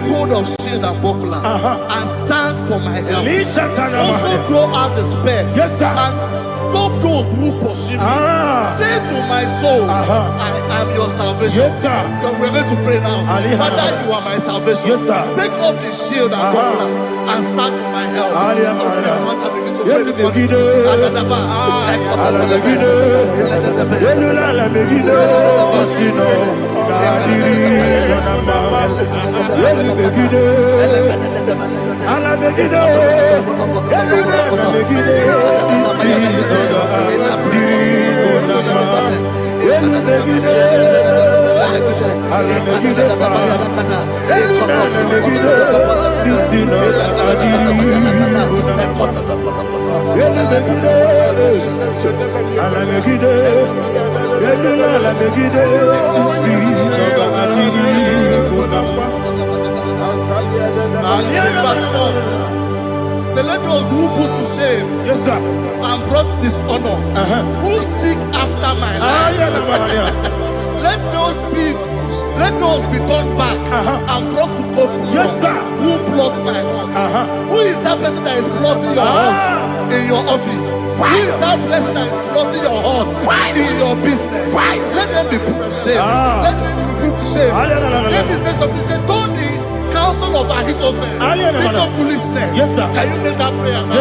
take hold of shield and buckler and stand for my help. Also throw out despair and stop those who pursue me. Say to my soul, I am your salvation. We're going to pray now. Father, you are my salvation. Take off the shield and buckler and stand for my help. So let those who put to shame and brought dishonor, who seek after my life, let those be turned back and brought to confusion. Who plot my heart? Who is that person that is plotting your heart in your office? Who is that person that is plotting your heart in your business? Let them be put to shame. Let them be put to shame. Let me say something. Say, don't the counsel of Ahithophel, think of foolishness. Can you make that prayer now?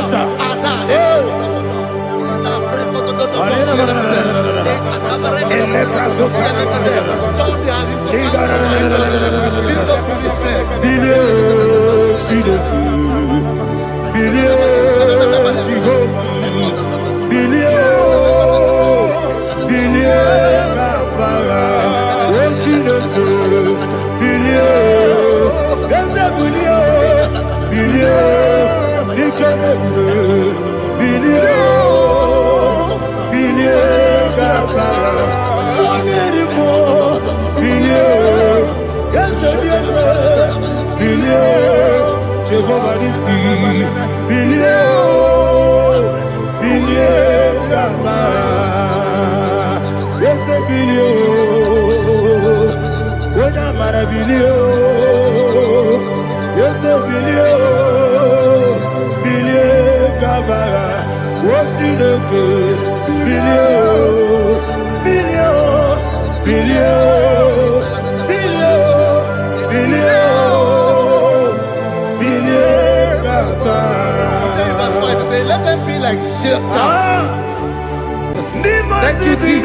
Let them be like shelter. Thank you, Jesus.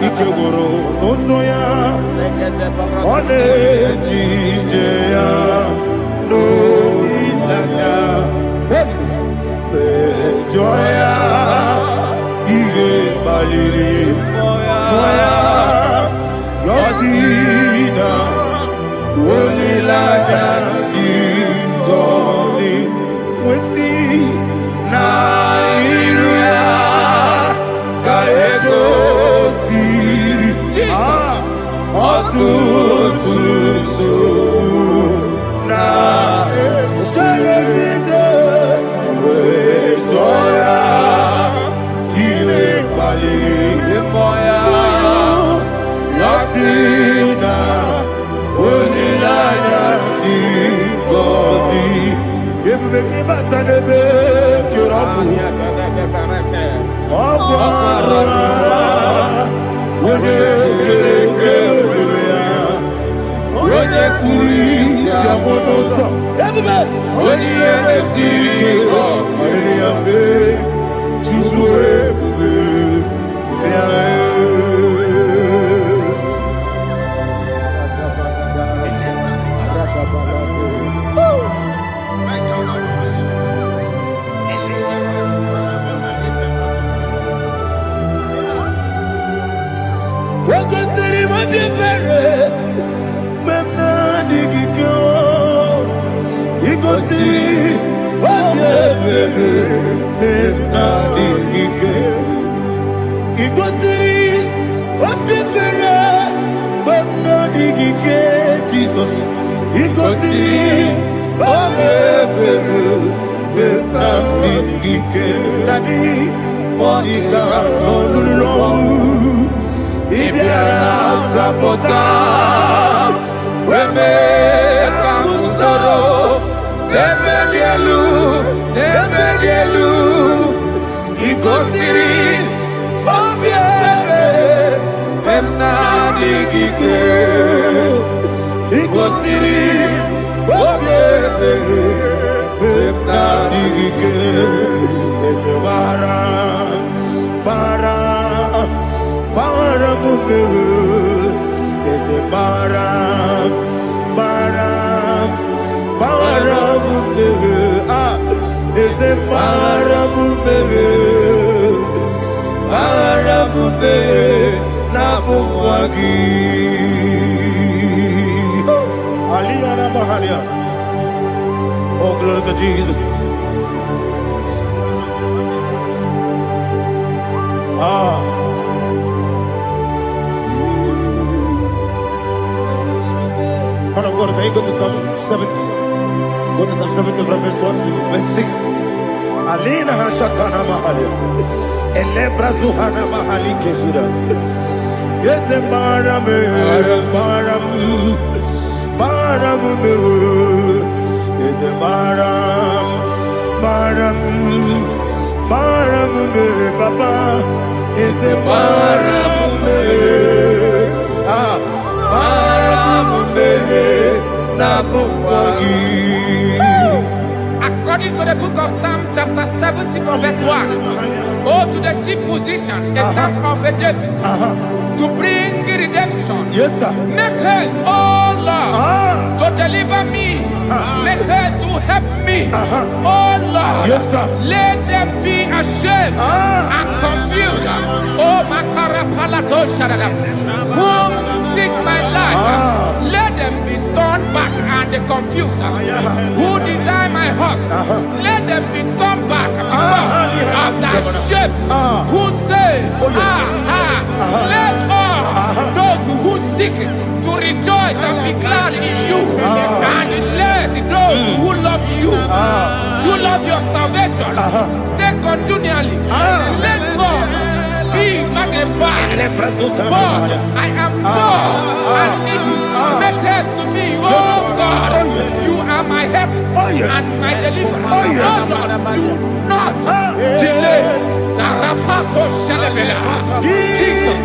Ikegoro nosoya one jijeya no ilaya joya ige baliri moya yosina olilaya ingozi wesi na iruya kaego What Ikosi Obebere Benamikike Dadi Monica Nolulu Ibiara Sapota Weme Kamusoro Debedielu Ikosiri Obebere Benamikike Ikosiri Obebere Benamikike Ese Bara Mumere Ese Bara Mumere Ese Bara Mumere Nabumwagi Aliyana Mahalia. Oh, glory to Jesus. Man of God, can you go to Psalm 70? Go to Psalm 70 from verse 1 to verse 6. Alina Hashatana Mahalia. Elebra Zuhana Mahali Kesura. Yes, the Maram. Is a Maram, Papa. Is a Maram, According to the book of Psalm chapter 70 from verse 1, oh, to the chief musician, a psalm of a David, to bring redemption. Yes, sir. Make haste, oh Lord, to deliver me. Make haste to help me. Oh Lord, Yes, sir. let them be ashamed and confused. Oh, Makara Palato Shadada, whom seek my life, let them be turned back and confused. Who desire my heart, let them be turned back because of that shape. Who say, let all those who seek to rejoice and be glad in you, and let those who love you, who love your salvation, say continually, let God be magnified. But I am poor and needy. Make haste to me, oh God. You are my help and my deliverer. Oh Lord, do not delay. Tarapato Shalabela. Jesus.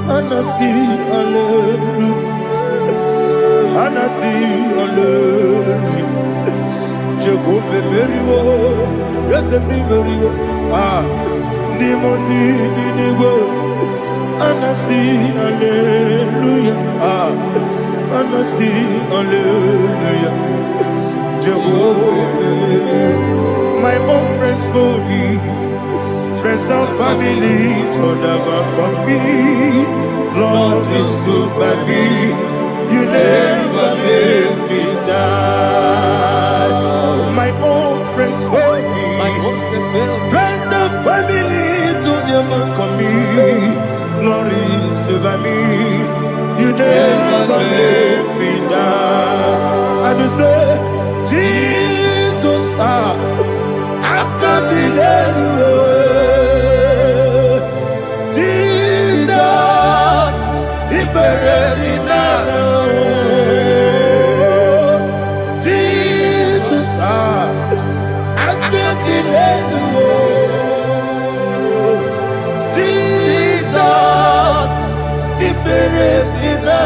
Anasi, hallelujah. Anasi, hallelujah. Jehovah Merio, yes, the Merio. Nimosi, Ninigo. Anasi, hallelujah. Anasi, hallelujah. Jehovah, my own friends for me, friends and family, told them come me. Lord is good by me. You never let me die. My own friends for me, friends and family, told them come me. Lord is good by me. You never let me die. And you say, Jesus, I can't believe you. Jesus, He buried me now. Jesus, I can't believe you. Jesus, He buried me now.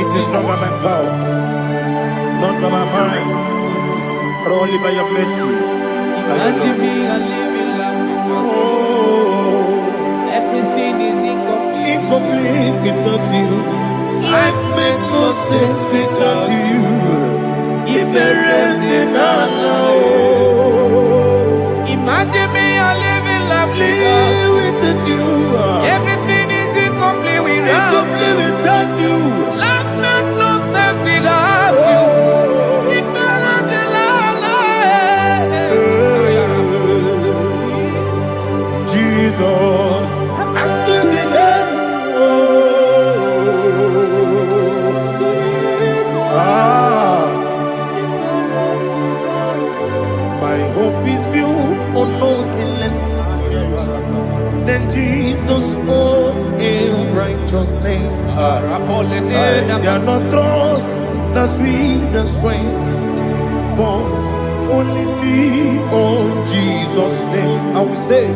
It is not by my power, not by my mind, but only by your mercy. Imagine me a living life. Oh, Everything is incomplete. incomplete without you. Life makes no sense without you. Imagine me a living life Without you. Everything is incomplete without Incomplete without you. Life makes no sense without you. Jesus, I give you that. My hope is built on nothing less than Jesus' own righteousness. They are not trust the sweetest strength, but only lean on Jesus' name. I will say,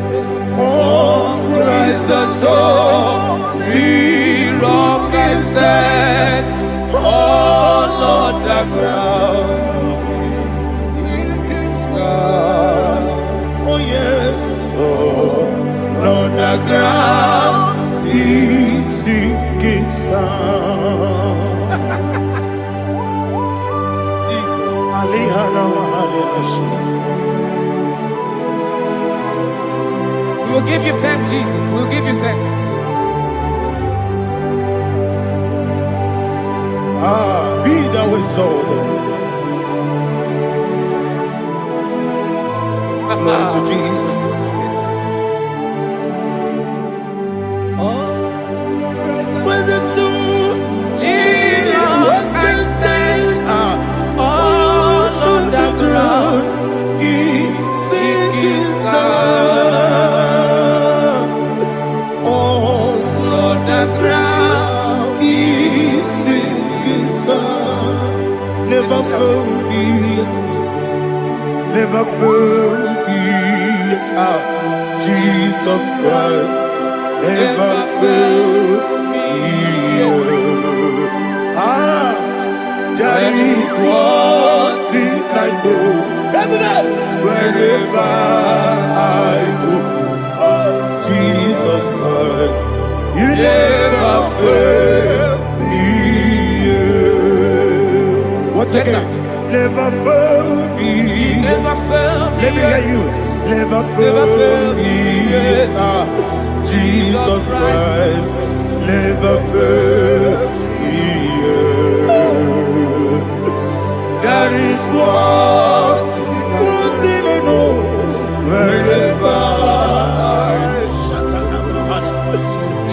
on Christ the solid rock I stand, all on the ground sinking sand. Oh yes, all on the ground is sinking sand. Jesus, We will give you thanks, Jesus. We will give you thanks. Be thou exalted. Glory to Jesus. Where's the soul? What can stand? All on the ground is sinking sand. All on the ground is sinking sand. Never forget, never forget, Jesus Christ. Never forget. There is one thing I know. Wherever I go, oh Jesus Christ, you never fail me. What's the name? Never fail me. Never fail me. Let me hear you. Never fail me. Jesus Christ, never fail me. There is one thing I know. Wherever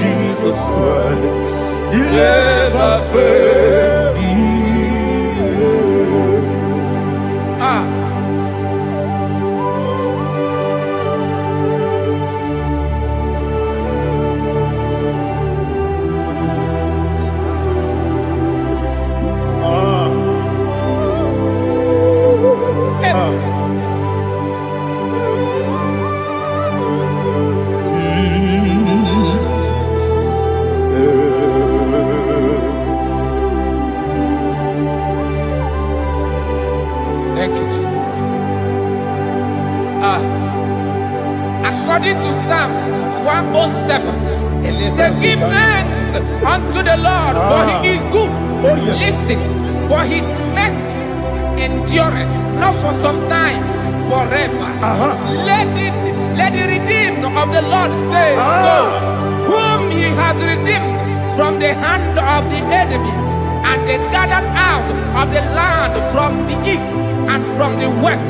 Jesus Christ, you never fail me. According to Psalm 107, they give thanks unto the Lord, for he is good. Oh, yes. Listen, for his mercies endureth, not for some time, forever. Let the redeemed of the Lord say so, whom he has redeemed from the hand of the enemy, and they gathered out of the land from the east and from the west,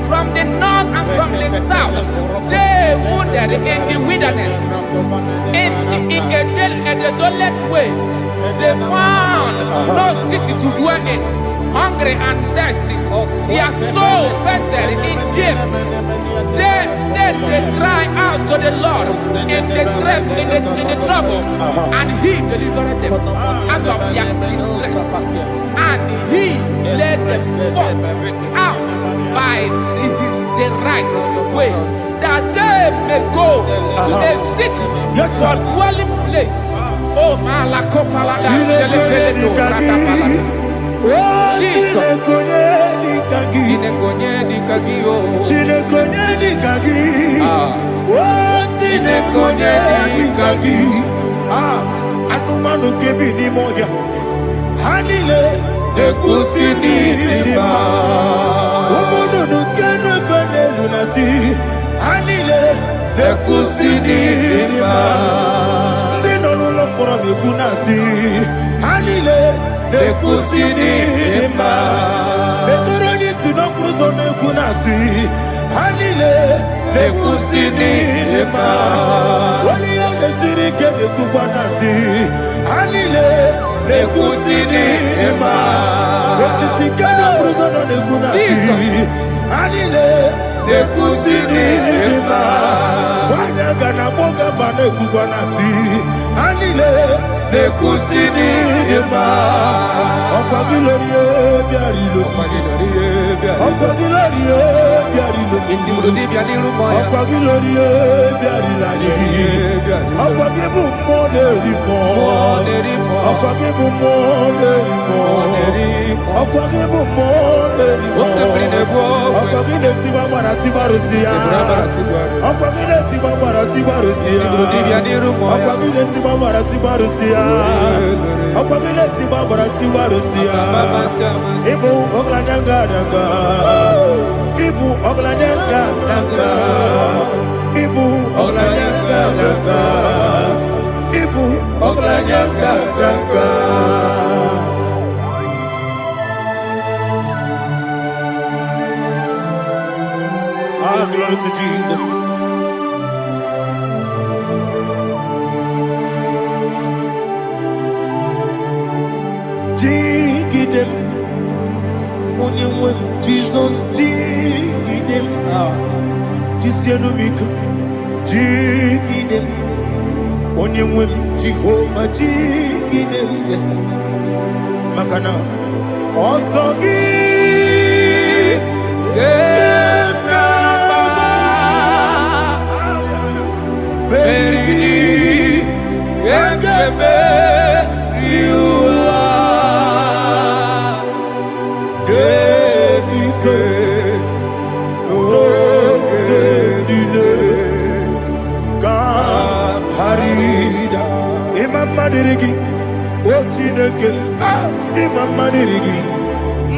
from the north and from the south. They wandered in the wilderness, in a desolate way. They found no city to dwell in, hungry and thirsty. Their soul fainted in deep. Then they cry out to the Lord in the trouble, and he delivered them out of their distress, and he led them forth out by the right way, that they may go to a city for dwelling place. Oh, Malakopalada, Jesus. Anumanu kebi ni moya Hanile Nekusini lima Umudu nukene fene lunasi Hanile Nekusini lima Nino nulopura mikunasi Hanile Nekusini lima Neturani sinokruzo nekunasi Hanile Nekusini lima Wali yane sirike nekubanasi Hanile Nekusini lima Wesisikana bruzo nekunasi Hanile Nekusini lima Wanaga na boga bane kubanasi Hanile Nekusini lima Okwa gilorie biarilo Okwa gilorie biarilo Okwa gilorie biarilani Okwa gibu monerimo Okwa gibu monerimo Okwa gibu monerimo Okwa gileti mamara tibarusia Okwa gileti mamara tibarusia Okwa gileti mamara tibarusia Okwa gileti mamara tibarusia Ibu oglanyanga nanga Ibu oglanyanga nanga Ibu oglanyanga nanga Ibu oglanyanga nanga Glory to Jesus. Jigidem, Onyemwem, Jesus, Jigidem, Jisianumika, Jigidem, Onyemwem, Jehovah, Jigidem, yes, Makana, Osogi, Madirigi, Ochineke, Imam Madirigi,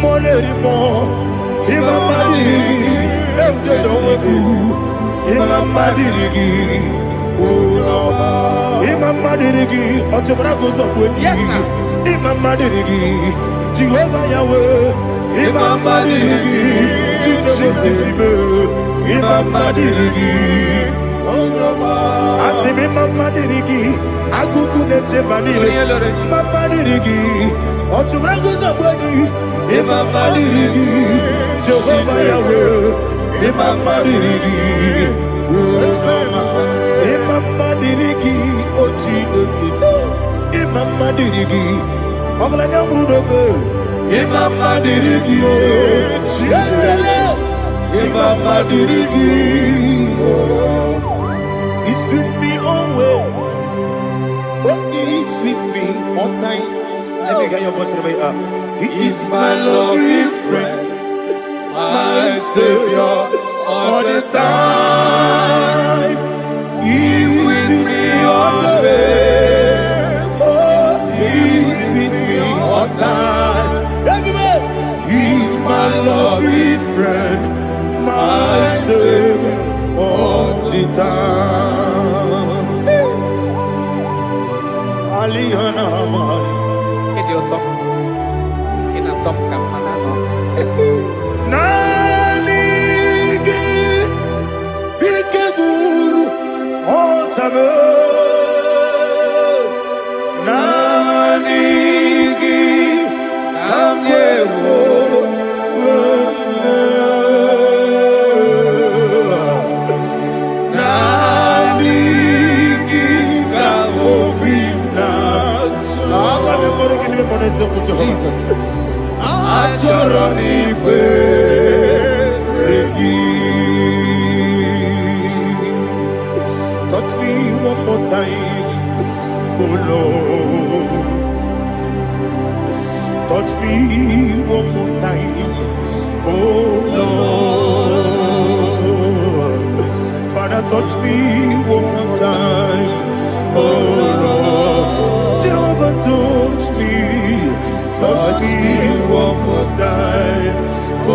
Monerimo, Imam Madirigi, Eudedobu, Imam Madirigi, Imam Madirigi, Otobragos of Winnie, Imam Madirigi, Jehovah Yahweh, Imam Madirigi, Imam Madirigi, Asimi Mama Dirigi, Akuku Nete Manile, Mama Dirigi, Oturango Zabani, Mama Dirigi, Jehovah Yahweh, Mama Dirigi, Mama Dirigi, Ochinoki, Mama Dirigi, Oglanya Mudobe, Mama Dirigi, Mama Dirigi. He's with me always. Oh, he's with me all time. Let me hear your voice from here. He is my lovely friend, my Savior all the time. Jesus. Touch me one more time, oh Lord. Touch me one more time, oh Lord. Father, touch me one more time, oh Lord. Jehovah, touch me one more time, oh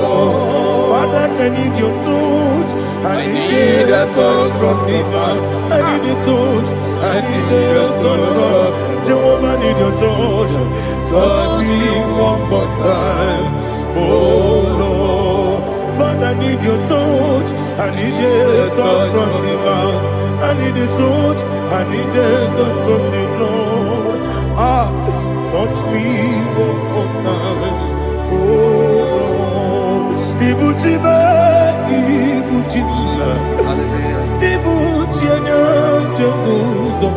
Lord. Father, I need your touch. I need a touch from the past. I need a touch. I need a touch from Jehovah. I need your touch. Touch me one more time, oh Lord. Father, I need your touch. I need a touch from the past. I need a touch. I need a touch from the Lord. Touch me one more time, oh Lord. Ibuchima, Ibuchima, Ibuchina, Jeguzo,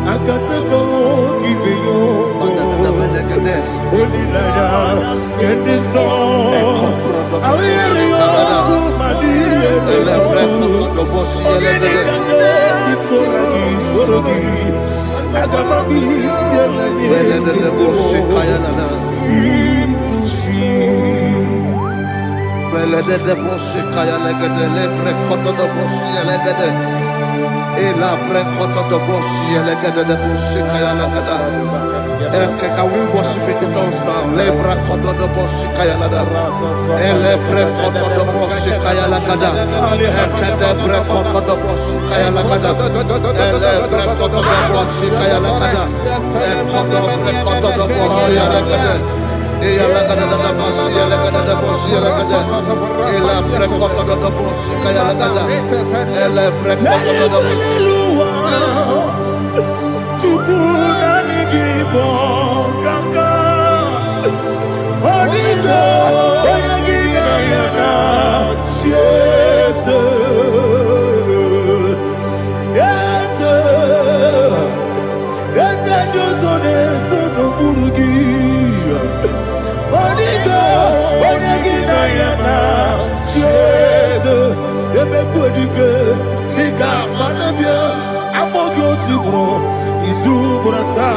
Akatako, Kibeyo, Olilaya, get this song. I will you, Madia, Can we worship in the tongues now? Lebra koto do boshi kaya lada. Ele pre koto do boshi kaya lada. Ekede pre koto do boshi kaya lada. Ele pre koto do boshi kaya lada. Ekodo pre koto do boshi lada. Eya lada da boshi lada da boshi lada. Ele pre koto do boshi kaya lada. Ele pre koto do boshi. IGBO kaka Onigo Oyagina yana Yes Yes Yes Josone Sono Burugi Onigo Oyagina yana Yes Ebe Kodike Nika Manabia Amogo Tibro Izubrasa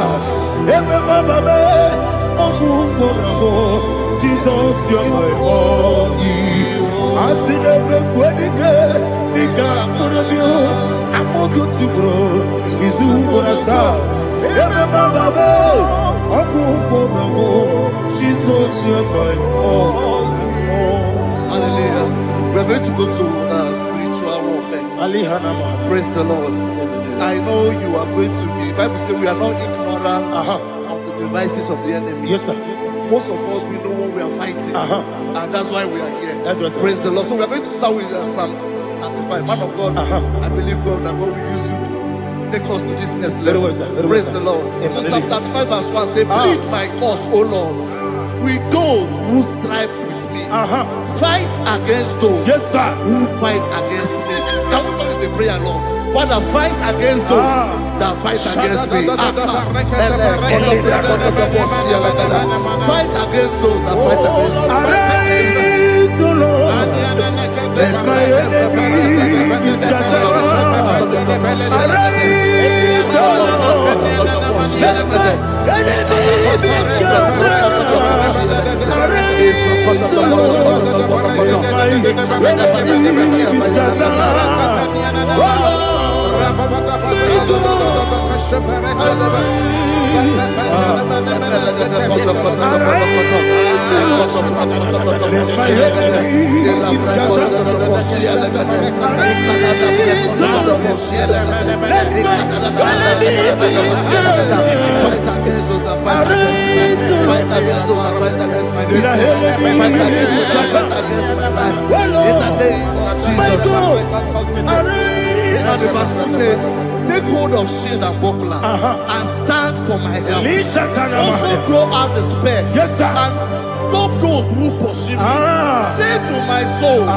Ebe Baba Me Ogugorabo Jesus you're my all Asinebe Kwedike Nika Manabia Amogo Tibro Izubrasa Ebe Baba Me Ogugorabo Jesus you're my all. Hallelujah. We're going to go to spiritual warfare. Praise the Lord. I know you are going to be. Bible says we are not ignorant of the devices of the enemy. Yes, sir. Most of us, we know what we are fighting, and that's why we are here. That's right, sir. Praise the Lord. So we are going to start with Psalm 35. Man of God, I believe God that God will use you to take us to this next level. Praise the Lord. So Psalm 35 verse 1 say, plead my cause, O Lord, with those who strive with me. Fight against those who fight against me. Can we call it a prayer, Lord? Father, fight against those that fight against me. Fight against those that fight against me. Arise, O Lord, let my enemy be scattered. Arise, O Lord, let my enemy be scattered. Arise, O Lord, let my enemy be scattered. Oh Lord, and the verse says, take hold of shield and buckler and stand for my help. Also throw out the spear and stop those who pursue me. Say to my soul, I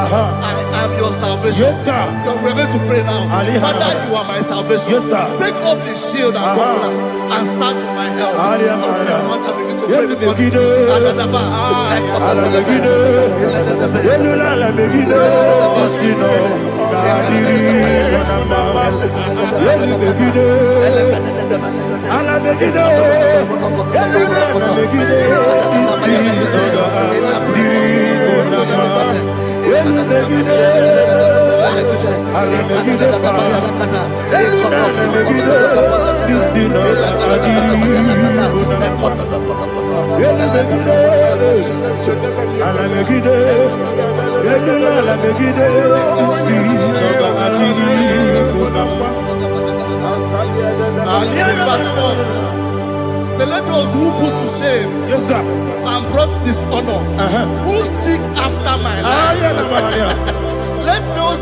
am your salvation. Yes, sir. We're going to pray now. now. Father, you are my salvation. Yes, sir. Take off the shield and buckler and stand for my help. So let those who put to shame, yes, sir, and brought dishonor, who seek after my life, let those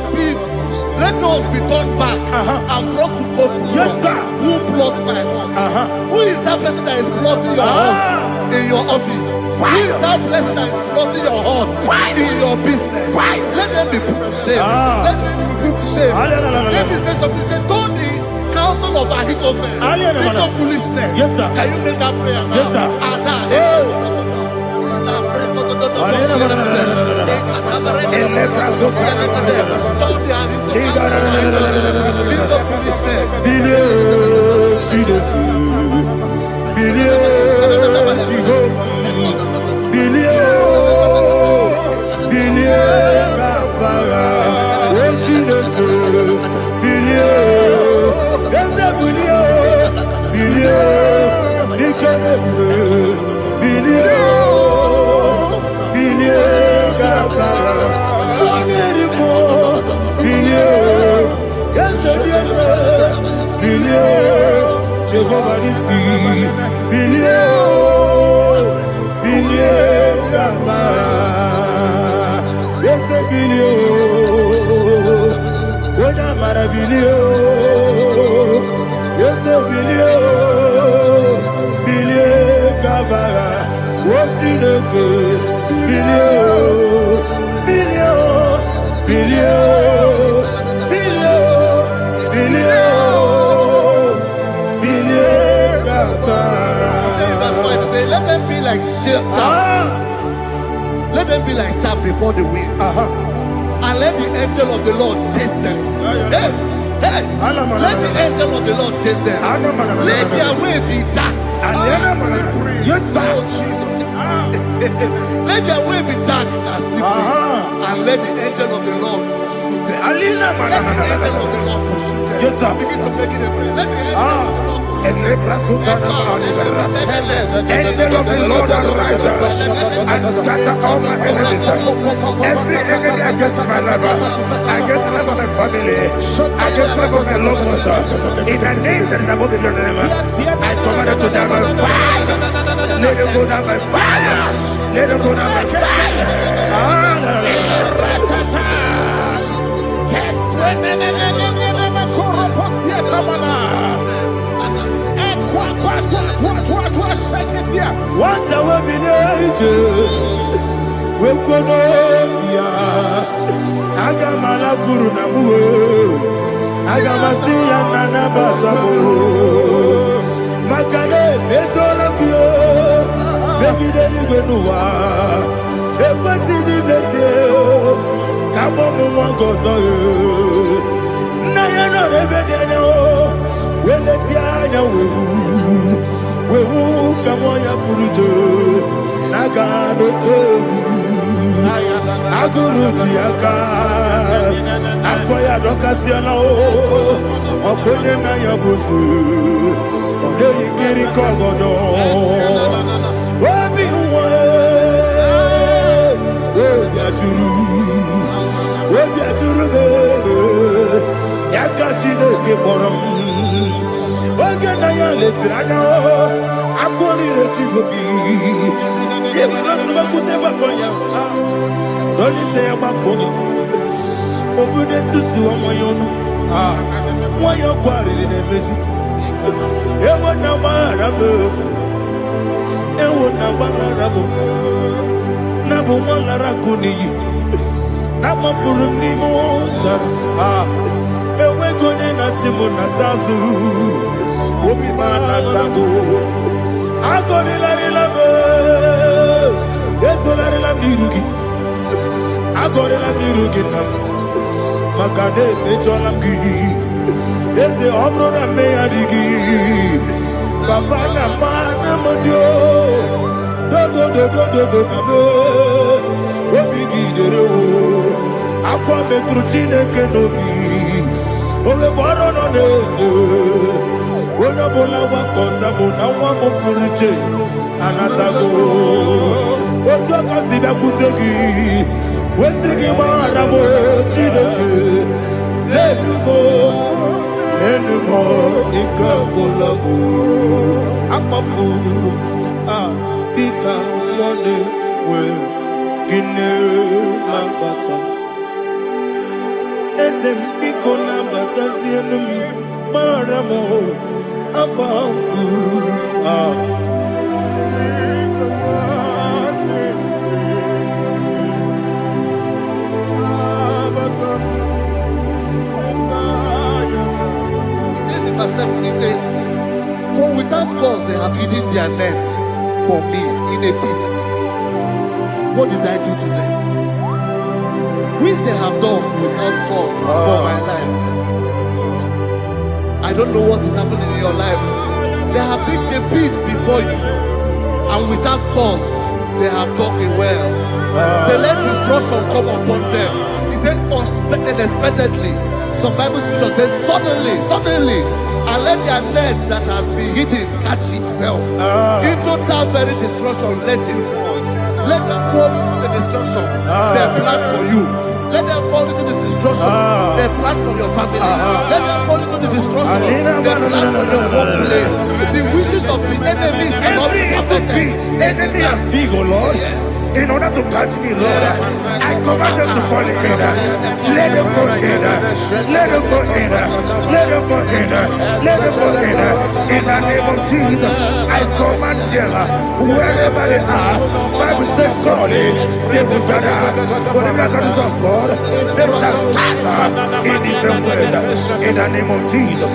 be turned back and brought to go for yes, sir, who plot my home. Who is that person that is plotting your heart in your office? Who is that person that is plotting your heart in your business? Let them be put to shame. Let them be put to shame. Let me say something. Say, don't the counsel of Ahithophel think of foolishness. Yes, sir. Can you make that prayer now? Yes, sir. Let them be like chaff. Let them be like chaff before the wind. And let the angel of the Lord chase them. Hey, hey. Let the angel of the Lord chase them. Let their way be dark. Yes, sir. Let their way be dark and slippery. And let the angel of the Lord pursue them. Let the angel of the Lord pursue them. Yes, sir. Begin to make it a prayer. Let the angel of the Lord Angel of the Lord arise and scatter all my enemies. Every enemy against my life, against the life of my family, against the life of my loved ones, in the name that is above your name, I command it to die by fire. Let it go down by fire. Let it go down by fire. What a village, we could Agamala Guru Namu, Agamasia Nana Batamu, Makale, Betolakio, Begideni Benua, Equasi Blessio, Kabomu Wangozo, Nayana Rebedeno, Wenetiana we will come on your Purujo, Nagano Togu, Aguru Tiaka, Aquaya Docasiano, Oponena Yabusu, Odei Kiri Kogodo, Wabi Wabiaturu, Yakachino Giborum. Oganaya letrana, akori rechivobi. Yebara sabakute bakonya. Dolite yabakonya. Obude susu amoyono. Moyo kwari nemesi. Ewo na marabu. Ewo na marabu. Nabu malara kuni. Nama furuni mosa. Ewe munatazu. Obi manatago. Agoni la rilame. Yeso la rilam nirugi. Agoni la nirugi nam. Makane mejolam ki. Yese obro na me adigi. Papa na mana modio. Do na me. Obi gidero. Akwa metru chineke nobi. Ole boro no neze. Ona bola wakota mona wamo puriche. Anatago. Otua kasida kutegi. Wesigi maramo chineke. Enumo nikakolamu. Amafu. Pika one we. Kine lambata. Esem piko lambata sienum maramo abafu. Verse 7, he says, for without cause they have hidden their net for me in a pit. What did I do to them? Which they have done without cause for my life. I don't know what is happening in your life. They have digged a pit before you, and without cause they have dug a well. Say, let destruction come upon them. He said, unexpectedly. Some Bible scripture says, suddenly, and let their nets that has been hidden catch itself. Into that very destruction, let it fall. Let them fall into the destruction they plan for you. Let them fall into the destruction they plan for your family. Let them fall into the destruction they plan for your workplace. The wishes of the enemies are not perfected. Enemy of dig, oh Lord. Yes. In order to catch me, Lord, I command them to fall in. Let them fall in. Let them fall in. Let them fall in. Let them fall in. In the name of Jesus, I command them wherever they are. Bible says, surely they will gather. But the miracles of God, they shall scatter in different ways. In the name of Jesus.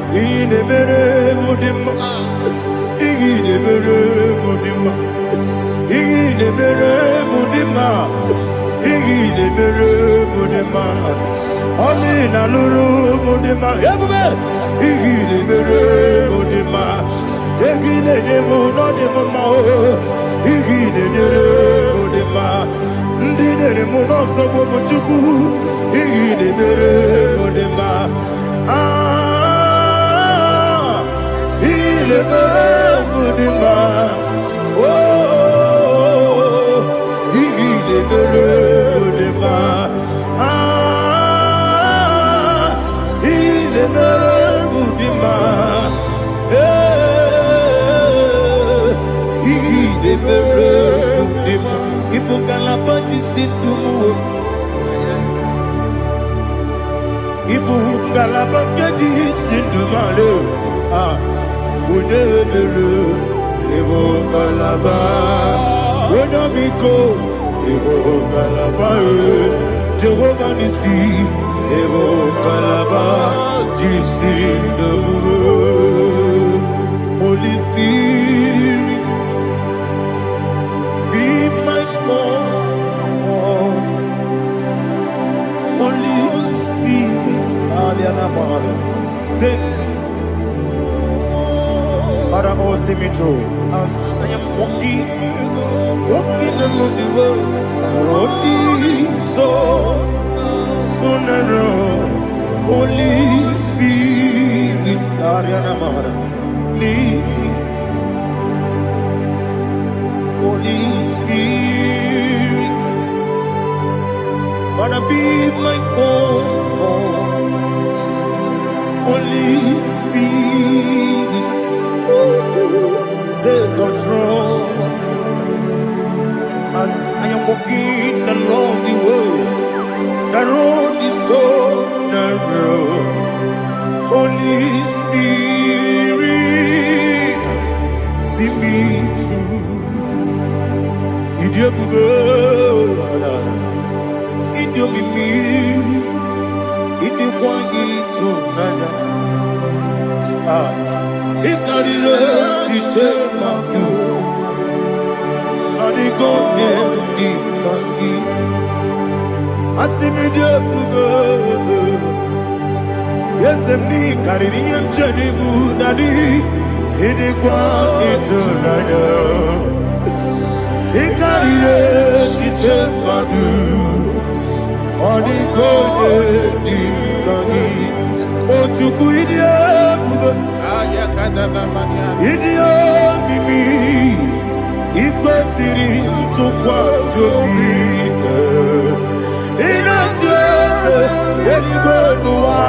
Ine mere mudima, ine mere mudima, ine mere mudima, ine mere mudima. Oli na luru mudima, yabube. Ine mere mudima, ine demo no demo mo. Ine mere mudima, ndine demo no sobo buchuku. Ine mere mudima. Il est heureux de ma, oh, il est heureux de ma, il est heureux de ma, il est heureux de ma. Il faut qu'à la bâtisse du mot. Il faut qu'à la bâtisse du malheur. Unebere, Evo Galaba, Unamiko, Evo Galaba, Jehovah Nissi, Evo Galaba, Jisi Debu, Holy Spirit, be my God, Holy Spirit, Aliana Mara, take. Father, oh, see me through. As I am walking along the road, so narrow. Holy Spirit, Ariana Mara, lead me. Holy Spirit, Father, be my comfort. Holy Spirit, take control as I am walking along the way. The road is so narrow. Holy Spirit, see me through. Idiabube, Idiomimi, Idikwangito nana. Ikarire chite madu. Adigone ikangi. Asimidebube. Yes, me carry him journey good daddy. Idikwangito nana. Ikarire chite madu. Adigone ikangi. Ochuku idiabube. Idio mimi iko siri tukwa jovine ina jese edigo nuwa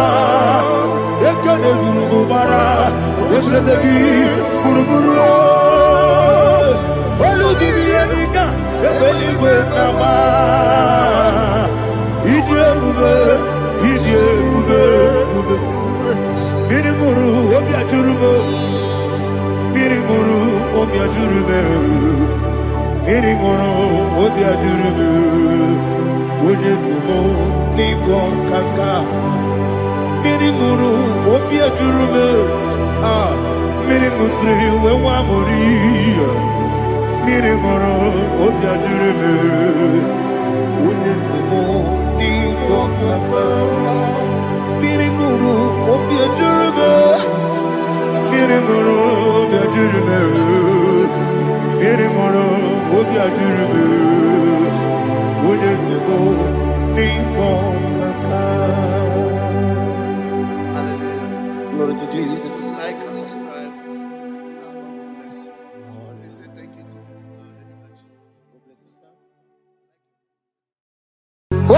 ekane gurugu bara etrezegi buruburu olugibi enika ebeligwe nama idiebube Mirimuru obia jurume Mirimuru obia jurume Mirimuru obia jurume Wonesimo ningo kaka Mirimuru obia jurume Mirimusri wewa mori Mirimuru obia jurume Wonesimo ningo kaka Mirimuru obia jurume Mirimuru obia jurume Mirimuru obia jurume Wonesimo ningo kaka. Hallelujah. Glory to Jesus. Like and subscribe. And God bless you. We say thank you to Minister Lady Kachi. God bless you, sir.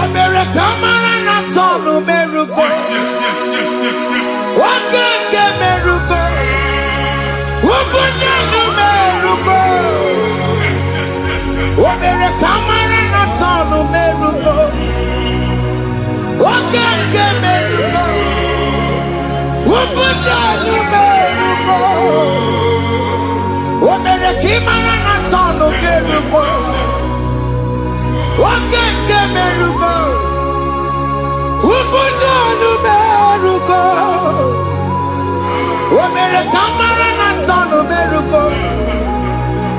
America, man, I'm talking America. What can America? What can America? America, man, I'm talking America. What can America? What can America? America, man, I'm talking America. What can America? America, America, Maranatha, America.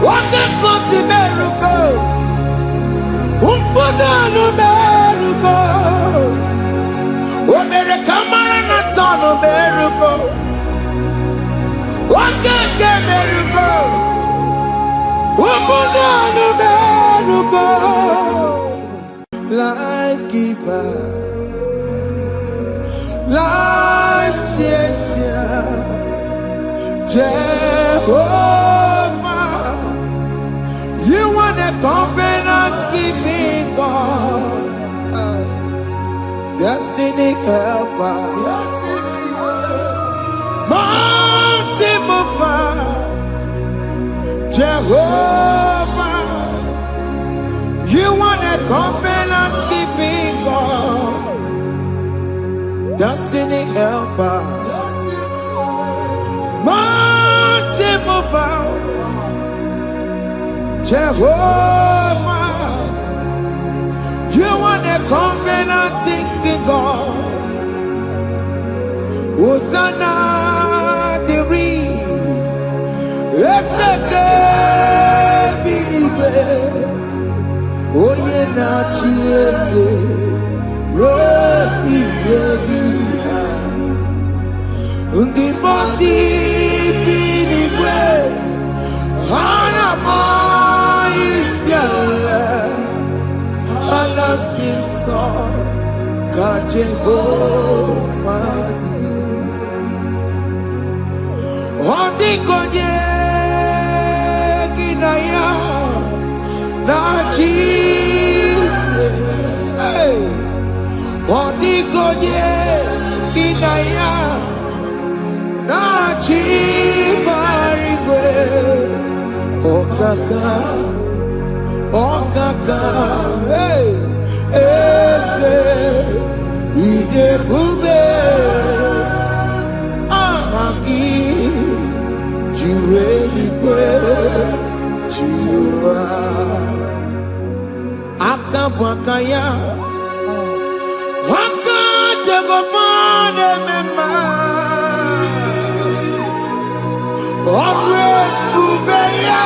What can go to America? America, America, Maranatha, America. What can America? America, life giver. Life changer, Jehovah, you want a covenant keeping God, destiny helper, mountain mover, Jehovah, you want a covenant keeping God. Destiny helper, mountain mover, Jehovah, you are the covenant-keeping God. Hosanna, the it's the believer. Oh, yeah, not Jesus. Unti bosi binigwe hana maisiala alasinso ka Jehovah di Oti konye kinaya na Jesus. Hey. Oti konye kinaya hey, ese, ide bube, amaki, jirelikwe, jiwa, akabwakaya, akajegomane mema, omre bubeya.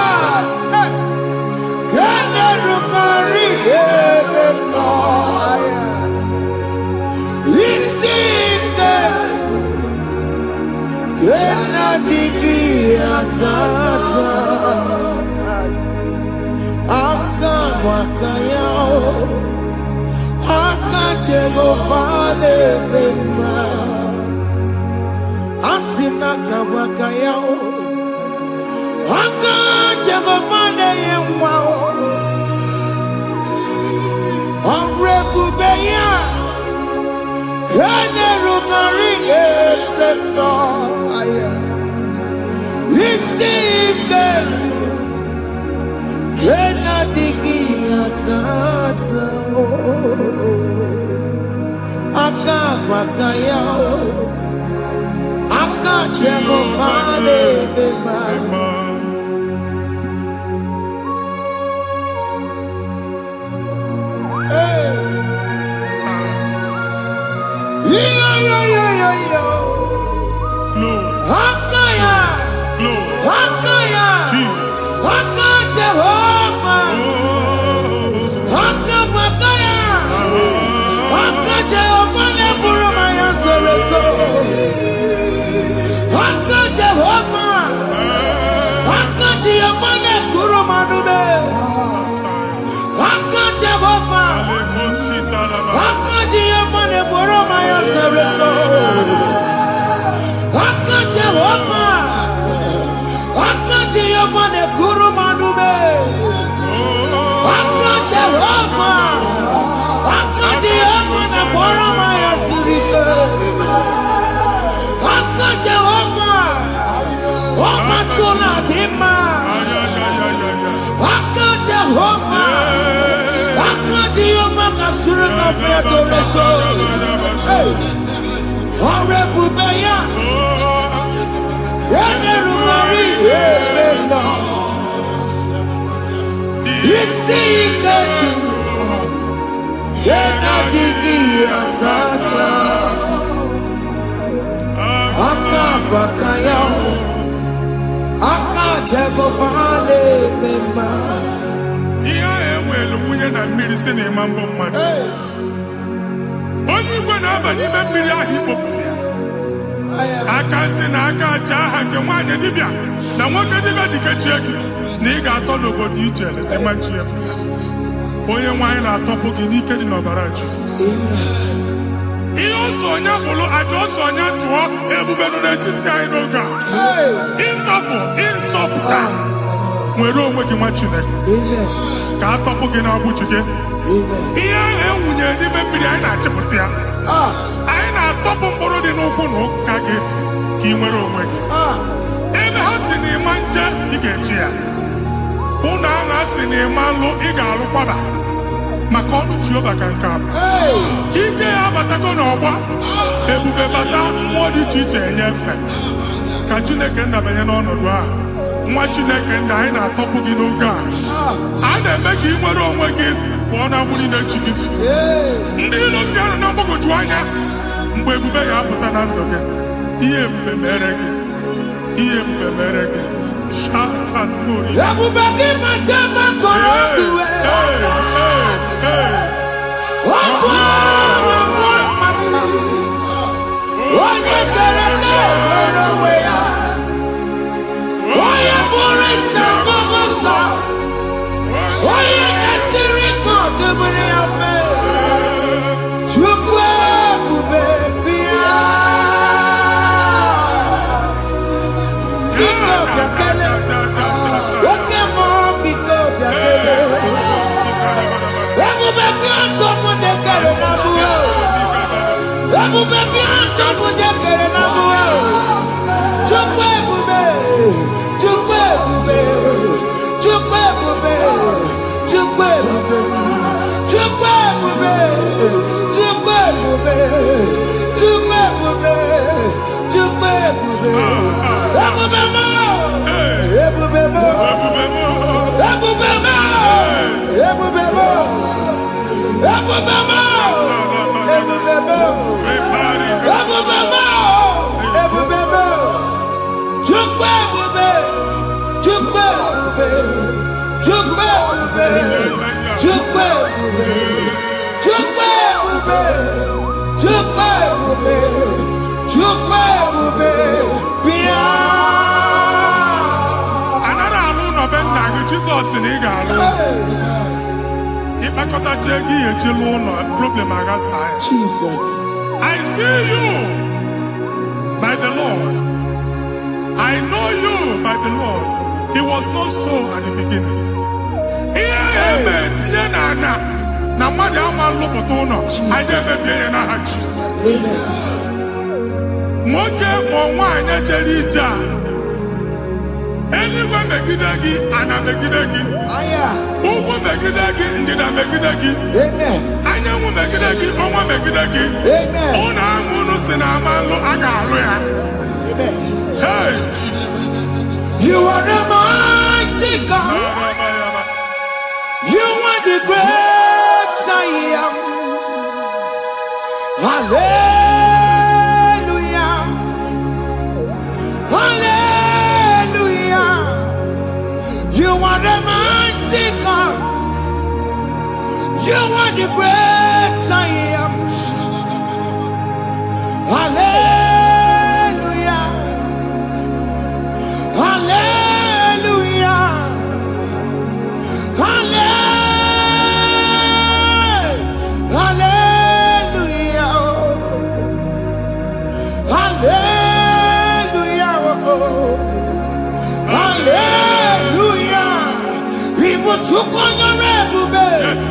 Chukwe Jesus in Igalo. Jesus. I see you by the Lord. I know you by the Lord. It was not so at the beginning. Anyone megidagi, ana megidagi. Uwu megidagi, ndina megidagi. Anyanwu megidagi, onwa megidagi. Ona amunu sinamalo agalu ya. Hey, Jesus. You are the mighty God. You are the great I am. Hallelujah. Hallelujah. You are the mighty God. You are the great I am. Hallelujah. Hallelujah. Hallelujah. Hallelujah. Hallelujah. People took on your red. Yes.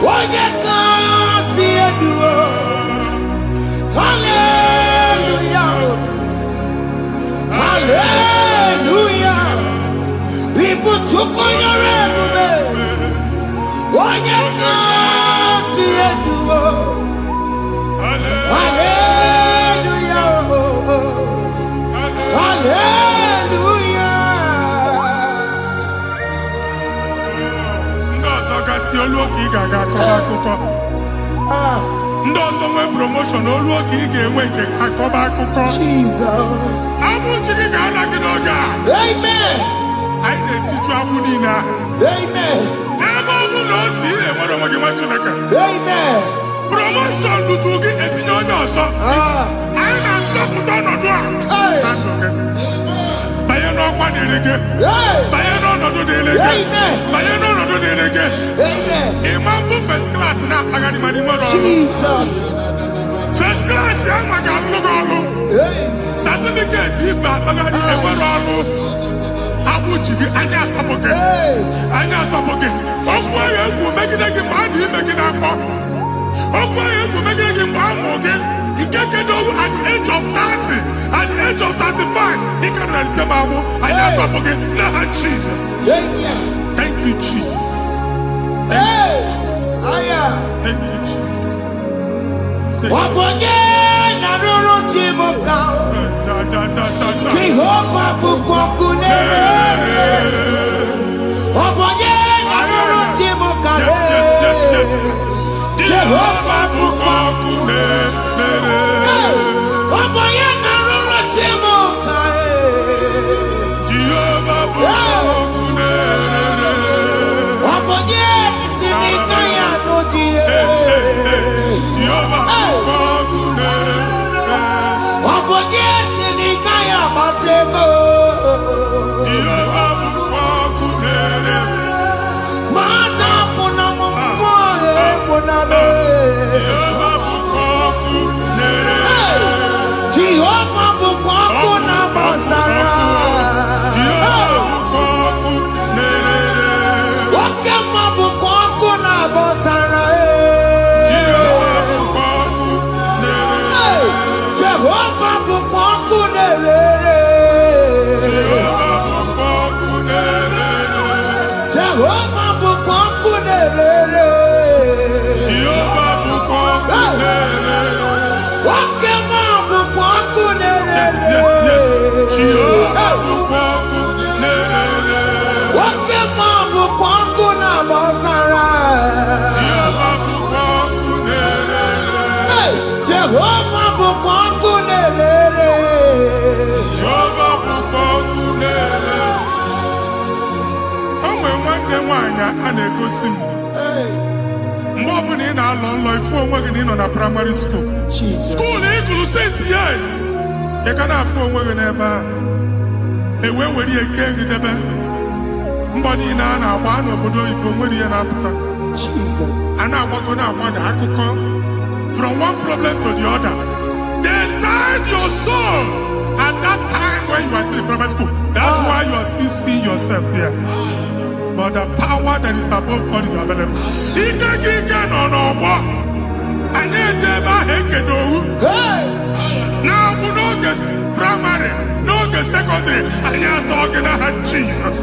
What you can see it do. Hallelujah. Hallelujah. People took on your red. What you can see it do. Hallelujah. Hallelujah. Ndozo nwe promotion olu oge ị ga-enwe nke akọba akụkọ. Jesus. Abụ chiki ga-ala gị n'oge a. Amen. Anyị na-etiju abụ niile ahụ. Amen. Ebe ọ bụ na o si enwere onwe gị nwa Chineke. Amen. Promotion lutu gị etinye onye ọzọ. Anyị na-atọpụta ọnọdụ a na ndụ gị. Banye n'ọkwa dịrị gị. Banye n'ọnọdụ dịrị gị. Banye n'ọnọdụ dịrị gị. Ịma mbụ first class na-akpagharị ma n'ime ọrụ. Jesus. First class ya nwa ga-alụ gị ọrụ. Certificate ibu akpagharị enwere ọrụ. Abụ ji gị anya atọpụ gị. Anya atọpụ gị. Okwu ahụ egwu megide gị mgbe a dị ime gị n'afọ. Okwu ahụ egwu megide gị mgbe a mụrụ gị. Nke kedu at the age of 30, at the age of 35, he can receive abu. I am up again. Now, Jesus. Thank you, Jesus. Thank you, Jesus. Thank you, Jesus. Jehovah bukokune. Jehovah bukokune. anya a na-egosi m mgbe ọbụla ị na-alọ nlọ ifu onwe gị na ị nọ na primary school skuul ị gụrụ 6 years ị ka na-afụ onwe gị n'ebe a ewee were eke gị debe mbọ niile a na-agba n'obodo oyibo nwere ihe na-apụta a na-agbago na-agbada akụkọ from one problem to the other. They tied your soul at that time when you are still in primary school. That's why you are still seeing yourself there. But the power that is above God is available. Ike no more. Anye jeba hekedowu. Now we no get primary, no get secondary. Anye talking about Jesus.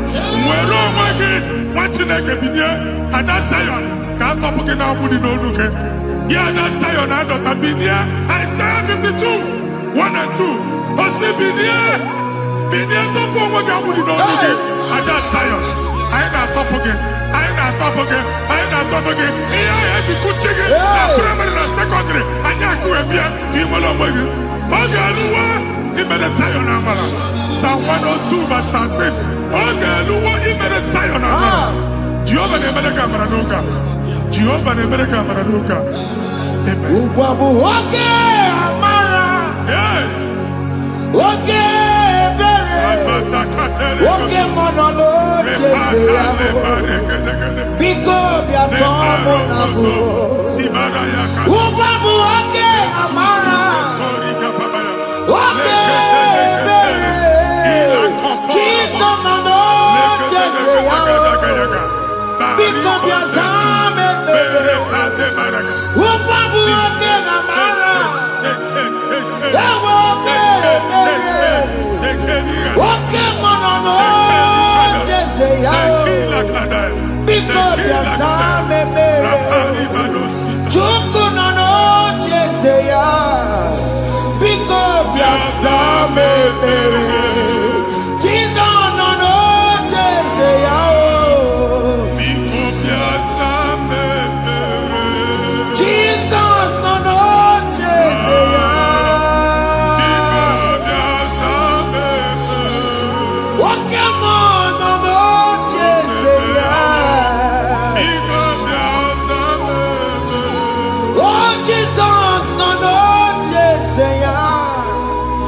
Mwero mwagi wachineke binie adasayon. Kanto puke na budi no nuke. Yeah, that's Zion and Dr. Binia. Isaiah 52, 1 and 2. Osi Binia to go with the no again. And that's Zion. I ain't not top again. Yeah, I could check it. Primary and secondary. And I could be a female of my okay, he made a Zion Amala. Psalm 102 verse 13. Okay, he made a Zion Amala. Jehovah never camera noga. Jehovah never camera noga. Oke amara, oke bere, oke monolo jese ya, biko bia tomo nago. Ubabu oke amara, oke bere, kiso nono jese ya, biko bia zame bere. Ubabu oke amara, oke bere, oke monolo jese ya, biko bia zame bere. Chuku nono jese ya, biko bia zame bere. Chido nono jese ya, Biko bia zame bere. Jesus nono jese ya, Biko bia zame bere. oke monolo jese ya, Biko bia zame bere. oh Jesus nono jese ya.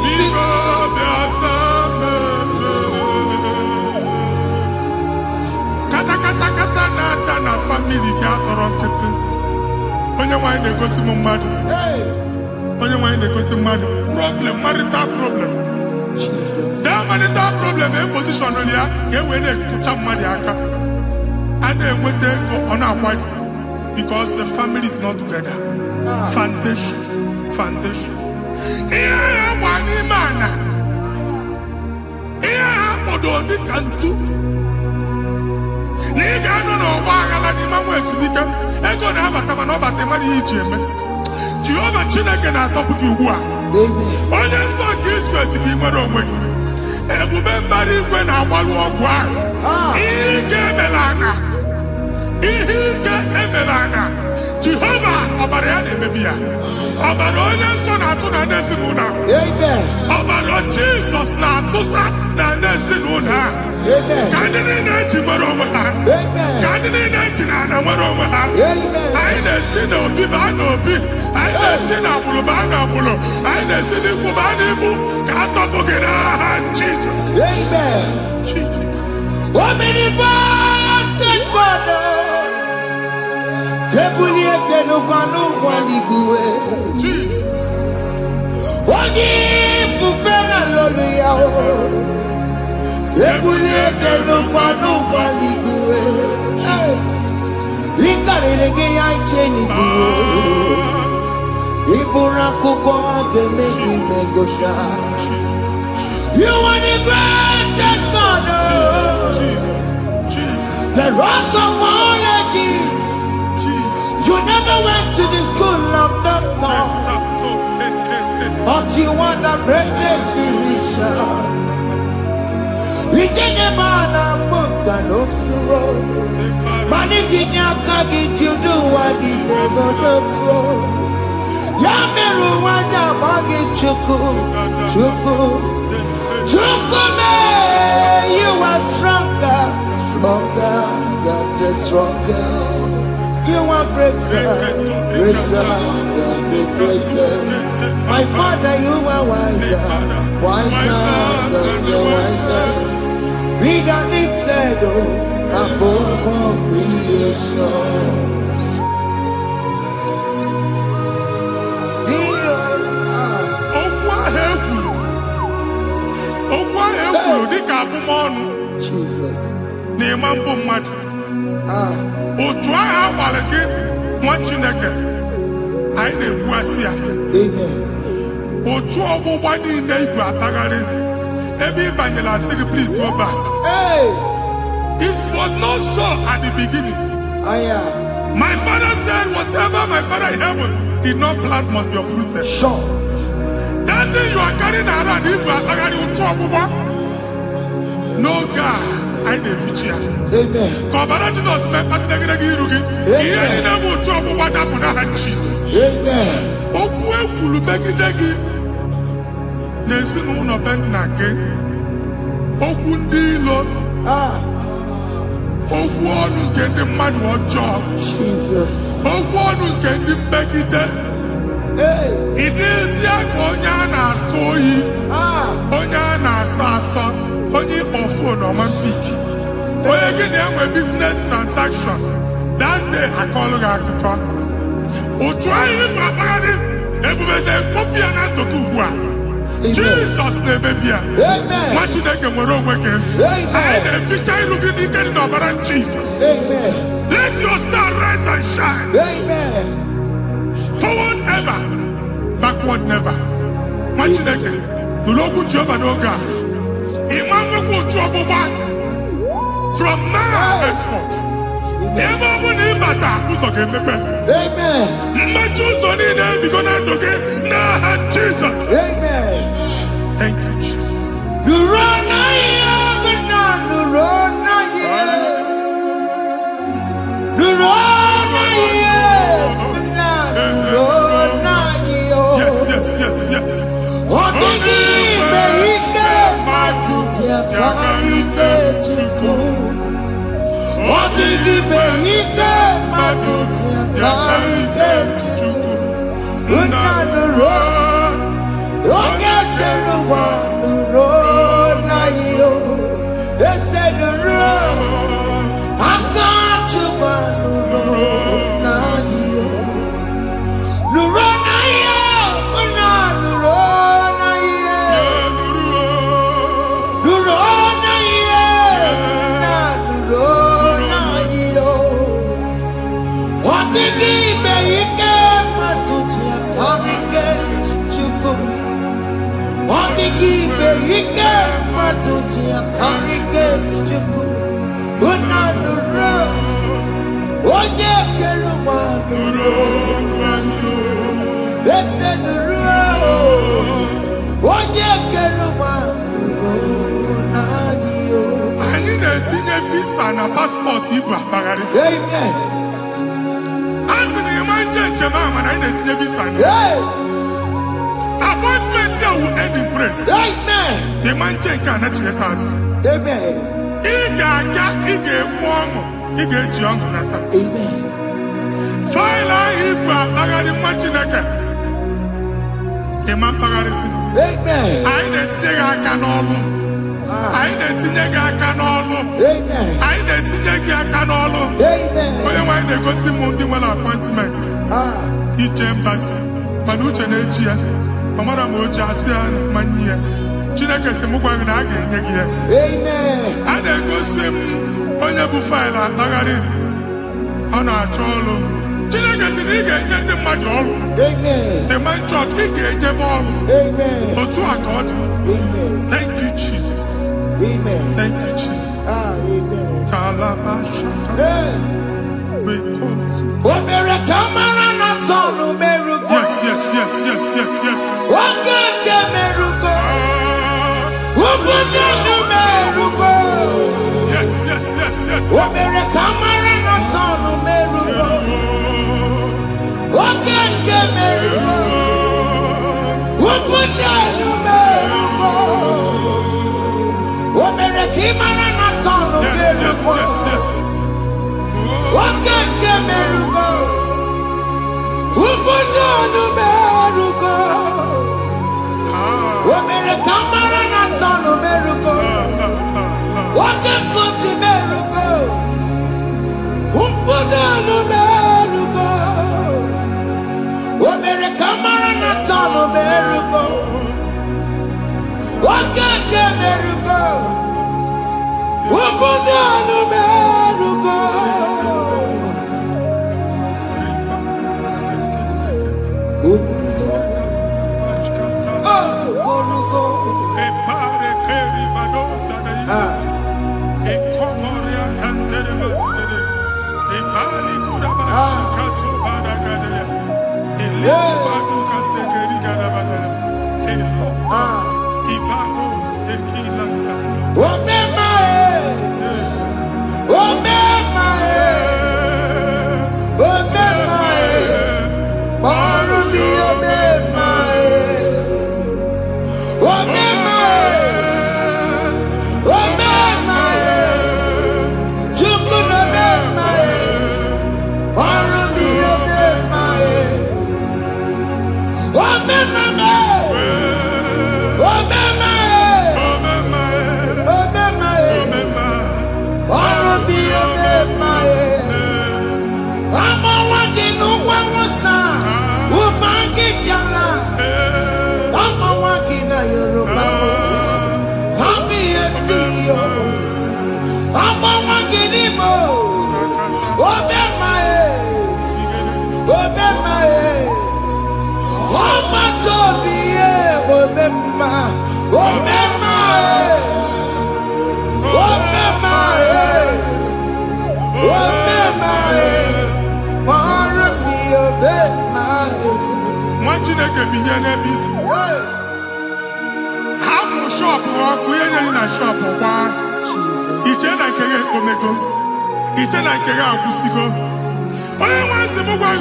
Biko bia zame bere. Kata na family ga atọrọ nkịtị. Onye nwanyị na-egosi m mmadụ. Onye nwanyị na-egosi mmadụ. Problem, marital problem. That marital problem in position on ya ka e wee na-ekụcha mmadụ aka. A na-enweta ego ọ na-akwali because the family is not together. Foundation. Ihe ya gba n'ime ana. Ihe ha kpọdo dị ka ntu. Na ị ga-anọ n'ọgba aghara n'ime nwa ezumike ego na-abata mana ọ bata mmadụ ihe iji eme. Jehova Chineke na-atọpụ gị ugbu a. Onye nsọ nke Izrel gị nwere onwe gị. Ebube mbara igwe na-agbalụ ọgwụ ahụ. Ihe ike emela anya. Jehova ọbara ya na-emebi ya. Ọbara onye nsọ na-atụ na ndị ezinụlọ. Ọbara Jizọs na-atụsa na ndị ezinụlọ ha. Ka ndị niile eji nwere onwe ha. Ka ndị niile eji na ana nwere onwe ha. Anyị na-esi n'obi baa n'obi. Anyị na-esi n'agbụrụ baa n'agbụrụ. Anyị na-esi n'ikwu baa n'ikwu. Ka a tọpụ gị n'aha Jizọs. Jesus. Omnipotent God, Kebulie kenukanu waniguwe. Jesus. Onye fufena lolu ya o. Kebulie kenukanu waniguwe. Ikarele ge ya icheni guwe. Ibura kuko ageme imegosha. You are the greatest God, the rock of all ages. You never went to the school of doctor, but you are the greatest physician. We didn't man a book and no slow. Managing your kagi, you do what you never do. Yameru wanja magi chuku. Chukume, you are stronger than the stronger. You are greater, greater than the greatest. My Father, you are wiser, wiser than the wisest. Be that lifted above all creation. Jesus. Otu agha agbara gị nwa Chineke anyị na-egbu asị ya. Amen. Otu ọgbụgba niile igwe atagharị ebe ị banyere asị gị please go back. Hey. It was not so at the beginning. My father said whatever my father in heaven did not plant must be uprooted. Sure. That thing you are carrying around igwe atagharị otu ọgbụgba. No God, I didn't feature. Amen. Kọbara Jesus mee kpatị negidegi iru gị. Ihe niile bụ otu ọgbụgba dapụ n'aha Jesus. Amen. Okwu ekwuru megide gị n'ezinụlọ be nna gị. Okwu ndị ilo. Okwu ọnụ nke ndị mmadụ ọjọọ. Jesus. Okwu ọnụ nke ndị mmegide. Ị dịzịa ka onye a na-asọ oyi. Onye a na-asọ asọ. Onye ịkpọ fon ọma mpiki. Onye gị na-enwe business transaction. That day akọlụ gị akụkọ. Otu anyị bụ akpagharị ebubeze mkpọpụ ya na ntụtụ ugbu a. Jesus na-emebi ya. Nwa Chineke nwere onwe gị. Anyị na-eficha iru gị n'ike dị n'ọbara Jesus. Let your star rise and shine. Forward ever, backward never. Nwa Chineke nụrụ okwu Jehova n'oge a. From now henceforth, ebe ọ bụ na ịbata ụzọ ga-emepe. Mmechi ụzọ niile ebigo na ndụ gị n'aha Jesus. Thank you, Jesus. Yes, yes, yes, yes. Yakarike Chukwu. Odigime ike mmadụ yakarike Chukwu. Nna nụrụ onye kere ụwa nụrụ na ihe ese nụrụ aka Chukwu nụrụ na ihe nụrụ na ihe nna nụrụ na ihe nụrụ na ihe nna nụrụ na ihe ọ dịghị ime ike mmadụ ji akarịke Chukwu. Ọ dịghị ime ike mmadụ ji akarịke Chukwu. Nna nụrụ onye kere ụwa nụrụ ese nụrụ onye kere ụwa nụrụ n'adịghị. Anyị na-etinye visa na paspọtụ ibu akpagharị. A sị na ịma njem ahụ mana anyị na-etinye visa na appointment ya will end in praise. Ịma nke a na-echeta azụ. Ị ga-aga, ị ga-ekwu ọṅụ, ị ga-eji ọṅụ nata. Faịlụ ahụ ibu akpagharị nwa Chineke. Ịma mkpagharịsị. Anyị na-etinye gị aka n'ọlụ. Anyị na-etinye gị aka n'ọlụ. Anyị na-etinye gị aka n'ọlụ. Onye nwe anyị na-egosi m ndị nwere appointment ije mbasi mana uche na-eji ya. Ọ mara ma oche asị ya na mmanyi ya. Chineke sị m gwa gị na a ga-enye gị ya. A na-egosi m onye bụ faịlụ akpagharị ọ na-achọ ọlụ. Chineke sị na ị ga-enye ndị mmadụ ọrụ. Demand chọt ị ga-enyebe ọrụ. Otu a ka ọ dị. Thank you, Jesus. Thank you, Jesus. Talabashaka. Yes, yes, yes, yes, yes, yes. Yes, yes, yes, yes, yes. merugo. Ubunanu merugo. Omere kamara na tano merugo. Wake kuti merugo. Ubunanu merugo. Omere kamara na tano merugo. Wake merugo. Ubunanu merugo.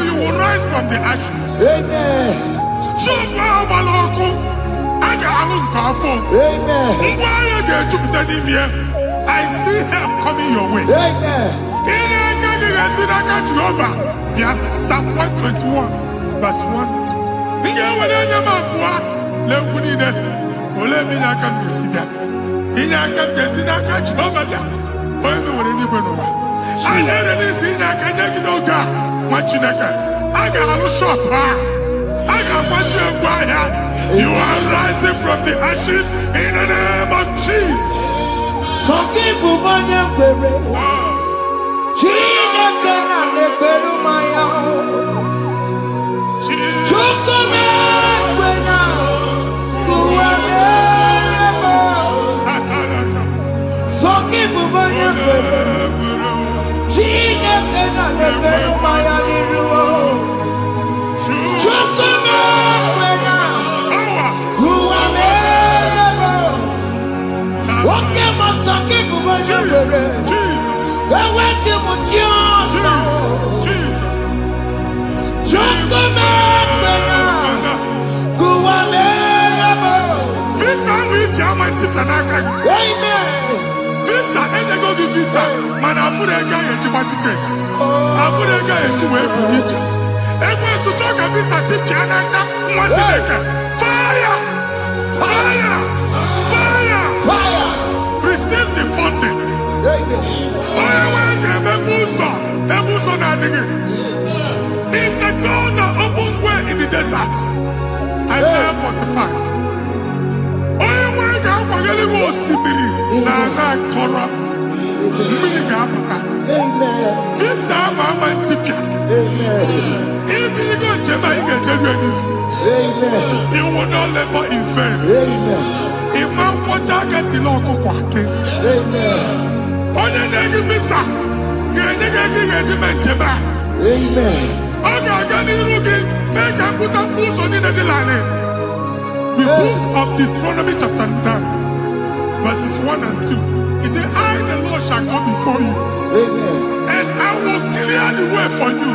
You will rise from the ashes. Amen. I see help coming your way. Amen. Psalm 121, verse 1. You are rising from the ashes in the name of Jesus. Visa, and they go give visa. Man, I put a guy in your ticket. I put a guy in your way. And when you talk a visa, tip Yanaka, fire! Fire! Fire! Fire! Receive the funding. It's a God that opens way in the desert. Isaiah 45. You will not labor in vain. Imam Wajagati Loko Kwake. Onye negi visa. Genye regiment jeba. Oga gani rugi. Meka puta puso ni nedilane. The book of Deuteronomy chapter 9, verses 1 and 2. He said, I, the Lord, shall go before you. And I will clear the way for you.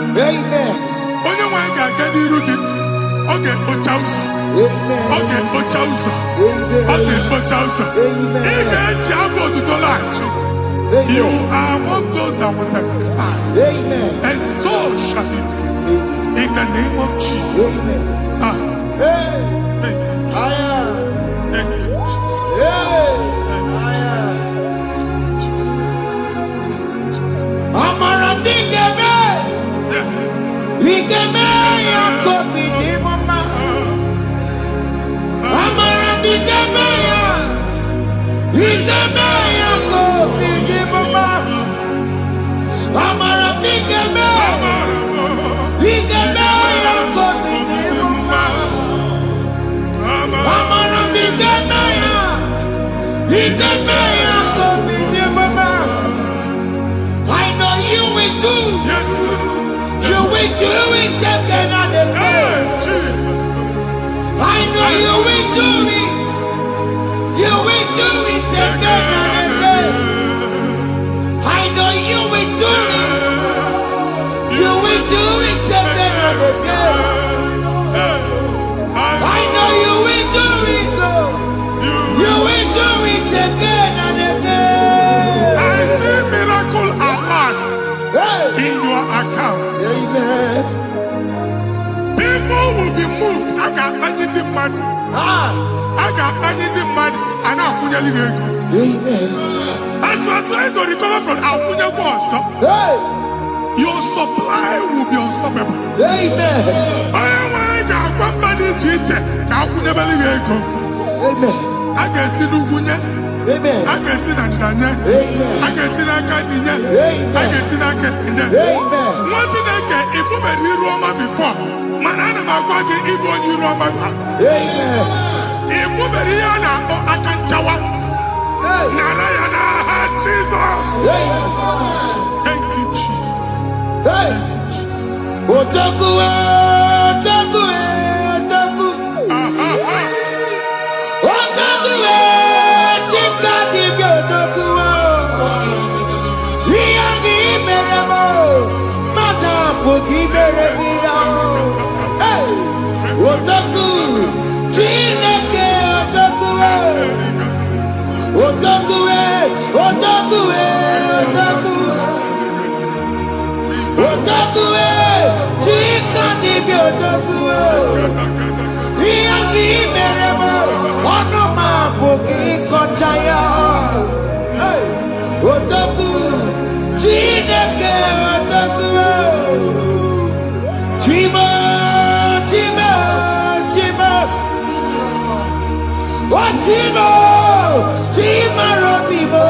Onye wanga gani rugi. Oge ochausa. Oge ochausa. Oge ochausa. Ige eji abo tutola achu. You are among those that will testify. Amen. And so shall it be. In the name of Jesus. Amen. Thank you. Thank you, Jesus. Yes. I know you will do. Yes. You will do it again and again. Jesus. I know you will do it. You will do it again and again. I know you will do it. You will do it again and again. I know you will do it, Lord. You will do it again and again. I see miracle alert in your account. Amen. People will be moved. I got imagine the mad. I got imagine the mad. And I'm going to leave. Amen. As you are trying to recover from Abuja Boss, your supply will be unstoppable. Amen. I am one body teacher. Abuja Believe. Amen. I can see Lugunya. Amen. I can see Nadanya. Amen. I can see Nakaninya. Amen. I can see Nakaninya. Amen. What did I get? If you were here Roma before, Manana Magwagi, Ibo, you Roma. Amen. If you were here now, I can Jawa. Narayana, Jesus. Thank you, Jesus. Thank you, Jesus. Otaku, otaku, otaku. Otaku, chika dibi otaku. Iyagi meremo, mata pogi meremia. Otaku, chineke otaku. Otaku, otaku, otaku. Otaku, chika dibi otaku. Iyagi meremo, onoma pogi konchaya. Otaku, chineke otaku. Chima, chima, chima. Oh, chima, chima robimo.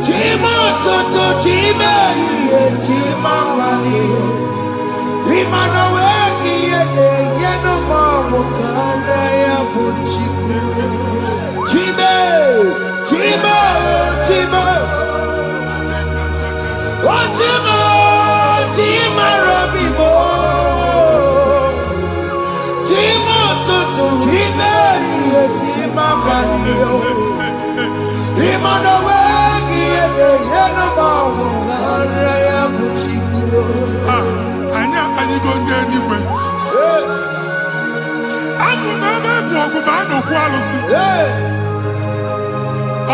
Chima toto, chima iye, chima wali. Imano weki yene, yeno mamu kanda ya buchiku. Chima, chima, chima. Oh, chima, chima robimo. Chima toto, chima iye, chima wali. Imano weki yene, yeno mamu kanda ya buchiku. Anya anyị go ndị eluigwe. Abụ m ebe bụ ọgụ ma a na-okwu alụsị.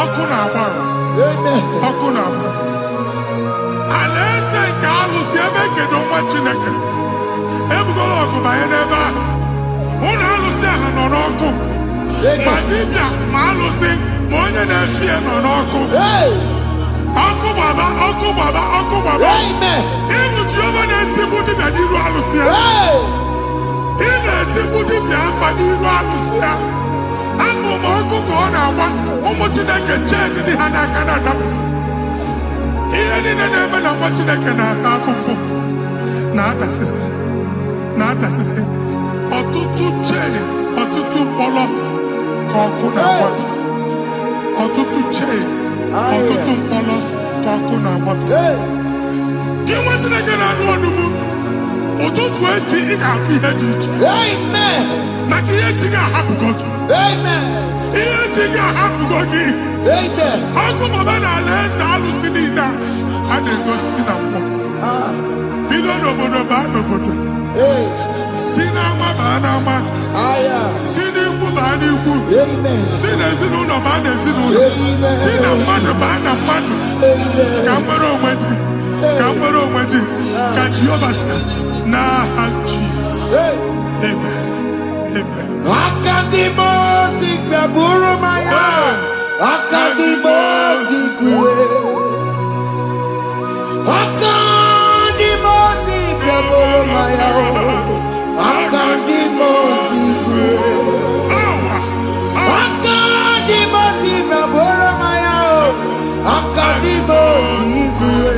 Ọkụ na-agba. Ọkụ na-agba. Alaeze nke alụsị ebe kedu nwa Chineke. Ebugoro ọgụ banye n'ebe ahụ. Ụlọ alụsị ahụ nọ n'ọkụ. Ma dibịa ma alụsị ma onye na-efi ya nọ n'ọkụ. Ọkụ gbaba, ọkụ gbaba, ọkụ gbaba. Ịbụ Jehova na-etigbu dibịa n'iru alụsị ya. Ị na-etigbu dibịa afa n'iru alụsị ya. Afọ ma ọkụ ka ọ na-agba ụmụ Chineke chee ndị ha n'aka na-adapụsị. Ihe niile na-eme na nwa Chineke na-ata afụfụ na-adasịsị na-adasịsị. Ọtụtụ chee, ọtụtụ mkpọrọ ka ọkụ na-agbapụsị. Ọtụtụ chee, ọtụtụ mkpọrọ ka ọkụ na-agbapụsị. Gị nwa Chineke na-anụ ọdụmụ, ụtụtụ echi ị ga-afụ ihe dị iche. Maka ihe echi ga-ahapụgo gị. Ihe echi ga-ahapụgo gị. Ọkụ baba na alaeze alụsị niile a na-egosi na mmụọ. Bido n'obodo baa n'obodo. Si n'ama baa n'ama. Si n'ikwu baa n'ikwu. Si n'ezinụlọ ezinụlọ baa n'ezinụlọ, si na mmadụ baa na mmadụ, ka nwere onwe dị, ka nwere onwe dị, ka Jehova sị n'aha Jizọs. Amen. Amen. Akadimosi gbẹ̀bùrú maya, akadimosi kúwe. Akadimosi gbẹ̀bùrú maya, akadimosi kúwe. Akadimosi gbẹ̀bùrú maya, akadimosi kúwe.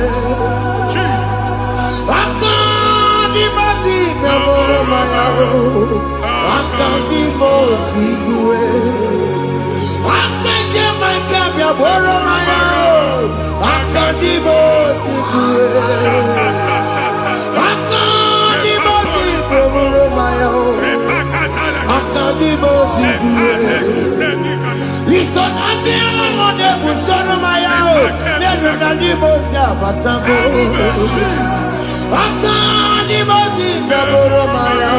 Akadimosi gbẹ̀bùrú maya, akadimosi kúwe. Akadimosi gbẹ̀bùrú maya, akadimosi kúwe. Akadimosi gbẹ̀bùrú maya, akadimosi kúwe. Isonati amone busono maya, nenu nadimosi abatango. Akadimosi gbẹ̀bùrú maya,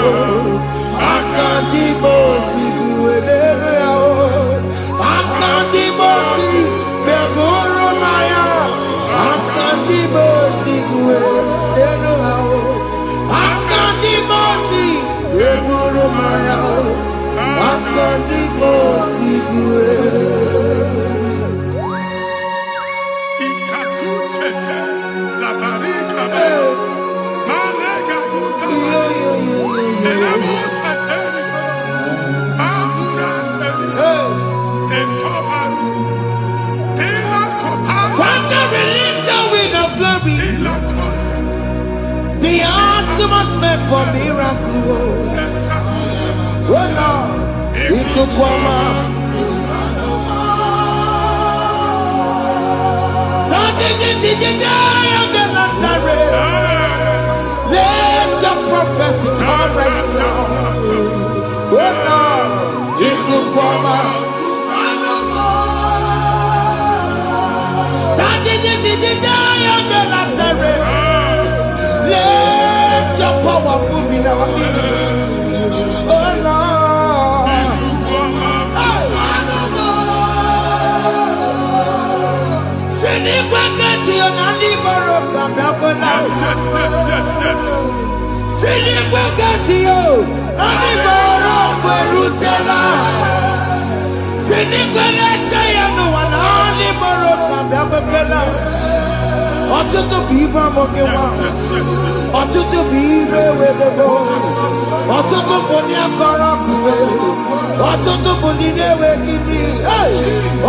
akadimosi kúwe nenu yao. Akadimosi gbẹ̀bùrú maya, akadimosi kúwe nenu yao. Akadimosi gbẹ̀bùrú maya, akadimosi kúwe. Ikaduskete, la barika, malega duta, elemos ateligo, amura ateligo, enkobaru, elakobaru, Father, release the wind of glory, elakosete, the atmosphere for miracle. Oh Lord, ikukwama. Let your prophecy come right now. Oh Lord, ikukwama. Let your power move in our midst. Oh Lord. Sinikwakati onani boroka biakola. Sinikwakati yo nani boroka erutela. Sinikwakati ya no wanani boroka biakola. Ọtụtụ bụ ibe amụghị nwa, ọtụtụ bụ ibe ewegego, ọtụtụ bụ ndị akọrọ akụwe, ọtụtụ bụ ndị na-enweghị nne,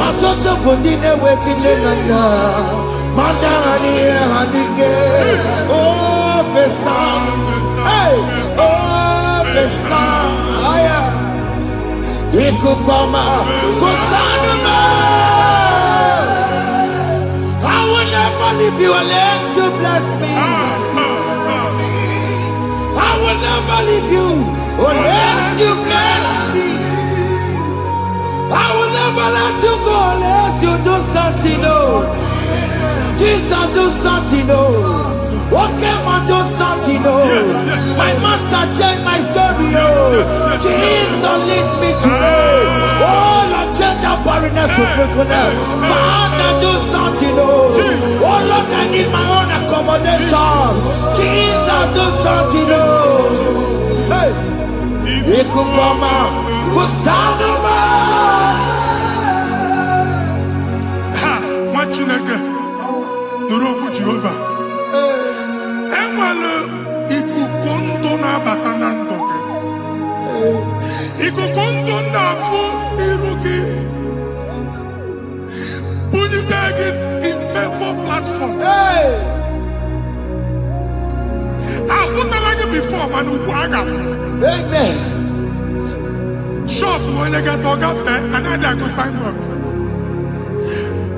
ọtụtụ bụ ndị na-enweghị nne na nna, ma ndị agha n'ihe ha n'ike. Ofesa, ofesa, aya, ikuku ọma, kụsanụ m. I will never leave you unless you bless me. I will never leave you unless you bless me. I will never let you go unless you do something new. Jesus, do something new. Okay, man, do something new. My master changed my story. Jesus, lead me today. Oh, Lord, change that barrenness to fruitfulness. Father, do something new. Oh, Lord, I need my own accommodation. Jesus, do something new. Hey, Ikukoma, Kusanuma. ha, nwa Chineke, nụrụ okwu Jehova. Enwere ikuku ndụ na-abata na ndụ gị. Ikuku ndụ na-afụ iru gị, bunyite gị infevo platform. Afụtala gị before, mana ugbu a ga-afụta. Amen. Shop onye ga-eto gafee, anaghị agụ signboard.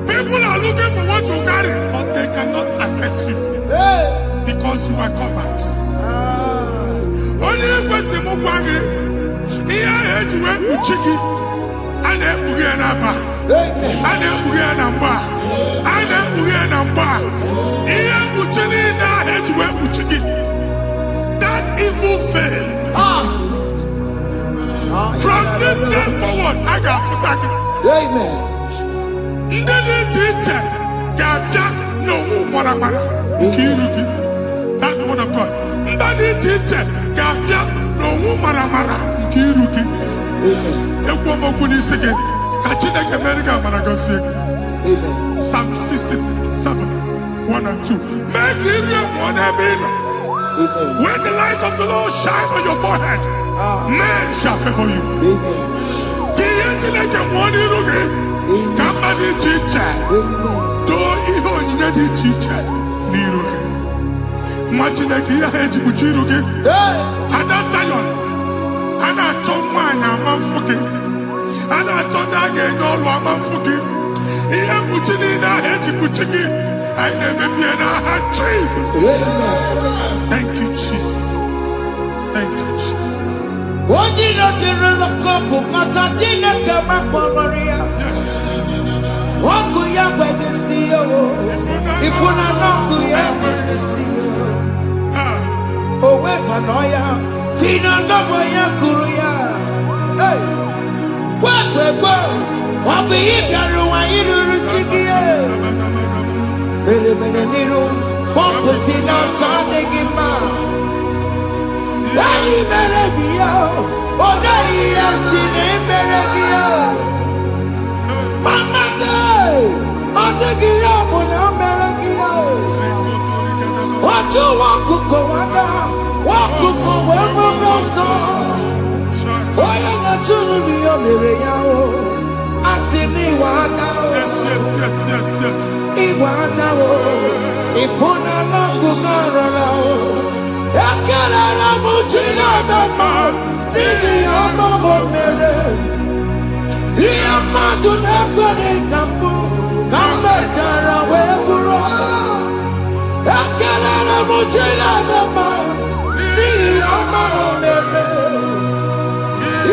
People are looking for what you carry, but they cannot access you because you are covered. Onye kwesị m gwa gị, ihe ahụ eji wee kpuchi gị, a na-ekpughe ya n'aba, a na-ekpughe ya na mgba, a na-ekpughe ya na mgba. Ihe mkpuchi niile ahụ eji wee kpuchi gị, that evil veil, from this day forward, a ga-afụta gị. Amen. Ndị dị iche iche ga-abịa n'onwe mara mara nke iru gị. That's the word of God. Ndị dị iche iche ga-abịa n'onwe mara mara nke iru gị. Ekwu okwu n'isi gị ka Chineke mere gị amara gọzie gị. Psalm 67, 1 and 2. Make it real one every night. When the light of the Lord shine on your forehead, men shall favor you. Chineke nwere iru gị ka mma dị iche iche doo ihe onyinye dị iche iche n'iru gị. Nwa Chineke ihe ha eji kpuchi iru gị. Ada Zion, a na-achọ nwaanyị ama mfụ gị, a na-achọ ndị a ga-enye ọlụ ama mfụ gị. Ihe mkpuchi niile ahụ eji kpuchi gị anyị na-emebie n'aha Jesus. Thank you, Jesus. Thank you, Jesus. Onye na-ejere n'ọkụ mata Chineke makpọrọ ọkụ ya gbedesi ifuna n'ọkụ ya gbedesi o wepụnọ ya fina ndọbọ ya kụrụ ya gwagbegbo ọ bụ ihe bịara ụwa iruru chi gị mere mere n'iru pọmpụti n'ọsọ adịghị mma. Anyị mere gị ya, ọ naghị ya si na emere gị ya. Mama ọ dịghị ya bụ na o mere gị ya. Otu nwakuku nwada, nwakuku wee bụrụ ọsọ. Onye na-achụrụ m ya mere ya o. Asị m ịwa ada o. Ịwa ada o. Ịfụna n'ọkụkọ rọrọ o. Ekelere m Chineke ma n'ihi ọma o mere. Ihe mmadụ na-ekwere ka mbụ ka m mechara wee bụrụ. Ekelere m Chineke ma n'ihi ọma o mere.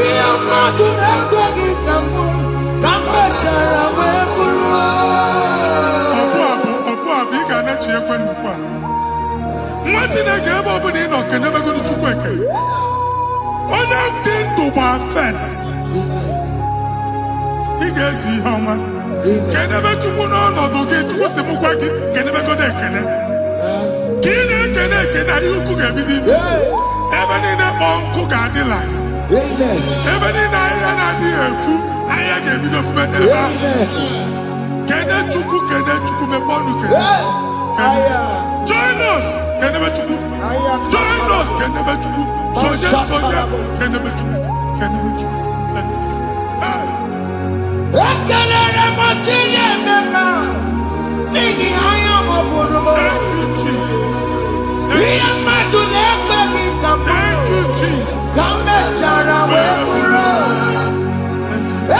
Ihe mmadụ na-ekweghị ka mbụ ka m mechara wee bụrụ. Ọbụ abụ ị ga-anachi ekwe n'ukwu a. Nwa Chineke ebe ọ bụla ị nọ kenebegoro Chukwu ekele. Onye dị ndụ gba fes. Ị ga-ezi ihe ọma. Kenebe Chukwu n'ọnọdụ gị, Chukwu si m gwa gị kenebegoro ekele. Ka ị na-ekene ekene ihe ukwu ga-ebido ibi. Ebe niile kpọọ nkụ ga-adịla ya. Ebe niile ahịhịa na-adịghị efu, ahịhịa ga-ebido fube n'ebe ahụ. Kene Chukwu mepe ọnụ kene. Join us, kenebe Chukwu. Join us, kenebe Chukwu. Soja, kenebe Chukwu. Kenebe Chukwu. Ekelere m Chineke ma n'ihi anya m bụrụ m. Thank you, Jesus. Ihe mmadụ na-ekweghị ka m Thank you, Jesus. ka m mechara wee bụrụ.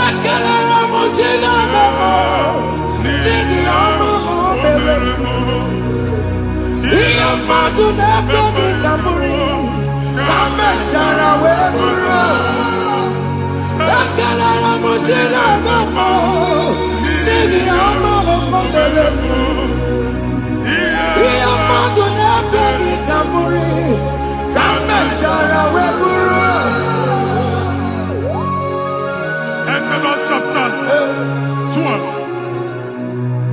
Ekelere m Chineke ma n'ihi ọrụ m mere. Ihe mmadụ na-ekweghị ka m bụrụ ka m mechara wee bụrụ. Ekelere m Chineke ma n'ihi ọrụ m mere. Ihe mmadụ na-ekweghị ka m bụrụ ka m mechara wee bụrụ. Exodus chapter 12.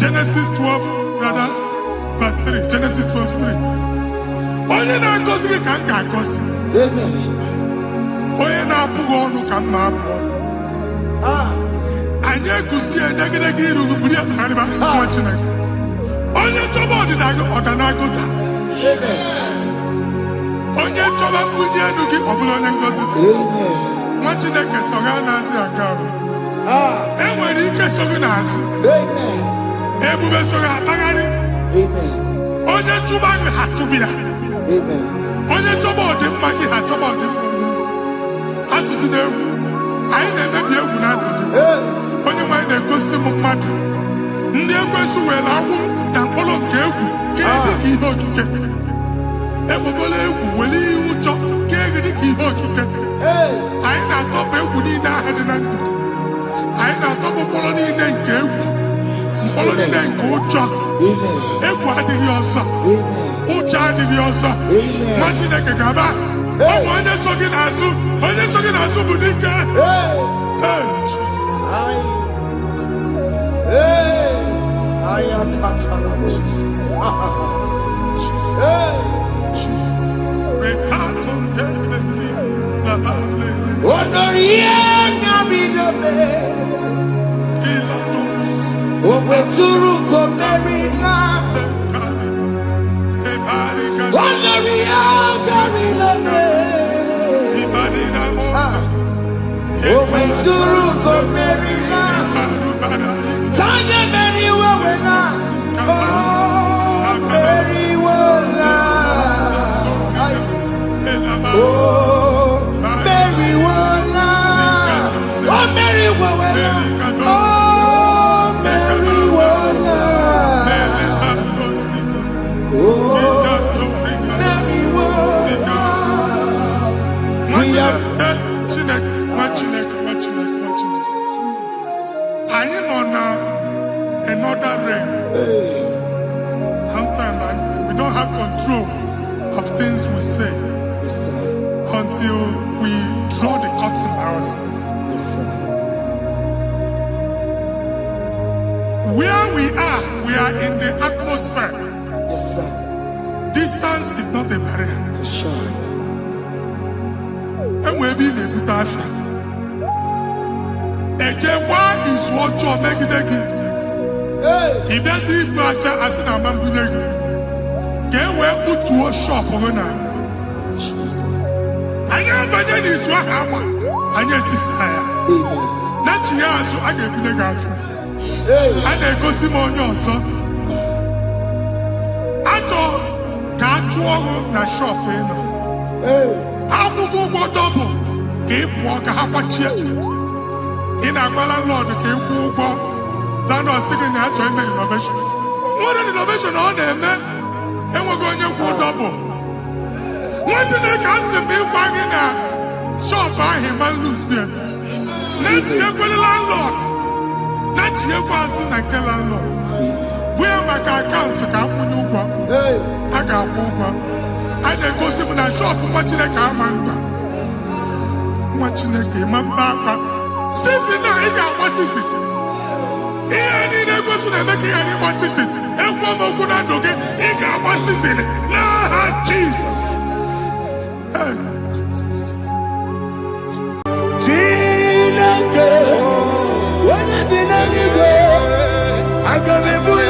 Genesis 12, rather, verse 3. Genesis 12:3. Onye na-agọzi gị ka m ga-agọzi. Onye na-abụghị ọnụ ka m na-abụ ọnụ. Anyị eguzie edegedege iru gị buru ya kparịba nwa Chineke. Onye chọba ọdịda gị ọdanagụta. Onye chọba mbunye elu gị ọ bụla onye ngọzi gị. Nwa Chineke so gị anaghịzi aga ahụ. E nwere ike so gị n'azụ. Ebube so gị akpagharị. Onye chụba gị ha chụbụ ya. Onye chọba ọdịmma gị ha chọba ọdịmma onye. Atụzina egwu. Anyị na-emebi egwu na ndụ gị. Onye nwanyị na-egosi m mmadụ. Ndị ekwensu were agwụ na mkpụrụ nke egwu ka dị ka ihe okike. Egbebola egwu were ihe ụjọ ka dị ka ihe okike. Anyị na-atọpụ egwu niile ahụ dị na ndụ gị. Anyị na-atọpụ mkpụrụ niile nke egwu. Mkpụrụ niile nke ụjọ. Egwu adịghị ọzọ. Ụjọ adịghị ọzọ. Nwa Chineke ga-aba. Ọ bụ onye so gị n'azụ. Onye so gị n'azụ bụ dike. Suruko Merina. Tanya Mary Wawena. Oh, Mary Wawena. Oh, Mary Wawena. Oh, Mary Wawena. Oh, Mary Wawena. Oh, Mary Wawena. I am on another realm. Sometimes we don't have control of things we say until we draw the curtain by ourselves. Where we are in the atmosphere. Distance is not a barrier. For sure. And we'll be in a butafia. Ejewa is what you make it again. If there's a butafia as an amambuneg, can we put to a shop over now? I am better is what happened. I get desire. Not you, so I get the girlfriend. And I go see more your son. I thought, can't you na shop, you know? I'm going to go double. Keep walk a half a chair. In a landlord, keep walk. Landlord singing that joint innovation. What an innovation on them, man. And we're going to go double. What did they cast me wagging at? Shop by him and Lucian. Let you go the landlord. Let you go as soon as landlord. Where my account to come when you go? I got one. I then go see when I shop watching a car man. Watching a game and back. Since now he got what is it? He ain't a person making any what is it? And one more good and okay, he got what is it? Nah, Jesus. When I did any go, I got me put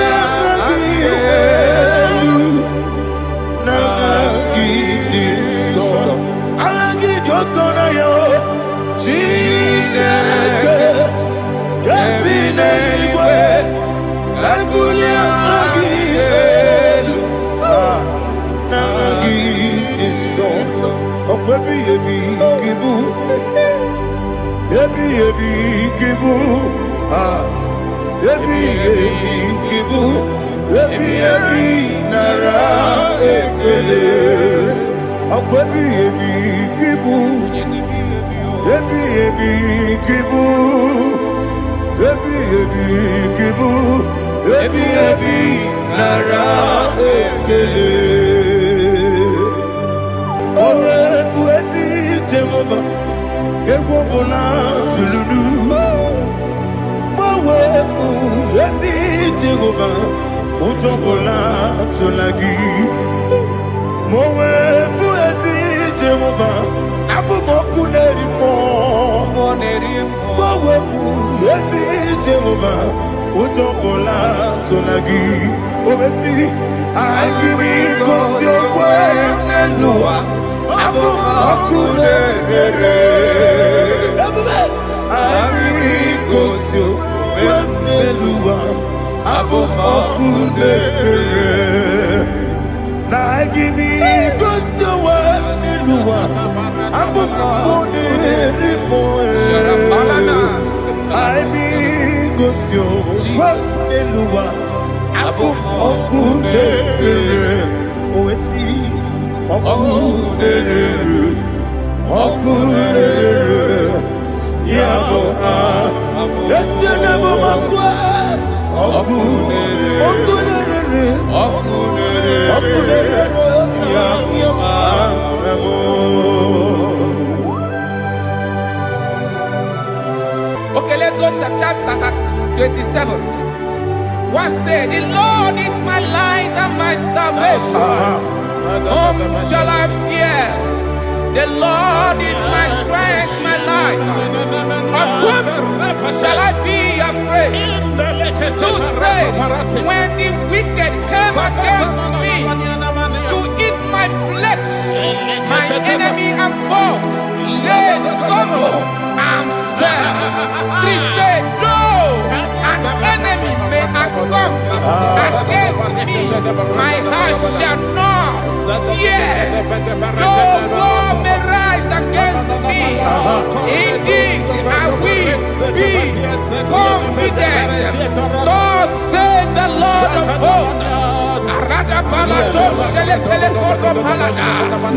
Okay, let's go to chapter 27. What said, the Lord is my light and my salvation. Whom shall I fear? The Lord is my strength, my life. Of whom shall I be afraid? Who said, when the wicked came against me to eat my flesh, my enemy and foe they stumble and fell. Three say, no, an enemy may have come against me. My heart shall not fear. No war may rise against me. In this I will be confident. Thus says the Lord of hosts. Arada balado shele pele kodo palada.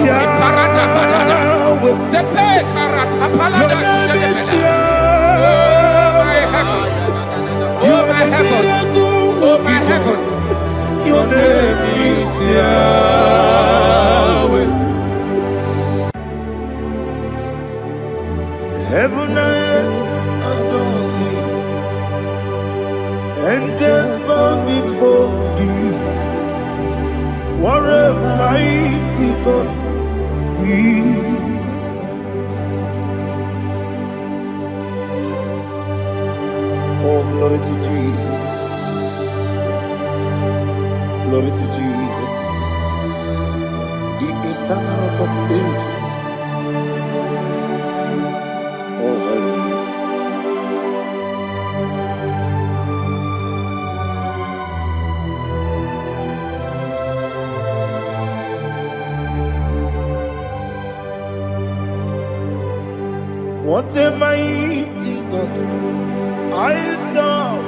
Iparada balada. Sepe karata palada shele pele. Oh my heavens. Oh my heavens. Your name is Yahweh. Heaven and earth adore me, angels bow before you. What a mighty God we serve. Oh, glory to Jesus. Glory to Jesus. The eternal rock of ages. Oh, hallelujah. What a mighty God I serve.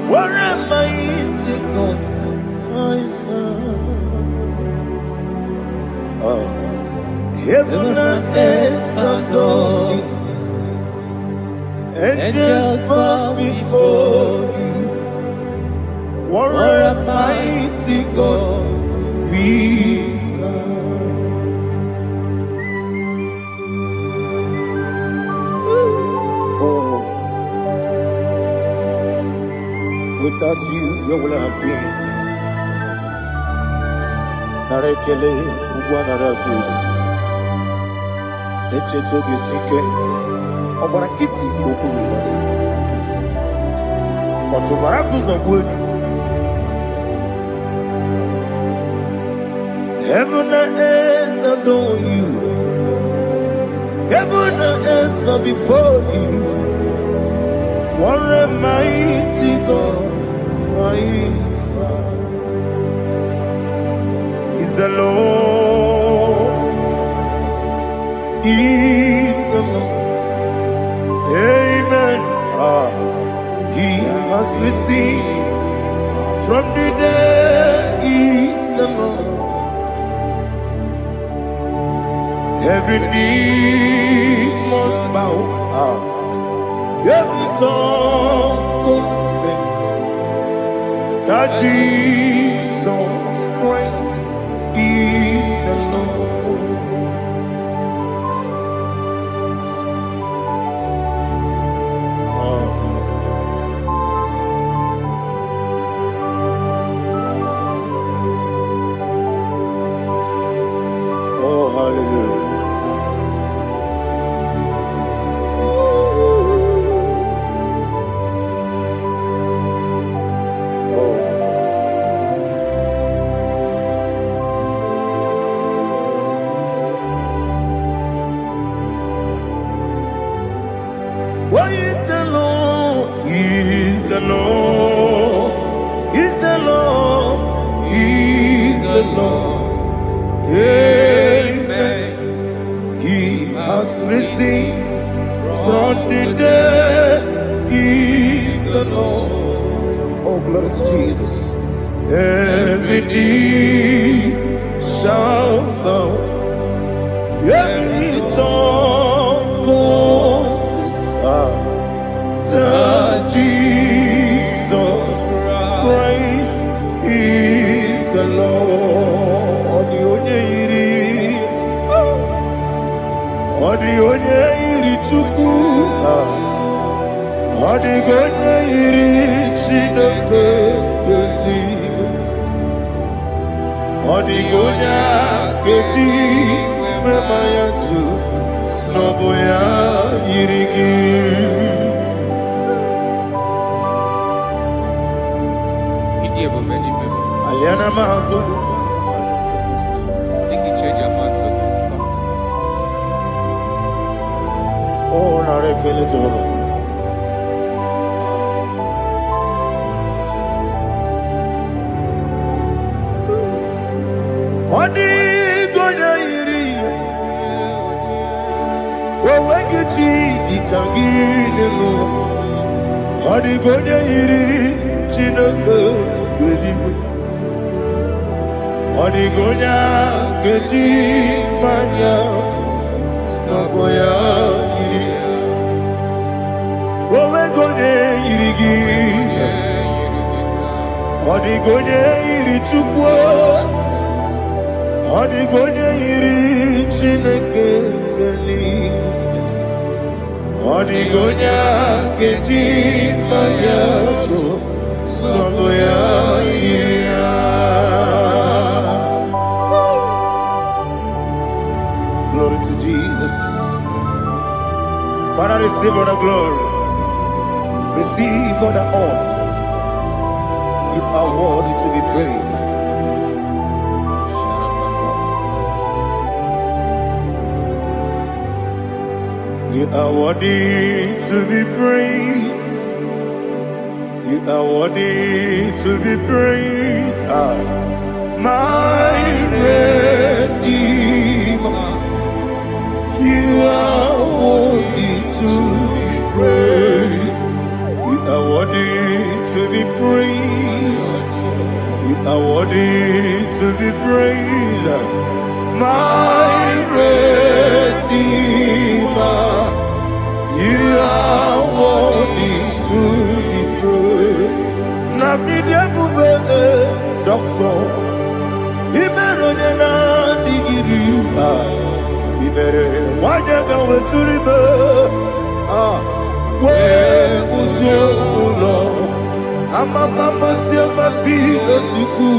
What a mighty God I serve. Oh. Heaven and earth adore it. Angels bow before you. What a mighty God we serve. Oh, without you, where would I have been? Narekele, Ugwanaratu. Echetoge sike, Obara kiti koku wulade. Otobara kuzogwe. Heaven and earth adore you. Heaven and earth bow before you. What a mighty God I serve. Is the Lord. Is the Lord. Amen. He has received from the dead. Is the Lord. Every knee must bow. Every tongue confess that Jesus Christ is the Lord. Oh, hallelujah. Why is the Lord? He is the Lord. He's the Lord. He's the Lord. Amen. He has risen from the dead. He's the Lord. Oh, glory to Jesus. Every knee shall bow. Every tongue confess that Jesus Christ is the Lord. Onye iri Chukwu, ọdịghị onye iri Chineke eluigwe, ọdịghị onye ga-eji mmemme ya tụ n'ọbụ ya yiri gị. Aliana Mahazo. They can change your mind for you. Oh, narekele Jehovah. Odi gonya iri, wawegiti dikangine mo. Odi gonya iri, chineke gedi. Odi gonya gedi manya, snagoya iri. Wawegonya iri gi, odi gonya iri chukwa. Odigonya iri chineke geli, odigonya gedi mayato snagoya ira. Glory to Jesus. Father, receive all the glory, receive all the honor. You are worthy to be praised. You are worthy to be praised. You are worthy to be praised. My Redeemer. You are worthy to be praised. You are worthy to be praised. You are worthy to be praised. My Redeemer. You are worthy to be praised. Namidia bube doctor, imero nena digiri. Imere wanyaga weturibe. We ujono, amama siapa si lesuku.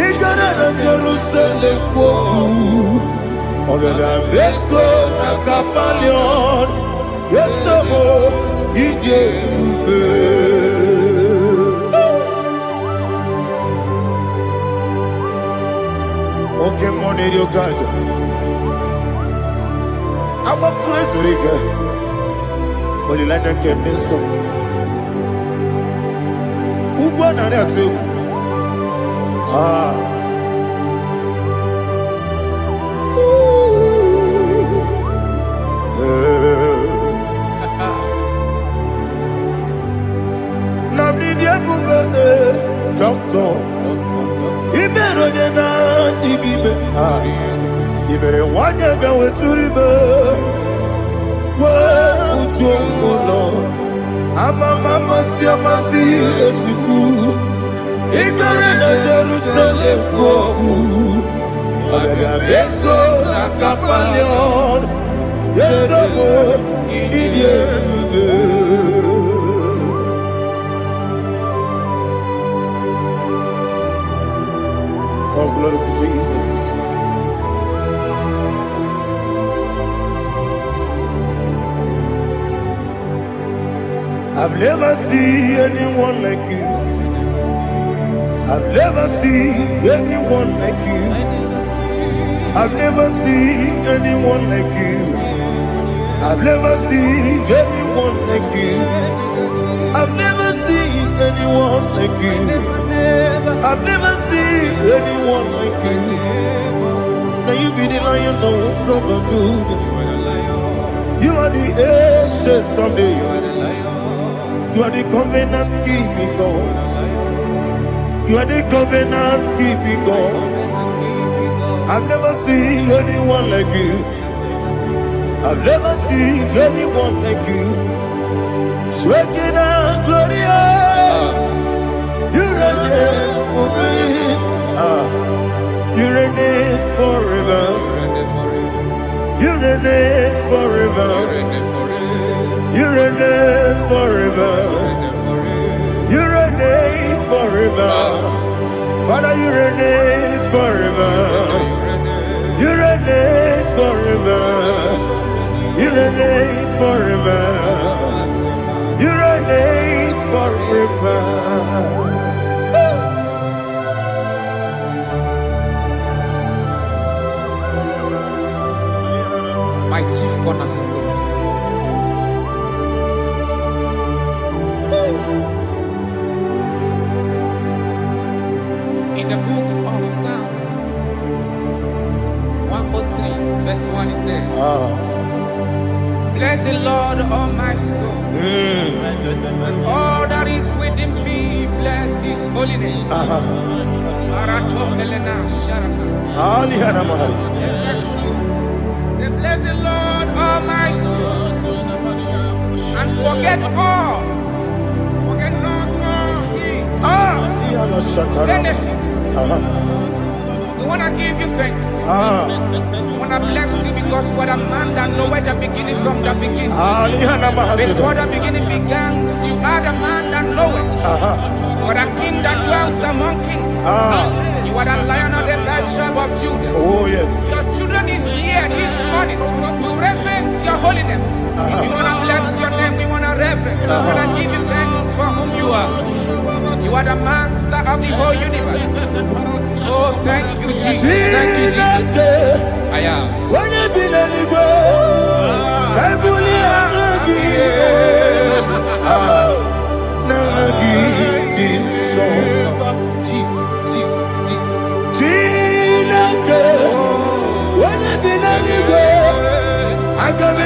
Igara na Jerusalem koku. Ogada beso na kapalion. Yesamo ije ube. Okay, money dio kaja. Amo Kristo rike. Olilanya kemeso. Ugwa na reatu. Doctor, Ibero na digibe. Ibere wanyaga weturibe. We ujongo. Amama siamasi esiku. Igare na Jerusalem koku. Ogada beso na kapalion. Yesamo idie. Oh, glory to Jesus. I've never seen anyone like you. I've never seen anyone like you. I've never seen anyone like you. I've never seen anyone like you. I've never seen anyone like you. I've never seen anyone like you. Now you be the Lion from the Judah. You are the ancient of days. You are the covenant keeping God. You are the covenant keeping God. I've never seen anyone like you. I've never seen anyone like you. Shaking and glorious. You reign for me. You reign forever. You reign forever. You reign forever. You reign forever. Father, you reign forever. You reign forever. You reign forever. You reign forever. My chief cornerstone. Bless the Lord, all my soul. All that is within me, bless His holy name. Bless the Lord, all my soul, and forget not all His benefits. We want to give you thanks. We want to bless you because what a man that knoweth the beginning from the beginning. Before the beginning began, you are the man that knoweth. What a king that dwells among kings. You are the Lion of the tribe of Judah. Oh yes. Your children is here this morning to reverence your holy name. We want to bless your name. We want to reverence. We want to give you thanks for whom you are. You are the master of the whole universe. Oh, thank you, Jesus. Thank you, Jesus. I am. When you be the go, I Jesus, Jesus, Jesus. When you be the go, I can be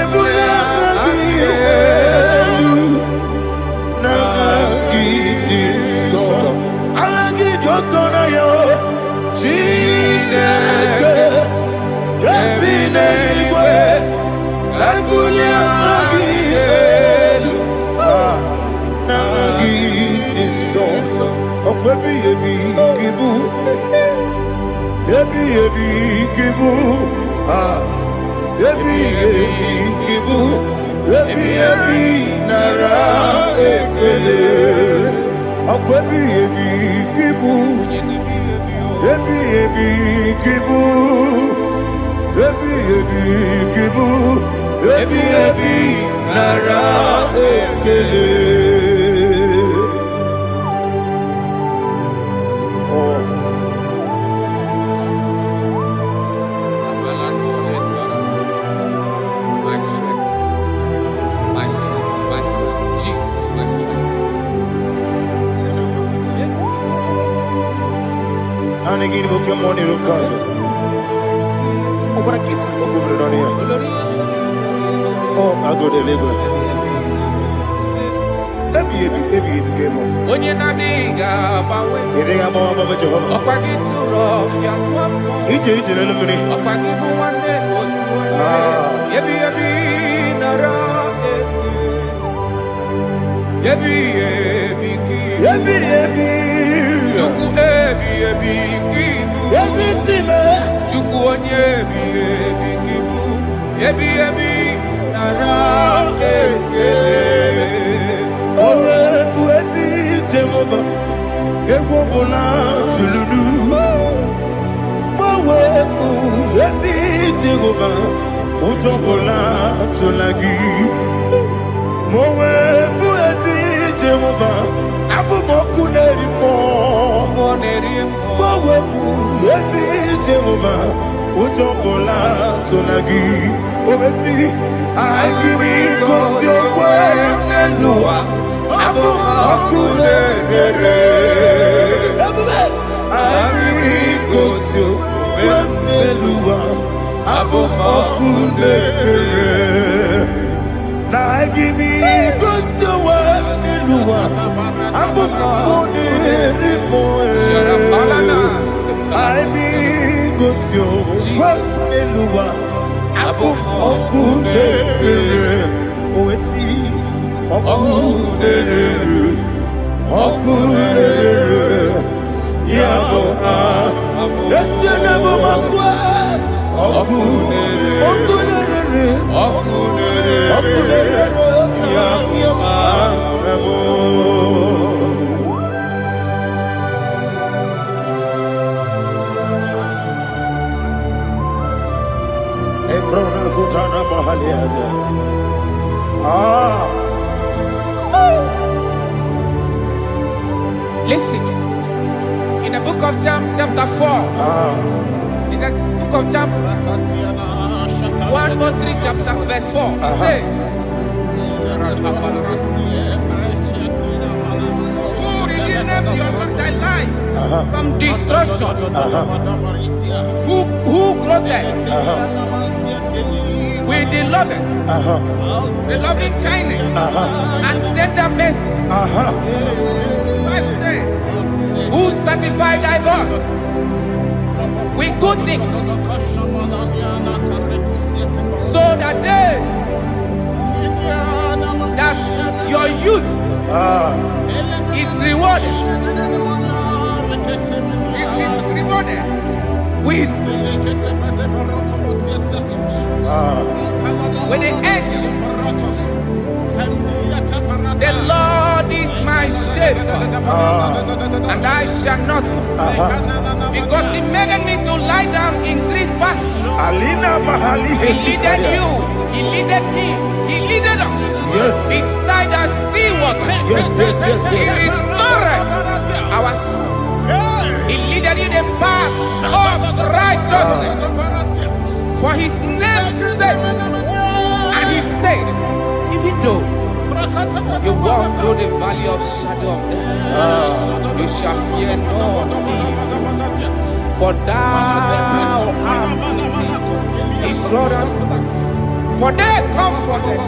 Listen, in the book of John, chapter 4, in the book of John 1:3, chapter verse 4, it says, who redeemed thy life from destruction, who clothed with the loving, the loving kindness, and tender mercies. Five say, who sanctify thy voice with good things, so that your youth is rewarded. Is rewarded with the angels. The Lord is my shepherd, and I shall not, because He made me to lie down in green pastures. He leaded you, He leaded me, He leaded us beside the still waters. He restored our soul. He leaded you the path of righteousness for His name's sake. And He said, even though you walk through the valley of shadow of death, you shall fear no evil, for thou art with me. His rod and staff, for they comforted.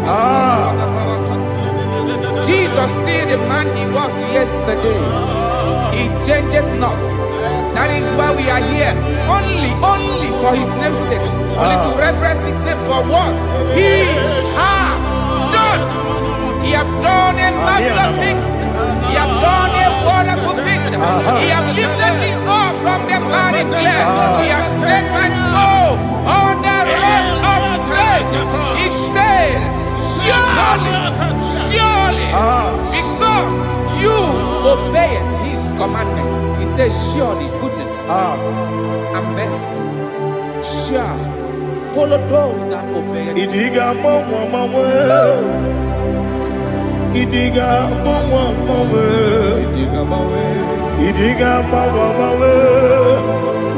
Jesus still the man He was yesterday. He changed not. That is why we are here. Only for His name's sake. Only to reverence His name for what He has done. He has done a marvelous things. He has done a wonderful thing. He has lifted me up from the miry clay. He has set my soul on the rock of faith. He said, surely, because you obeyed His commandment. He says, surely goodness and mercy shall follow those that obey it. Idiga mama, Idiga mama,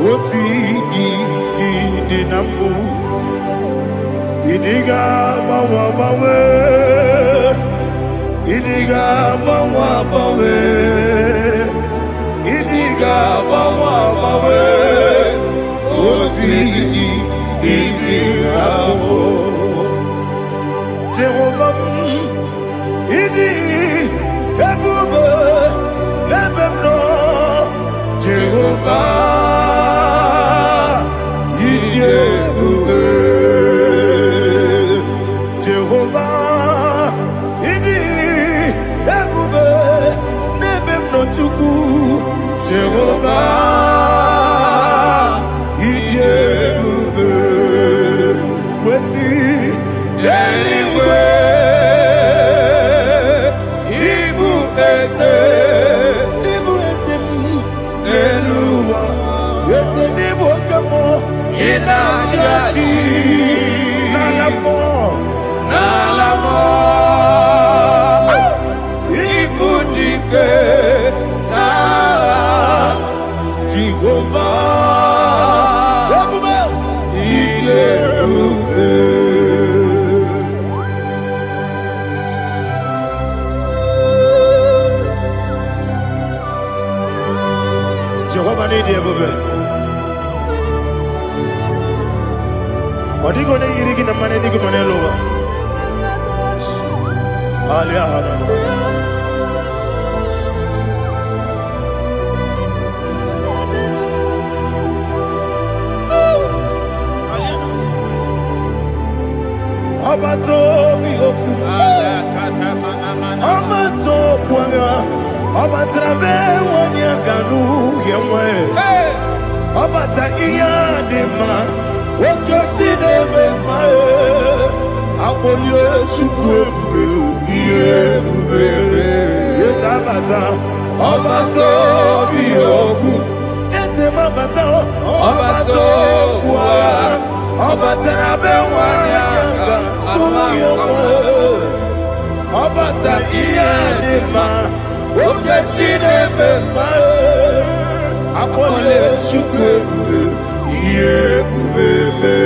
what we di nambu. Idiga mama, Idiga mama, Idiga mama, what we di nambu. Jehovah, Idi ebube lebemno Jehovah Idi ebube Jehovah Idi ebube lebemno tuku Jehovah Idi ebube wesi anyway. Jehovah need you, baby. What are you going to eat in the money? You can lower. Abato mi oku, Amato kwanga, Abatrabe wanya ganu yemwe, Abata iya dema, Okoti deme mae, Abolio chukwe iye bubele, Yes Abata, Abato mi oku, Ese mabata, Abato kwa, Abatrabe wanya Obata iyadema oketine bema apole chukwe yebubebe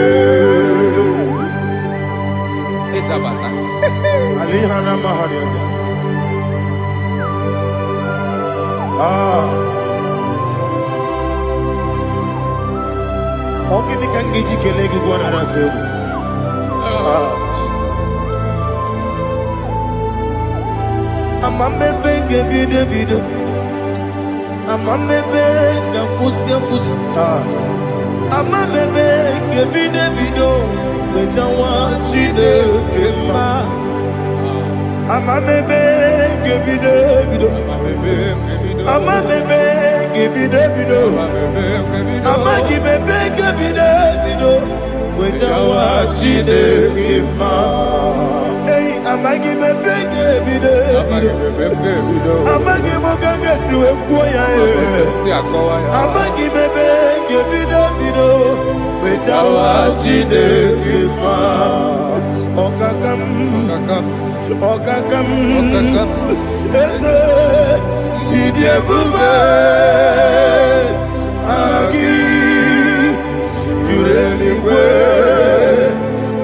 Isabata alihana mahariza Ogini kangiji kelegi gwana ratebu. Amamebe gebide bide. Amamebe gakusia kusi. Amamebe gebide bido. Wejawa chide kema. Amamebe gebide bido. Amamebe gebide bido. Amagibebe gebide bido. Wejawa chide kema. Hey, amagibebe gebide bido. Amagimoga siwe kuya. Amagibebe gebide bido. Wejawa chide kema. Okakam. Eze idiebube agi jureligwe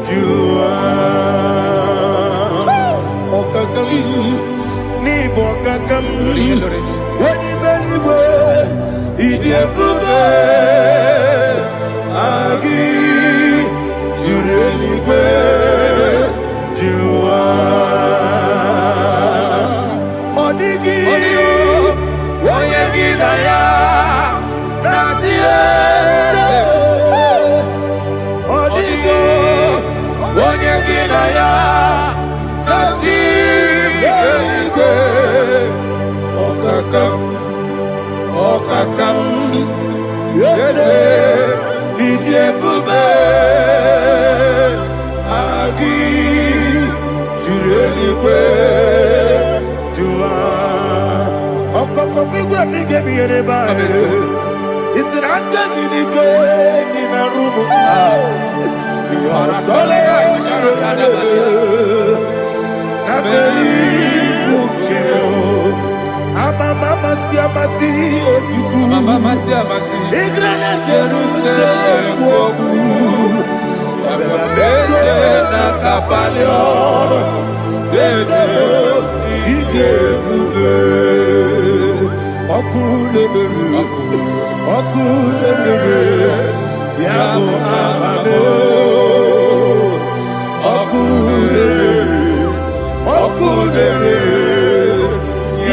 jua okakam ni bokakam wani beligwe idiebube agi jureligwe jua Okakam, yede, idiebube, agi, jureligwe, jua. Okokokigwa nige miyereba. Isiranga nige nina rumu. Yarasolega sharakadaba. Nabeli bukeo. Mama siamasi ofiku. Mama siamasi. Igrana Jerusalem woku. Bebe na kapalion. Bebe idiebube. Okulebere. Yabo amame. Okulebere.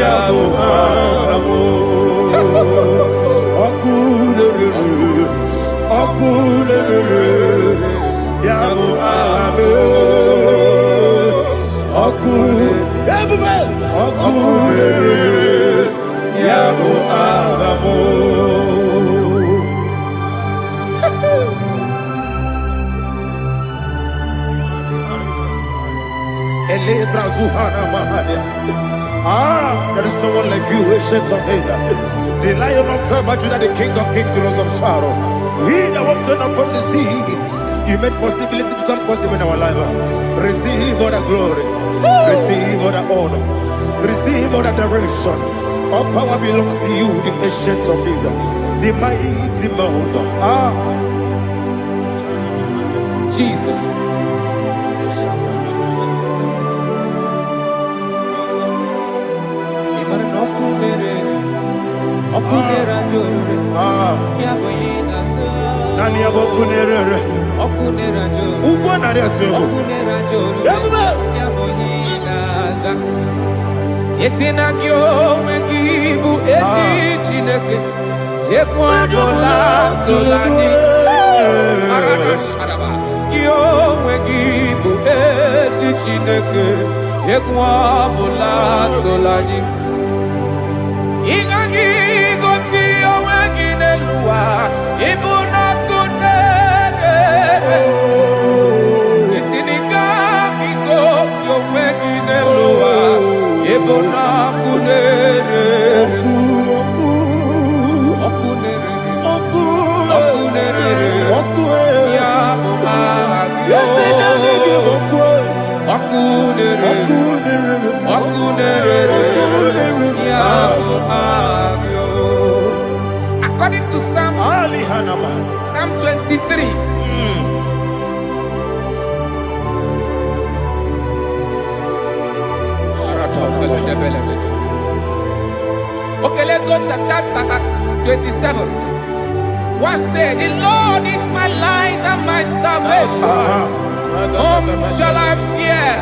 Yabo amo, okulere, yabo amo, okulere, yabo amo. Ele brazuhana mahania. There is no one like you, ancient of days. The Lion of tribe of Judah, the King of kings, the Rose of Sharon. He that walked upon the sea. You made possibility to come possible in our life. Receive all the glory. Receive all the honor. Receive all the direction. All power belongs to you, the ancient of days. The mighty mountain. Jesus. Nani abokunere. Ugo nari atego. Yesinagyo wengibu ezi chineke. Ekwadola tolani. Yo wengibu ezi chineke. Ekwadola tolani. Ingagi gosi owengi nelua ibuna kunere. Isinika gosi owengi nelua ibuna kunere. Okunere ya agyo. Okunere ya agyo. According to Psalm 23. Okay, let's go to chapter 27. What say? The Lord is my light and my salvation. Whom shall I fear?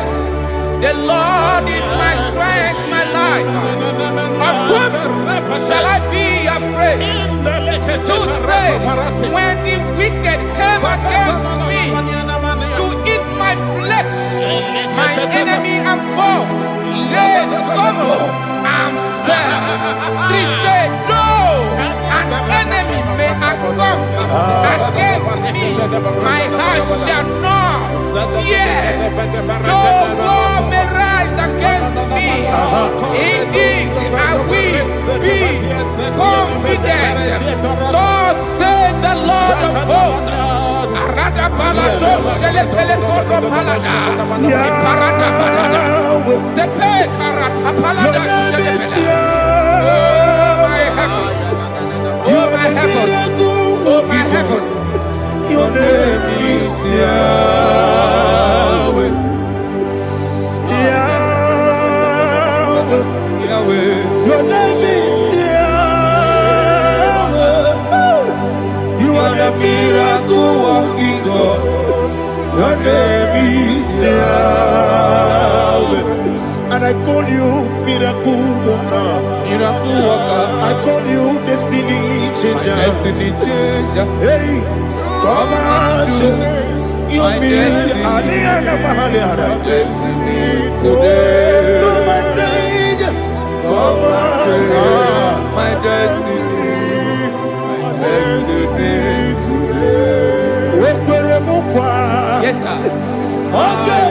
The Lord is my strength, my life. Of whom shall I be afraid? To say, when the wicked came against me to eat my flesh, my enemy and foe, they stumble and fell. They say, though an enemy may come against me, my heart shall not fear. Though war may rise against me, in this I will be confident. Thus says the Lord of hosts. Oh my heavens, oh my heavens, your name is Yahweh. Yahweh, Yahweh, your name is Yahweh. You are the miracle working God. Your name is Yahweh. And I call you miracle worker. Miracle worker. I call you destiny changer. Destiny changer. Hey, come on, you mean Aliana Mahaliana. Destiny today. Come on, change. Come on, my destiny. My destiny today. yes sir. Okay,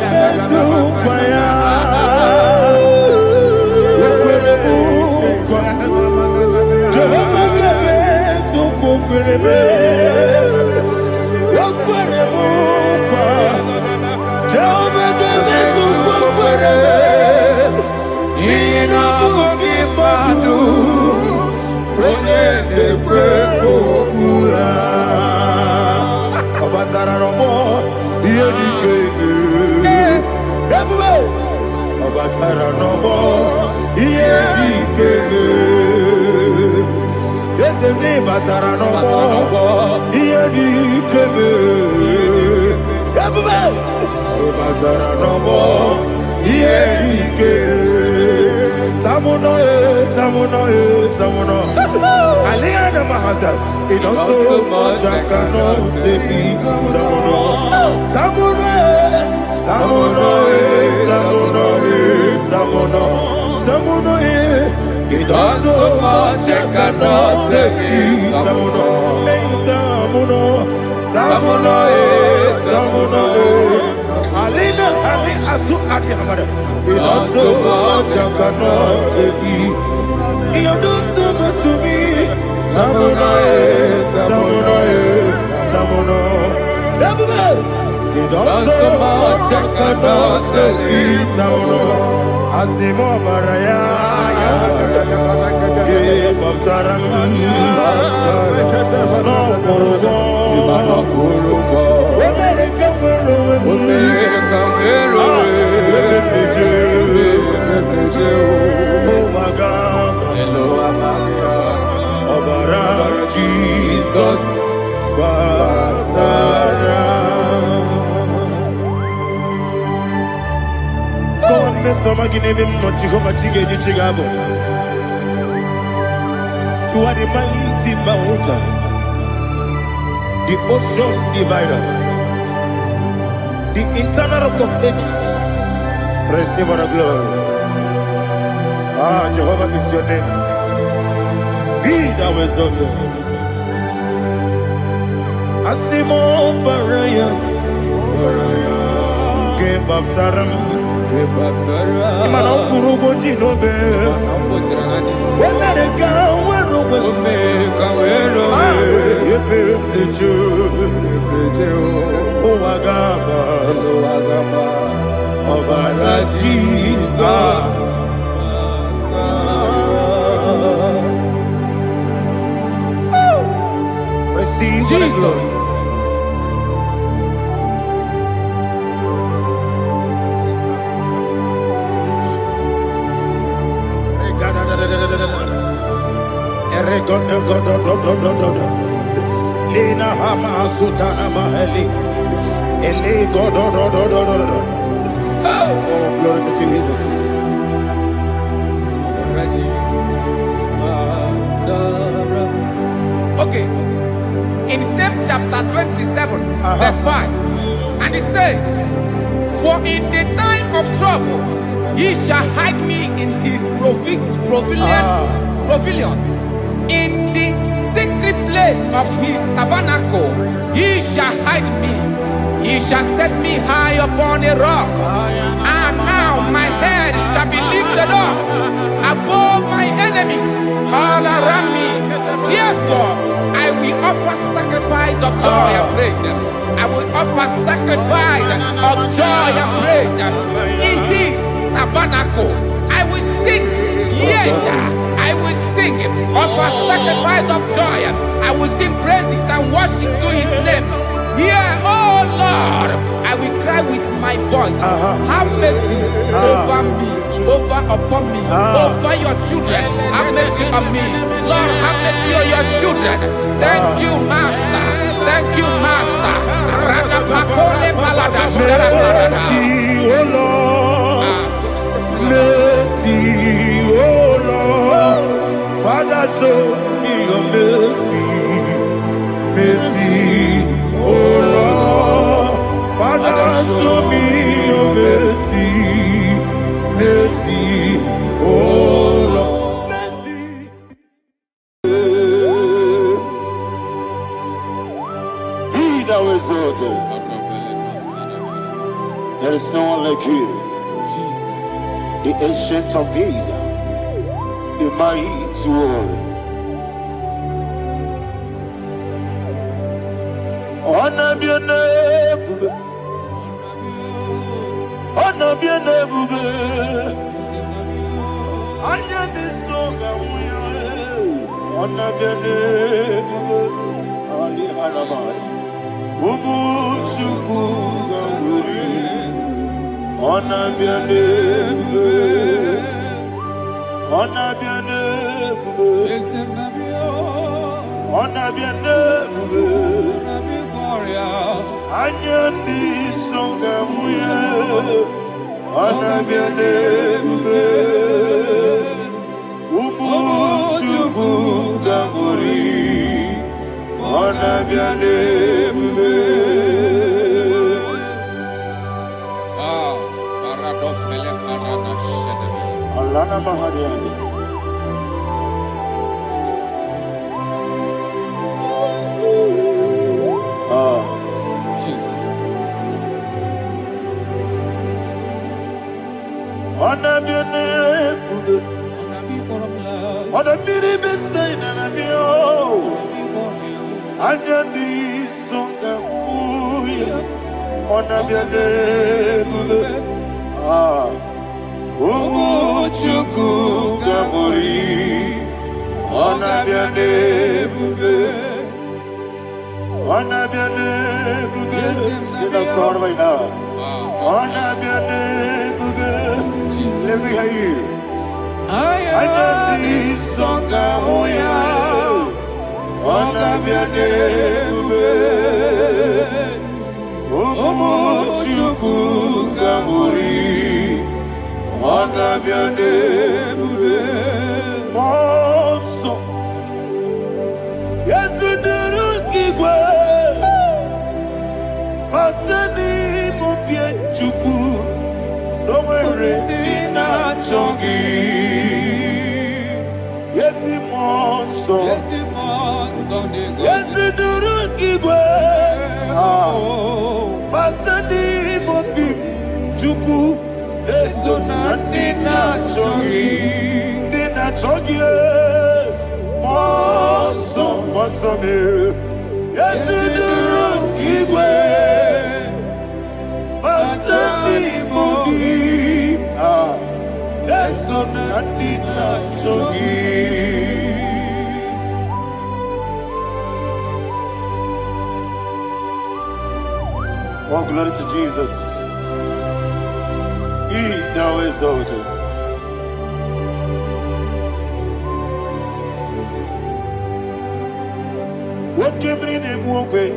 it does so much I cannot say. It does so much I cannot say. Alina Ali Asu Adi Hamada. It does so much I cannot say. You do so much to me. Tamuno. It does so much I cannot say. Tamuno. Asimo Baraya. Give up Taran. No Kurubo. Jesus, God, me some again him not Jehovah Chigabo. You are the mighty mountain, the ocean divider, the internal rock of ages. Receive our glory. Ah, Jehovah is your name. Be thou exalted. Asimo Baraya, Game of Taram, Imano Kurubo Jinobe, when they come, when oh, Agaba, Obara Jesus. Receive Jesus. Lena Hama Sutana Mahali. Ele God. Oh, glory to Jesus. Okay. In same chapter 27, verse 5. And it says, for in the time of trouble, he shall hide me in his pavilion. In the secret place of his tabernacle, he shall hide me. He shall set me high upon a rock. And now my head shall be lifted up above my enemies all around me. Therefore, I will offer sacrifice of joy and praise. I will offer sacrifice of joy and praise. In his tabernacle, I will sing. Yes, I will sing. Offer sacrifice of joy. I will sing praises and worship to his name. Yeah, oh Lord, I will cry with my voice. Have mercy over me, upon me, over your children. Have mercy on me. Lord, have mercy on your children. Thank you, Master. Thank you, Master. Mercy, oh Lord. Mercy, oh Lord. Father, show me your mercy. Mercy, oh Lord. Father, show me your mercy. Mercy, oh Lord. Mercy. Be thou exalted. There is no one like you. Jesus. The ancient of days, the mighty one. Honor be your name, honor be your name, honor be your name, Ali Alaba, Ubu Chuku Gamburi, honor be your name, honor be your name, honor be your name. Anyandi songa muya, anabiane bube, ubu chuku gamburi, anabiane bube. Paradofele karana shedebe. Alana mahadiyazi. Jesus. Anabiane bube, anabiri besai nanabio, anyandi songa muya, anabiane bube. Umuchuku gamburi, anabiane bube. Anabiane bube, sina sorvai na. Anabiane bube, let me hear you. Ayani songa moya, anabiane bube. Umuchuku gamburi, anabiane bube. Monso, yezuduru kigwe. Matani mupie chuku, nomere nina chongi. Yesi monso, yesi duru kigwe. Matani mupie chuku, eso na nina chongi. Nina chongi, monso, monso me. Yesi duru kigwe. Oh, glory to Jesus. He thou exalted. Woke bring him away.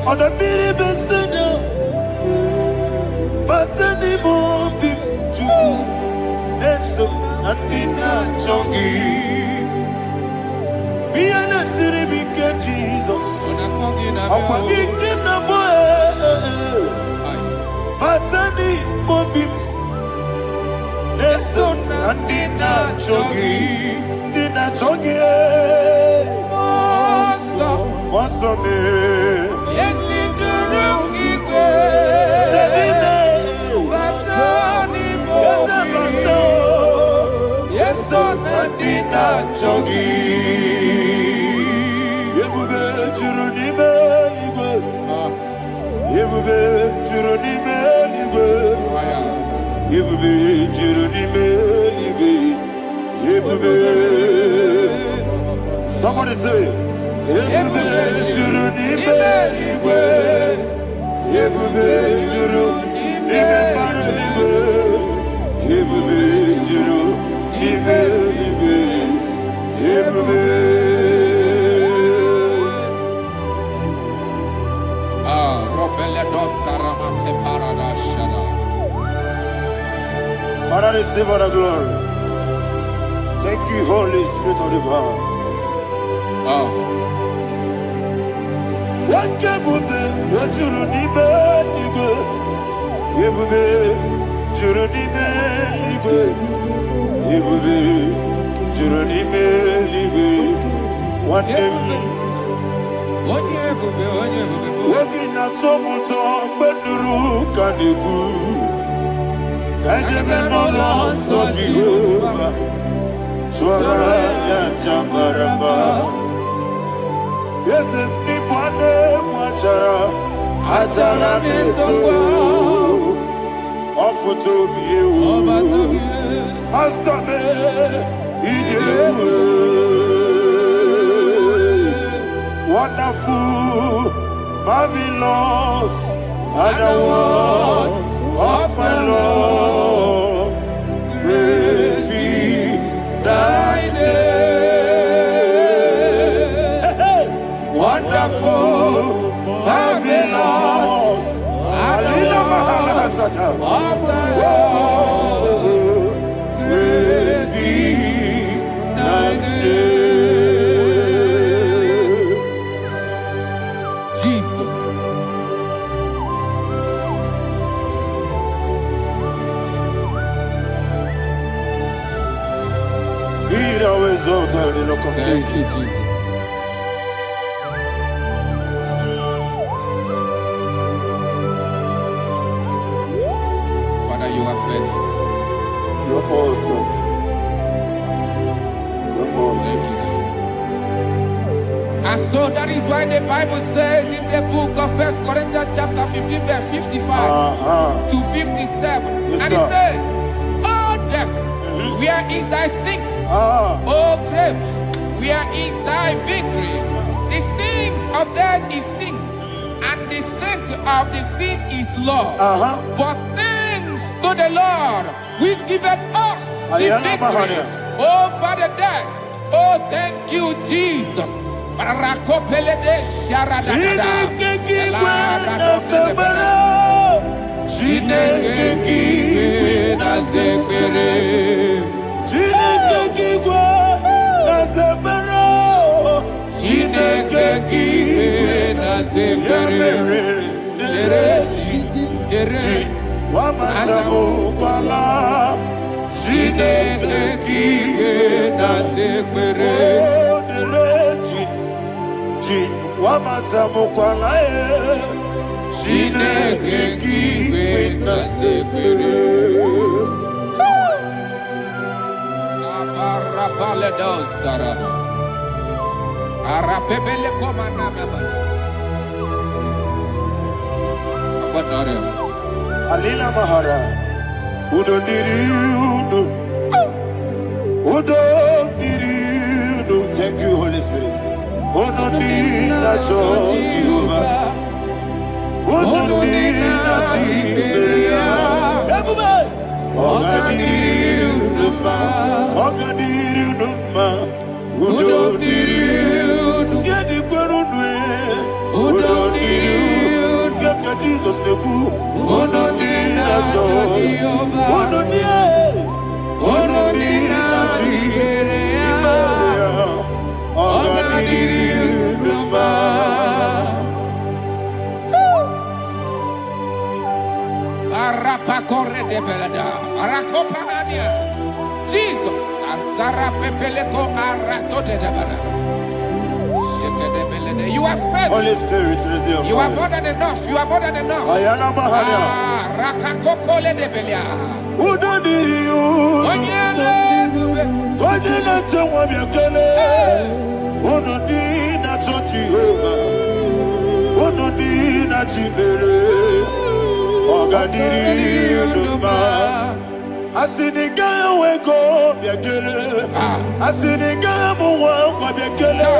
On the mini besina, but any more big to Neso and Dina Chongi. Be an city big Jesus. I'm forgetting the boy. But any more big Neso and Dina Chongi. Dina Chongi. What's up, man? Yes, in the room, yes, on the dinner, Chogi. You will be Juruni Beligo. You will be Juruni Beligo. You will be Juruni Beligo. You will be. Somebody say. You will be Juruni Beligo. You will be Juruni Beligo. You will be Juruni Beligo. You will be. Father, receive all the glory. Thank you, Holy Spirit of the power. What can we do? What you need, nigga? You will be Juruni Beligo. You will be Juruni Beligo. One day. Wabina tomuto beduru kaniku. Kajebe no loso Jehovah. Swara ya jambaramba. Yes, ni bwane mwachara. Achara nezogo. Ofuto biyewu. Astame ijewu. Wonderful, marvelous, and the words of my Lord. Praise be thy name. Wonderful, marvelous, and the words of my Lord. Praise be thy name. Thank you, Jesus. Father, you are faithful. You're awesome. You're awesome. Thank you, Jesus. And so that is why the Bible says in the book of 1 Corinthians chapter 15, verse 55 to 57. Yes, and it says, "Oh death, where is thy stings? Oh grave, where is thy victory? The stings of death is sin, and the strength of the sin is law. But thanks to the Lord, which giveth us the victory over the death." Oh, thank you, Jesus. Alina Mahara, Udo Diriudo, Udo Diriudo. Thank you, Holy Spirit. Udo Diriudo, Udo Diriudo, Jesus, Azara Pepeleko Arato de Dabara. You are faithful. Holy Spirit, receive You are more than enough. You are more than enough. Ayana Mahania. Rakakokole de Belia. Udodiriu. Onyele. Onyele tewa miakele. Onodina Jehovah. Onodina Chibere. Ogadiriu Numa. Asiniga weko miakele. Asiniga muwa miakele.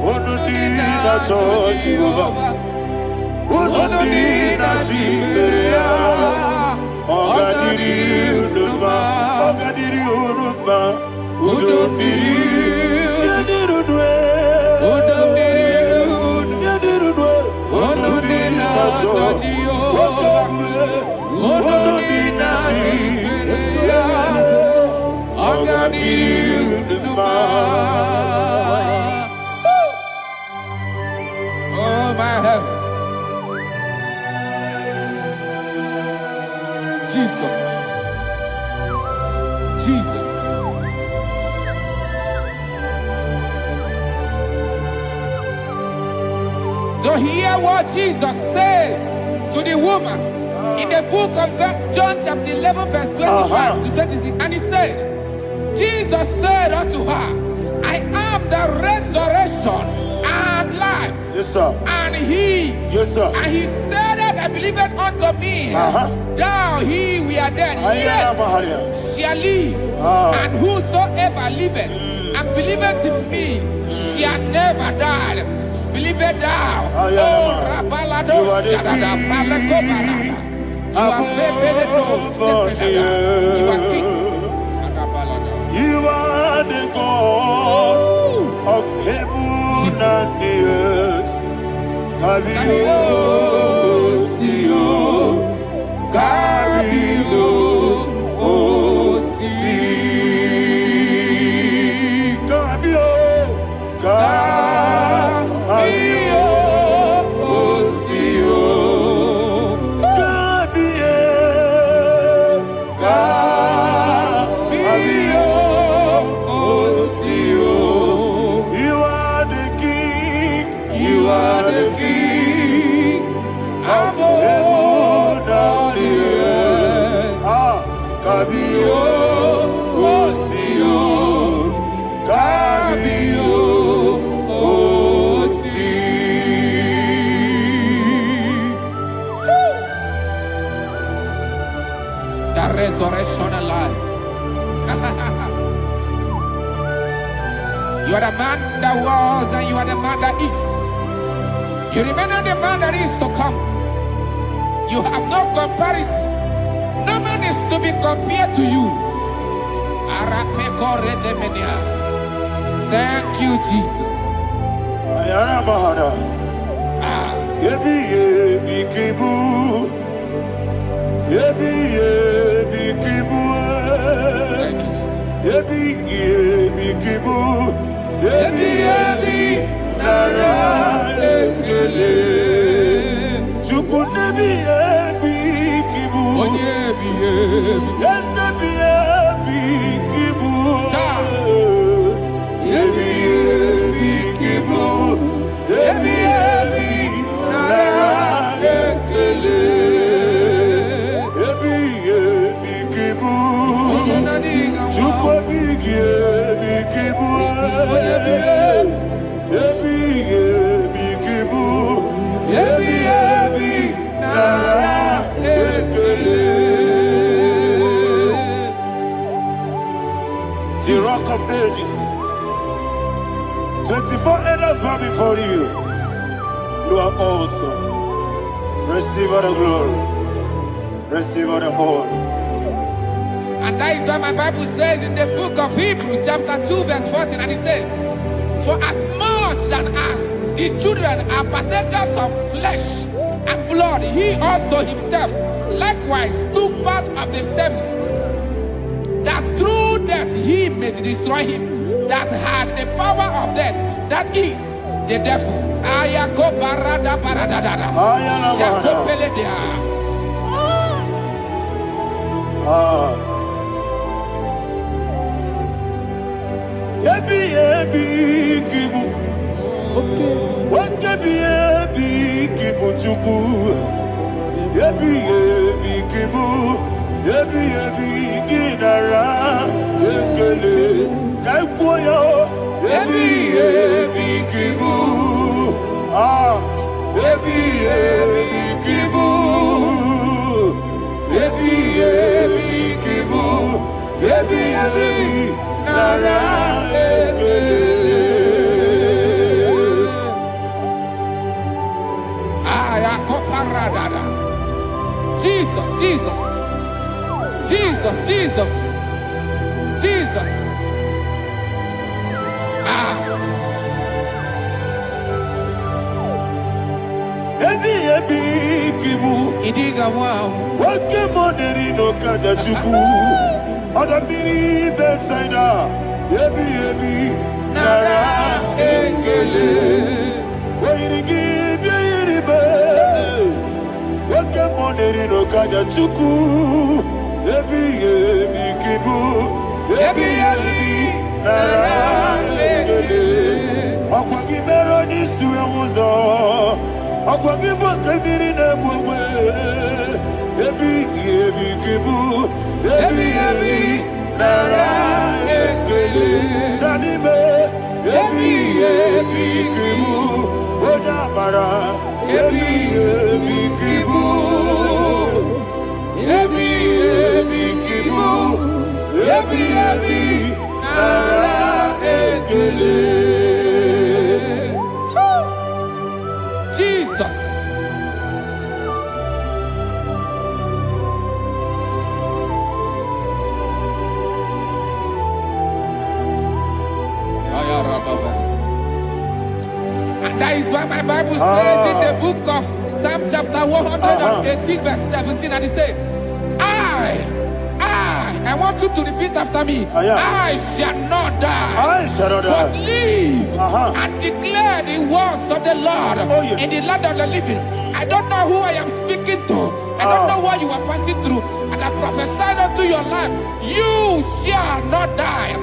Onodina Jehovah. Onodina Chibere. Ogadiriu Numa. Ogadiriu Numa. Oh my head. Jesus. Jesus. So hear what Jesus said to the woman in the book of John chapter 11 verse 25 to 26. And he said, Jesus said unto her, I am the resurrection and life. Yes, sir. And he, Yes, sir. and he said that I believed unto me, thou he we are dead, Ayana Mahania. yet shall live. And whosoever liveth and believeth in me shall never die. Believe it thou. Oh, Rabalado, Shadada, Palako Barada. You are Febeleto, Sepelada. You are king. You are the God of heaven and the earth. Kabio, Sio, Kabio, Si, Kabio, Kabio, Sio, Kabio, Sio. You are the king. You are the king of heaven and the earth. Kabio, Sio, Kabio, Si. The resurrection alive. You are the man that was and you are the man that is. You remain the man that is to come. You have no comparison. No man is to be compared to you. Thank you, Jesus. Ayana Mahana. Yebi yebi kibu. Yebi yebi kibu. Thank you, Jesus. Yebi yebi kibu. Yebi yebi nara ekele. Chuku nebi yebi kibu. Onyebi, yebi. Yes, nebi yebi kibu. Yebi yebi kibu. Yebi yebi nara ekele. Yebi yebi kibu. Chuku bigi yebi kibu. Yebi yebi kibu. Yebi yebi nara ekele. The rock of ages. 24 elders bow before you. You are awesome. Receive all the glory. Receive all the honor. And that is what my Bible says in the book of Hebrews chapter 2 verse 14. And it said, for as much than us, the children are partakers of flesh and blood, he also himself likewise took part of the same, that through death he may destroy him that had the power of death, that is the devil. Ayako parada paradada. Shako peledea. Ebi kibu. Ebi kibu chuku. Ebi kibu. Ebi ginara. Ekele. Kaikoyo. Ebi kibu. Ebi kibu. Ebi kibu. Ebi nara. Ekele. Ayakoparadada. Jesus, Jesus, Jesus, Jesus, Jesus. Ebi kibu. Idiga wow. Wake money no kaja chuku. Oda miri besaida. Ebi nara ekele. Wairigi biiribe. Wake money no kaja chuku. Ebi kibu. Ebi nara ekele. Akwagi bero ni suwe muzo. Akwagi bote miri ne bwe. Ebi kibu. Ebi nara ekele. Nanibe. Ebi kibu. Oda mara. Ebi kibu. Ebi kibu. Ebi nara ekele. Jesus. And that is why my Bible says in the book of Psalm chapter 118 verse 17, and it says, I want you to repeat after me. I shall not die, but live and declare the words of the Lord in the land of the living. I don't know who I am speaking to. I don't know what you are passing through. And I prophesy unto your life, you shall not die.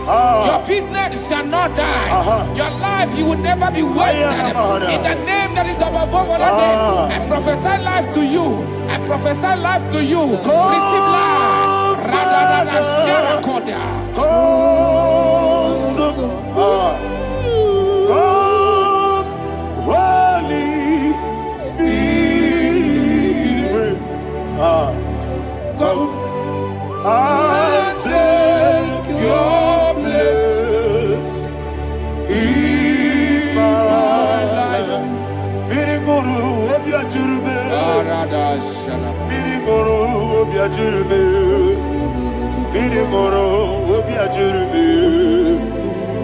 Your business shall not die. Your life, you will never be wasted. In the name that is above all other name, I prophesy life to you. I prophesy life to you. Receive life. Radadada Sharakoda. Come, Holy Spirit. Come and take your place in my life. Miriguru obiajurube. Miriguru obiajurube. Miriguru obiajurube.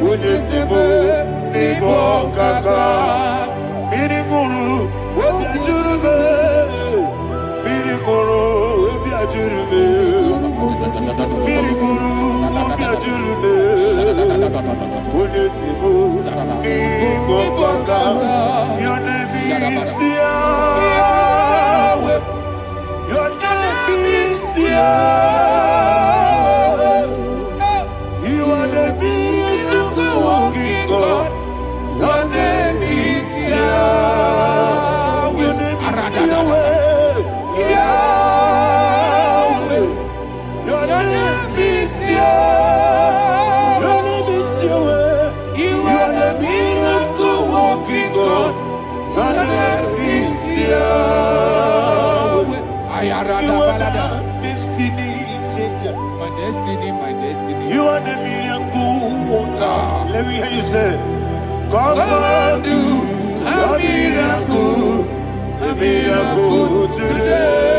Ujesebo nibo kaka. Miriguru obiajurube. Miriguru obiajurube. Miriguru obiajurube. Ujesebo nibo kaka. Your name is Yahweh. Your name is Yahweh. You are the miracle working God. Your name is Yahweh. Your name is Yahweh. Yahweh. Your name is Yahweh. Your name is Yahweh. You are the miracle working God. Your name is Yahweh. You are the destiny changer. My destiny, my destiny. You are the miracle worker. Let me hear you say, come and do a miracle today.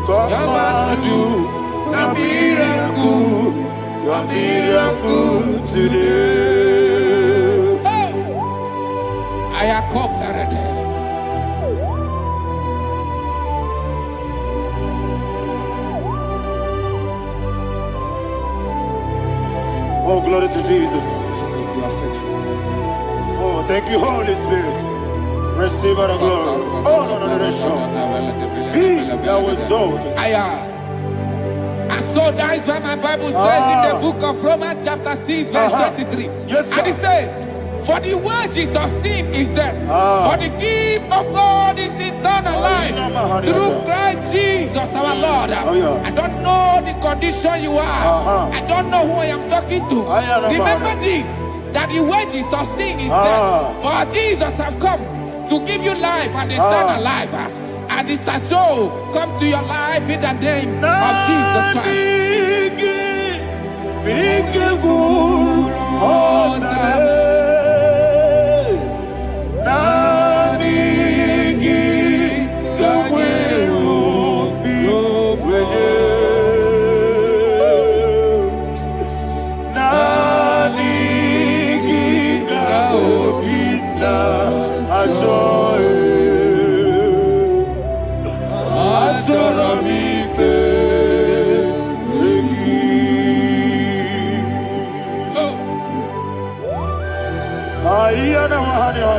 Come and do a miracle today. I am cooperative. Oh, glory to Jesus. Jesus, you are faithful. Oh, thank you, Holy Spirit. Receive all the glory. Oh, no, Be thou exalted. And so that is why my Bible says in the book of Romans chapter 6 verse 23. Yes, sir. And it says, for the wages of sin is death, but the gift of God is eternal life through Christ Jesus our Lord. I don't know the condition you are. I don't know who I am talking to. Remember this, that the wages of sin is death, but Jesus has come to give you life and eternal life. And this shall show come to your life in the name of Jesus Christ.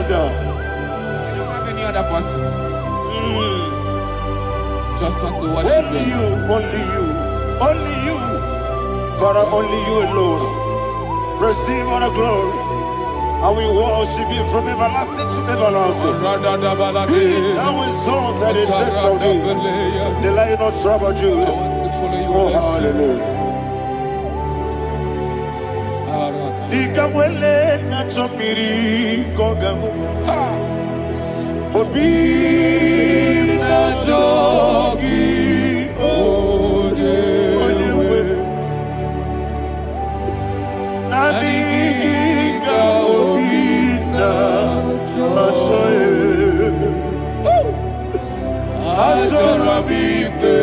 I don't have any other person. Just want to worship only you, only you, only you. Father, only you alone. Receive all the glory. I will worship you from everlasting to everlasting. Be thou exalted and set of thee, the Lion of tribe of Judah. Oh, hallelujah. Ikamwele na chomiri kogamu Obi na jogi Onewe Nadiga obi na choye Azorabike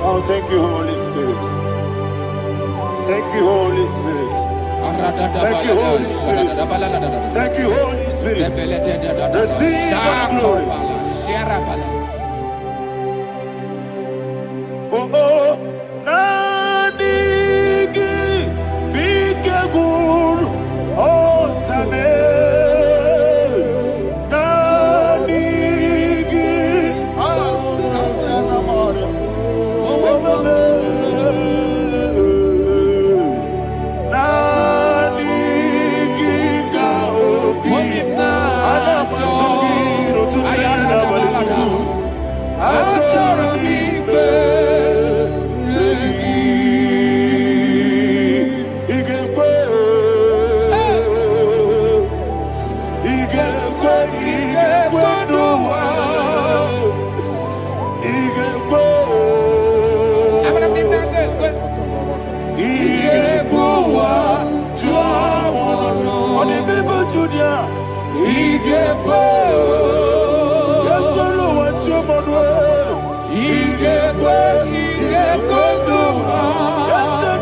Oh, thank you, Holy Spirit. Thank you, Holy Spirit. Thank you, Holy Spirit. Thank you, Holy Spirit. Receive the glory. Oh, oh, Nadigi, Bikagur, oh, Tame.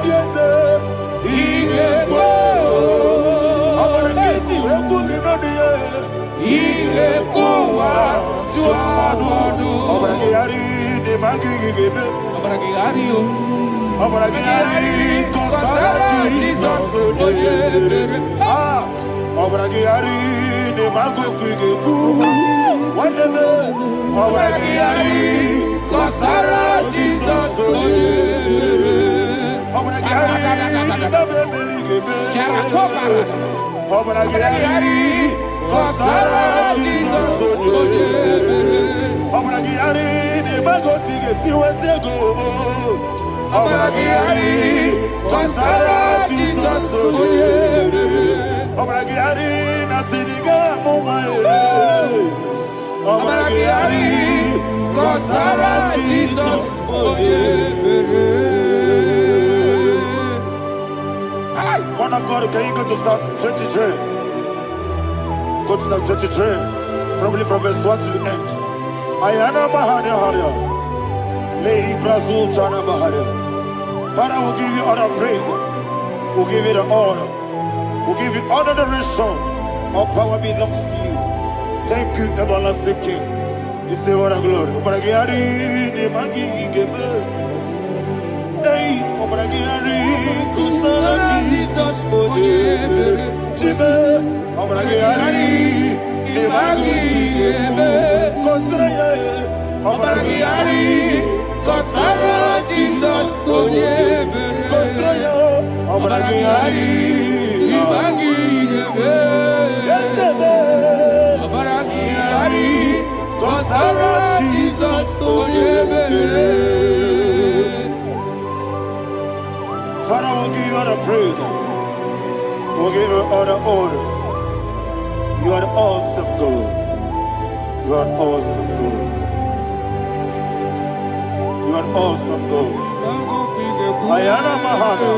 Yes, magigebe. Abragiario. Obragiari, Kosara, Jesus, Obragiari, the Mago Kigebu, whatever, Obragiari, Kosara, Jesus, Obragiari, Sharakobara. Obragiari, Kosara, Jesus, Obragiari, the Mago Tigesiwetego. Obragiari, Kosara, Jesus, Obragiari, Nasidiga, Momae. Obragiari, Kosara, Jesus, One of God, can you go to Psalm 23? Go to Psalm 23, probably from verse 1 to the end. Ayana Mahania Haria. Father, we'll give you all the praise. We'll give you the honor. We'll give you all the adoration. All power belongs to you. Thank you, everlasting King. You say what a glory. Obragiari, Kosara, Jesus, Obragiari, Obragiari, Kosara, Jesus, Father, we'll give you all the praise. We'll give you all the honor. You are the awesome God. You are an awesome God. You are an awesome God. Ayana Mahana.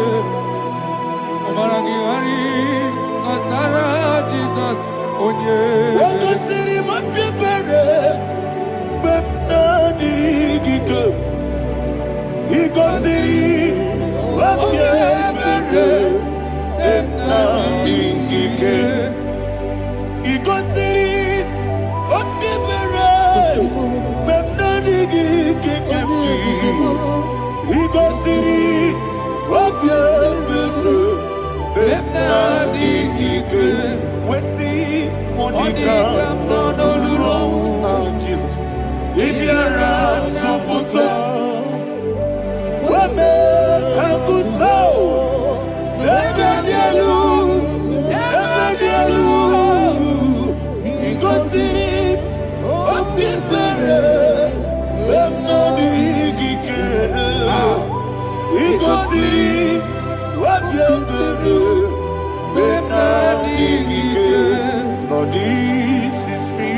Obragiari, Kosara, Jesus, Waka City Mapipere. Bepnadi Giko. Iko City. Wapipere. Bepnadi Gike. Iko City. Wapipere. Bepnadi Gike. Iko City. Wapipere. Bepnadi Gike. Wesi Monica. Oh, Jesus. Ibiara Soputo. Wame Kankuso. Ebedielu. Ebedielu. Igosiri. Opipere. Bemnodi Gike. Igosiri. Opipere. Bemnodi Gike. Lord, this is me.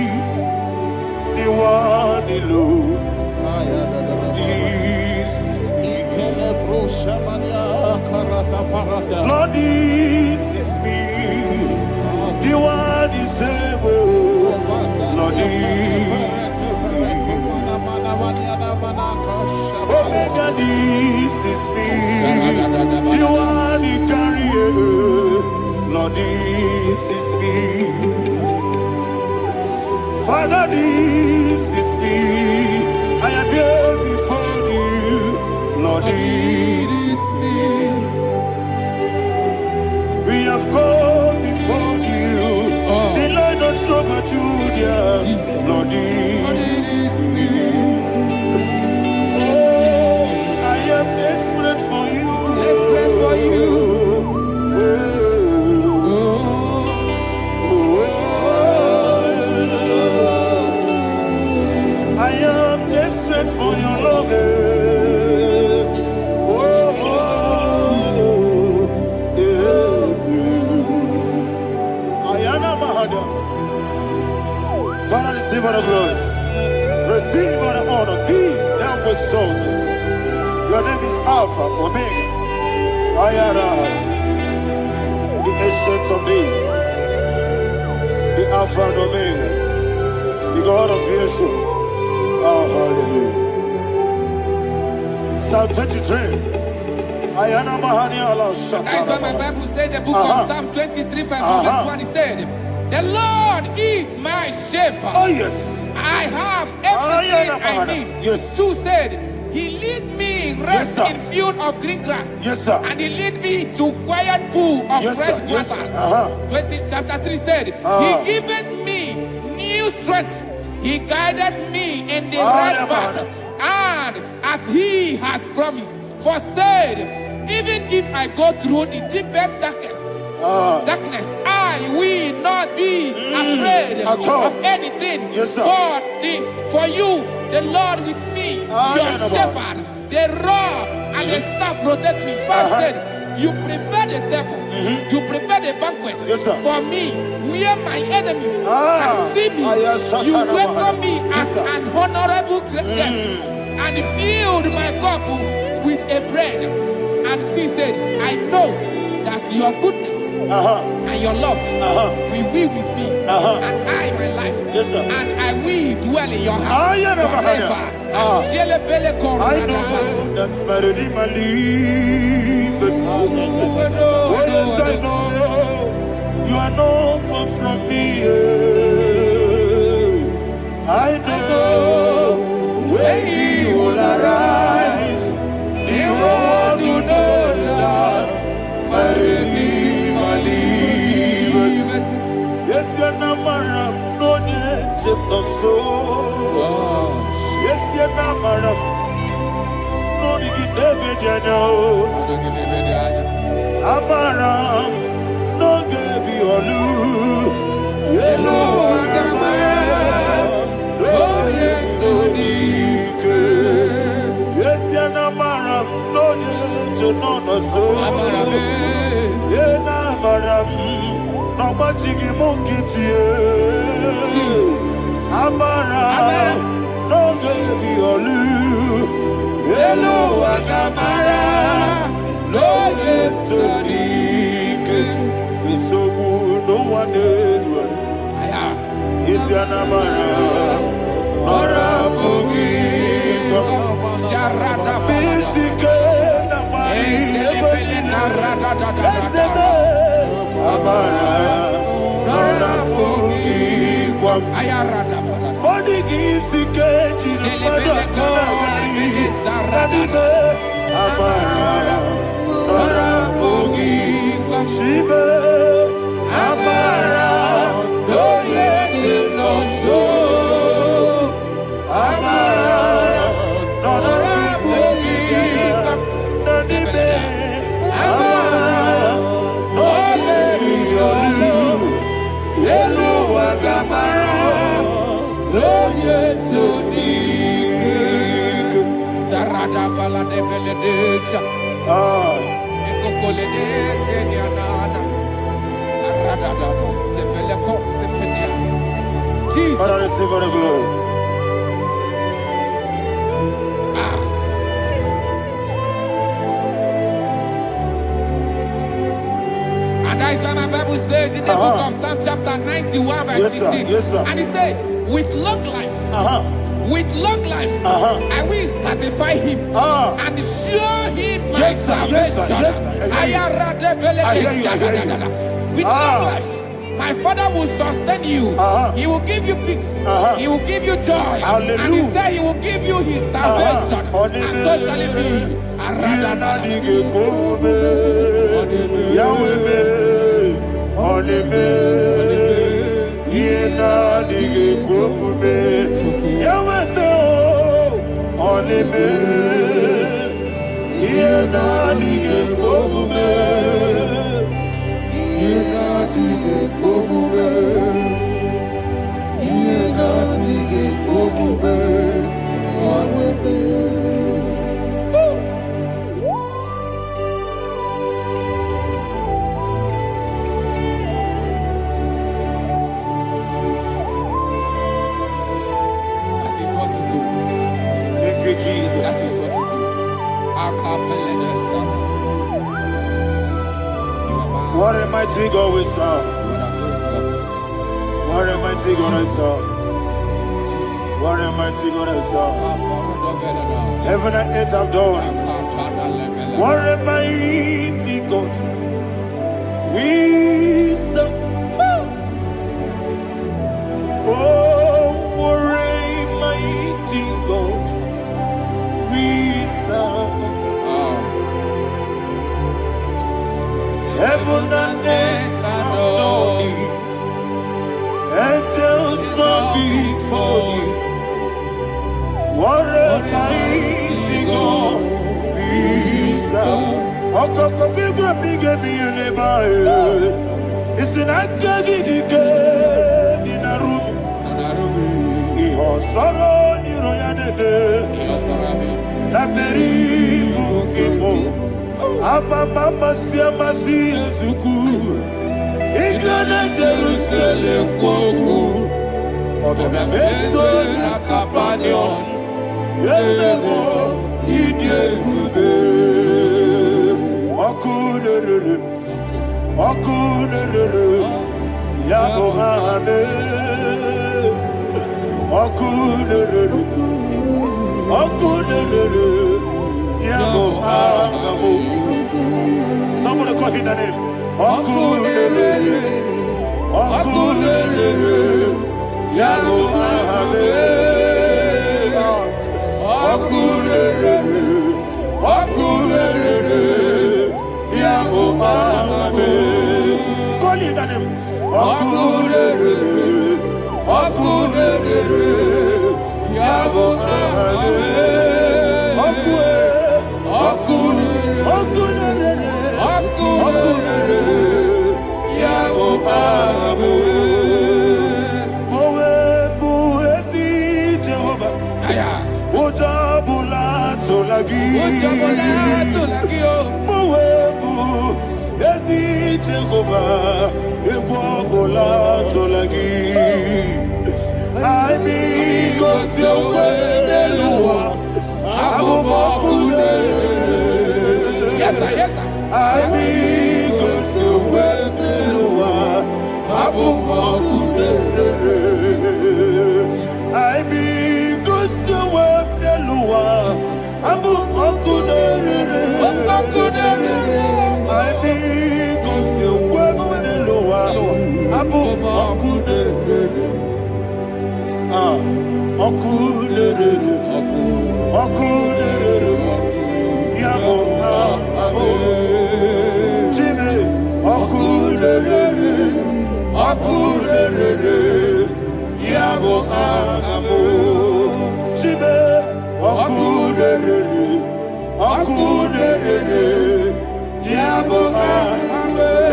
The one alone. This is me. Lord, this is me. The one is able. Lord, this is me. Omega, this is me. The one in carrier. Lord, this is me. Father, this is me. I am here before you. Lord, this is me. We have come before you. The Lord not so but you, dear. Lord, this is me. Oh, I am desperate for you. Desperate for you. I am desperate for your love. Father, receive all the glory. Receive all the honor. Be thou exalted. Your name is Alpha, Omega. Ayara. The ancient of days. The Alpha and Omega. The God of Yeshua. Oh, hallelujah. Psalm 23. Ayana Mahani Allah Shatana. That's what my Bible said, the book of Psalm 23, verse 1. He said, the Lord is my shepherd. Oh, yes. I I have everything I need. Yes. 2 said, He lead me rest Yes, in field of green grass. Yes, sir. And He lead me to quiet pool of Yes, fresh sir. Yes, waters. sir. 20, chapter 3 said, He giveth me new strength. He guided me in the right path. And as He has promised, for said, even if I go through the deepest darkness, I will not be afraid of anything. Yes, sir. For you, the Lord with me, your shepherd, the rod and the staff protect me. 5 said, you prepare the table, you prepare the banquet for me, where my enemies can see me. You welcome me as an honorable guest, and filled my cup with a bread. And she said, I know that your goodness and your love will be with me, and I, my life, and I will dwell in your house forever. I know that's better than my leave. Yes, I know you are not far from me. I know when He will arise, He will do that. Better than my leave. Yes, you're not my no need of soul. Yes, you're not my no need to Amaram, no gebi olu. Yelo agamara, no yesodike. Yes, yana maram, no yeso no no so. Yena maram, no machigi mukiti. Amaram, no gebi olu. Yelo agamara. No yetsodike, isobu no one anywhere. Is yanamara, Marabugi, Sharada, Bisike, Namari, Amara, Marabugi, Ayarada, Bodigizike, Sarada, Amara. Marabugi, Shibe, Amara, no yes, no so. Amara, no Marabugi, Nanibe, Amara, no Yelu, Yelu Agamara, no yes, so deep. Sarada Bala de Beledesha. Jesus. Father, receive all the glory. And that is why my Bible says in the book of Psalm chapter 91 verse 16. And he said, with long life, with long life, I will satisfy him and show him my salvation. With long life, my Father will sustain you. He will give you peace. He will give you joy. And he said he will give you his salvation. And so shall it be. What a mighty God we serve. What a mighty God I serve. What a mighty God I serve. Heaven and earth have done it. What a mighty God we serve. Oh, what a heaven and earth adore thee. Angels bow before thee. What a mighty God we serve. Okoko bigre bige bi ene bae. Isina kegi dike dinarum. Iho soro ni royanebe. Laberi bukimo. Ababa masia masi ezuku. Iglana Jerusalem koku. Obe meso na kapanion. Yesemo idye gube. Okunere. Okunere. Yabo hame. Okunere. Okunere. Yabo hame. Somebody call him the name. Okunere. Okunere. Yabo hame. Okunere. Okunere. Yabo hame. Call him the name. Okunere. Okunere. Yabo hame.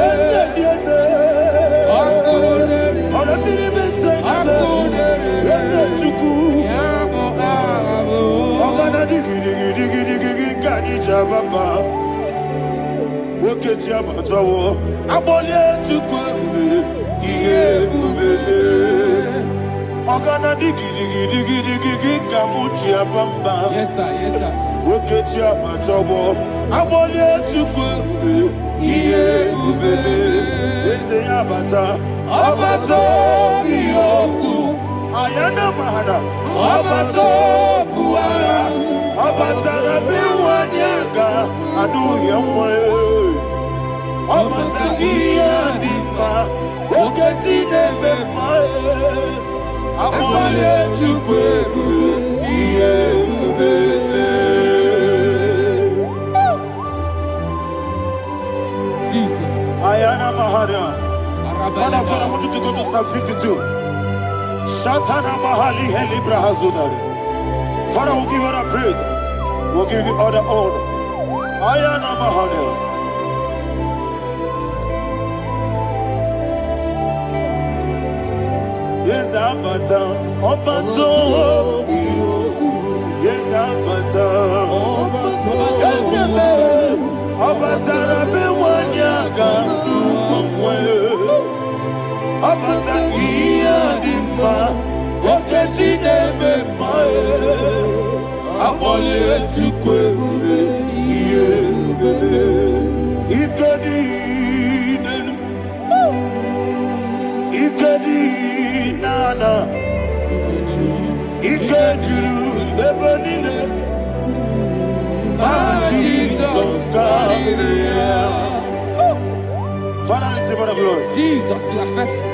Yes, sir. Yes, sir. Yes, sir. Yes, sir. Ayana mahana, abato buara, abatara biwanyaga, adu yamwe, abatagia dimba, oketi nebe mae, amale chukwebu, iye ubebe. Jesus. Ayana mahana. Father, I want you to go to Psalm 52. Shatana Mahali Helibra Hazudari. Father, we'll give you the praise. We'll give you all the honor. Ayana Mahali. Yes, Abata. Obato. Yes, Abata. Yes, Abata. Rabe Wanyaga. Abata iya dimba, oketi nebe mae, abole chukwe ube iye ube, ikedi nenu, ikedi nana, ikediru lebenile, Jesus God. Father, receive all the glory. Jesus, you are faithful.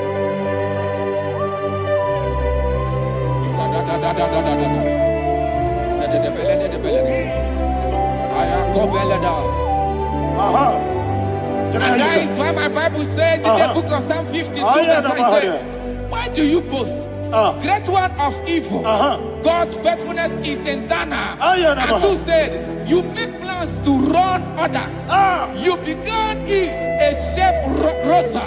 Can I And hear that you, is why my Bible says in the book of Psalm 52, verse 36, why do you boast? Great one of evil. God's faithfulness is eternal. And two said, you make plans to run others. You began is a shape rosa.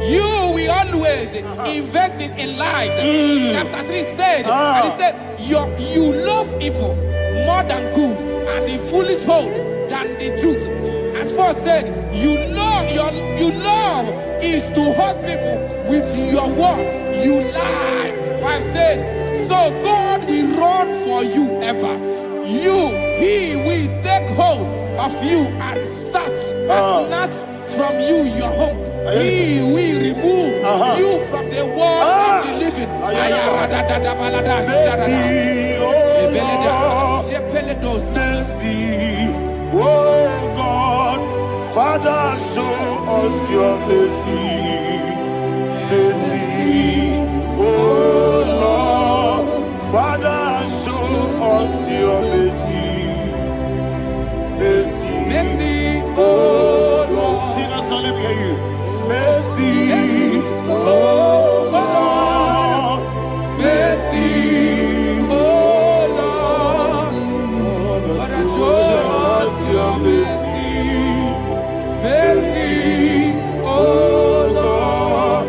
You will always invent it in lies. Chapter 3 said, and he said, you love evil more than good, and the foolish hold than the truth. And 4 said, you love is to hurt people with your word. You lie. 5 said, so God will run for you ever. He will take hold of you and snatch from you your home. He will remove you from the world of the living. Oh God, Father, show us your mercy. Mercy, oh Lord, Father, show us your mercy. Mercy, Mercy, oh Lord. Sing us all, let me hear you. Mercy, oh Lord. mercy, oh Lord, Father, show us your mercy. Mercy, oh Lord,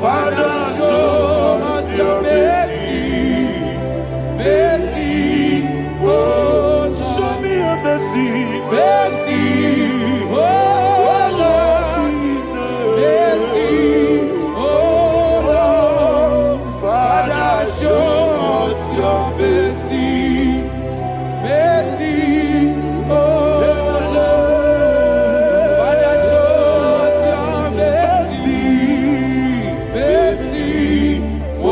Father, show us your mercy. Mercy, oh Lord, Show me your mercy. mercy, oh Lord, mercy, oh Lord, Father, show us your mercy. Mercy, oh Lord, Father, show us your mercy. Mercy, oh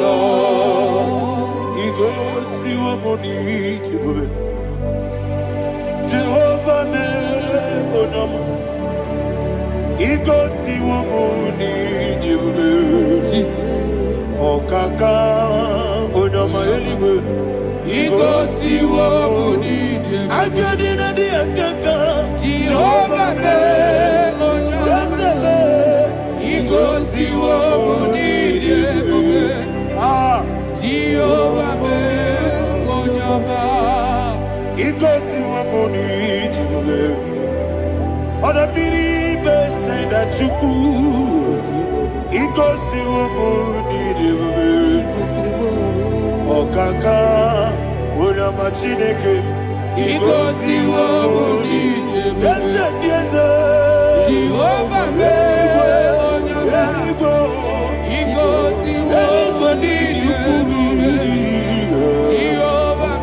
Lord. He goes to a money, Jehovah, he goes to a money, Jesus. Oh, Kaka, Onama, He goes see what we need. I got in a dear Kaka, Jehovah, he goes see what we need. Jehovah, he goes to a money, other people say that you could. He goes to a money, oh Kaka, Onama Chineke, he goes see what we need. yes, Jehovah, he goes see what we need. Jehovah,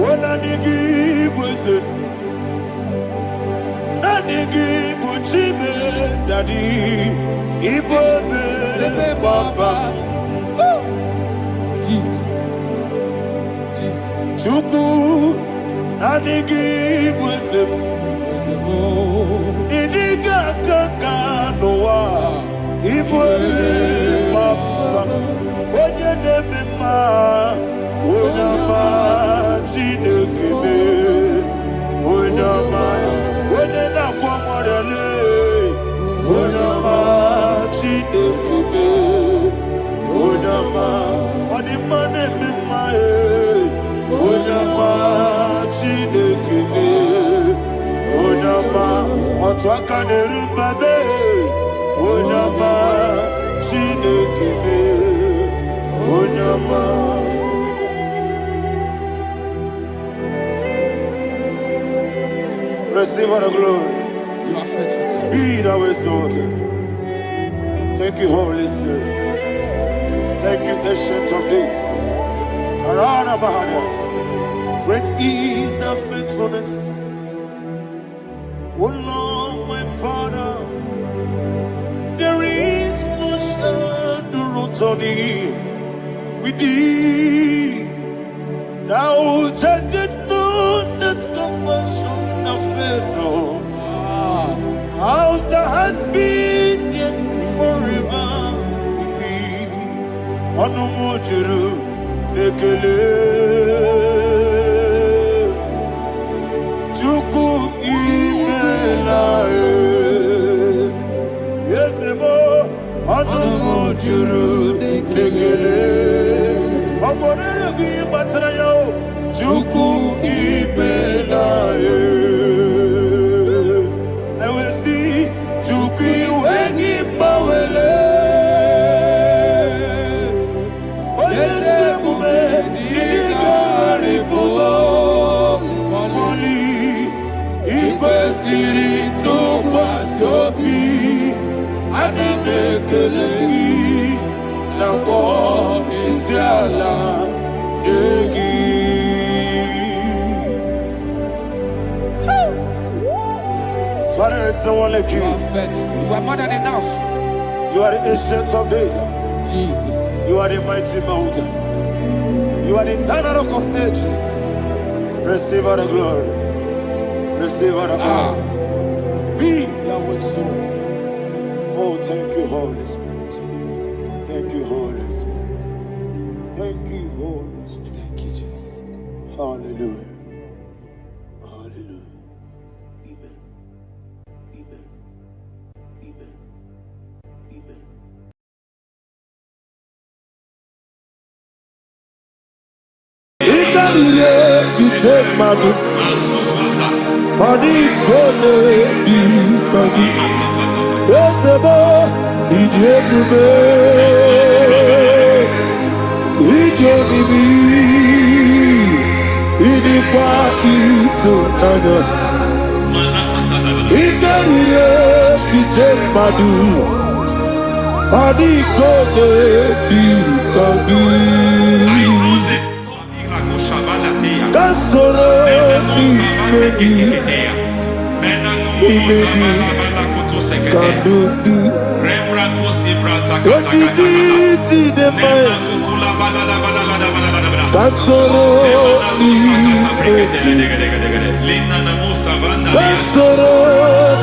when I give wisdom, I give Uchime, Daddy, Ibobe, Baba, Jesus, Jesus. Chuku, I give wisdom, Idiga Kaka Noah, Ibobe, Baba, Onye Nebima, Onama, Chinekebe, Onama, Onena Kwamorele, Onama, Chinekebe, Onama, Onimane Bimae, Onama, Chinekebe, Onama, Otwakane Rubabe, Onama, Chinekebe, Onama. Receive all the glory. You are faithful, Jesus. Be thou exalted. Thank you, Holy Spirit. Thank you, Ancient of Days. Arana Bahana. Great is thy faithfulness. O Lord, my Father, there is much endurance on thee. With thee, thou judgest not that compassion fail not. House that has been yet forever with thee. Onomojuru nekele. Chuku Chuku ibelaye. I will see Chuku wengi bawele. Oyese kume ilikari pulo. Mamoli ikwesiri tukwa sobi. Adine kelegi nabo isiala yegi. Father, there is no one like you. You are faithful. You are more than enough. You are the ancient of days. Jesus. You are the mighty mountain. You are the eternal rock of ages. Receive all the glory. Receive all the honor. Be thou exalted. Oh, thank you, Holy Spirit. Thank you, Holy Spirit. Thank you, Holy Spirit. Thank you, Jesus. Hallelujah. Hallelujah. Amen. Amen. Amen. Amen. Ikarire tite madu. Adi kone di kagi. Esebo idiebube. Idionibi. Idikwa isonana. Ikarire tite madu. Adi kone di kagi. Kasoro imegi kadudu Ojiji deme Kasoro imegi Kasoro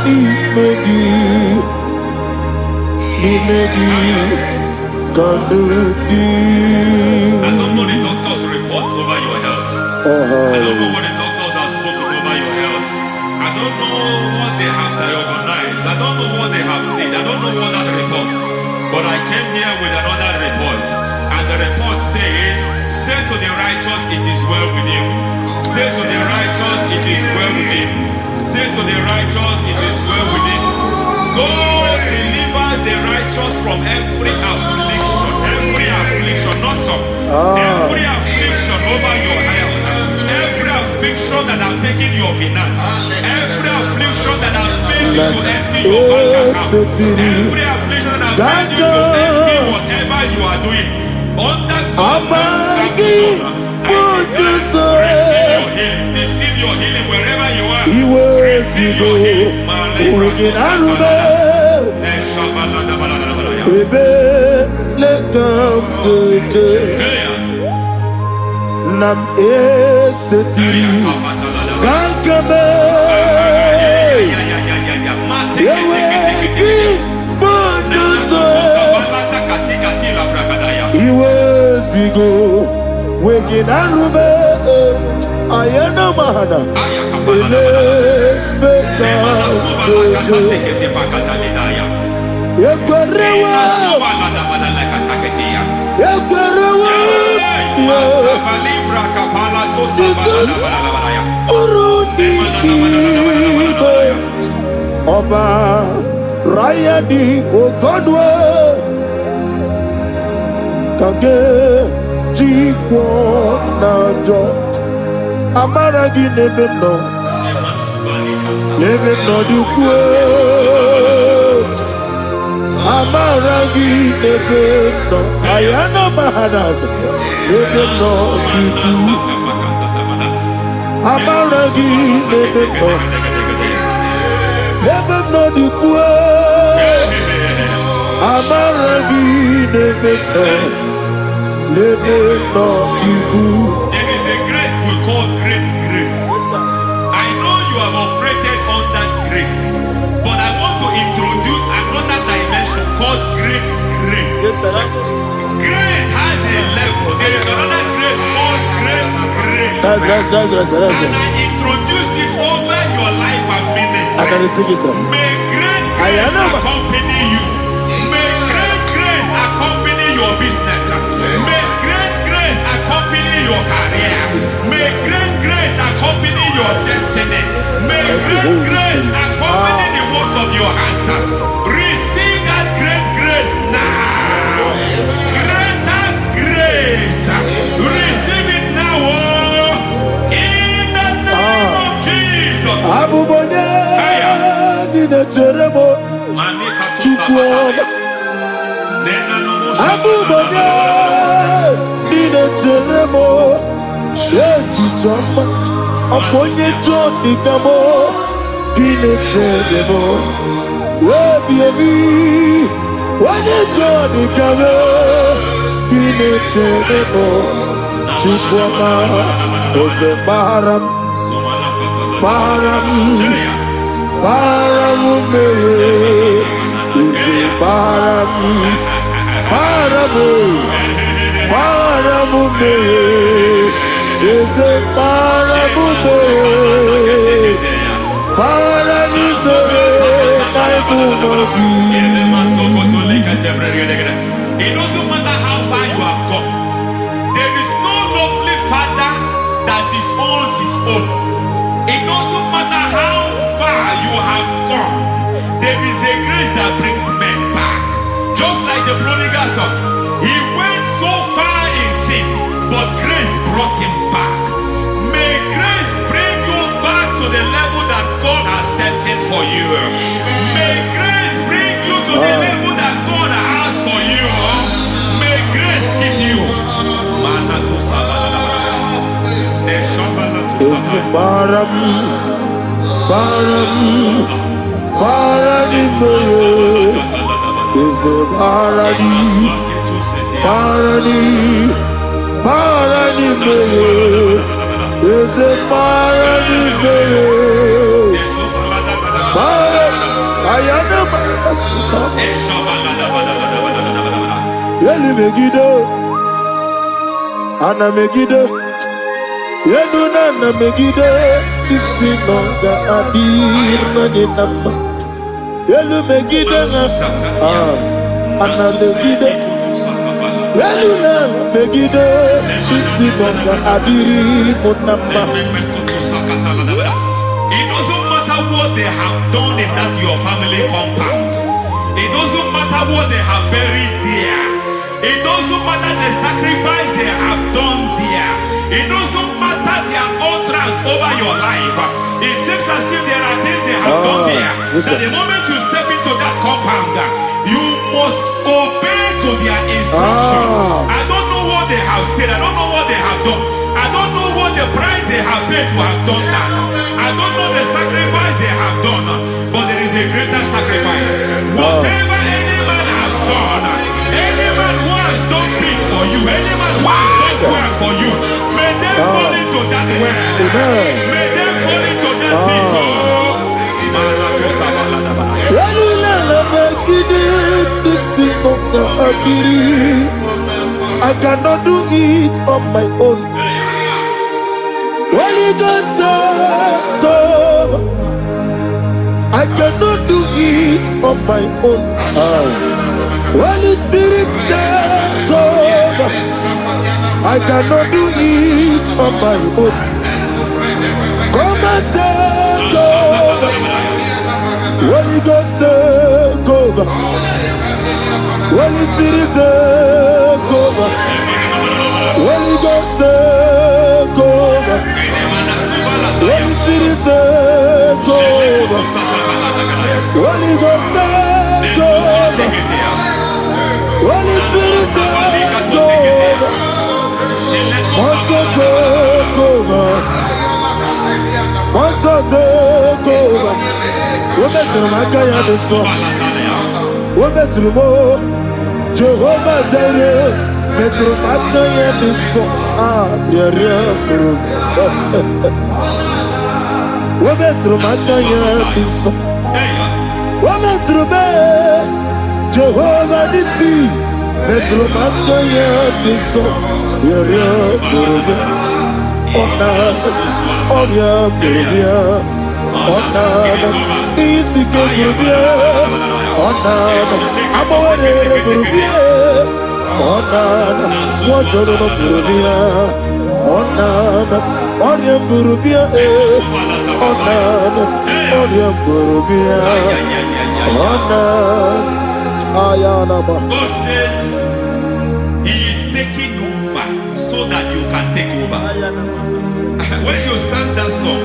imegi Imegi kadudu. I don't know the doctor's report over your health. I don't know what the doctors have spoken over your health. I don't know what they have diagnosed. I don't know what they have said. I don't know what that report. But I came here with another report. And the report said, say to the righteous, it is well with him. Say to the righteous, it is well with him. Say to the righteous, it is well with him. God delivers the righteous from every affliction. Every affliction, not some. Every affliction over your health. Every affliction that have taken your finance. Every affliction that have made you to empty your bank account. Every affliction that have made you to empty whatever you are doing. Under God, receive your healing. Receive your healing wherever you are. Receive your healing. Nam esetiri kankame yeweki bonuzo iwezigo weginarube ayana mahana ele beka dojo yekwerewa Jesus urudi ibe Ọba Rayadi Ogodwe Kage Jikwo Najo Amaragi Nebeno Nebeno Dukwe Amaragi Nebeno Ayana Mahanas Nebeno Dukwe Amaragi Nebeno Nebeno Dukwe Amaragi Nebeno Nebeno Dukwe. There is a grace we call great grace. I know you have operated under grace, but I want to introduce another dimension called great grace. Yes, sir. Grace has a level. There is another grace called great grace. That's And I introduce it over your life and ministry. I can receive it, sir. May great grace accompany you. May great grace accompany your business. May great grace accompany your career. May great Abubonye nina teremo chukwoma. Abubonye nina teremo eti choma. Aponye choni kamo nina teremo. Webi wane choni kamo nina teremo chukwoma. Oze baram. Param, me, param, me, is a param, It doesn't matter how far you have gone. There is no lovely father that disowns his own. It doesn't matter how far you have gone. There is a grace that brings men back. Just like the prodigal son. He went so far in sin, but grace brought him back. May grace bring you back to the level that God has destined for you. May grace bring you to the level that God has for you. May grace give you. Param, is a Yenuna megide isinonga adir manenamba. Yelu megide ana megide. Yenuna megide isinonga adir monamba. It doesn't matter what they have done in that your family compound. It doesn't matter what they have buried there. It doesn't matter the sacrifice they have done there. It doesn't matter their utterance over your life. It seems as if there are things they have done there. That the moment you step into that compound, you must obey to their instruction. I don't know what they have said. I don't know what they have done. I don't know what the price they have paid to have done that. I don't know the sacrifice they have done. But there is a greater sacrifice. Whatever any man has done, any man who has done big for you, any man who has done well for you, may they fall into that well. May they fall into that people. I cannot do it on my own. Holy Ghost, come. I cannot do it on my own. Holy Spirit, come. I cannot do it on my own. Come and take over. Holy Ghost, take over. Holy Spirit, take over. Holy Ghost, take over. Holy Spirit, take over. Holy Ghost, take over. Holy Spirit, take over. Also take over. Also take over. We're better than I can do so. We're better than more. Jehovah Jireh. Better than I can do so. We're better than I can do so. We're better than Jehovah Nissi. Better than I can do so. God says He is taking over so that you can take over. When you sang that song,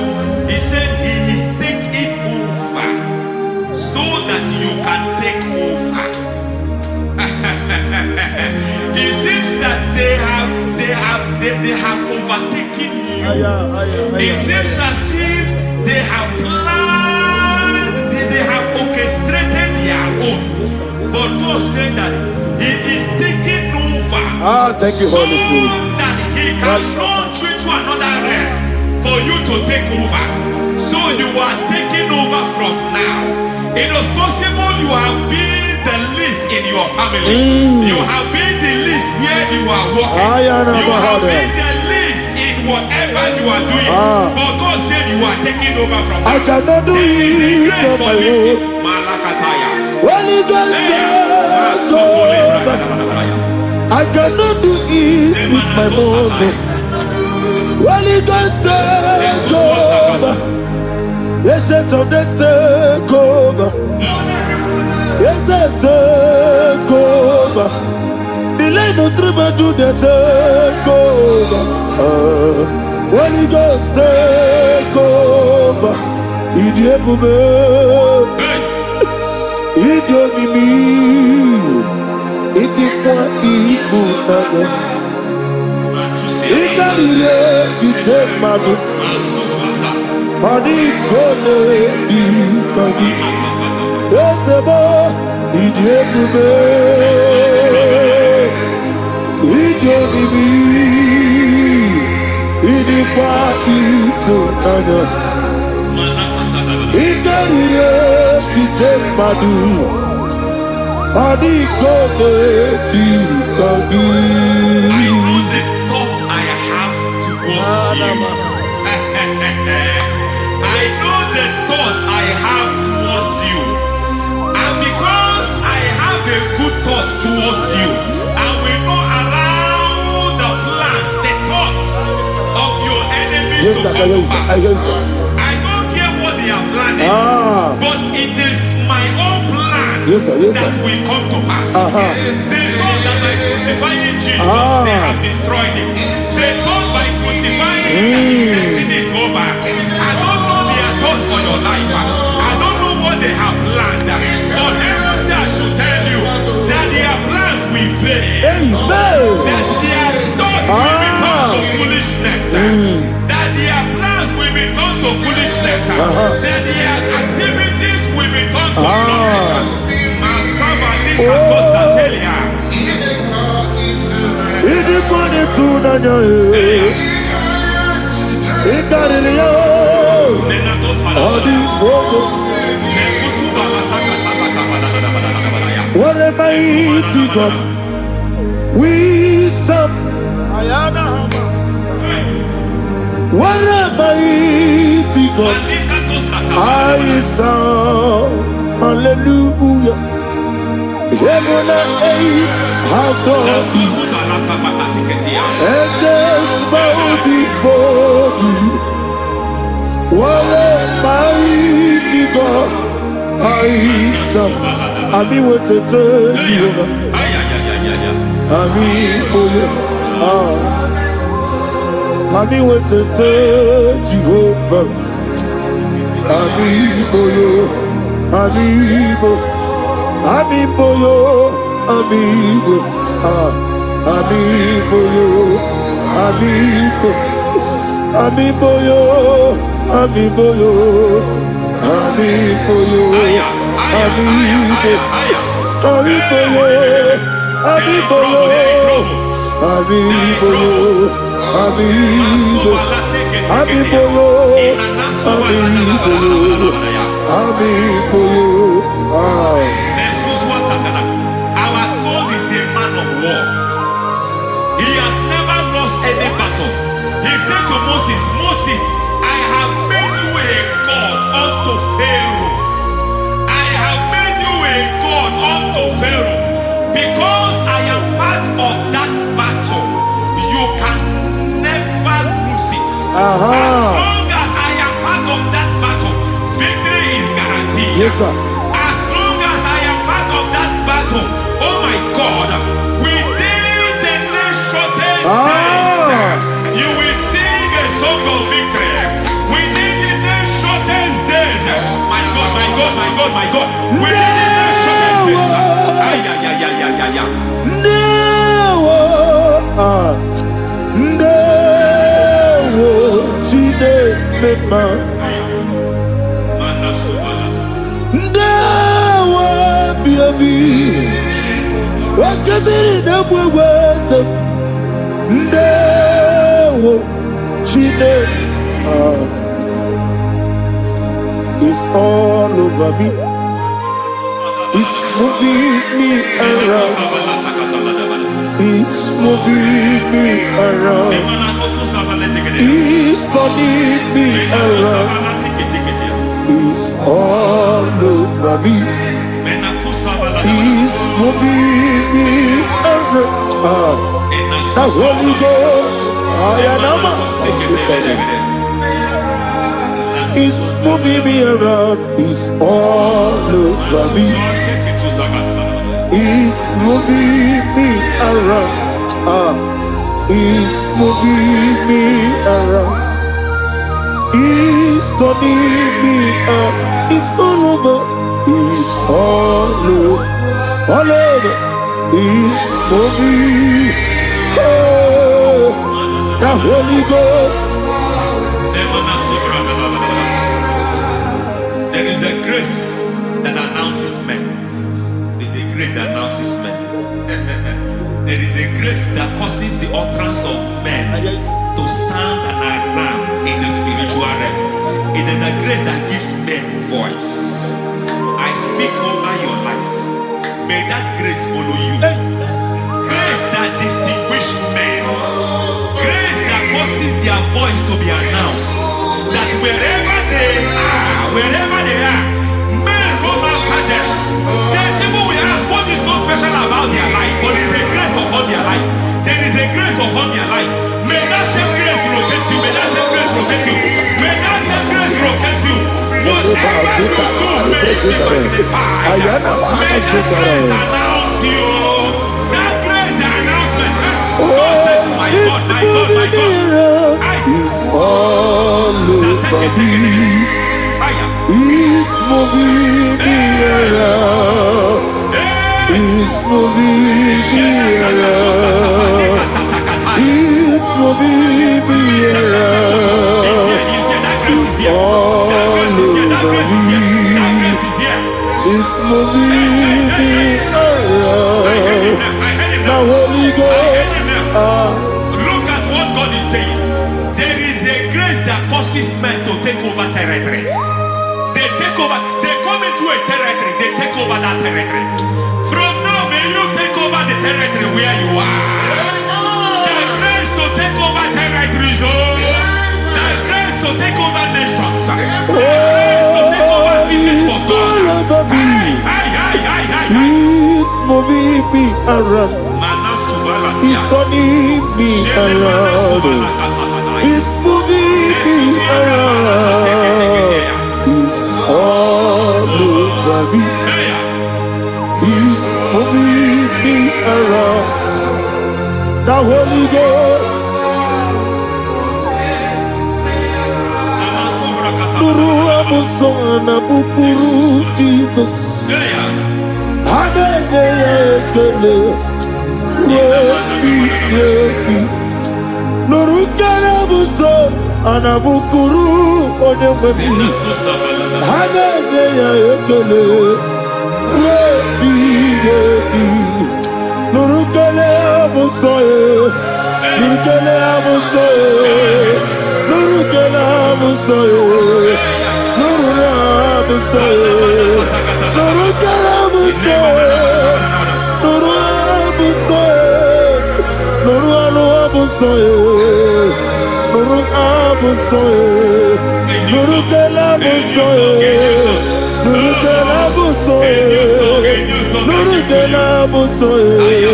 He said He is taking attacking you. It seems as if they have planned, they have orchestrated their own. But God said that He is taking over. Thank you, Holy Spirit. So that He can launch you to another realm for you to take over. So you are taking over from now. It is possible you have been the least in your family. You have been the least where you are working. You have been the least in whatever you are doing. But God said you are taking over from now. I cannot do it on my own. Holy Ghost, take over. I cannot do it with my muscle. Holy Ghost, take over. Yes, of this take over. Yes, take over. Delay no trouble to the take over. Holy Ghost, take over. Idiebube, idiomimi, idikwa ifunana. Ikarire titemadu. Mani kone di kagi. Esebo idiebube, idiomimi, idikwa ifunana. Ikarire titemadu. Mani kone di kagi. I know the thoughts I have towards you. I know the thoughts I have towards you. And because I have a good thought towards you, I will not allow the plans, the thoughts of your enemies to come to pass. I don't care what they are planning, but it is my own plan that will come to pass. They thought that by crucifying Jesus, they have destroyed him. They thought by crucifying him that his destiny is over. I don't know their thoughts for your life. I don't know what they have planned. But heaven says I should tell you that their plans will fail. That their thoughts will be turned to foolishness. That their plans will be turned to foolishness. That their activities will be turned to nonsense. What a mighty God we serve. What a mighty God I serve. Hallelujah. Heaven and earth have done this. Angels bow before you. What a mighty God I serve. Ami wote Jehovah. Ami boyo. Ami wote Jehovah. Ami boyo. Ami boyo. Amiboyo, amigo, amiboyo, amigo, amiboyo, amiboyo, amiboyo, amigo, amiboyo, amiboyo, amiboyo, amigo, amiboyo, amiboyo, amiboyo. Our God is a man of war. He has never lost any battle. He said to Moses, Moses, I have made you a God unto Pharaoh. I have made you a God unto Pharaoh. Because I am part of that battle, you can never lose it. As long as I am part of that battle, victory is guaranteed. Yes, sir. As long as I am part of that battle, oh my God, within the next shortest days, you will sing a song of victory. Within the next shortest days, my God, my God, my God, my God, within the next shortest days, Chide Mema Ndawa Biabi Wakabiri Nabwewase Ndawa Chide It's all over me. It's moving me around. It's moving me around. It's turning me around. It's all over me. It's moving me around. The Holy Ghost, I am It's moving me around. It's all over me. It's moving me around. It's moving me around. It's turning me up. It's all over. It's all over. All over. It's moving. Oh, the Holy Ghost. There is a grace that announces men. There's a grace that announces men. There is a grace that causes the utterance of men to sound an alarm in the spiritual realm. It is a grace that gives men voice. I speak over your life. May that grace follow you. Grace that distinguishes men. Grace that causes their voice to be announced. That wherever they are, men come after them. Then people will ask, what is so special about their life? But there is a grace upon their life. There is a grace upon their life. May that same grace rotate you. May that same grace rotate you. May that same grace rotate you. Whatever you do, may it be magnified. May that grace announce you. That grace announcement. God says, my God, my God, my God. It's all over me. It's moving me around. It's moving me around. It's moving me around. It's all over me. It's moving me around. The Holy Ghost. Look at what God is saying. There is a grace that causes men to take over territory. They take over. They come into a territory. They take over that territory. From now, may you take over the territory where you are. The grace to take over territories. The grace to take over nations. The grace to take over cities for God. He's moving me around. He's turning me around. He's moving me around. He's all over me. He's moving me around. The Holy Ghost. Nuru amusona bukuru Jesus. Anene ekele. Nuru karabuso anabukuru onememi. Anene ekele. Nuru kele abusoye. Nuru kele abusoye. Nuru kele abusoye. Nuru abusoye. Nuru kele abusoye. Nuru abusoye. Nuru abusoye. Nuru abusoye. Nuru kele abusoye. Nuru kele abusoye. Nuru kele abusoye.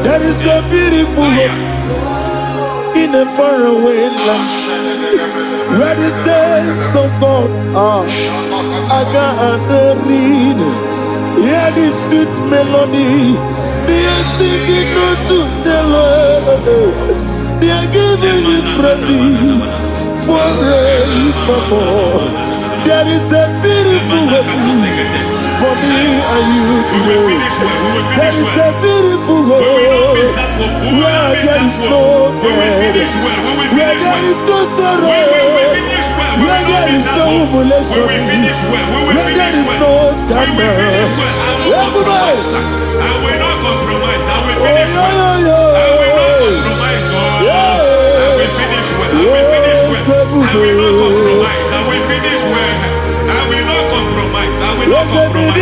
There is a beautiful hope in a faraway land where the saints of God are. I got the read. Hear the sweet melody. They are singing unto the Lord. They are giving you praise forevermore. There is a beautiful way for me and you today. There is a beautiful way where there is no death, where there is no sorrow, where there is no humiliation, where there is no scandal. Everybody, I will not compromise. I will oh, finish well. I will not compromise. I will finish well. I will finish well. I will not compromise. I will finish well. I will not compromise. I will not compromise.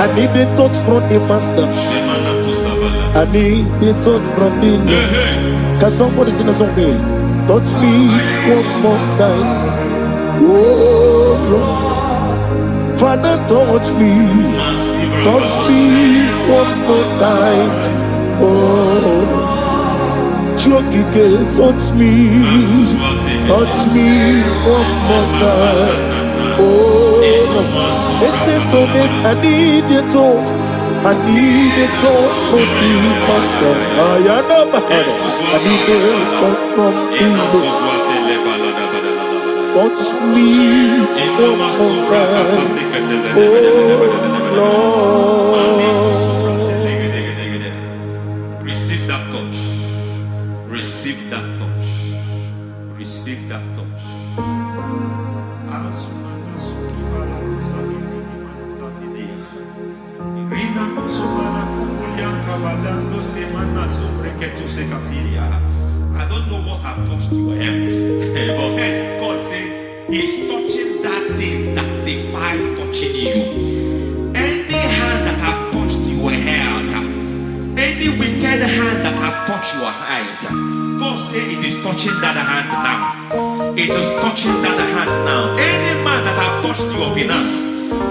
I need the touch from the master. I need the touch from the Lord. Can somebody sing a song here? Touch me one more time. Oh Lord, Father, touch me. Touch me one more time. Oh, Chokike, touch me. Touch me one more time. Oh Lord. Listen to this, I need your touch. I need a touch from the master. I need a touch from the Lord. Touch me one more time. Oh Lord. Receive that touch. Receive that touch. Receive that touch. I don't know what I've touched your health, but hence God said He's touching that thing that defied touching you. Any hand that have touched your health, any wicked hand that have touched your health, God said it is touching that hand now. It is touching that hand now. Any man that have touched your finance,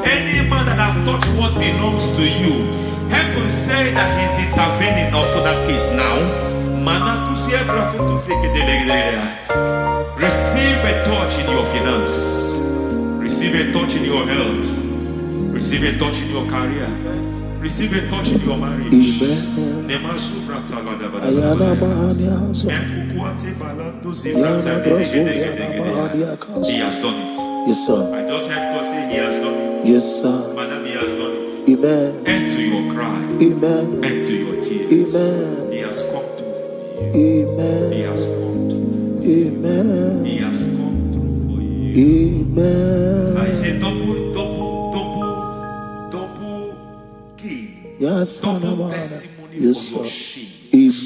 any man that have touched what belongs to you, heaven say that He's intervening up to that case now. Receive a touch in your finance. Receive a touch in your health. Receive a touch in your career. Receive a touch in your marriage. He has done it. Yes, sir. I just heard God say He has done it. Yes, sir. Madam, He has done it. Amen. End to your cry. Amen. End to your tears. Amen. He has come through for you. Amen. He has come through for you. Amen. He has come through for you. Amen. I say double gain. Yes, Double testimony yes, for your sir. shame.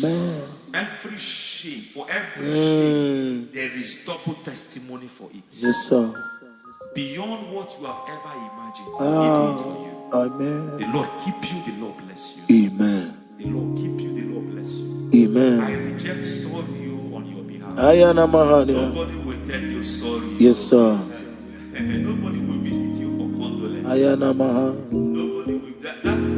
Amen. Every shame, for every shame, there is double testimony for it. Yes, sir. Beyond what you have ever imagined, He did it for you. Amen. The Lord keep you, the Lord bless you. Amen. The Lord keep you, the Lord bless you. Amen. I reject sorry on your behalf. Ayana Mahania. Nobody will tell you sorry. Yes, sir. And nobody will visit you for condolence. Ayana Maha. Nobody will. That money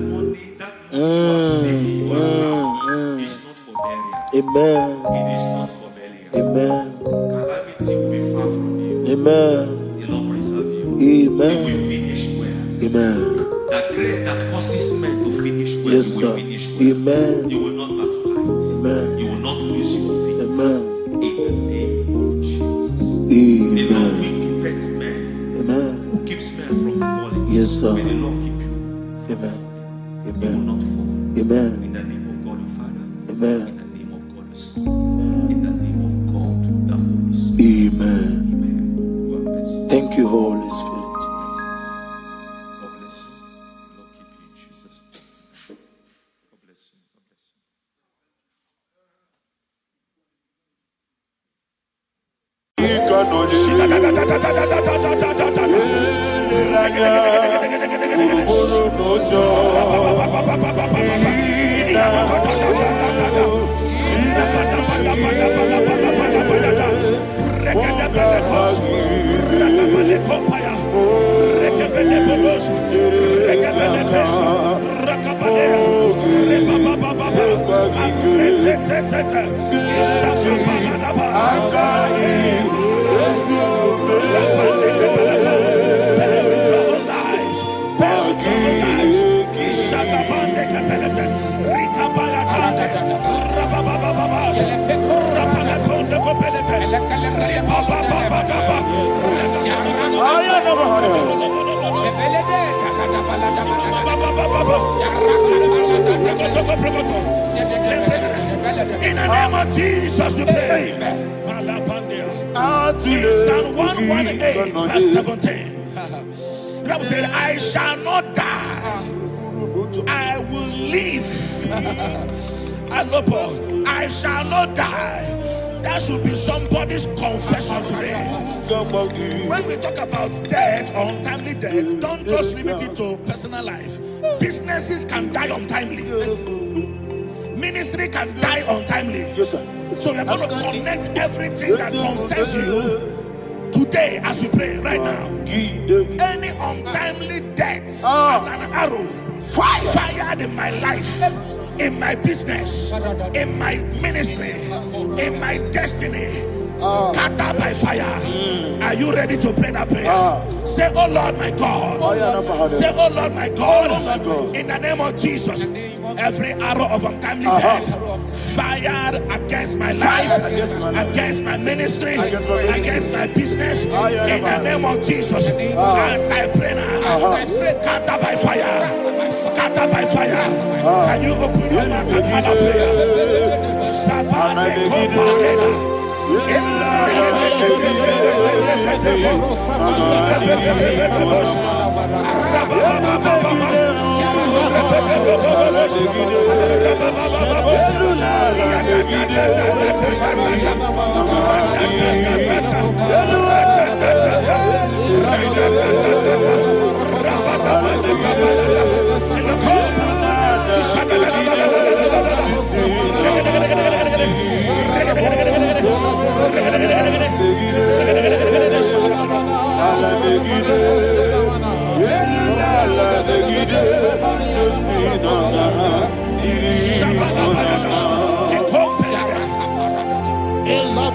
you have saved in your account is not for burial. Amen. It is not for burial. Amen. Calamity will be far from you. Amen. The Lord preserve you. Amen. You will finish well. Amen. That grace that causes men to finish well, Yes, you will sir. finish well. Amen. You will not backslide. Amen. You will not lose your faith. Amen. In the name of Jesus. The Lord Amen. will keep men Amen. who keeps men from falling. Yes, sir. May the Lord keep you. Amen. You will not fall. Amen. In the name of God the Father. Amen. In the name of God the Son. In the name of God the Holy Spirit. Amen. Amen. God bless you. Thank you, Holy Spirit. God bless you. Lord keep you in Jesus' name. God bless you. God bless you. In the name of Jesus, we pray. In Psalm 118, verse 17, the Bible said, I shall not die, I will live. I shall not die. That should be somebody's confession today. When we talk about death or untimely death, don't just limit it to personal life. Businesses can die untimely. Ministry can die untimely. Yes, sir. So we're going to connect everything that concerns you today as we pray right now. Any untimely death as an arrow fired in my life, in my business, in my ministry, in my destiny, scattered by fire. Are you ready to pray that prayer? Say, oh Lord my God. Say, oh Lord my God. In the name of Jesus, every arrow of untimely death fired against my life, against my ministry, against my business, in the name of Jesus, as I pray now, scattered by fire, scattered by fire. Can you open your mouth and have a prayer?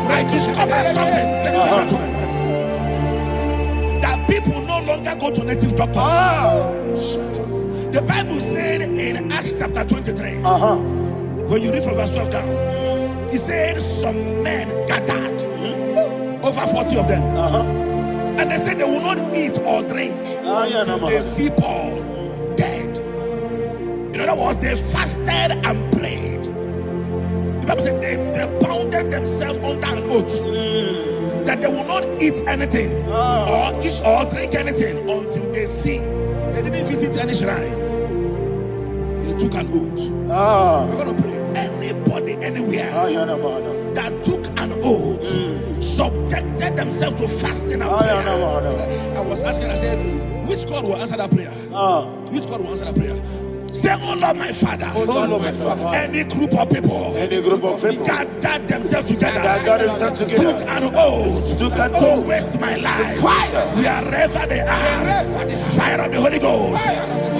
I discovered something, ladies and gentlemen, that people no longer go to native doctors. The Bible said in Acts chapter 23, when you read from verse 12 down, it said some men gathered, over 40 of them, and they said they will not eat or drink until they see Paul dead. In other words, they fasted and prayed. The Bible said they bounded themselves under an oath that they will not eat anything or eat or drink anything until they see. They didn't visit any shrine. They took an oath. We're going to pray. Anybody, anywhere that took an oath, subjected themselves to fasting and prayer. I was asking, I said, which God will answer that prayer? Which God will answer that prayer? Say, oh Lord my Father, any group of people, gathered themselves together, took an oath to waste my life, wherever they are, fire of the Holy Ghost,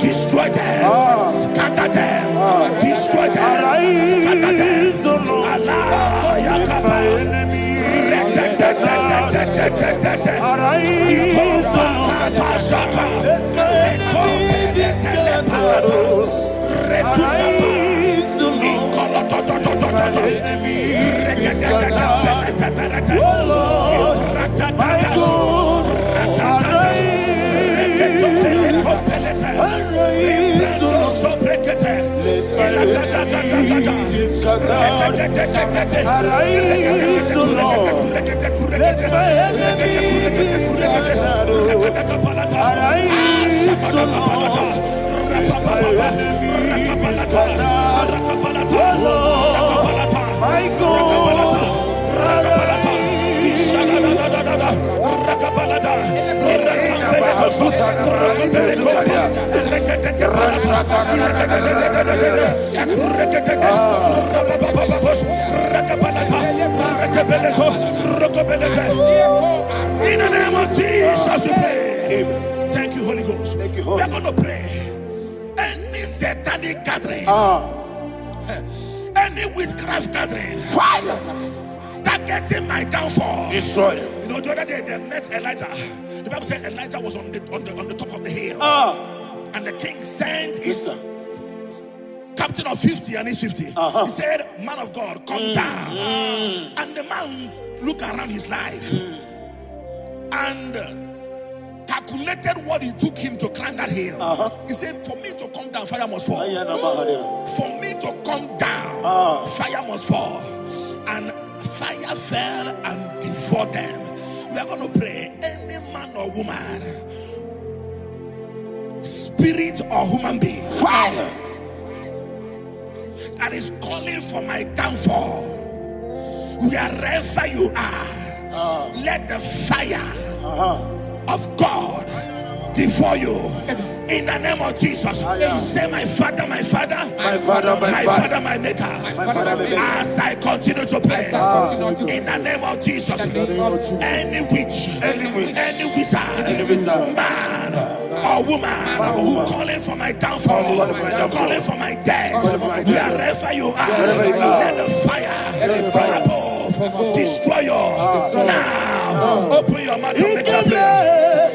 destroy them, scatter them, destroy them, scatter them, Allah, Yakaba, Arise, O Lord. Let my enemies be scattered. Arise, O Lord. Let my enemies be scattered. Oh Lord, my God. In the name of Jesus, we pray. Thank you, Holy Ghost. Thank you, We Holy are going to pray. Any satanic gathering, any witchcraft gathering, targeting my downfall, Destroy them. You know, the other day they met Elijah. The Bible said Elijah was on the top of the hill, and the king sent his captain of 50 and his 50. He said, "Man of God, come down." And the man looked around his life and calculated what it took him to climb that hill. He said, "For me to come down, fire must fall. For me to come down, fire must fall." And fire fell and devoured them. We are going to pray. Any man or woman, spirit or human being, that is calling for my downfall, wherever you are, let the fire of God devour you. In the name of Jesus, say, "My Father, my Father, My Father, my Father, my Maker." As I continue to pray, in the name of Jesus, any witch, any wizard, man or woman calling for my downfall, calling for my death, wherever you are, let the fire from above destroy you now. Open your mouth and make a prayer.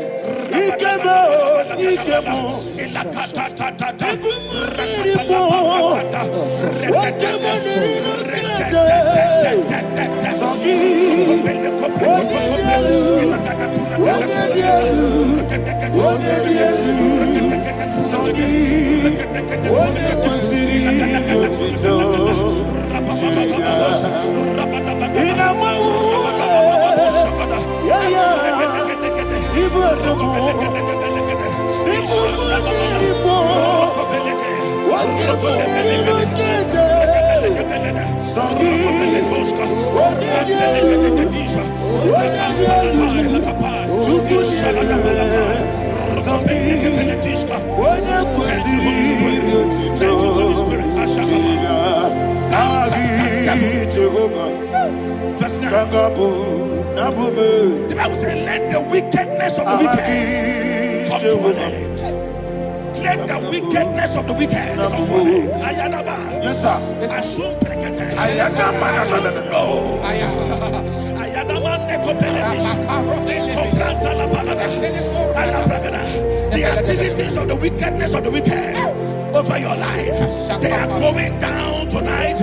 Verse 9. The Bible says, "Let the wickedness of the wicked come to an end." Let the wickedness of the wicked come to an end. Ayadaba. Yes, sir. Assume prekete. Ayadaba. No. Ayadaba nekopeletis. Nekopranta la balada. Alabragada. The activities of the wickedness of the wicked over your life, they are going down tonight.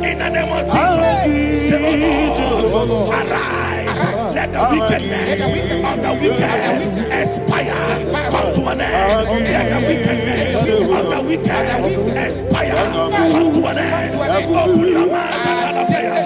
In the name of Jesus, say, "Oh Lord, arise. Let the wickedness of the wicked expire. Come to an end. Let the wickedness of the wicked expire. Come to an end." Open your mouth and have a prayer.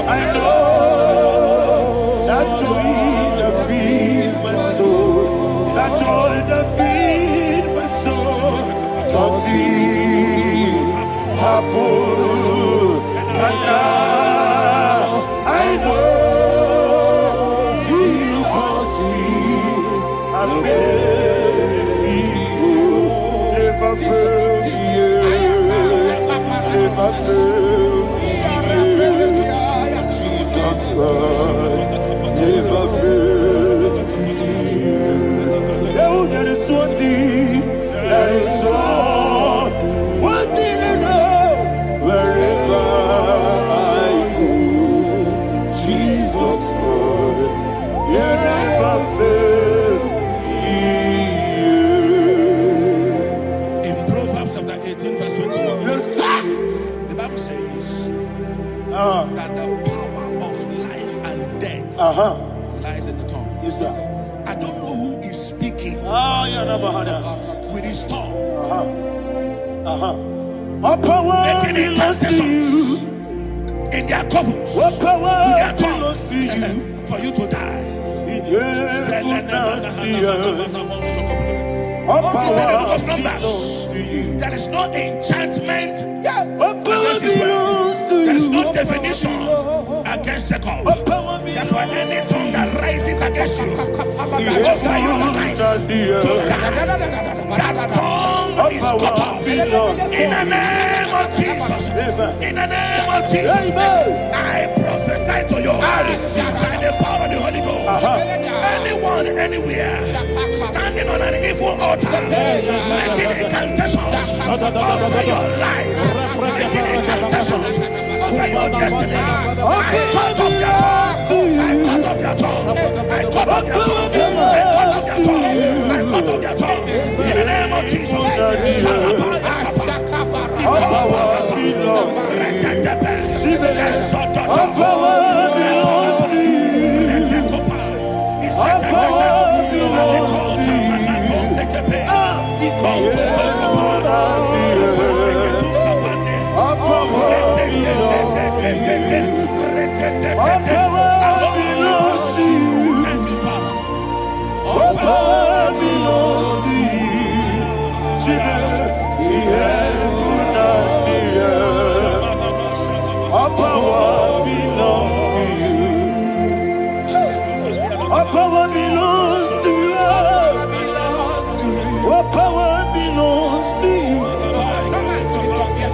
I know that joy that fills my soul. see happen, and now I know He foresee and made you never fail me, never fail me, Jesus Christ, never fail me. Oh, there is one thing, there is one thing I know, wherever I go, Jesus Christ, you never fail me. In Proverbs chapter 18, verse 21, Yes, sir. the Bible says that the power of life and death lies in the tongue. Yes, sir. I don't know who is speaking with his tongue, What power making belongs to you? incantations in their covers What power with their belongs tongue to you? for you to die. What He said in the book power of Numbers, belongs to you? there is no enchantment What power against Israel. belongs to There is you? no definition against Jacob. What power Therefore, belongs any tongue that rises against you over your life to die, that tongue is cut off. In the name of Jesus. In the name of Jesus. I prophesy to you by the power of the Holy Ghost. Anyone, anywhere, standing on an evil altar, making incantations over your life, making incantations over your destiny, I cut off their tongue. I cut off their tongue. I cut off their tongue. I cut off their tongue. I cut off their tongue. In the name of Jesus. What power belongs to you? What power belongs to you? What power belongs to What power belongs to you? Thank you, Father. What power belongs to you? The heaven and the earth. What power belongs to you? What power belongs to you? What power belongs to you?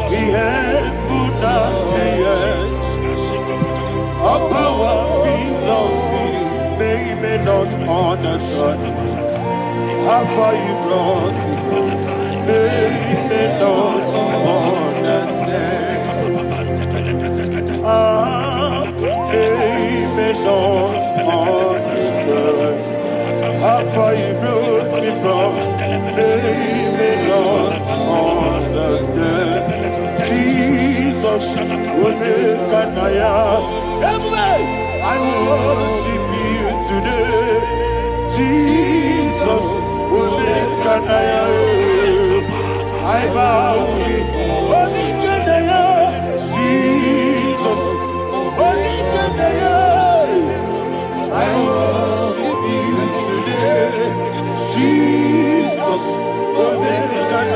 The heaven and the earth. What power belongs to you? May not understand how far you brought me from. May not understand. May not understand how far you brought me from. May not understand. Jesus, will make an I worship you today. Jesus, will make an I bow before Jesus, I worship you today. Jesus, will make an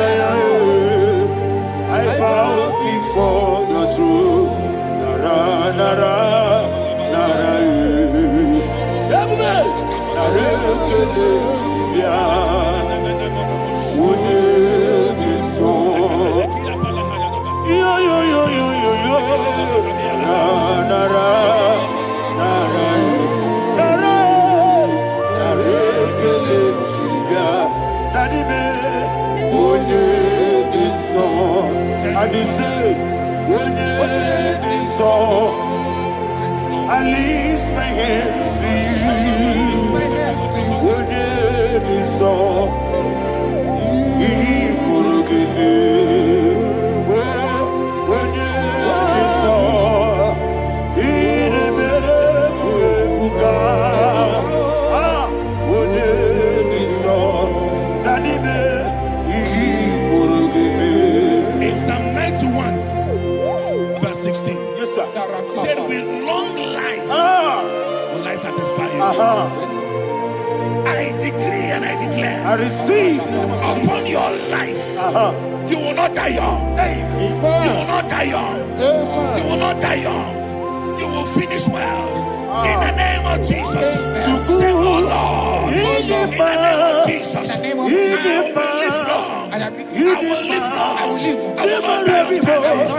I bow before the throne. Nara, nara, nara, I lift my hands to you. When it is all, he could give me. When it is all, he never could. When it is all, that he could give me. In Psalm 91, verse 16, Yes, sir. he said, with long life will I satisfy you. I decree and I declare I receive upon your life You will not die young. You will not die young. You will not die young. You will finish well. In the name of Jesus. Say, oh Lord. In the name of Jesus. I will live long. I will live long. I will not die on time.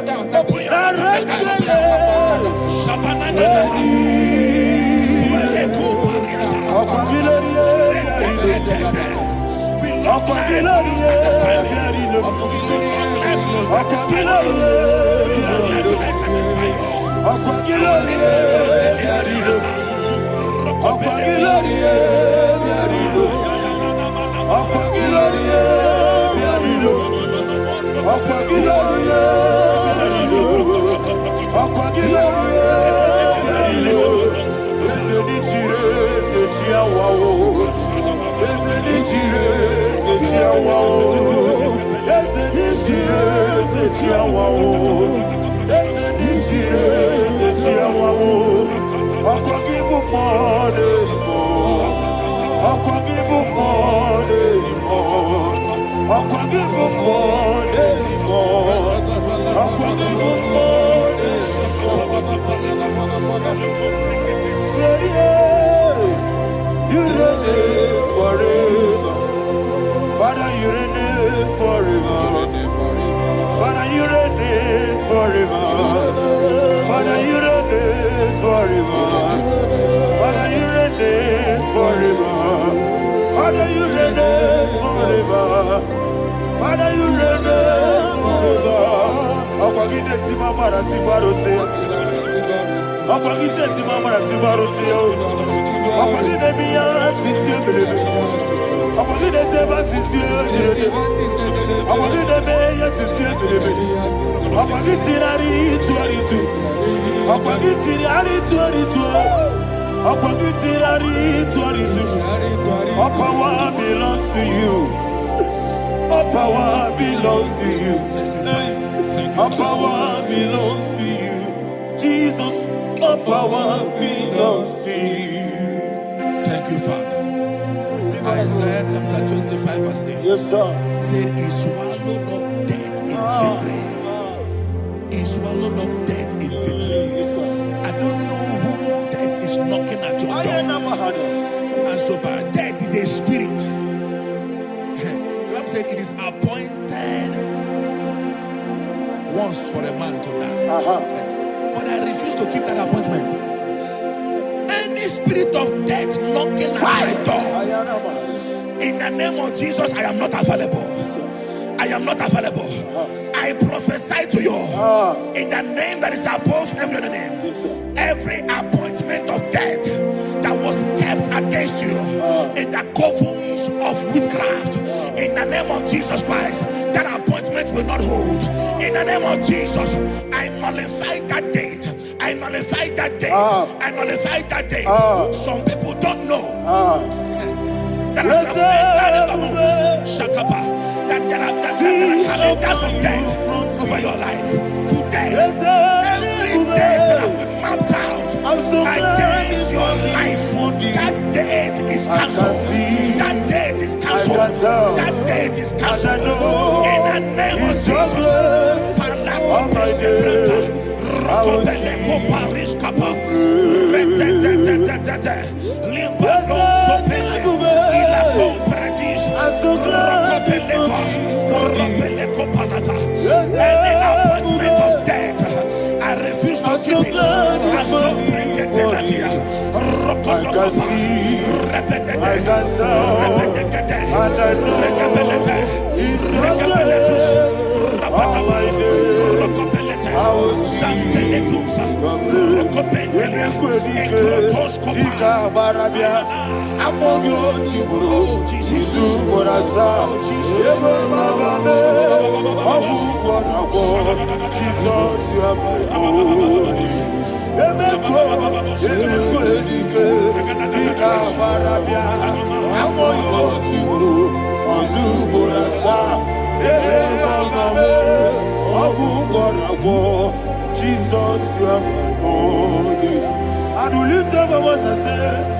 Open your You reign forever. Father, you reign forever. Father, you reign forever. Father, you reign forever. Father, you reign forever. Father, you reign forever. Father, you reign forever. Akwagide timamara tibarose. Akwagide timamara tibarose. Akwagide biya sisiye. Akwagide teba sisiye. Akwagide beya sisiye. Akwagide tirari tuaritu. Akwagide tirari tuaritu. Akwagide tirari tuaritu. All power belongs to you. All power belongs to you. All power belongs to you. Jesus, all power belongs to you. Thank you, Father. Isaiah chapter 25 verse 8. Yes, sir. Said, he swallowed up death in victory. He swallowed up death in victory. I don't know who death is knocking at your door. And so, but death is a spirit. God said it is appointed once for a man to die. But I refuse to keep that appointment. Any spirit of death knocking at my door, in the name of Jesus, I am not available. I am not available. I prophesy to you in the name that is above every other name. Every appointment of death that was kept against you in the covens of witchcraft, in the name of Jesus Christ, that appointment will not hold. In the name of Jesus, I nullify that date. I nullify that date. I nullify that date. Some people don't know that as I've entered in the moon, Shakapa, that there are calendars of death over your life. Today, every date that I've mapped out against your life, that date is cancelled. That date is cancelled. That date is cancelled. In the name of Jesus. Any appointment of death, I refuse to keep it. I so bring it in the year. Jesus, you are my only. And we lift up our voice and say,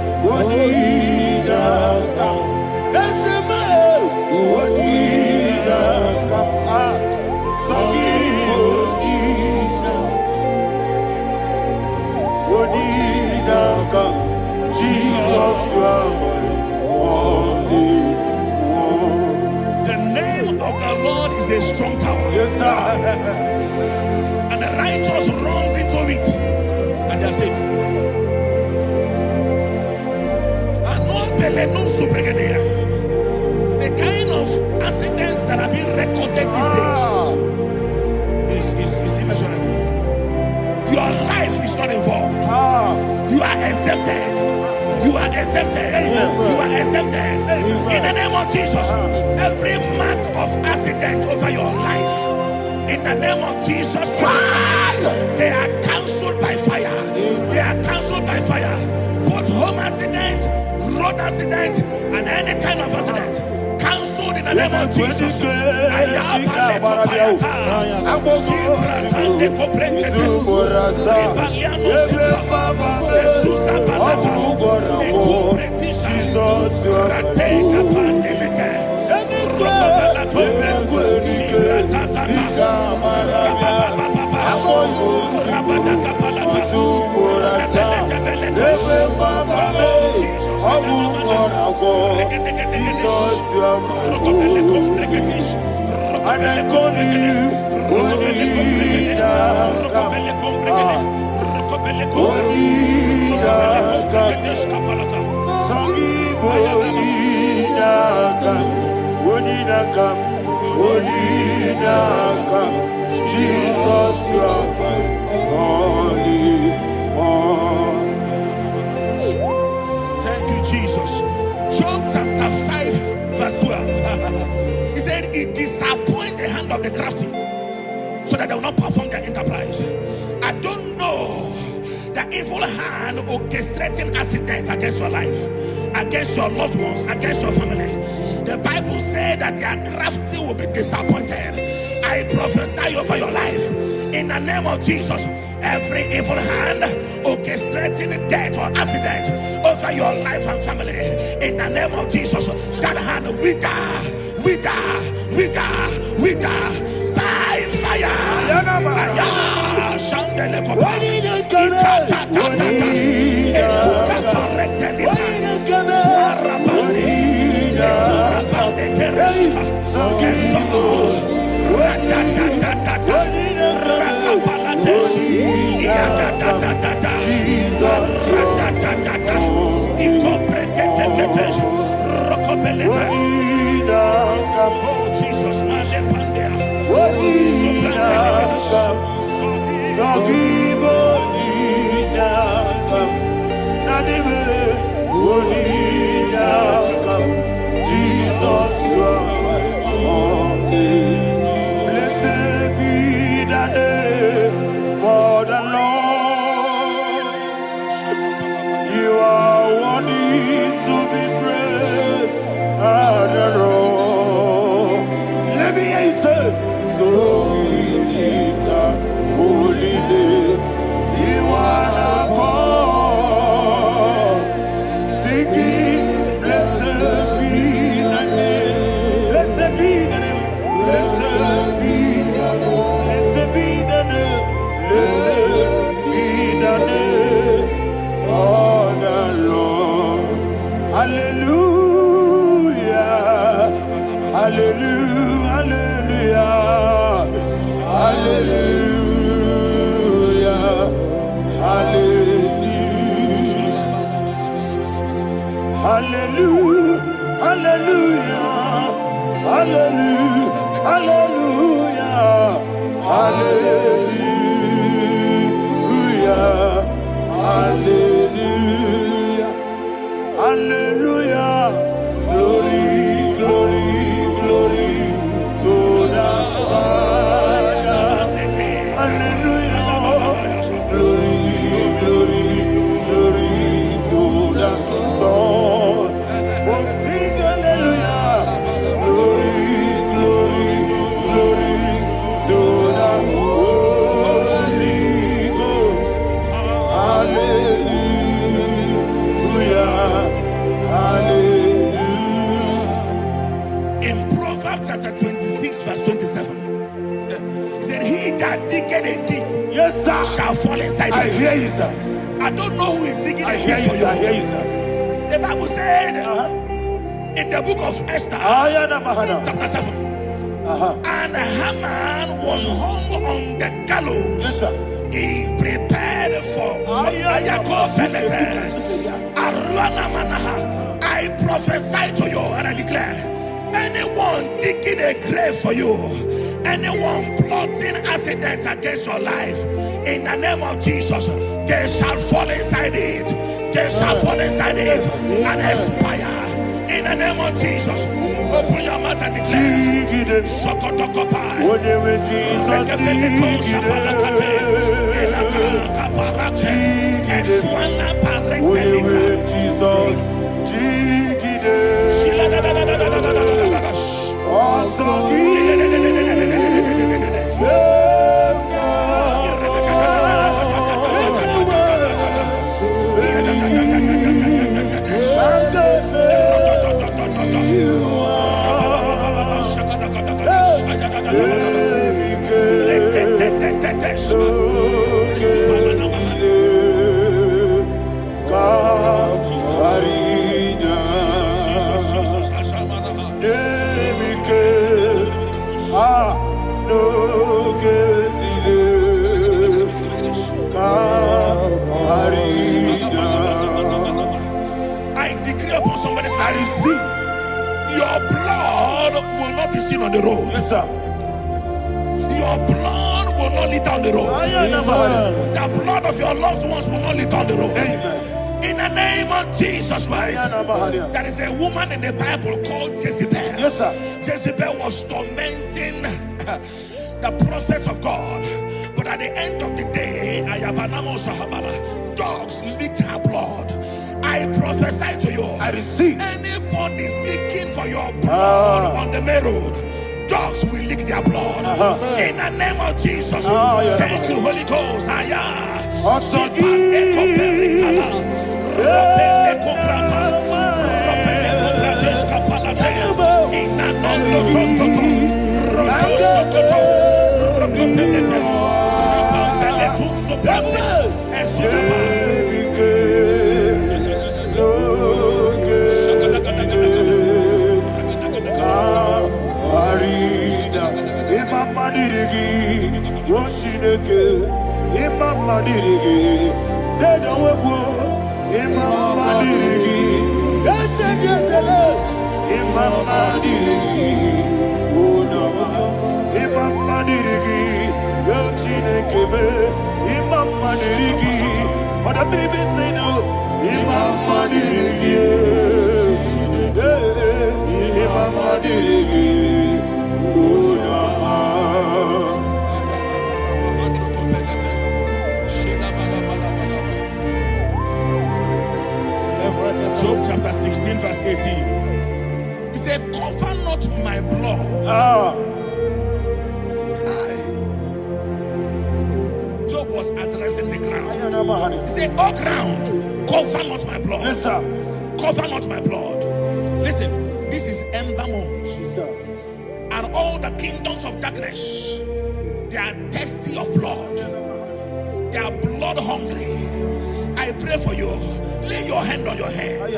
Come. And the righteous runs into it and they're safe. The kind of accidents that are being recorded these days is immeasurable. Your life is not involved. You are exempted. You are exempted. You are exempted. In the name of Jesus, every mark of accident over your life, in the name of Jesus Christ, they are cancelled by fire. They are cancelled by fire. Both home accident, road accident, and any kind of accident, cancelled in the name of Jesus. Thank you, Jesus. Job chapter 5, verse 12. He said, it disappoints the hand of the crafty, so that they will not perform their enterprise. I don't know the evil hand orchestrating accident against your life, against your loved ones, against your family. The Bible said that their crafty will be disappointed. I prophesy over your life in the name of Jesus. Every evil hand orchestrating death or accident over your life and family, in the name of Jesus, that hand wither by fire. Oh Jesus, blessed be the name for the Lord. You are worthy to be praised and adored. Let me hear you say, so we lift up holy name. You are the God. Singing, blessed be the name. Blessed be the name. Blessed be the name. Blessed be the name. Blessed be the name of the Lord. Hallelujah. Hallelujah. Hallelujah. Hallelujah. Hallelujah. Hallelujah. Hallelujah. Hallelujah. Hallelujah. Hallelujah. Glory, glory, glory to the Father. Hallelujah. Glory, glory, glory to the Son. Oh, sing hallelujah. Glory, glory, glory to the Holy Ghost. Hallelujah. Hallelujah. In Proverbs chapter 26, verse 27, he said, he that diggeth a deep, yes, sir, shall fall inside. I hear you, sir. I don't know who is digging a deep for you. I hear you, sir. The Bible said in the book of Esther, chapter 7, And Haman was hung on the gallows. Yes, sir. He prepared for I prophesy to you and I declare, anyone digging a grave for you, anyone plotting accidents against your life, in the name of Jesus, they shall fall inside it. They shall fall inside it and expire. In the name of Jesus, open your mouth and declare. Sokotokopai. I decree upon somebody's life, your blood will not be seen on the road. Yes, sir. Your blood will not lead down the road. The blood of your loved ones will not lead down the road. Amen. In the name of Jesus Christ. There is a woman in the Bible called Jezebel. Yes, sir. Jezebel was tormenting the prophets of God. But at the end of the day, dogs licked her blood. I prophesy to you, I receive. anybody seeking for your blood on the main road, dogs will lick their blood. In the name of Jesus. Thank you, Holy Ghost. Job chapter 16 verse 18. He said, cover not my blood. Job was addressing the ground. He said, oh ground, cover not my blood. Yes, sir. Cover not my blood. Listen, this is ember month. Yes, sir. And all the kingdoms of darkness, they are thirsty of blood. They are blood hungry. I pray for you. Lay your hand on your head.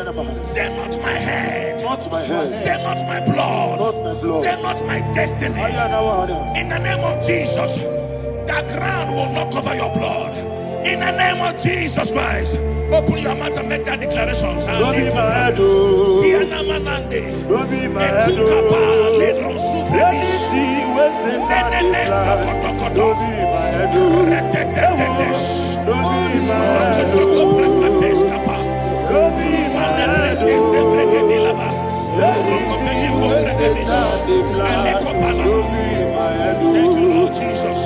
Say not my head. Not my head. Say not my blood. Not my blood. Say not my destiny. In the name of Jesus, the ground will not cover your blood. In the name of Jesus Christ, open your mouth and make that declaration. Don't be my head, oh. Don't be my head, oh. Anything was in my life. Don't be my head, oh. Don't be my head, oh. Don't be my head, oh. Anything was in my life. Don't be my head, oh. Thank you, Lord Jesus.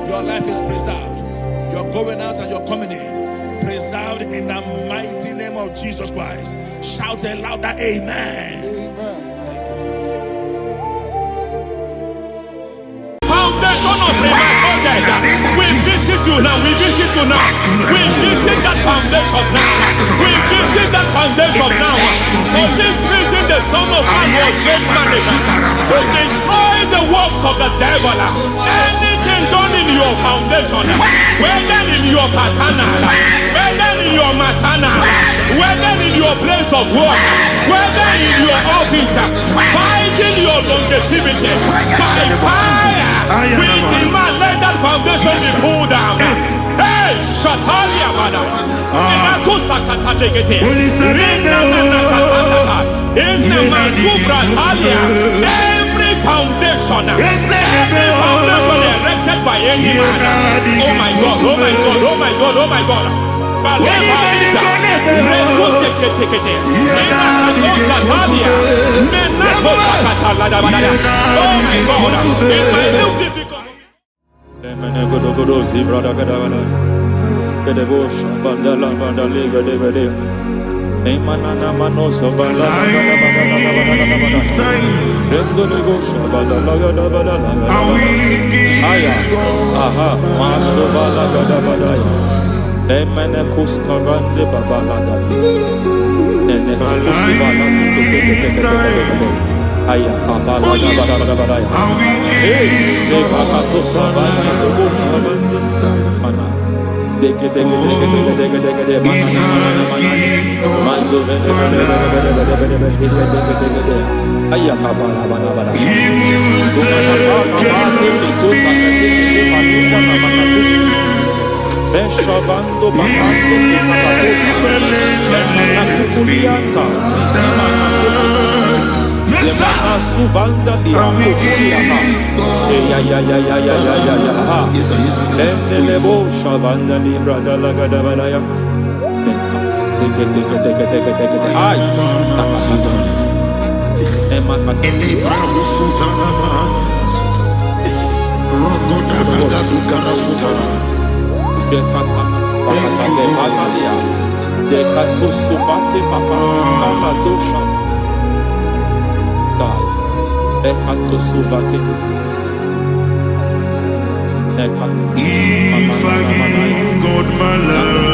Your life is preserved. You're going out and you're coming in. Preserved in the mighty name of Jesus Christ. Shout a louder amen. you now. We visit you now. We visit that foundation now. We visit that foundation now. For this reason, the Son of Man was made manifest to destroy the works of the devil. Anything done in your foundation, whether in your paternal, whether in your maternal, whether in your place of work, whether in your office, fighting your longevity by fire, we demand let that foundation be pulled down. Hey, Shatalia Madam, Nato Sakata Legate, Rina Nakatasaka, in the Masubra Talia, every foundation erected by any man. Oh my God, oh my God, oh my God, oh my God. Oh my God, in my new difficult. Emenekus kavande babalada. Enekus babalada. Aya kapala badaya. Hey, de pakato savane de bukavande. Mana. Deke mana. Mazo vene. Aya kapala badaya. Beshavando bakando kakakosa Emana kukulianta Zizimana Emana suvanda biya kukuliata Ya Endelebo shavanda libra dalagada balaya Teke Ay Nakasada Emakata Libra usutana Rogoda nagadu karasutana Dekata Batalia Dekato Sufate Papa Amadosha Dai Dekato Sufate Dekato If I give God my love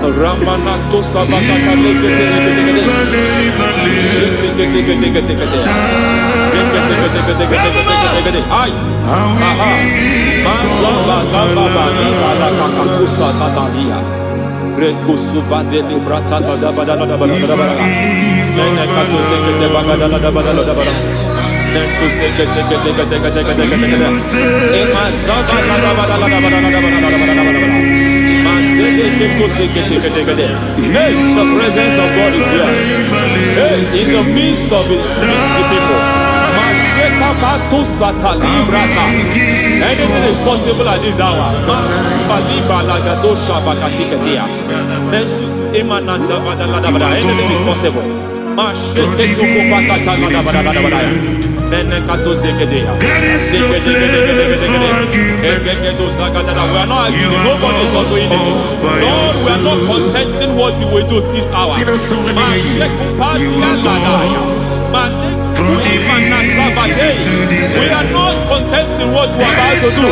Ramanato Savakata Ay, aha, Mazaba Baba Nibala Kakakusa Tatalia, Rekusuva de Librata Badabada, Nene Katu Sekete Bagadala Badala, Nentu Sekete, Emazaba Hey, the presence of God is here. Hey, in the midst of his people. Anything is possible at this hour. Anything is possible. We are not arguing, nobody is agreeing. Lord, we are not contesting what you will do this hour. We are not contesting what you are about to do.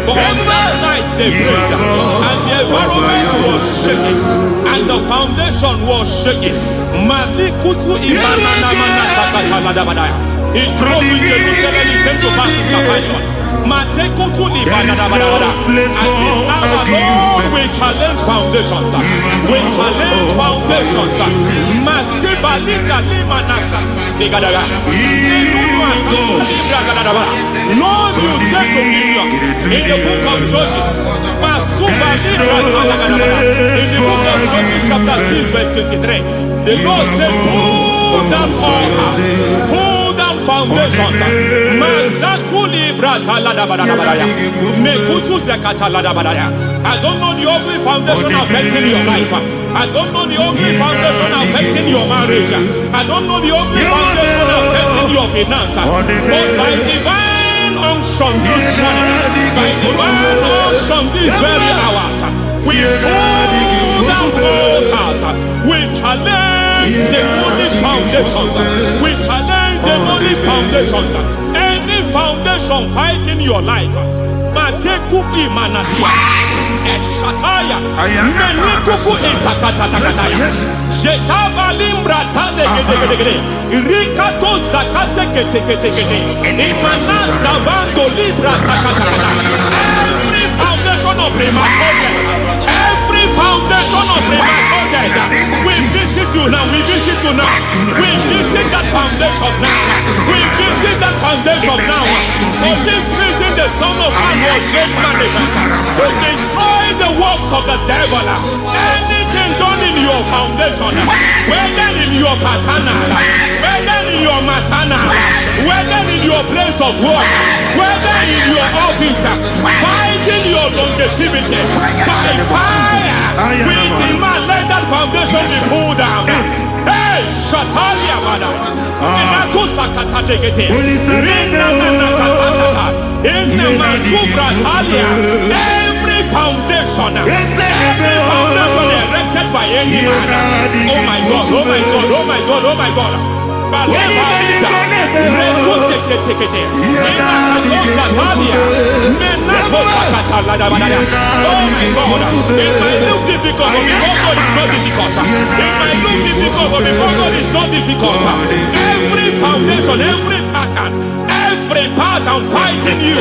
For on that night they prayed, and the environment was shaking, and the foundation was shaking. He spoke in Jerusalem, he came to pass in Capernaum. And this hour, Lord, we challenge foundations. We challenge foundations. Lord, you said to Gideon in the book of Judges, In the book of Judges chapter 6 verse 23, the Lord said, pull down altars, pull down foundations. I don't know the ugly foundation affecting your life. I don't know the ugly foundation affecting your marriage. I don't know the ugly foundation affecting your finance. But by divine unction this morning, by divine unction these very hours, we pull down altars. We challenge demonic foundations. We challenge demonic foundations. Any foundation fighting your life, Mateku Imanasia, Eshataya, Menikuku Itakatatakataya, Shetabalimbra Tadegede, Rikato Zakate Ketekete, Imanaza Bando Libra Takatakata. Every foundation of premature death, every foundation of premature death, we visit you now, we visit you now, we visit that foundation now, we visit that foundation now. For this reason, the Son of Man was made manifest to destroy the works of the devil. Anything done in your foundation, whether in your paternal, whether in your maternal, whether in your place of work, whether in your office, fighting your longevity by fire, we demand let that foundation be pulled down. Hey, Shatalia Bada, Inatusakata Degete, Rina Nakatasaka, in the Masufra Talia, every foundation erected by any man. Oh my God, oh my God, oh my God, oh my God. Oh my God, it might look difficult, but before God it's not difficult. It might look difficult, but before God it's not difficult. Every foundation, every pattern fighting you,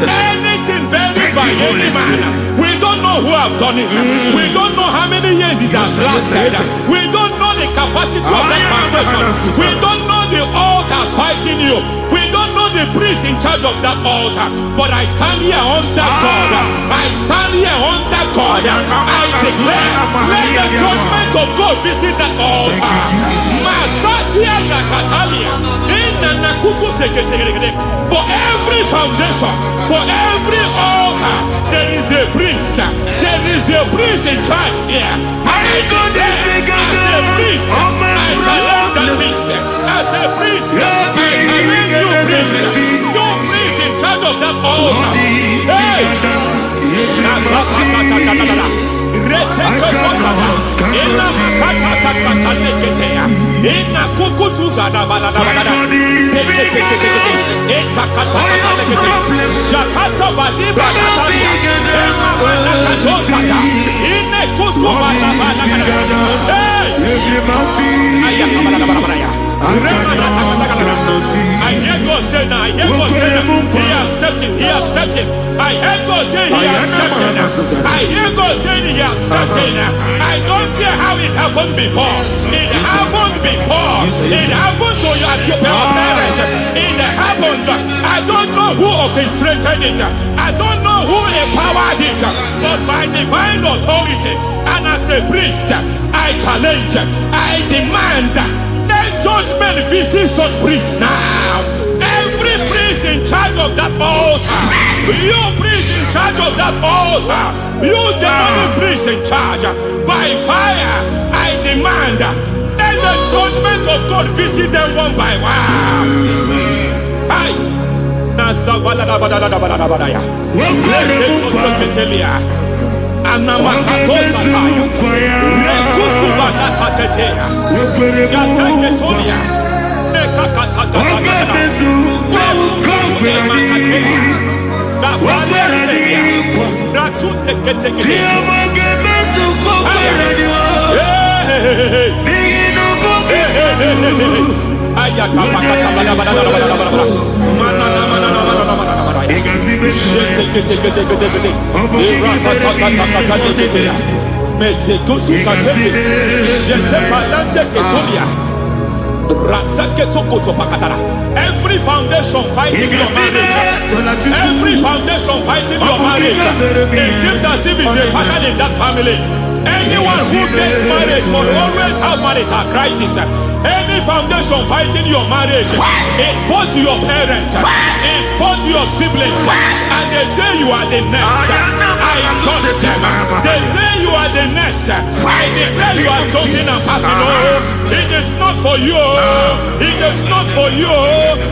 anything buried by any man, we don't know who have done it. We don't know how many years it has lasted. We don't know the capacity of that foundation. We don't know the altars fighting you. We don't know the priest in charge of that altar. But I stand here under God. I stand here under God. I declare, let the judgment of God visit that altar. For every foundation, for every altar, there is a priest. There is a priest in charge here. I declare, as a priest, I challenge that priest. As a priest, I challenge you priest. You priest in charge of that altar. Hey! I hear God say now, I hear God say now, he has stepped in, he has stepped in. I hear God say he has stepped in. I hear God say he has stepped in. I don't care how it happened before. It happened before. It happened to your parents. It happened. I don't know who orchestrated it. I don't know who empowered it. But by divine authority and as a priest, I challenge, I demand, let judgment visit such priests now. Every priest in charge of that altar, you priest in charge of that altar, you demonic priest in charge, by fire, I demand, let the judgment of God visit them one by one. Aye. Every foundation fighting your marriage, every foundation fighting your marriage, it seems as if it's a pattern in that family. Anyone who gets married must always have marital crisis. Any foundation fighting your marriage, it fought your parents, it fought your siblings, and they say you are the next. I trust them. They say you are the next. I declare you are jumping and passing. Oh, it is not for you. It is not for you.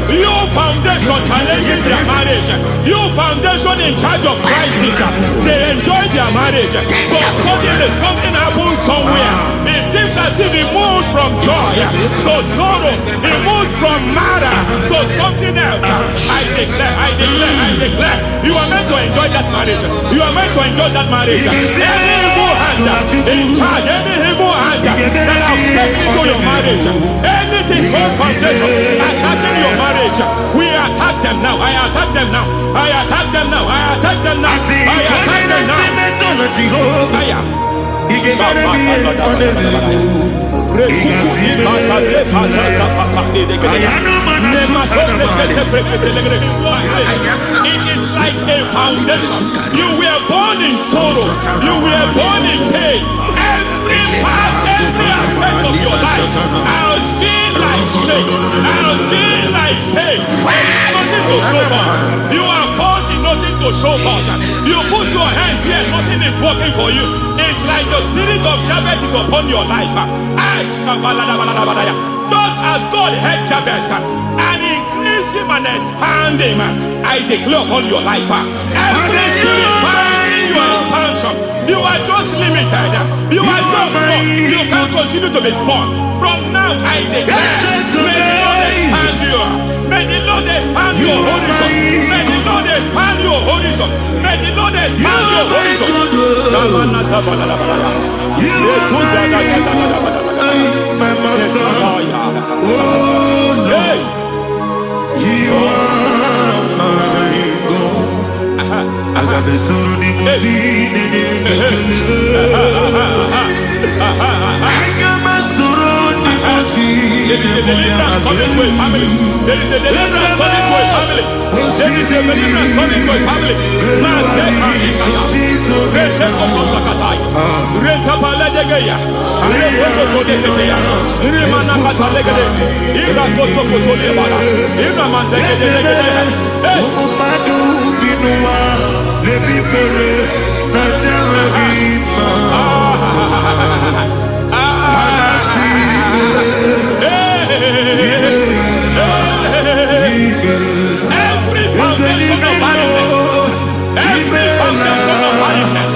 You foundation challenging their marriage. You foundation in charge of crisis. They enjoy their marriage, but suddenly something happens somewhere. It seems as if it moves from joy to sorrow. It moves from matter to something else. I declare, you are meant to enjoy that marriage. You are meant to enjoy that marriage. Any evil hand in charge, any evil hand that have stepped into your marriage, anything called foundation attacking your marriage, we attack them now. I attack them now. I attack them now. I attack them now. I attack them now. Fire. It is like a foundation. You were born in sorrow. You were born in pain. Every part, every aspect of your life has been like shame. Has been like pain. There's nothing to show for. You are faulty, nothing to show for. You put your hands here, nothing is working for you. It's like the spirit of Jabez is upon your life. Just as God had Jabez and increased him and expand him, I declare upon your life. Every spirit finding your expansion, you are just limited. You are just small. You can't continue to be small. From now, I declare, may the Lord expand you. May the Lord expand your horizon. May the Lord expand your horizon. May the Lord expand your horizon. My master, oh Lord, you are my God. I got the soul in my feet. I got my soul in my feet. There is a deliverance coming to a family. There is a deliverance coming to a family. There is a deliverance coming to a family. Every foundation of barrenness, every foundation of barrenness,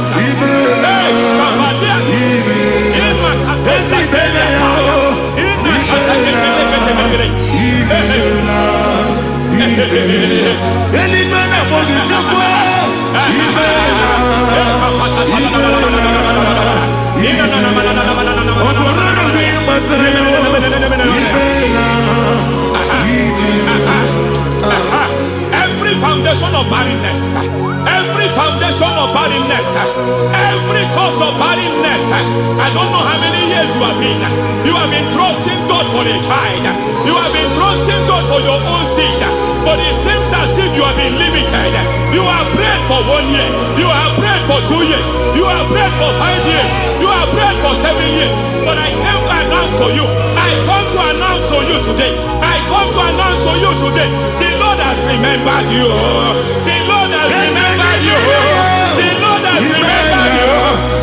every foundation of barrenness, every foundation of barrenness, every cause of barrenness. I don't know how many years you have been trusting God for a child. You have been trusting God for your own seed, but it seems as if you have been limited. You have prayed for 1 year, you have prayed for 2 years, you have prayed for 5 years, you have prayed for 7 years. But I came to announce for you, I come to announce for you today, I come to announce for you today, the Lord has remembered you. The Lord has remembered you. The Lord has remembered you.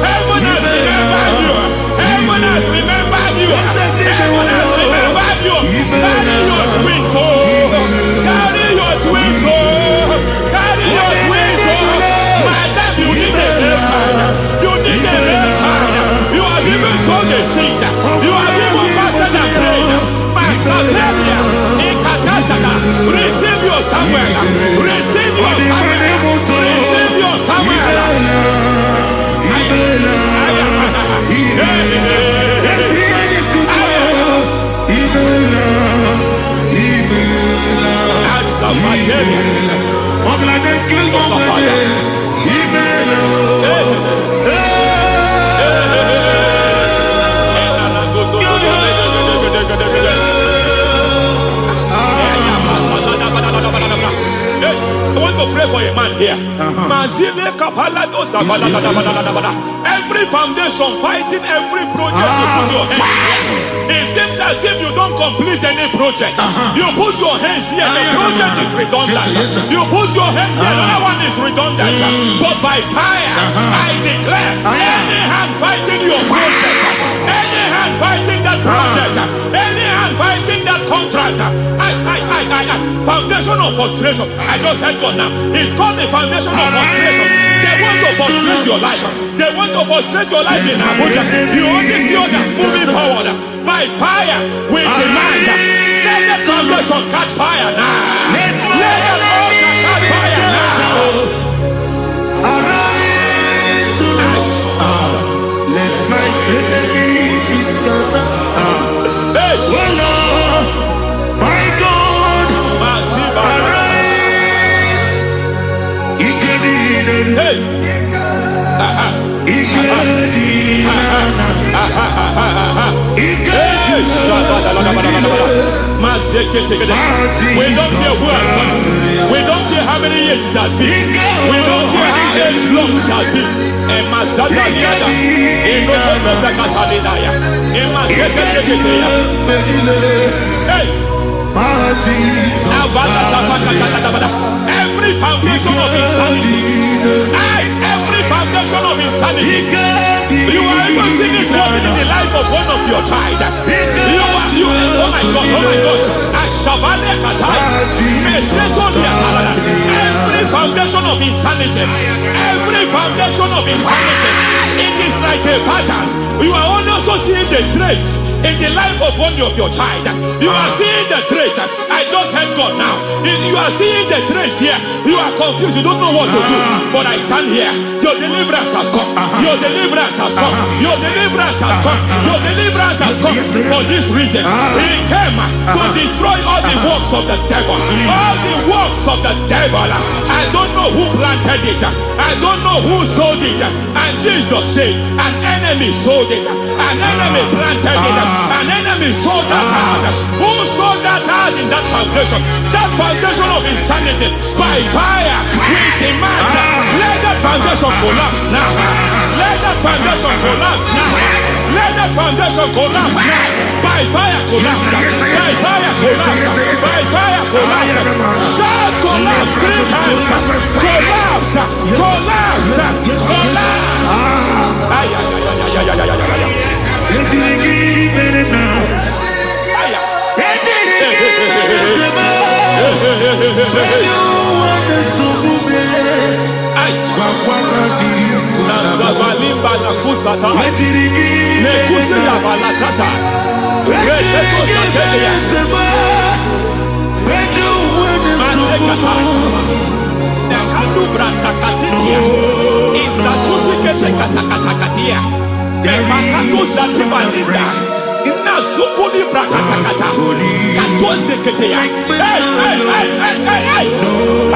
Heaven has remembered you. Heaven has remembered you. Heaven has remembered you. Carry your twins home. Carry your twins home. Carry your twins home. Madam, you need a male child. You need a male child. You have even sown the seed. You have even fasted and prayed. Masaperia, Ekatasaka, receive your Samuel. Receive your Samuel. Receive your Samuel. Every foundation fighting every project you put your hands here. It seems as if you don't complete any project. You put your hands here, the project is redundant. You put your hand here, another one is redundant. But by fire, I declare, any hand fighting your project, any hand fighting that project, any hand fighting that contract, foundation of frustration. I just heard God now. It's called the foundation of frustration. They want to frustrate your life. They want to frustrate your life in Abuja. You only see others moving forward. By fire, we demand. Let the foundation catch fire now. Let the altar catch fire now. Arise, let my enemies scatter. Hey, Oh Lord, my God, arise. hey. We don't care who has done it. We don't care how many years it has been. We don't care how age long it has been. And Mazataliada, in Rokosacatalidaya, in Mazatakatea. Hey! Every foundation of insanity, every foundation of insanity, you are even seeing it working in the life of one of your child. Oh my God, every foundation of insanity, every foundation of insanity, it is like a pattern. You are also seeing the trace in the life of one of your child. You are seeing the trace. I just heard God now. You are seeing the trace here. You are confused. You don't know what to do. But I stand here. Your deliverance has come. Your deliverance has come. Your deliverance has come. Your deliverance has come. For this reason, He came to destroy all the works of the devil. All the works of the devil. I don't know who planted it. I don't know who sold it. And Jesus said, an enemy sold it. An enemy planted it. An enemy sold that house. Who sold that house in that foundation? That foundation of insanity. By fire, we demand, let that foundation collapse now. Let that foundation collapse now. Let that foundation collapse now. By fire collapse. By fire collapse. By fire collapse. Shout collapse 3 times. Collapse. Collapse. Collapse. Ay, ay, ay, ay, ay, ay, ay, ay.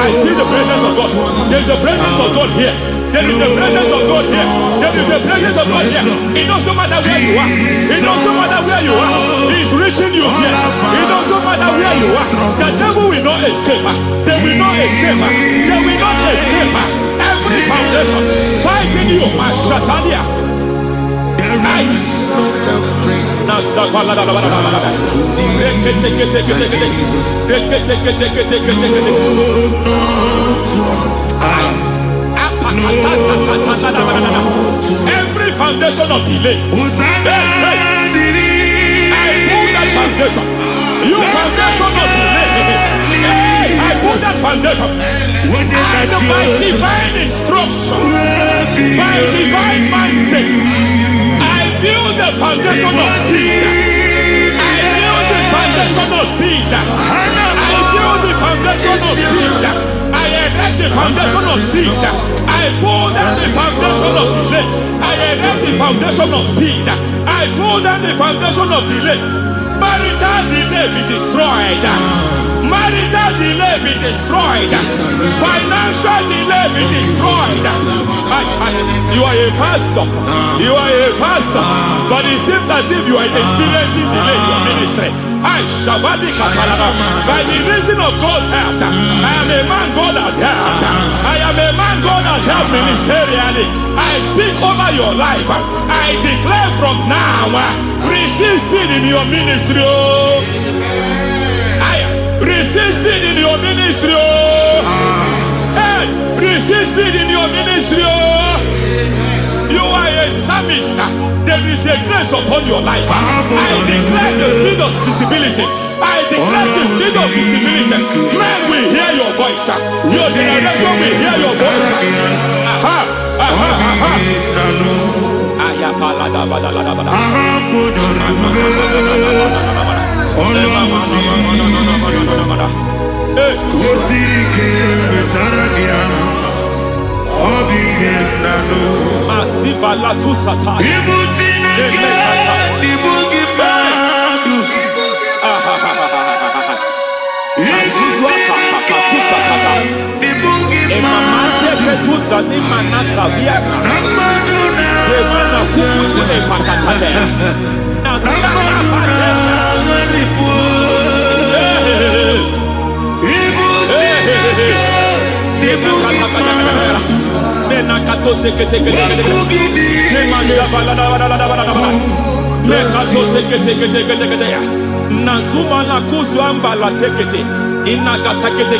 I see the presence of God. There's a presence of God here. There is a presence of God here. There is a presence of God here. It doesn't matter where you are. It doesn't matter where you are. He's reaching you here. It doesn't matter where you are. The devil will not escape. They will not escape. They will not escape. Every foundation fighting you, Mashatalia. Every foundation of delay, I pull that foundation. You foundation of delay, I pull that foundation. And by divine instruction, by divine mandate, build the foundation of speed. I build the foundation of speed. I build the foundation of speed. I erect the foundation of speed. I pull down the foundation of delay. I erect the foundation of speed. I pull down the foundation of delay. Marital delay be destroyed. Marital delay be destroyed. Financial delay be destroyed. You are a pastor. You are a pastor. But it seems as if you are experiencing delay in your ministry. I Shabadi Katalaba. By the reason of God's help, I am a man God has helped. I am a man God has helped ministerially. I speak over your life. I declare from now, receive speed in your ministry. Receive speed in your ministry. Hey, receive speed in your ministry. You are a psalmist. There is a grace upon your life. I declare the speed of visibility. I declare the speed of visibility. Men will hear your voice. Your generation will hear your voice. Aha, aha, aha. Masiva la tu sataya. Nazuma la kuzwamba la tekete inakata kete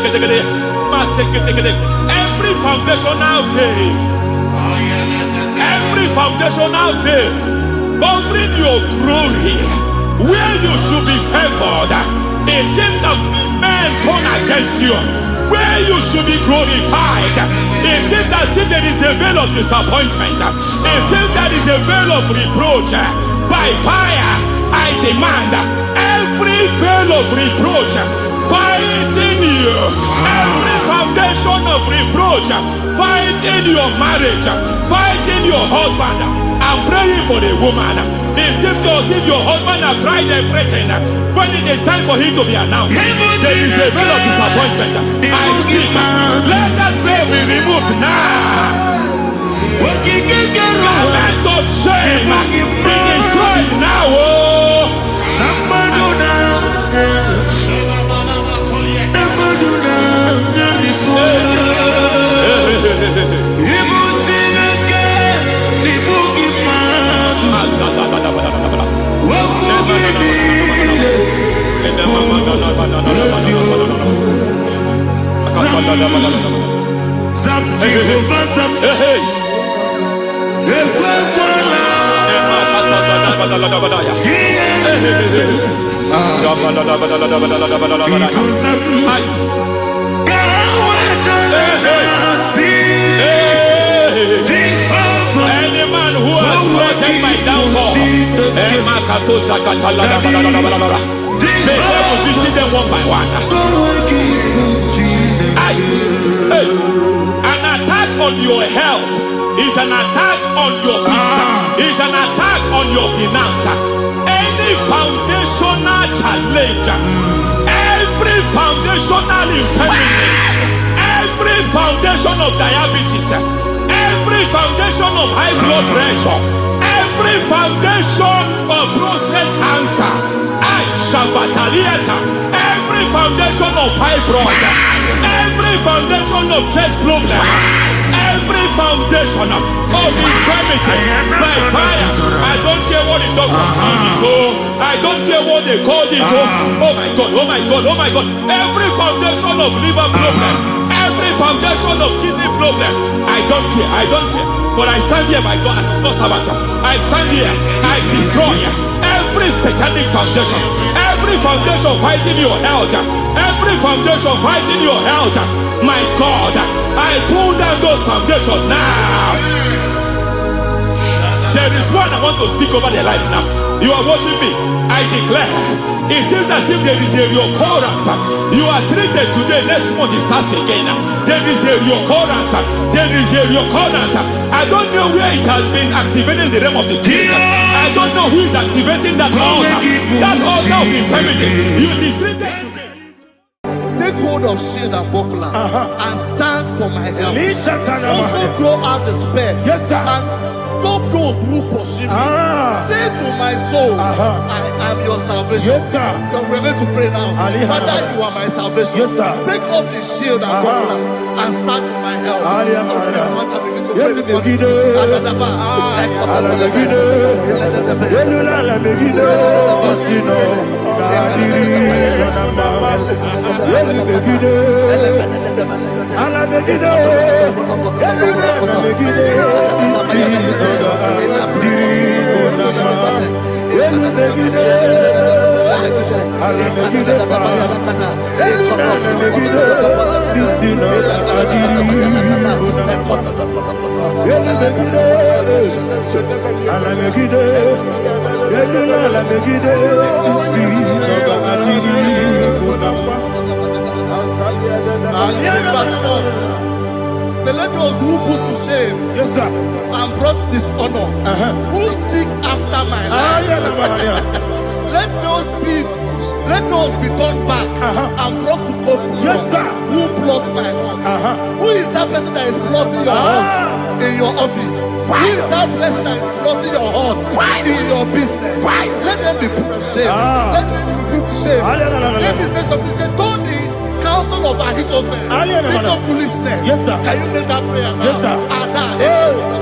masekete. Every foundational veil, every foundational veil covering your glory, where you should be favored, it seems that men turn against you. Where you should be glorified, it seems as if there is a veil of disappointment. It seems there is a veil of reproach. By fire, I demand every veil of reproach fighting you, every foundation of reproach fighting your marriage, fighting your husband. I'm praying for the woman. It seems as if your husband has tried everything. When it is time for him to be announced, there is a veil of disappointment. I speak. Let that veil be removed now. Garment of shame be destroyed now. Any man who has threatened my downfall, may God visit them one by one. An attack on your health is an attack on your peace, is an attack on your finance. Any foundational challenge, every foundational infirmity, every foundation of diabetes, every foundation of high blood pressure, every foundation of prostate cancer, every foundation of fibroid, every foundation of chest problem, every foundation of infirmity, by fire. I don't care what the doctors call it, I don't care what they call it. Oh my God, oh my God, oh my God. Every foundation of liver problem, every foundation of kidney problem, I don't care, I don't care. But I stand here, my God, as God's servant. I stand here, I destroy every satanic foundation, every foundation fighting your health, every foundation fighting your health. My God, I pull down those foundations now. There is one I want to speak over their life now. You are watching me. I declare, it seems as if there is a reoccurrence. You are treated today, next month it starts again. There is a reoccurrence. There is a reoccurrence. I don't know where it has been activated in the realm of the spirit. I don't know who is activating that altar of infirmity. You is treated today. Take hold of of shield and buckler and stand for my help. Lishatana Also Mahaya. throw out despair. Yes, sir. And stop those who pursue me. Say to my soul, I am your salvation. Yes, sir. We're going to pray now. Father, you are my salvation. Yes, sir. Take off the shield and buckler and stand for my help. So let those who put to shame, Yes, sir. and brought dishonor, who seek after my life, let those be turned back and brought to confusion. Yes, sir. Who plot my heart? Who is that person that is plotting your heart in your office? Who is that person that is plotting your heart in your business? Let them be put to shame. Let them be put to shame. Let me say something. Say, don't the counsel of Ahithophel think of foolishness. Yes, sir. Can you make that prayer now? Yes, sir.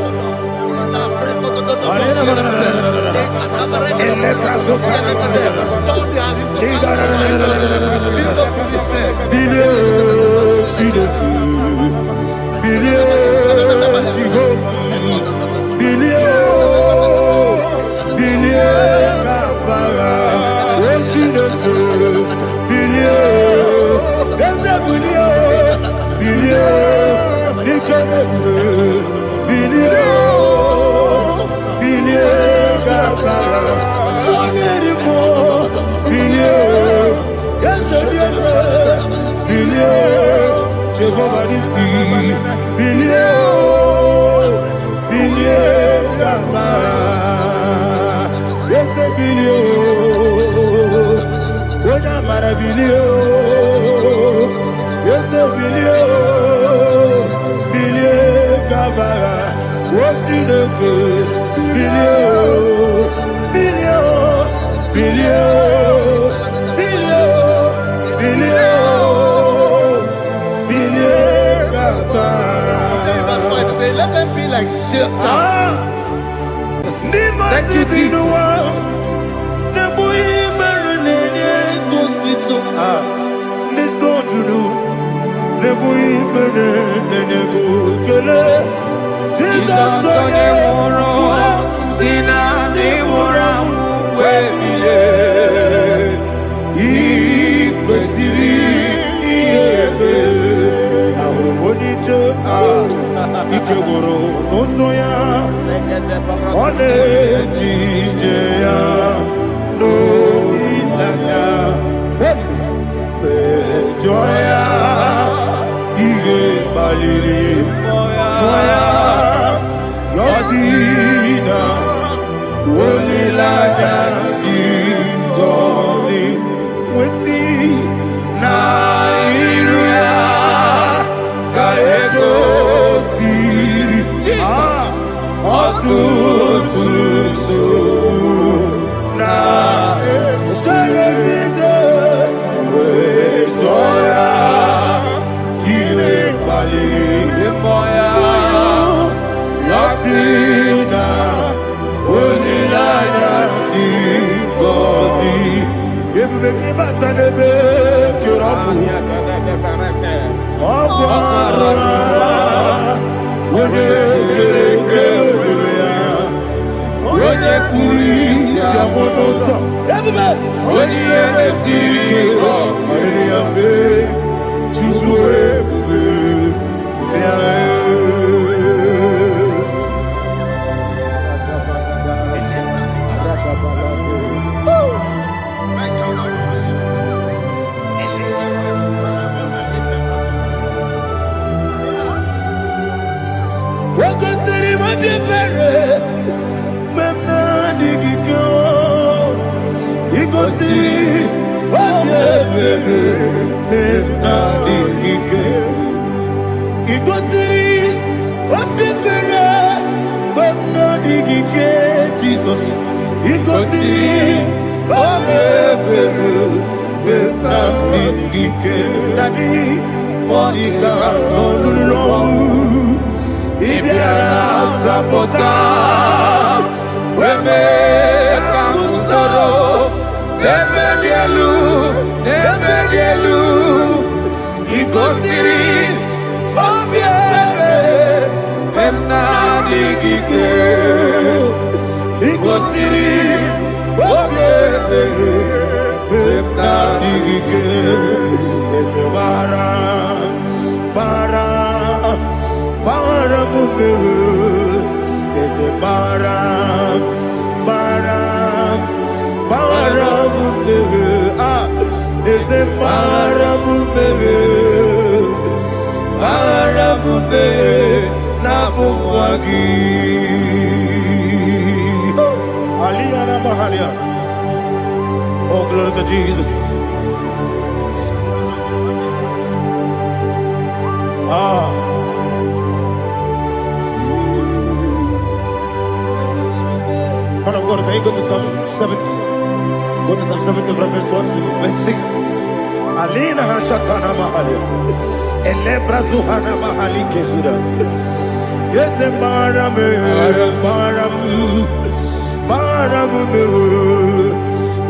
Let them be like shelter. Thank you, Jesus. Ikegoro nosoya one jijeya no ilaya joya ige baliri moya yosina olilaya ingozi wesi na iruya kaego Iko siri, digike Jesus ikosi obebere na digike dadi monica no lulu ibiara sapota weme kamusoro nebelielu ikosiri obiere na digike ikosiri obiere na digike ese bara mumere ese bara mumere ese bara mumere na bumwagi Aliyana Mahalia. Oh, glory to Jesus. Man of God, can you go to Psalm 70? Go to Psalm 70 from verse 1 to verse 6. Alina Hashatana Mahalia. Elebra Zuhana Mahali Kesura. Yes, the Maram.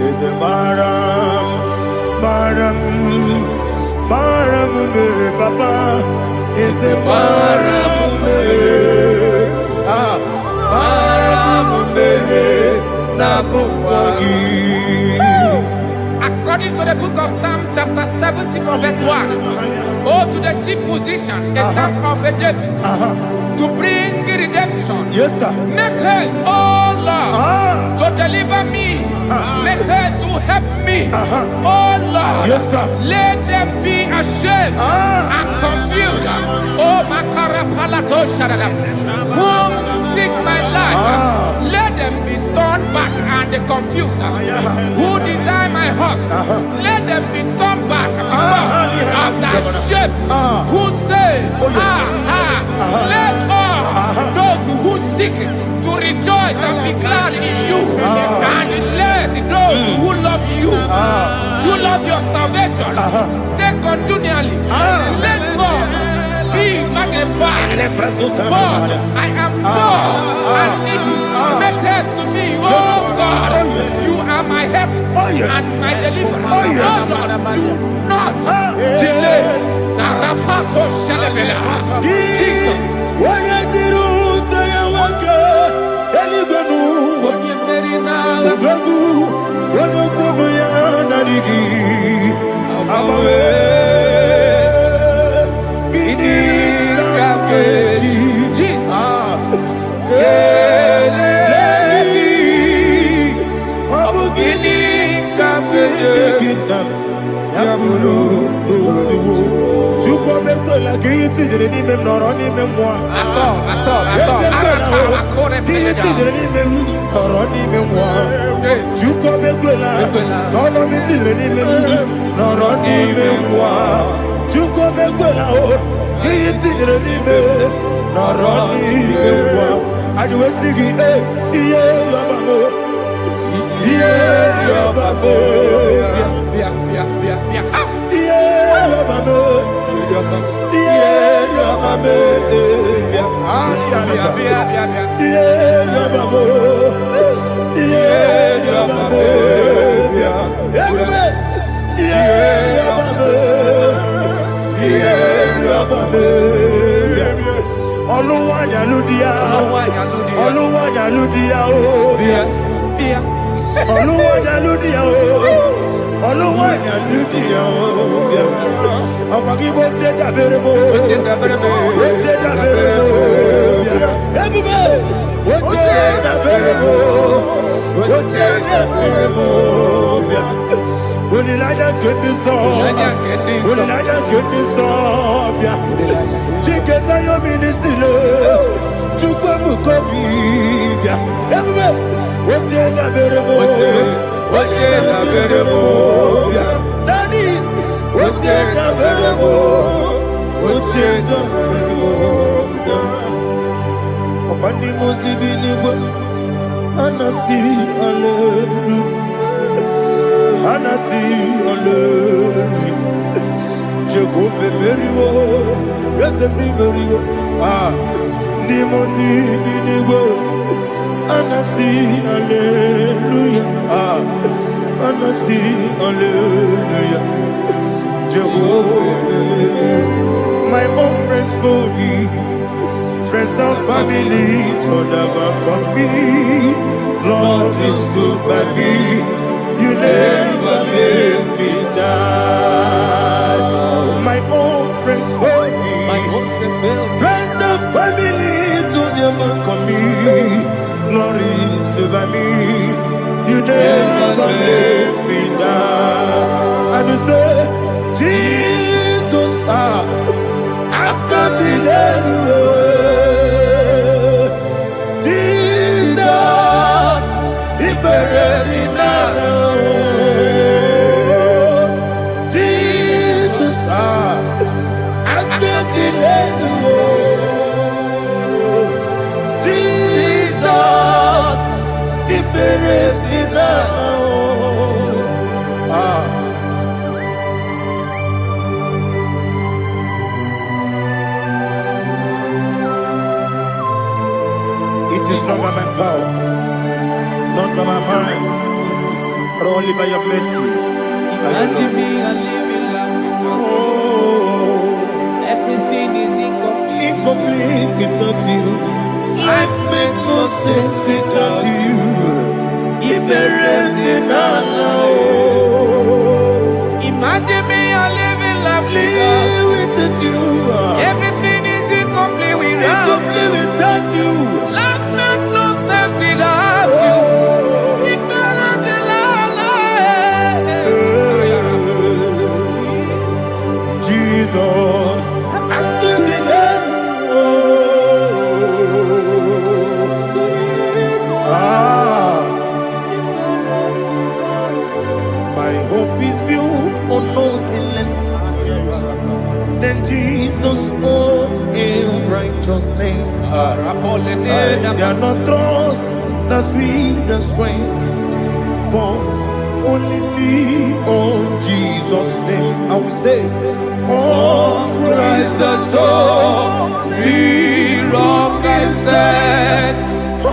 Is a Maram, Papa. Is a Maram, According to the book of Psalm chapter 70 from verse 1, oh, to the chief musician, a psalm of a David, to bring redemption. Yes, sir. Make haste, oh Lord, to deliver me. Make haste to help me. Oh Lord, Yes, sir. let them be ashamed and confused. Oh, Makara Palato Shadada, whom seek my life, let them be turned back and confused. Who desire my heart, let them be turned back because of that shape. Who say, let all those who seek to rejoice and be glad in you, and let those who love you, who love your salvation, say continually, let God be magnified. God, I am poor and needy. Make haste to me, oh God. You are my help and my deliverer. Oh Lord, do not delay. Tarapato Shalabela. Jesus. Kwani muzibinigwe anasi hallelujah anasi hallelujah Jehovah Meriwo yes Meriwo ni muzibinigwe anasi hallelujah anasi hallelujah Jehovah my own friends for me friends and family told never come me. Lord is good by me. You never leave me down. My own friends for me. Friends and family told never come me. Lord is good by me. You never leave me down. And you say, Jesus, I can't believe you. Jesus, I can't delay you. Jesus, He buried me now. It is not by my power, not by my mind, but only by your mercy. Imagine me a living life. Everything is incomplete. Incomplete without you. Life makes no sense without you. Imagine me a living life without you. Everything is incomplete without you. Life makes no sense without you. Jesus, my hope is built on nothing less than Jesus' own righteousness. They are not trust the sweetest strength, but only lean on Jesus' name. I will say, on Christ the solid rock I stand. Oh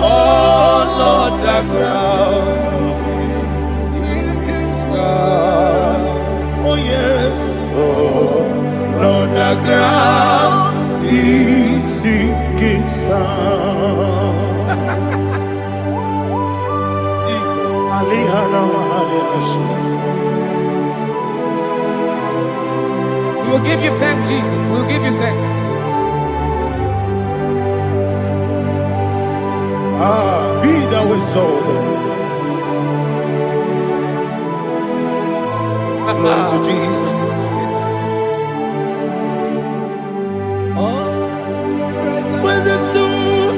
Lord, the ground sinking sun. Oh yes, oh Lord, the ground is sinking sun. Jesus, We will give you thanks, Jesus. We will give you thanks. Be thou exalted. Glory to Jesus. Where's the soul?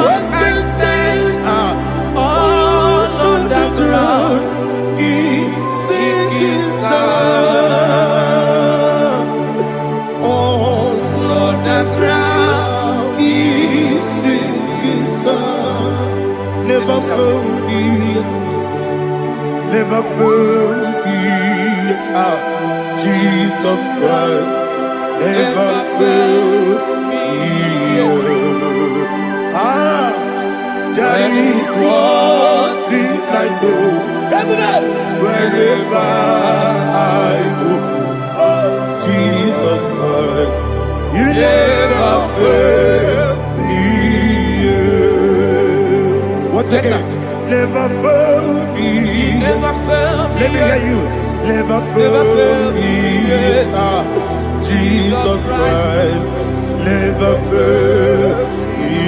What can stand? All on the ground is sinking sun. All on the ground is sinking sun. Never forget, never forget Jesus Christ. Never forget. There is one thing I know. Wherever I go, oh Jesus Christ, you never fail me. What's the name? Never fail me. Never fail me. Let me hear you. Never fail me. Jesus Christ, never fail me.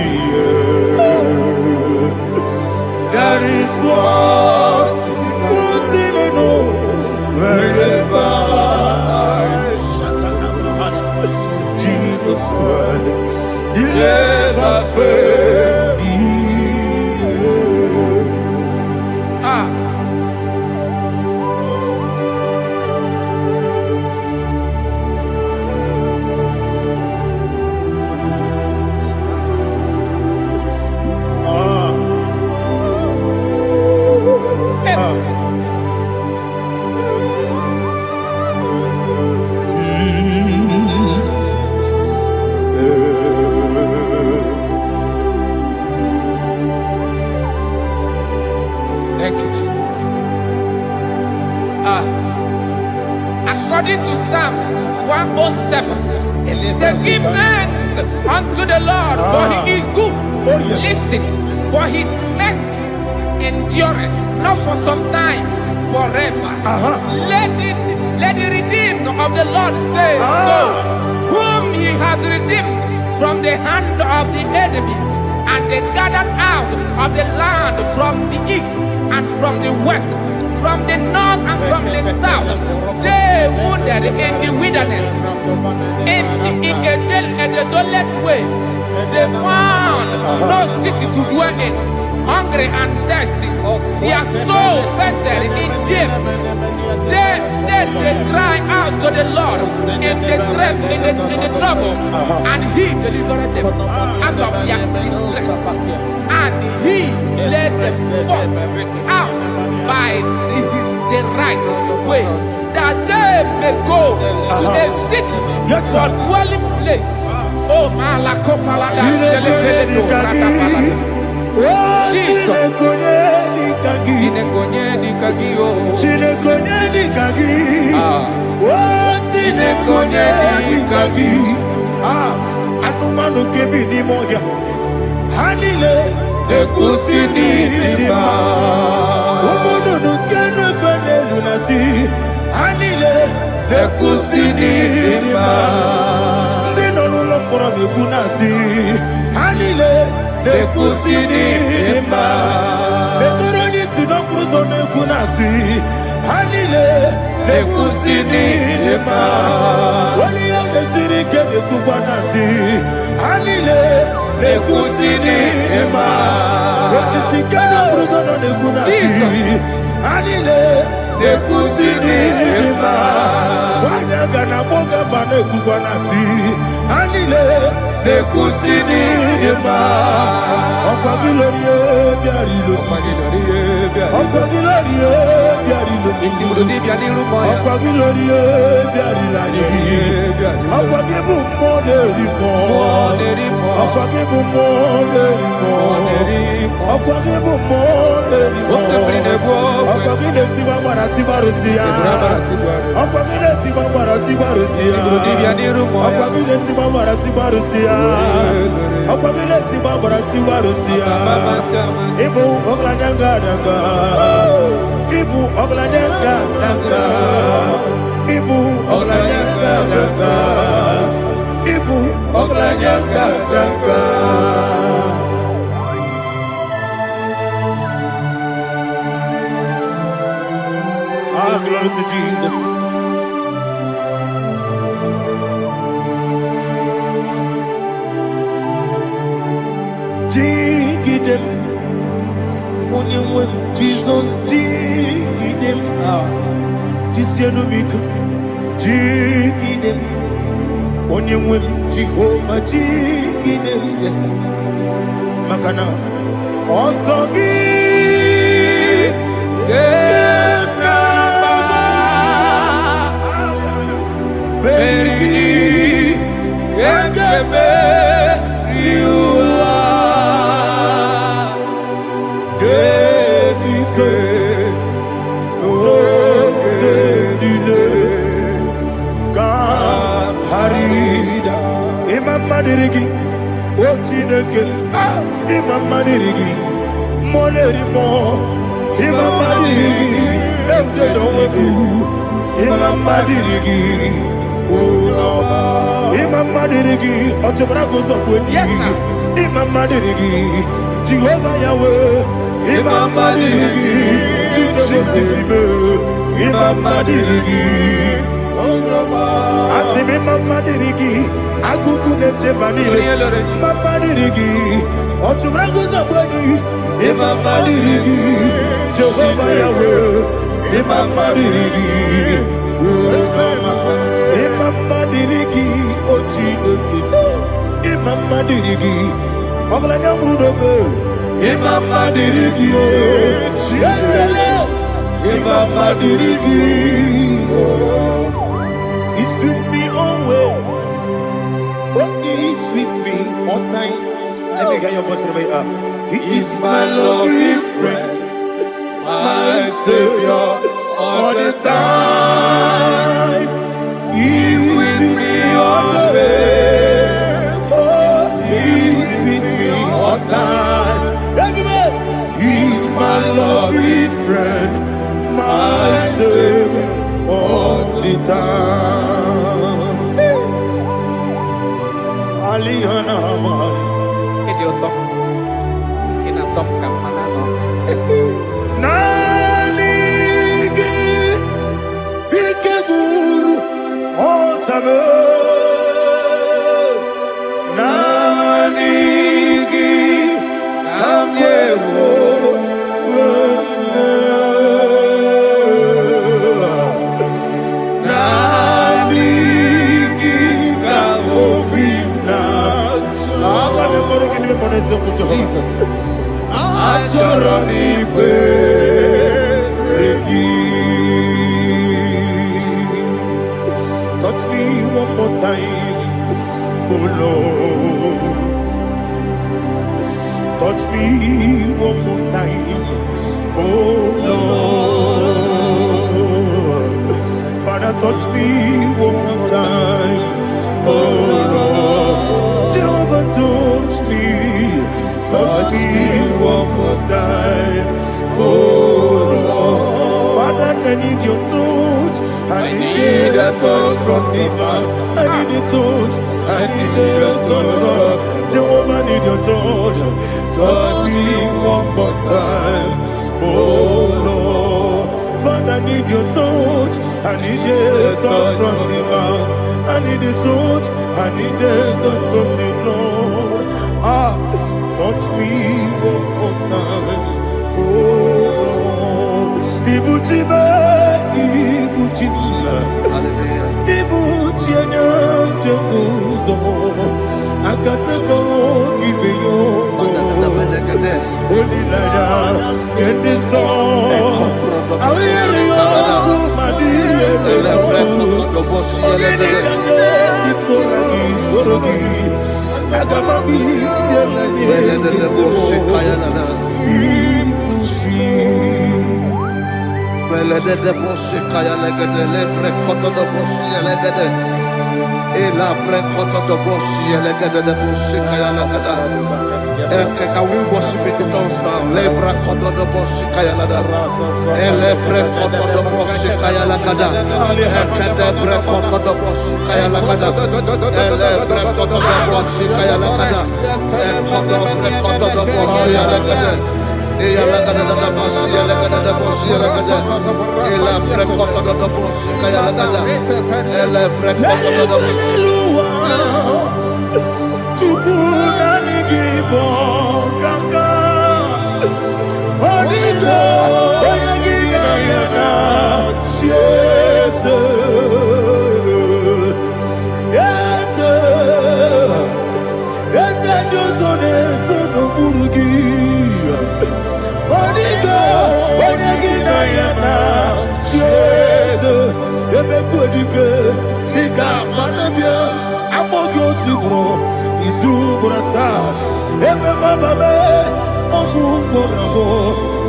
There is one thing I know. Wherever Jesus Christ, you never fail me. Thank you, Jesus. According to Psalm 107, they give thanks unto the Lord, for he is good. Listen, for his mercies endureth, not for some time, forever. Let the redeemed of the Lord say so, whom he has redeemed from the hand of the enemy, and they gathered out of the land from the east and from the west, from the north and from the south. They wandered in the wilderness, in a desolate way. They found no city to dwell in, hungry and thirsty. Their soul fainted in deep. Then they cry out to the Lord in the trouble, and he delivered them out of their distress. And he led them forth out by the right way, that they may go to a city for dwelling place. Oh, Malakopalada, Jesus. Anumanu kebi ni moya Hanile Ekusini lima Umudu nukene fene lunasi Hanile Ekusini lima Nino lulopura mikunasi Hanile Ekusini lima Ekuroni sinokruzo nekunasi Hanile Ekusini lima Wali yane sirike nekubanasi Hanile Ekusini lima Wasisikana bruzono nekunasi Hanile Ekusini lima Wanaga na boga bane kubanasi Hanile Ekusini lima Okwa gilorie biarilo Okwa gilorie biarilo Okwa gilorie biarilani Okwa gibu moderimo Okwa gibu moderimo Okwa gibu moderimo Okwa gileti mamara tibarusia Okwa gileti mamara tibarusia Okwa gileti mamara tibarusia Okwa gileti mamara tibarusia Ibu oglanyanga nanga Ibu oglanyanga nanga Ibu oglanyanga nanga Ibu oglanyanga nanga Glory to Jesus. Jigidem, Onyemwem, Jesus, Jigidem, Jisianumiko, Jigidem, Onyemwem, Jehovah, Jigidem, yes, Makana, Osogi, Madirigi, Ochineke, Imam Madirigi, Monerimo, Imam Madirigi, Eudedobu, Imam Madirigi, Imam Madirigi, Otobrago Zobuni, Imam Madirigi, Jehovah Yahweh, Imam Madirigi, Jitobosime, Imam Madirigi, Asime Imam Madirigi, Akukune Manile, Madirigi, Otubrago Zabani, Imam Madirigi, Jehovah Yahweh, Imam Madirigi, Imam Madirigi, Ochineke, Imam Madirigi, Oglanyam Rudobe, Imam Madirigi, Imam Madirigi, He's with me always. Sweet me all time. Let me hear your voice from me. He is my lovely friend, my Savior all the time. He's with me always. Oh, he's with me all the time. He's my loving friend, my Savior all the time. Alihana Mari. Nanigi Ikeguru Otame Nanigi Kamyewo Nanigi Kamobina Jesus Ajorani touch me one more time, oh Lord. Touch me one more time, oh Lord. Father, touch me one more time, oh Lord. Jehovah, touch me one more time, oh Lord. Father, I need your touch. I need a touch from the past. I need a touch. I need a touch from Jehovah. I need your touch. Touch me one more time, oh Lord. Father, I need your touch. I need a touch from the past. I need a touch. I need a touch from the Lord. Touch me one more time, oh Lord. Ibuchime, Ibuchime, Ibuchianyam Jeguzo, Akateko Kibeyo, Olilaya, get this song. I hear you, Madi, Can we worship in the tongues now? Lebra koto do boshi kaya lada. Ele pre koto do boshi kaya lada. Ekede pre koto do boshi kaya lada. Ele pre koto do boshi kaya lada. Ekodo pre koto do boshi lada. Eya lada da boshi lada da boshi lada. Ele pre koto do boshi kaya lada. Ele pre koto do boshi. IGBO kaka Onigo Oyagina yana Yes Yes Yes Josone Sono Burugi Onigo Oyagina yana Yes Ebe Kodike Ika Manabia Amogo Tibro Izugrasa, Ebe Baba me, Ogu Gorabo,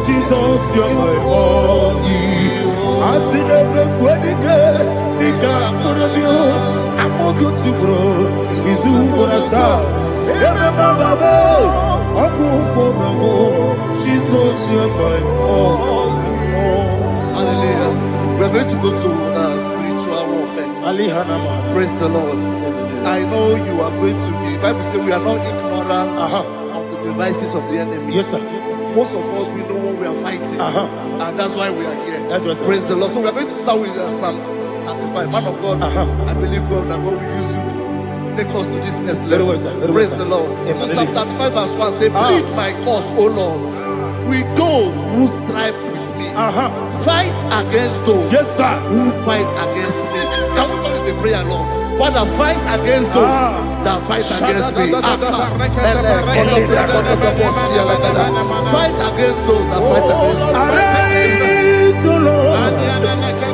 Jesus, you're my only. Asinebe Kwedike, Nika Murabio, Amogu Tibro, Izugrasa, Ebe Baba me, Ogu Gorabo, Jesus, you're my only. Hallelujah. We're going to go to spiritual warfare. Praise the Lord. I know you are going to be. Bible says we are not ignorant of the devices of the enemy. Yes, sir. Most of us, we know what we are fighting, and that's why we are here. That's right, sir. Praise the Lord. So we are going to start with Psalm 35. Man of God, I believe God that God will use you to take us to this next level. Praise the Lord. So Psalm 35 verse 1 say, plead my cause, O Lord, with those who strive with me. Fight against those who fight against me. Can we turn with a prayer, Lord? Father, fight against those that fight against me. Fight against those that fight against me. Arise, O Lord,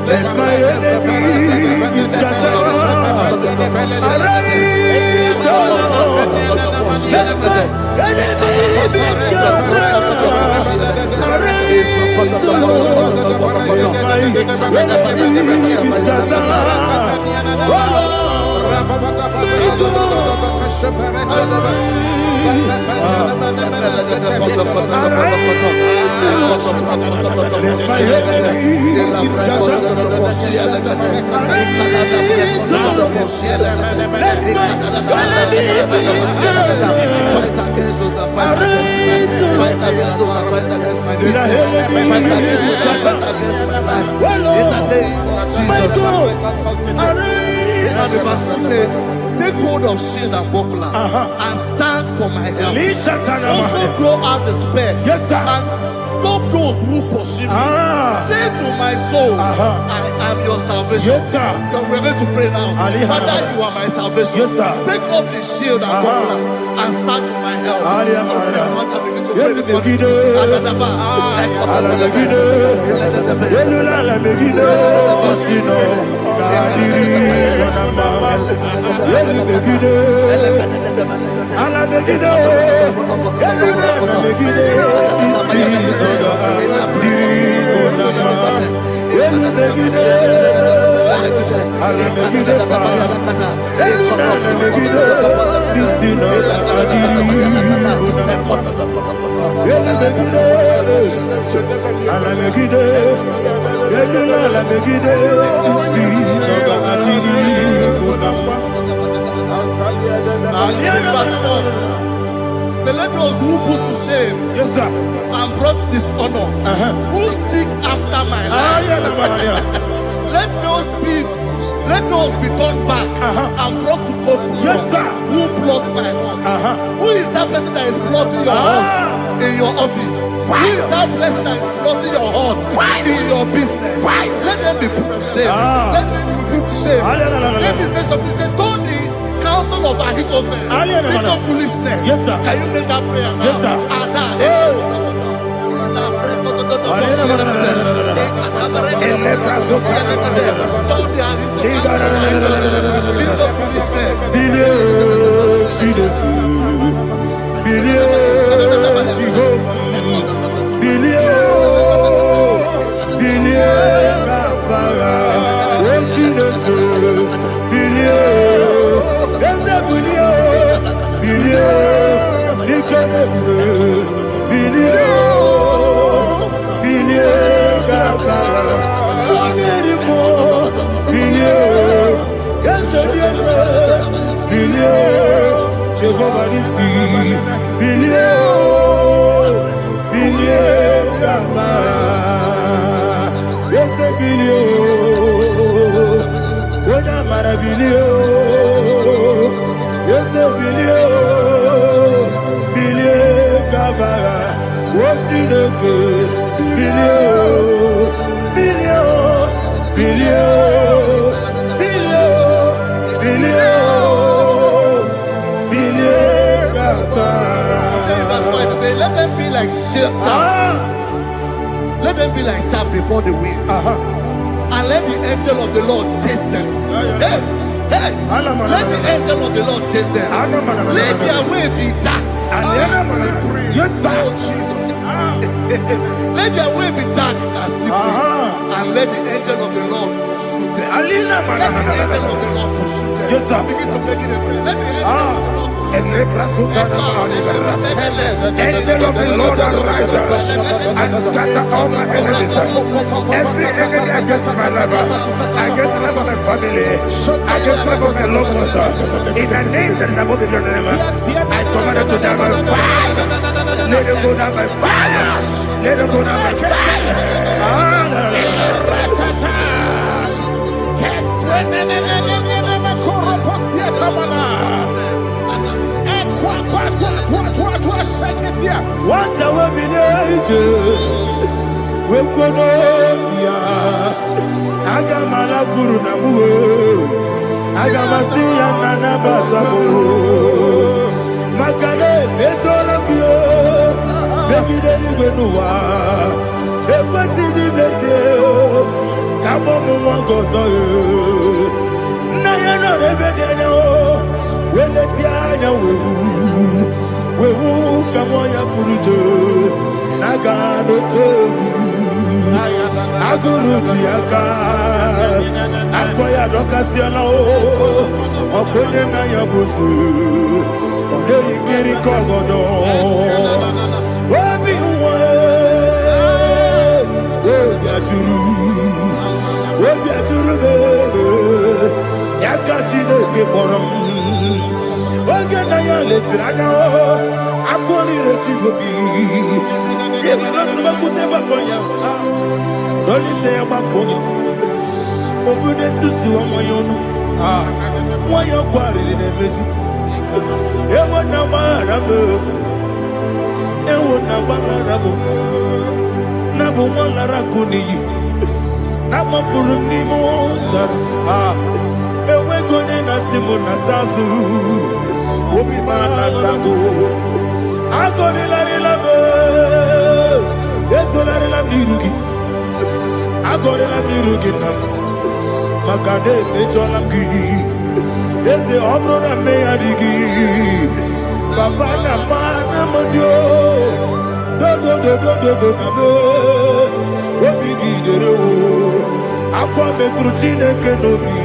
let my enemy be scattered. Arise, O Lord, let my enemy be scattered. Arise, O Lord, Take hold of shield and buckler and stand for my help. Also throw out despair and stop those who pursue me. Say to my soul, I am your salvation. We're going to pray now. Father, you are my salvation. Take off the shield and buckler and stand for my help. So let those who put to shame and brought dishonor, who seek after my life, let those be turned back and brought to confusion. Who plot my home? Who is that person that is plotting your home in your office? Who is that person that is plotting your heart in your business? Let them be put to shame. Let them be put to shame. Let me say something. Say, don't the counsel of Ahithophel think of foolishness. Can you make that prayer now? Don't let them be like chaff. Let them be like chaff before the wind. And let the angel of the Lord chase them. Hey, let the angel of the Lord chase them. Let their way be dark. Let their way be dark and slippery. And let the angel of the Lord pursue them. Let the angel of the Lord pursue them. Begin to make it a prayer. Let the angel of the Lord. Angel of the Lord arise and scatter all my enemies. Every enemy against my life, against the life of my family, against the life of my loved ones. In the name that is above your name, I command it to die by fire. Let it go down by fire. Let it go down by fire. What a village, we could Agamala Guru Namu, Agamasia Nana Batamu, Makale, Betolakio, Begideni Benua, Equasi Blessio, Kabomu Wangozo, Nayana Rebedeno, Wenetiana we will come on your Purujo, Nagano Togu. aguru diaka akoya dokasiana o okonye na yabuzu ode ikiri kogodo obi uwe obi aturu be yaka Chineke borom oge na ya letiranya o akori rechigobi yebira subakute bakonya dolite ya bakonya obude susu omoyono moyo kwari nemezi ewo na marabe na bu molara kuniyi na mafuru ni mosa ewe gone na simu na tazu obi mana tago agori la be esolari la mirugi agori la mirugi na makane mejola ki ese obro na me adigi papa na mana modio do na me obi gidere o akwa metru Chineke nobi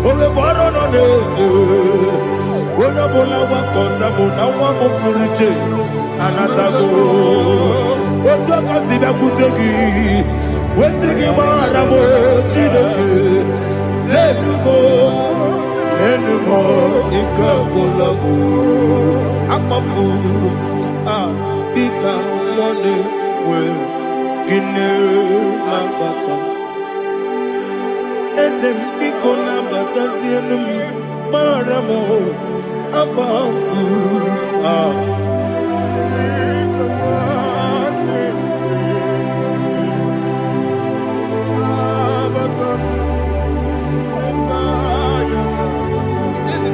ole boro no neze ona bola wakota mona wa mo puriche anatago otu akasiba kutegi wesigi mara mo Chineke enumo ikakolago amafu bika one we kine mabata esem biko na bata sienum maramo abafu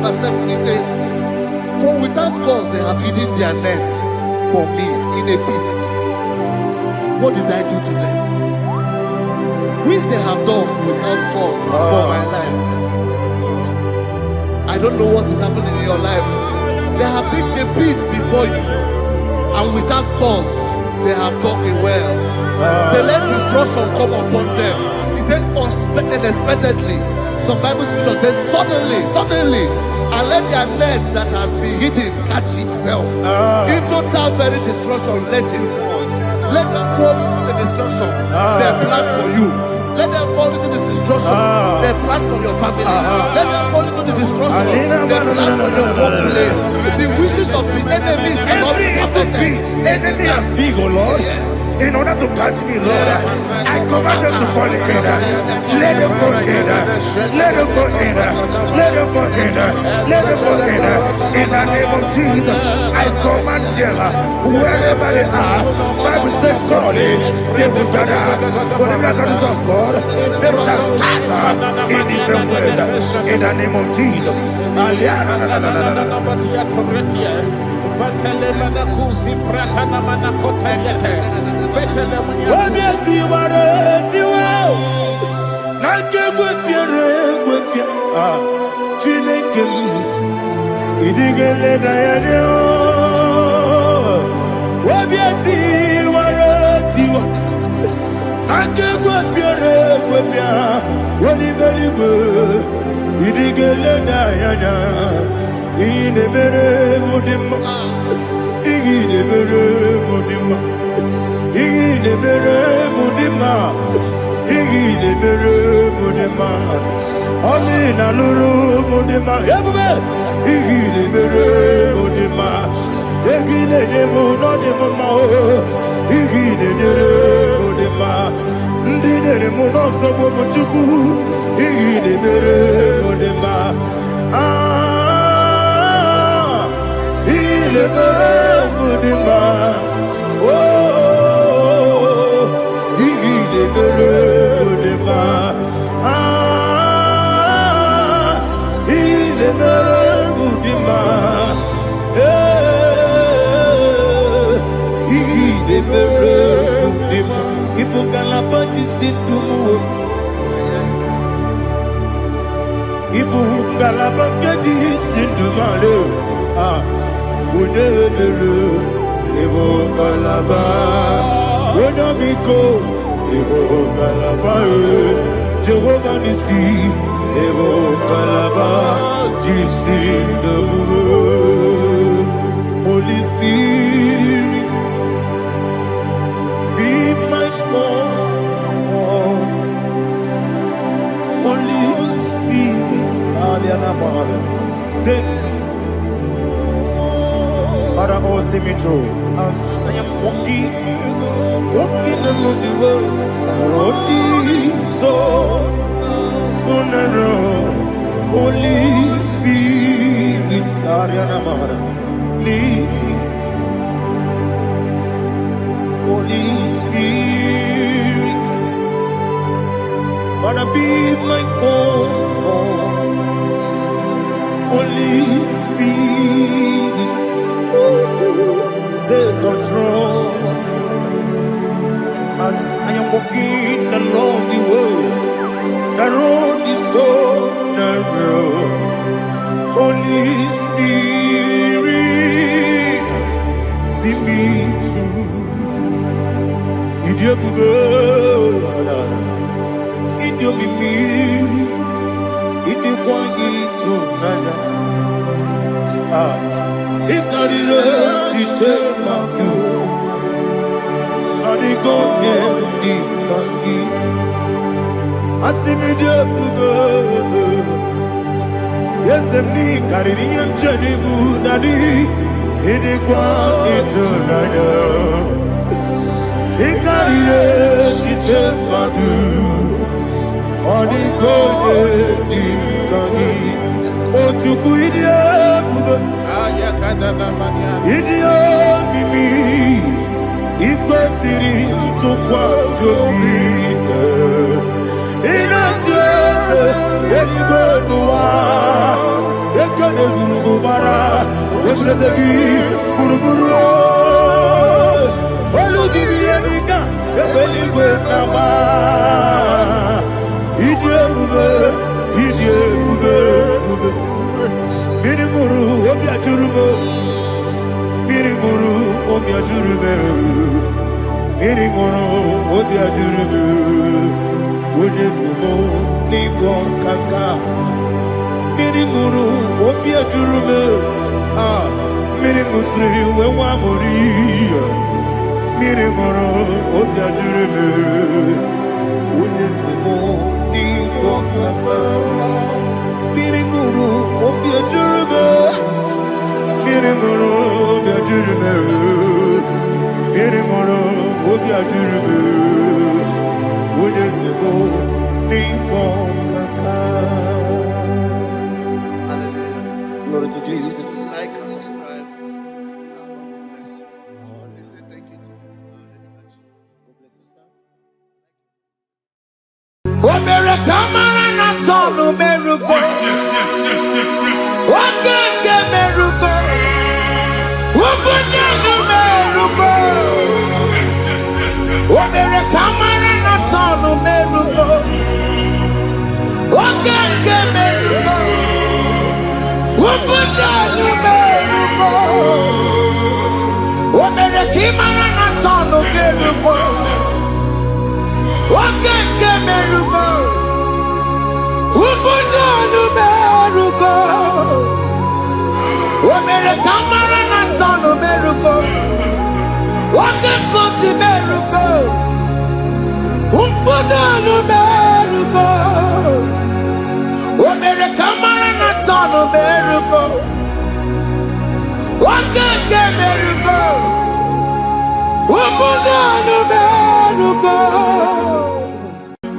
Verse 7, he says, for without cause they have hidden their net for me in a pit. What did I do to them? Which they have done without cause for my life. I don't know what is happening in your life. They have digged a pit before you, and without cause they have dug a well. Say, let destruction come upon them. He said, unexpectedly. Some Bible scripture says, suddenly, and let their nets that has been hidden catch itself. Into that very destruction, let it fall. Let them fall into the destruction they plan for you. Let them fall into the destruction they plan for your family. Let them fall into the destruction they plan for your workplace. The wishes of the enemies shall not be perfected. Enemy of thee, O Lord. Yes. In order to catch me, Lord, I command them to fall in. Let them fall in. Let them fall in. Let them fall in. Let them fall in. In the name of Jesus, I command them wherever they are. Bible says surely they will gather. But the miracles of God, they shall scatter in different ways. In the name of Jesus. Ine mere mudima, ine mere mudima, ine mere mudima, ine mere mudima. Ami na luru mudima, yabume. Ine mere mudima, ine nemu no nemu ma o. Ine mere mudima, ndine nemu no sobo muchuku. Ine mere mudima. Le Mudima, oh, il est le Mudima, il est le Mudima, il est le Mudima, il faut qu'à la bâtisse tout il faut qu'à la bâtisse tout Unebere, Evo Galaba, Unamiko, Evo Kalaba, Jehovah Nissi, Evo Kalaba, Jesus the Lord. Holy Spirit, be my God. Holy Spirit, take Father, oh, see me through. As I am walking along the road, the road is so narrow. Holy Spirit, Ariana Mara, lead. Holy Spirit, Father, be my comfort. Holy Spirit, take control. As I am walking along the road is so narrow. Holy Spirit, see me through. Idiabugo, Idiomimi, Idikwanyito nana. Ikarire chitemaku. Adigonye ikangi. Asimidiabugo. Yes, me carrying Jenny Budadi. Idikwanyito nana. Ikarire chitemaku. Adigonye ikangi. Ochuku idiabugo. Idio mimi iko siri tukwa jovine inatese edigonwa ekane gurubara wetezeki buruburu olugibi enika ebeligwe nama idio mube Miriguru obia jurume Miriguru obia jurume Miriguru obia jurume Wonesimo ningo kaka Miriguru obia jurume Mirigusri wewa mori Miriguru obia jurume Wonesimo ningo kaka Miriguru obia jurume Miriguru obia jurume Miriguru obia jurume Wonesimo ningo kaka. Hallelujah. Glory to Jesus. Like and subscribe. God bless you. Please say thank you to Mr. Edikachi. God bless you, sir. Omere kamara na tonu merugo. Wakeke merugo. Ubunye merugo. Omere kamara na tonu merugo. Wakeke merugo. Ubunye merugo. Omere kamara na tonu merugo. Wakeke merugo. Ubunanu merugo. Omere kamara na tonu merugo. Wakeke merugo. Ubunanu merugo. Omere kamara na tonu merugo. Wakeke merugo. Ubunanu merugo.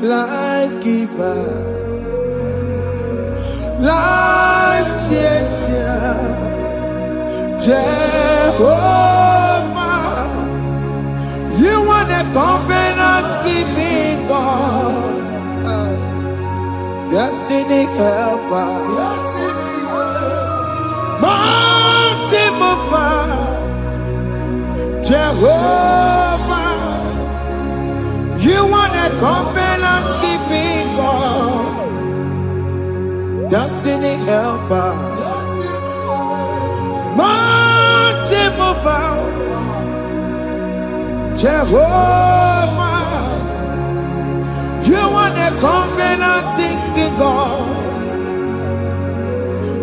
Life giver, life changer, Jehovah, you are the covenant keeping God, destiny helper, mountain mover, Jehovah. You are the covenant keeping God, destiny helper, mountain mover, Jehovah. You are the covenant-keeping God.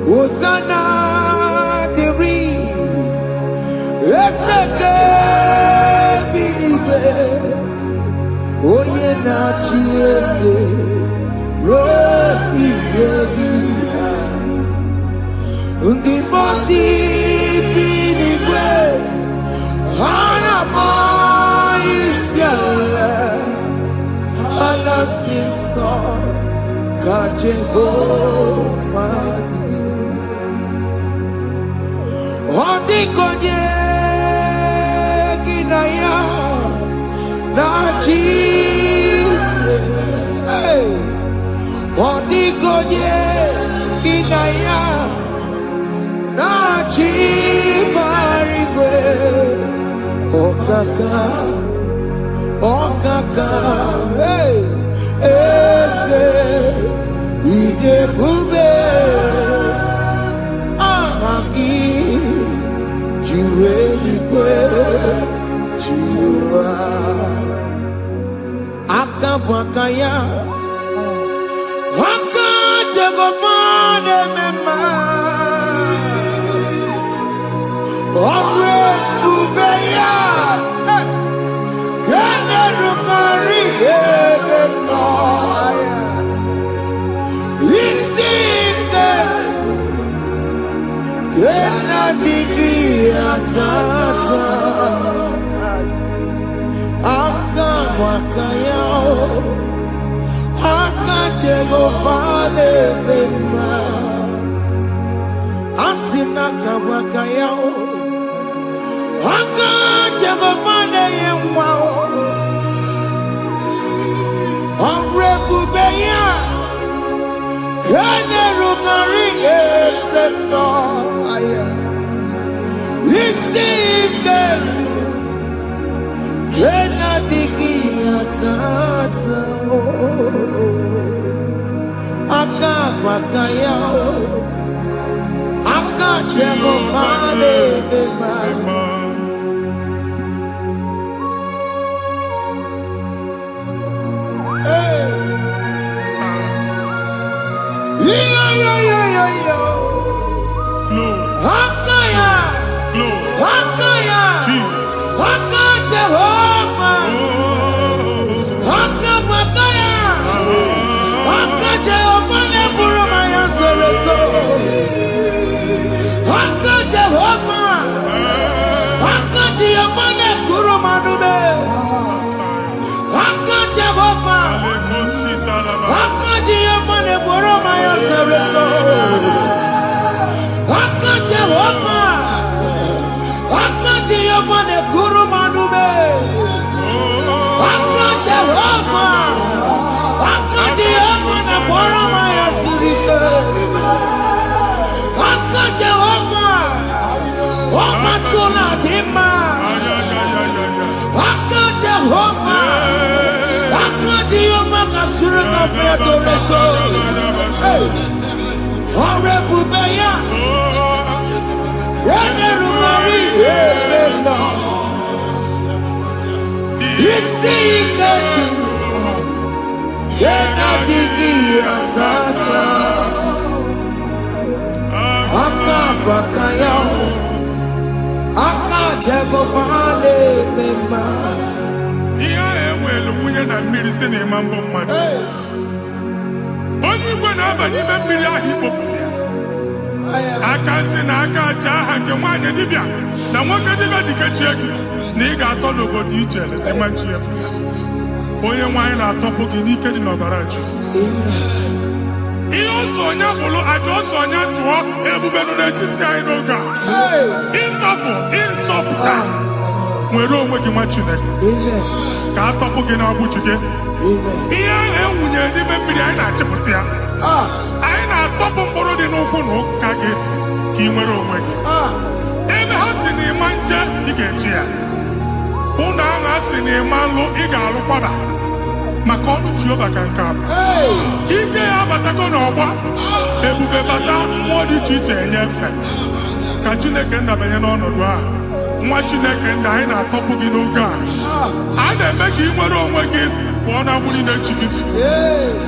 Hosanna, the it's the good believer. Oh, yeah, not Jesus. Undi bosi binigwe hana moisyala alasiso kajehova di odi konye kinaya na Jesus. Hey. Odi konye kinaya na chibarigwe okaka hey ese ide bube ahaki jiweligwe jiwa akabwakaya Jagomane mema Omre ubeya Kene rukari no Isite Kena digi atata Aka wakayao Jehova bema asina kabaka yao aka Jehova yemwao omrebubeya kene rugari bema aya isike kena digi atata Aka wakayao Aka Jehova bema Akaya Akaya Jesus Aka Jehova Aka wakaya Aka Jehova ne buruma ya sereso Aka Jehova Aka Jehova ne kuruma nube Aka Jehova Aka Jehova ne buruma ya sereso Aka Jehova Aka Jehova ne kuruma nube Aka Jehova Aka Jehova ne buruma ya sirike Aka Jehova Aka tuna dima Aka Jehova Aka Jehova kasirika feto reto Ore bubeya Yene rumari yebena Isi iketu Yena digi atata Aka bakaya Aka Jehova bema Iya ewelu wunye na mmiri si na mambo mmadụ onye igwe na-aba n'ime mmiri ahụ ikpopụta ya aka si na aka aja aha nke nwaanyị dibịa na nwoke dibịa ji kechie gị na ị ga-atọ n'obodo ije leta machi ya pụta onye nwaanyị na-atọpụ gị n'ike dị n'ọbara Jizọs ihe ọsọ onye bụrụ aja ọsọ onye chụọ ebube nọ n'etiti anyị n'oge a ịtọpụ ịsọpụta nwere onwe gị nwa Chineke ka atọpụ gị na-agbụchi gị ihe ahụ enwunye n'ime mmiri anyị na-achịpụta ya anyị na-atọpụ mkpụrụ dị n'ụkwụ na ụka gị ka ị nwere onwe gị ebe ha si na ịma nje ị ga-eji ya ụlọ ahụ ha si na ịma nlụ ị ga-alụkwaba maka ọnụ Jehova ka nke a ike ya abatago n'ọgba ebube bata mmụọ dị iche iche enyefe ka Chineke ndabanye n'ọnọdụ a nwa Chineke ndị anyị na-atọpụ gị n'oge a na-eme ka ị nwere onwe gị pụọ na agbụrụ na-echi gị.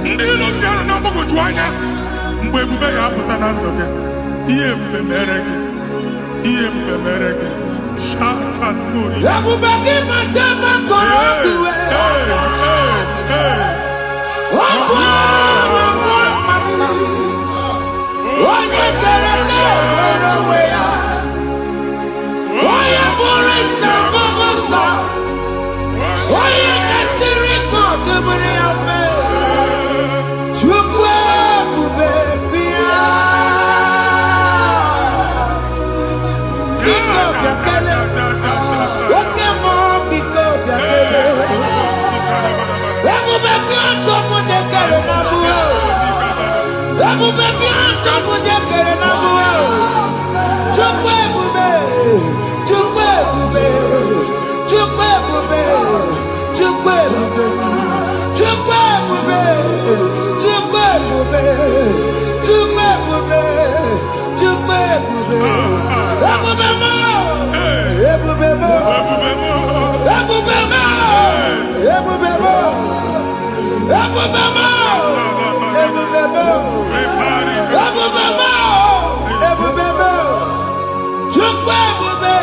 Ndị ilo ndị ahụ na mgbagwoju anya mgbe ebube ya apụta na ndụ gị. Ihe ebube mere gị. Ihe ebube mere gị. Shaka tori. Ebube gị mata maka ọkụwe. Onye kere kere onwe ya. Onye bụrụ isi ọgụgụ nsọ. Onye kesịrị ka ọ dịbụrụ ya mfe. Chukwu ebube bịa. Biko bịa kele. Oke mmụọ biko bịa kele. Ebube bịa tọpụ ndị kere na mbuo. Ebube bịa tọpụ ndị kere na mbuo. Chukwu ebube. Chukwu ebube. Chukwu ebube. Chukwu ebube. Chukwu ebube. Chukwu ebube. Chukwu ebube. Chukwu ebube. Ebube mo. Ebube mo. Ebube mo. Ebube mo. Ebube mo. Ebube mo. Ebube mo. Ebube mo. Chukwu ebube.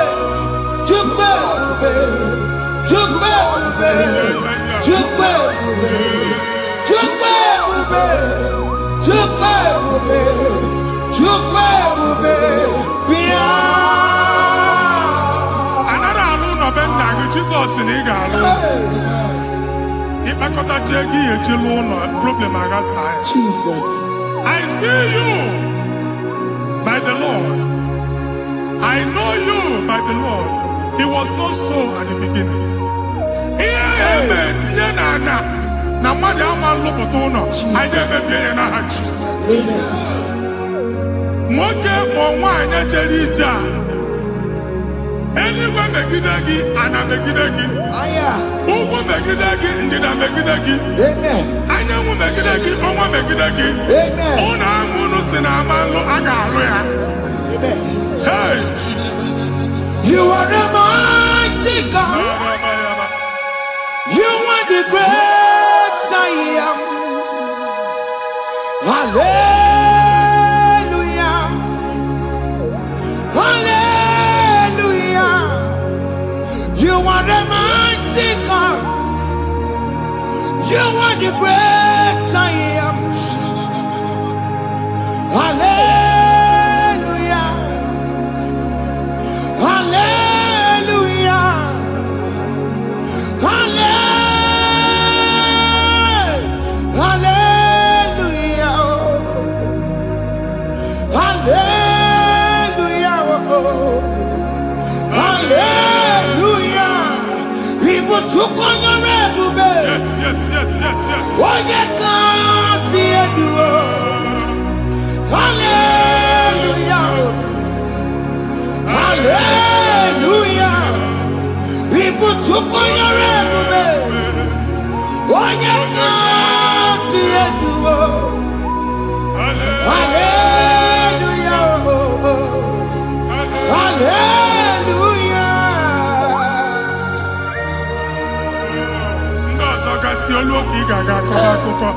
Chukwu ebube. Chukwu ebube. Chukwu ebube. Chukwu ebube. Chukwu ebube. Chukwu ebube. Bịa. Anara alụ nọ be nna gị Jizọs na ị ga-alụ. Ịkpakọtacha ego ihe eji lụọ ụlọ problem aghasa ya. Jesus. I see you by the Lord. I know you by the Lord. It was not so at the beginning. Ihe eme tinye na ana na mmadụ ama nlụpụta ụlọ. Anyị ga-emebie ya n'aha Jizọs. Nwoke ma nwaanyị jere ije a. Eluigwe megide gị, ana megide gị. Ugwu megide gị, ndịda megide gị. Anyanwụ megide gị, ọnwa megide gị. Ụlọ ahụ unu si na ama nlụ a ga-alụ ya. Hey, Jesus. You are the mighty God. You are the great I am. Hallelujah. Hallelujah. You are the mighty God. You are the great I am. Hallelujah. Hallelujah. Hallelujah. Hallelujah. Hallelujah. People took on your ebube. Yes, yes, yes, yes, yes. Onye kasi eduo. Hallelujah. Hallelujah. People took on your ebube. Onye kasi eduo. Hallelujah. Hallelujah. Ndị ọzọ gasị olu oge ị ga-aga akọba akụkọ.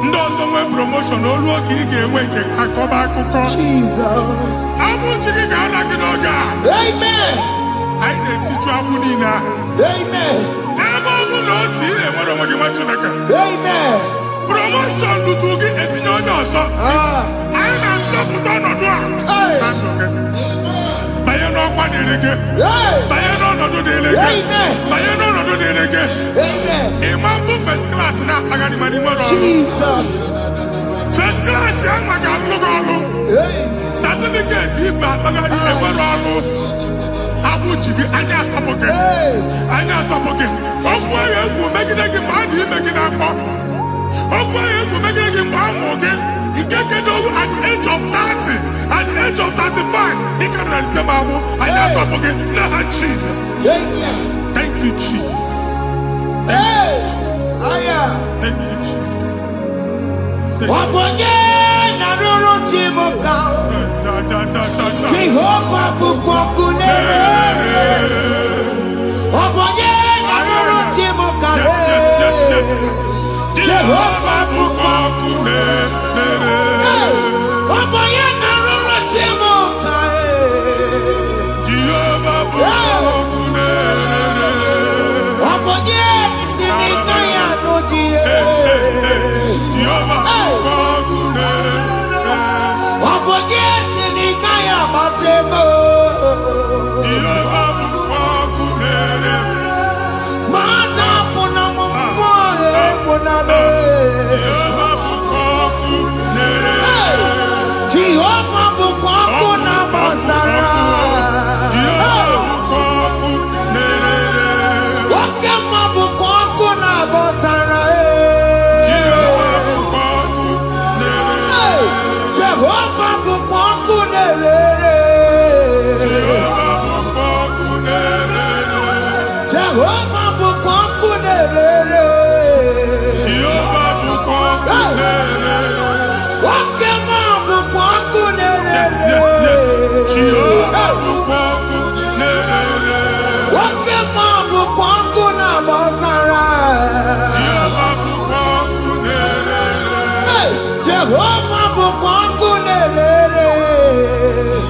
Ndị ọzọ nwee promotion olu oge ị ga-enwe nke akọba akụkọ. Jesus. Abụ chi gị ga-ala gị n'oge a. Amen. Anyị na-etiju agbụ niile ahụ. Amen. Ebe ọ bụ na o si ị na-enwere onwe gị nwa Chineke. Amen. Promotion lutu gị etinye onye ọzọ. Anyị na-atọpụta ọnọdụ a na ndụ gị. Banye n'ọkwa dịrị gị. Banye n'ọnọdụ dịrị gị. Banye n'ọnọdụ dịrị gị. Amen. Ịma mbụ first class na-akpagharị ma n'ime ọrụ. Jesus. First class ya nwa ga-alụ gị ọrụ. Certificate ibe akpagharị enwere ọrụ. Agbụ ji gị anya atọpụ gị. Anya atọpụ gị. Okwu ahụ egwu megide gị mgbe a dị ime gị n'afọ. Okwu ahụ egwu megide gị mgbe a mụrụ gị. Nke kedu at the age of 30, at the age of 35, he can receive abu. I am not forget. Now, Jesus. Thank you, Jesus. Thank you, Jesus. Thank you, Jesus. Jehovah bukwakunere. Obonye naroro chimuka. Jehovah Bukokune. Oboye na roro timo kae. Jehovah Bukokune. Oboye sinika ya no die. Jehovah Bukokune. Oboye sinika ya matego. Jehovah Bukokune. Mata puna mumwa puna be. Jehovah Bukokune. Jehovah Bukokuna basara. Jehovah Bukokune. Wakema Bukokuna basara. Jehovah Bukokune. Jehovah Bukokune. Jehovah Bukokune. Jehovah Bukokune. Jehovah Bukokune. Wakema Bukokune. Yes. Jehovah Bukokune. Wakema Bukokuna basara. Jehovah Bukokune. Jehovah Bukokune.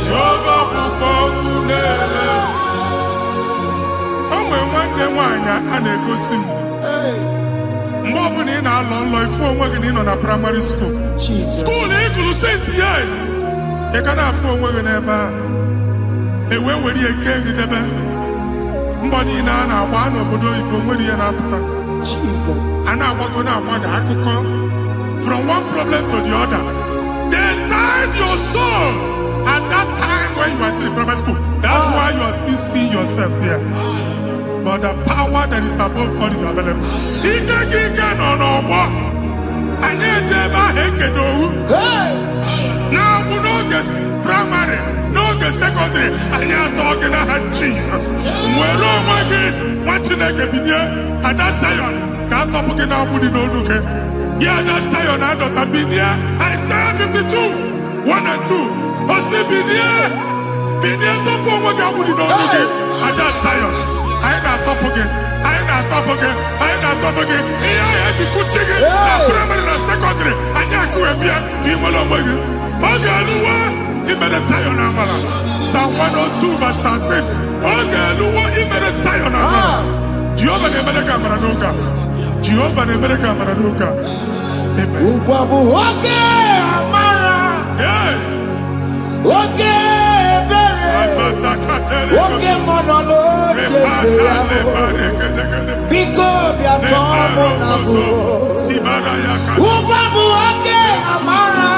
Jehovah Bukokune. O nwere nwanne nwaanyị a na-egosi m mgbe ọbụla ị na-alọ nlọ ifu onwe gị na ị nọ na praịmarị skuul skuul ị gụrụ 6 years ị ka na-afụ onwe gị n'ebe a ewee were ihe kee gị debe mbọ niile a na-agba n'obodo oyibo nwere ihe na-apụta a na-agbago na-agbada akụkọ from one problem to the other. They tied your soul at that time when you are still in primary school. That's why you are still seeing yourself there. But the power that is above all is available. Ike no n'ọgbọ. Anyị eje ebe ahụ ekedowu. Na-abụ n'oge primary, n'oge secondary, anyị atọ gị n'aha Jesus. Nwere onwe gị, nwa Chineke binie, Ada Zion, ka atọpụ gị na-agbụ dị n'onu gị. Gị Ada Zion adọta binie, Isaiah 52, 1 and 2. Osi binie tọpụ onwe gị agbụ dị n'onu gị, Ada Zion. Anyị na-atọpụ gị, anyị na-atọpụ gị, anyị na-atọpụ gị. Ihe anyị eji kuchi gị na primary na secondary, anyị akụwebie ka ị nwere onwe gị. Oge eluwe imere Zion amara. Psalm 102 verse 13. Oge eluwe imere Zion amara. Jehova na-emere gị amara n'oge a. Jehova na-emere gị amara n'oge a. Amen. Ugwa bụ oge amara. Oge ebere. Oge mọnọ n'oche ya. Biko bịa tọọ mụ na bụ. Ugwa bụ oge amara.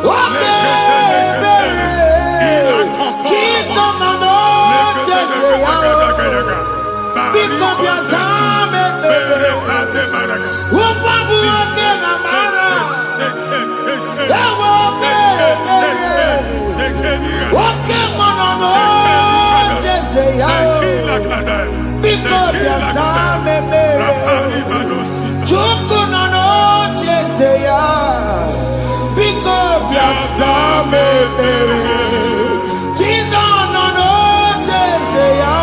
Oge ebere. Jizọs nọ n'oche ya. Biko bịa zaa m ekpere. Ugwa bụ oge amara. Ewe oge ebere. Oge mọnọ n'oche ya. Biko bịa zaa m ekpere. Chukwu nọ n'oche ya. Biko bịa zaa m ekpere. Jizọs nọ n'oche ya.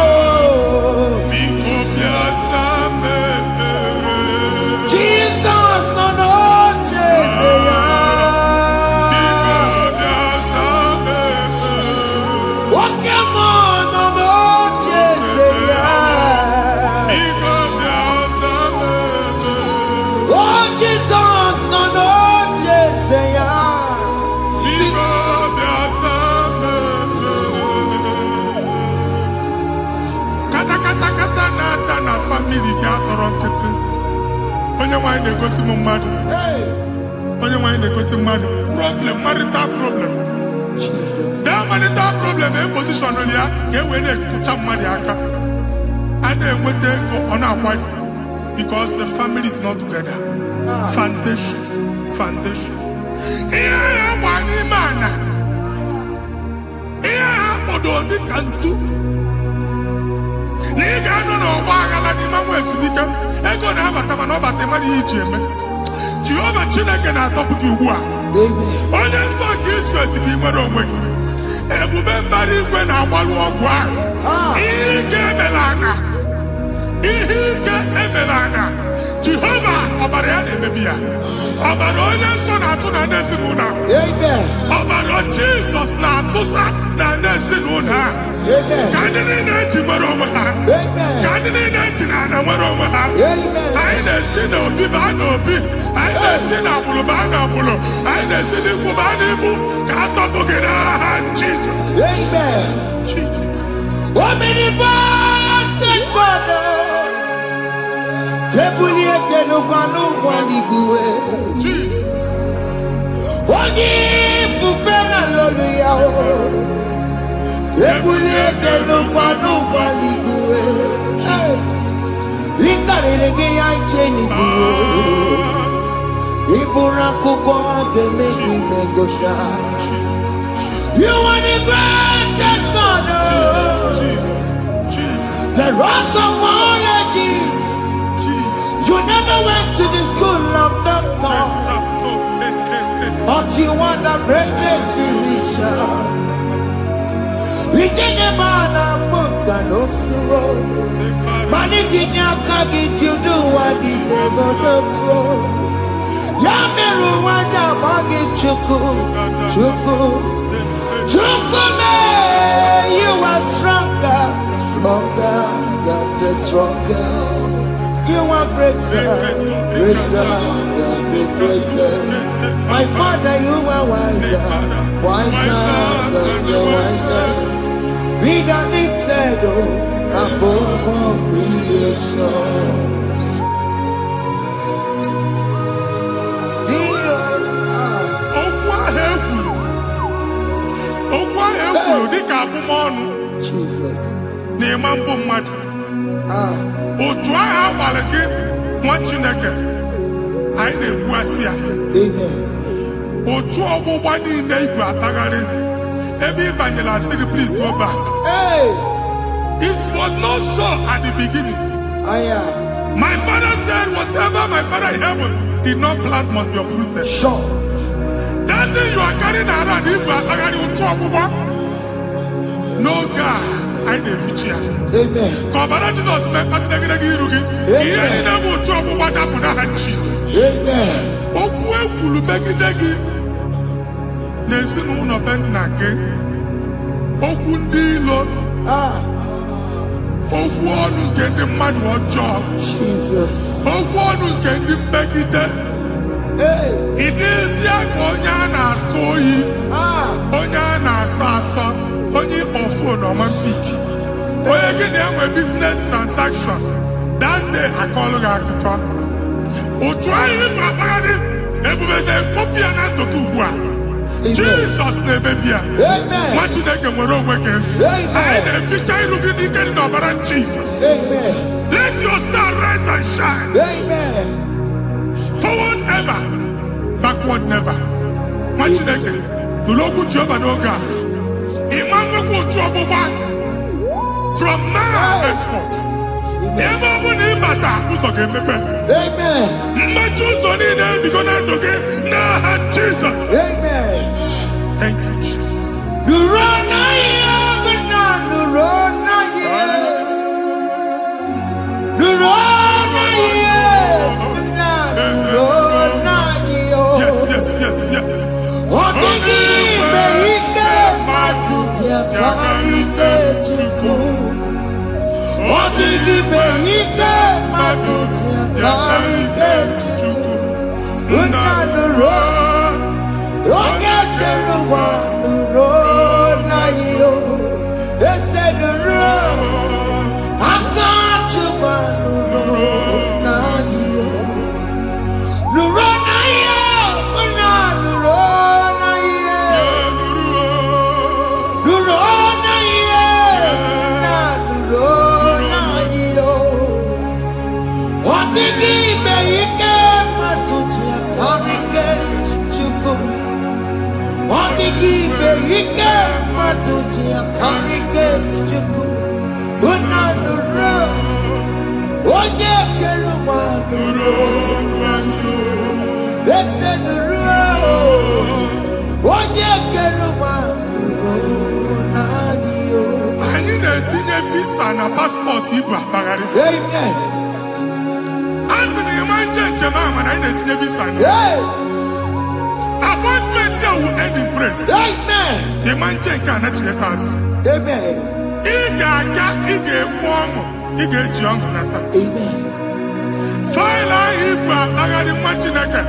Jesus nọ n'oche ya. Oke mmụọ nọ n'oche ya. Oh, Jesus nọ n'oche ya. Kata na-ada na famili gị atọrọ nkịtị. Onye nwaanyị na-egosi m mmadụ. Onye nwaanyị na-egosi mmadụ. Problem, marital problem. That marital problem position ya ka e wee na-ekụcha mmadụ aka. A na-enweta ego ọ na-akwali because the family is not together. Foundation. Ihe ya gba n'ime ana. Ihe ha kpọdo dị ka ntu. Na ị ga-anọ n'ọgba aghara n'ime nwa ezumike. Ego na-abata mana ọ bata mmadụ ihe iji eme. Jehova Chineke na-atọpụ gị ugbu a. Onye nsọ nke Izrel si gị nwere onwe gị. Ebube mbara igwe na-agbalụ ọgwụ ahụ. Ihe ike emela ana. Jehova Ayane Bebia. Obaroye son atuna nesinuna. Amen. Obaro Jesus na tusa na nesinuna. Amen. Kandini neji maroma. Amen. Kandini neji na maroma. Amen. Aine sina obi ba na obi. Aine sina bulu ba na bulu. Aine sina ibu ba na ibu. Kato bugina Jesus. Amen. Jesus. Omnipotent God. Kebulieke no kwanu kwaniguwe. Jesus. Ogi fupena loluya o. Kebulieke no kwanu kwaniguwe. Ikarelege ya cheni kuwe. Ibura kukwa kemeki megosha. You are the greatest God. Jesus. Jesus. The rock of all ages. You never went to the school of doctor, but you are the greatest physician. We didn't man a book and also managing your carriage, you do what you never do. Yameru wanda magi chuku, you are stronger, stronger. You are greater, greater, greater. My Father, you are wiser, wiser than the wisest. Be the lifted above all creation. Jesus. Otu agha abalị gị nwa Chineke anyị na-egbu asị ya. Amen. Otu ọgbụgba niile igwe atagharị ebe ị banyere asị gị please go back. Hey. It was not so at the beginning. My father said whatever my father in heaven did not plant must be uprooted. Sure. That thing you are carrying around igwe atagharị otu ọgbụgba. No God. I didn't feature. Amen. Kọbara Jesus mee kpatị negidegi iru gị. Ihe niile bụ otu ọgbụgba dapụ n'aha Jesus. Amen. Okwu ekwuru megide gị n'ezinụlọ be nna gị. Okwu ndị ilo. Okwu ọnụ nke ndị mmadụ ọjọọ. Jesus. Okwu ọnụ nke ndị mmegide. Ị dịzịa ka onye a na-asọ oyi. Onye a na-asọ asọ. Onye ọfụ n'ọma mpiki. Onye gị na-enwe business transaction. That day akọlụ gị akụkọ. Otu anyị bụ akpagharị ebubeze mkpọpụ ya na ntụkọ ugbu a. Jesus na-emebi ya. Nwa Chineke nwere onwe gị. Anyị na-eficha iru gị n'ike dị n'ọbara Jesus. Let your star rise and shine. Forward ever, backward never. Nwa Chineke nụrụ okwu Jehova n'oge a. From now henceforth, ebe ọ bụ na ịbata ụzọ ga-emepe. Mmechi ụzọ niile ebigo na ndụ gị n'aha Jizọs. Thank you, Jesus. Yes, yes, yes, yes. Yakarike chuku. Odigi beike matuti. Yakarike chuku. Unanuro. Onye keruwa nuro na yo. Ese nuro. Akachuba nuro na yo. Nuro na yo. Unanuro. Ike matuti akarike chuku unanuro onye keruwa nuro nanyo ese nuro onye keruwa nuro nanyo. Anyị na-etinye visa na paspọtụ ibu akpagharị. Amen. Asị na ịma nche Jemama, I didn't see visa. Appointment here will end in praise. Amen. The man check and actually pass. Amen. Ige warm, ige young. Amen. File Ibra, Bagadi Machinaka.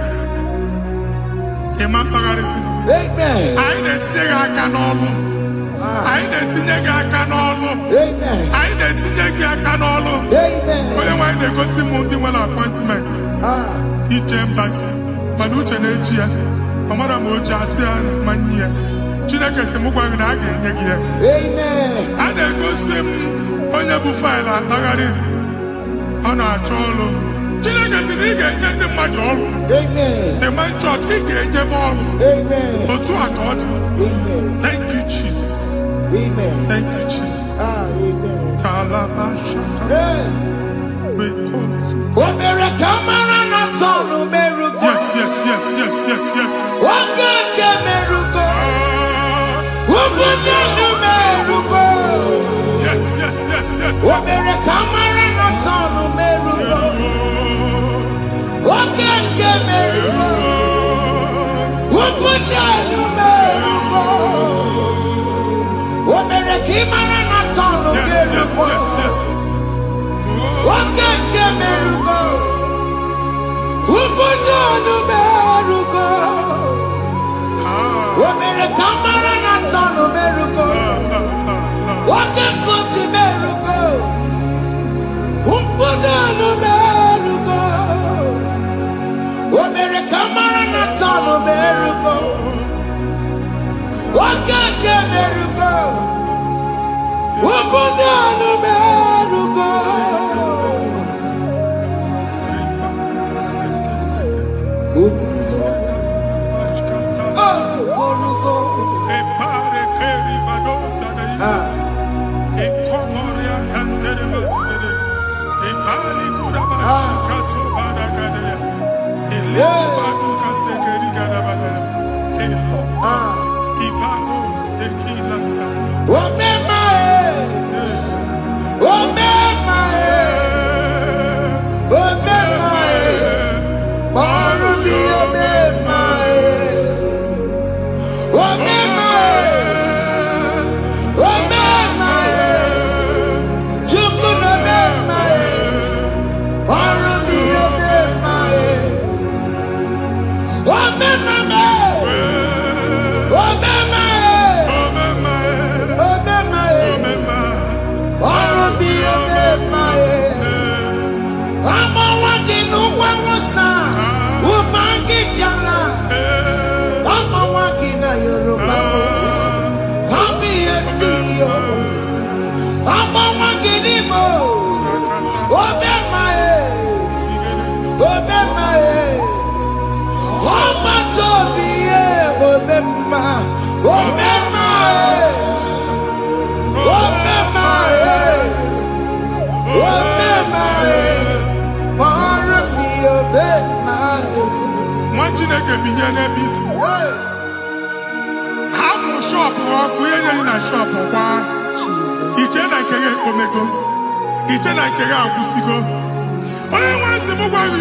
Imam Bagadisi. Amen. I didn't see a canolo. I didn't see a canolo. Amen. I didn't see a canolo. Amen. When they go see Mundi appointment. Each embassy. Manucha Nejia. Amara Moja Sian, Mania. Chinaka Semugwan again. Amen. And they go see Onyabu File Bagadi. On our cholo. Chinaka Siniga, the Madol. Amen. The man church, he gave them all. Amen. But to accord. Amen. Thank you, Jesus. Amen. Thank you, Jesus. Amen. Talabashaka. Yes.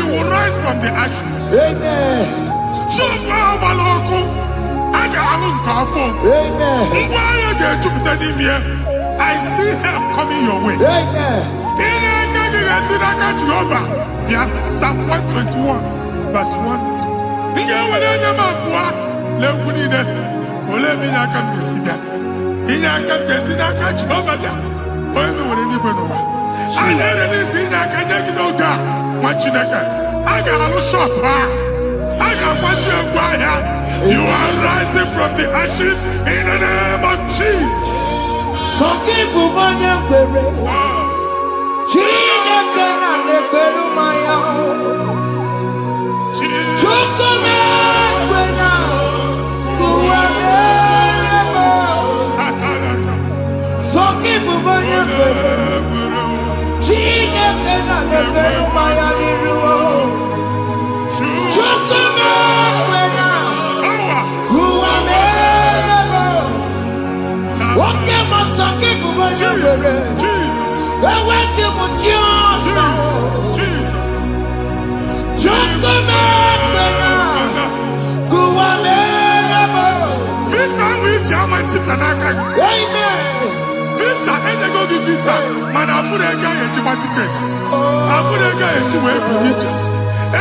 You will rise from the ashes. Amen. I see help coming your way. Amen. Psalm 121, verse 1. You are rising from the ashes in the name of Jesus. Jesus. visa enyego gị visa mana afụrụ ego ahụ ejikwa tiketi afụrụ ego ahụ eji wee bụ ije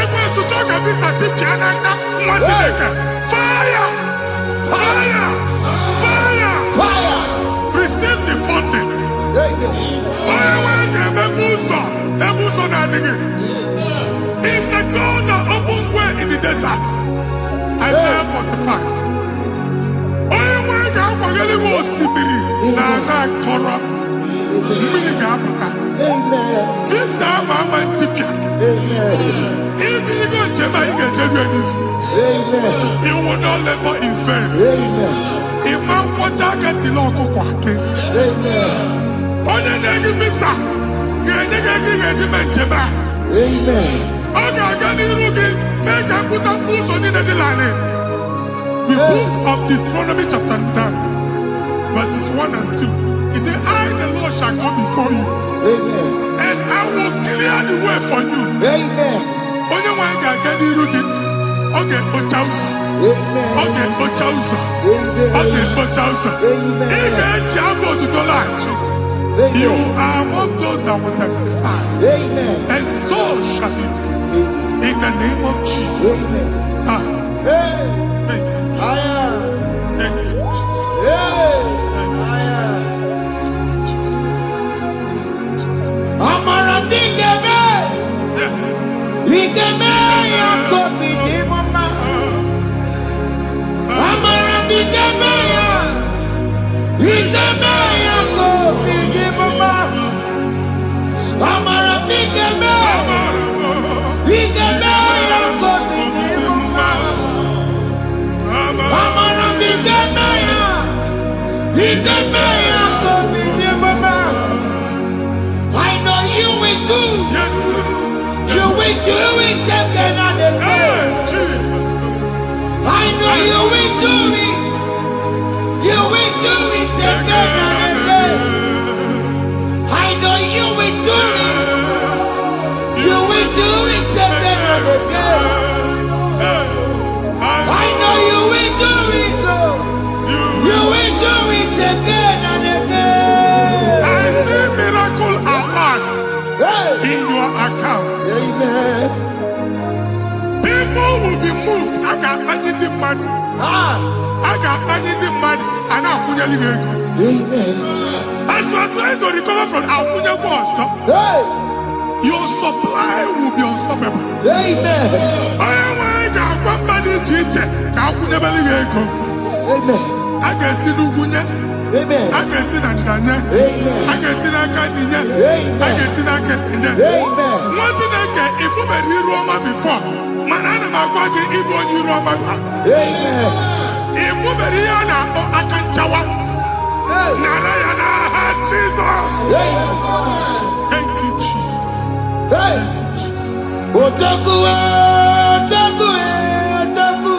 ekwensu chọọ ka visa tipịa n'aka nwa Chineke fire fire fire Fire. receive the funding onye nwere ga-emepe ụzọ ebe ụzọ na-adịghị. It's a God that opens way in the desert. Isaiah 45. Onye nwere ga-akwaghere gị osimiri na ana akọrọ mmiri ga-apụta. Visa ama ama ntipịa ibigo njem anyị ga-ejeru ya n'isi. You will not labor in vain. Ịma nkwọcha aka tili ọkụkọ akị. Onye na-enye visa ga-enye gị ego ị ga-eji mee njem a. Ọ ga-aga n'iru gị mee ka mpụta mkpụ ụzọ niile dị larịị. The book of Deuteronomy chapter 9 verses 1 and 2. He said, I the Lord shall go before you. And I will clear the way for you. Onye nwanyị ga-aga n'iru gị. Ọ ga-ekpocha ụzọ. Ọ ga-ekpocha ụzọ. Ọ ga-ekpocha ụzọ. Ị ga-eji abụ otuto laghachi. You are among those that will testify. And so shall it be. In the name of Jesus. Thank you. Thank you, Jesus. Amara bigeme. Yes. Bigeme yako bidi mama. Amara bigeme ya. Bigeme yako bidi mama. Amara bigeme. Bigeme yako bidi mama. Amara bigeme ya. Bigeme yako bidi mama. I know you will do. Yes. You will do it again and again. Hey, Jesus. I know you will do it. You will do it again and again. I know you will do it. You will do it again and again. I know you will do it. Lord. You will do it again and again. I see miracle alert in your account. People will be moved. I got imagine the mad. I got imagine the mad. And I'm going to go. As you are trying to recover from Abuja boss, your supply will be unstoppable. I am one body teacher. Abuja belly go. I can see Lugunya. I can see Nadanya. I can see Nakaninya. I can see Nakaninya. What did I get if you were Roma before? Manana Magwagi, Ibon Roma. If you were Rihanna or Akanchawa. Narayana, Jesus. Thank you, Jesus. Thank you, Jesus. Otaku, Otaku, Otaku.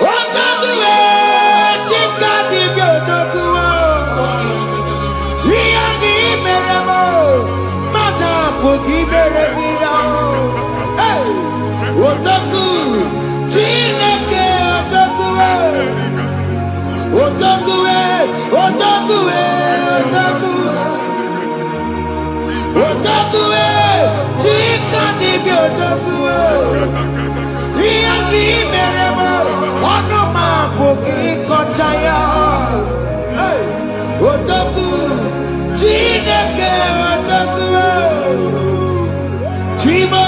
Otaku, Chika di Otaku. Yagi Meramo, Mata Pogi Meremia. Otaku, Chineke Otaku. Otaku, Otaku, Otaku. Otaku, Chika di Otaku. Yagi Meramo, Onoma Pogi Kochaya. Otaku, Chineke Otaku. Chima,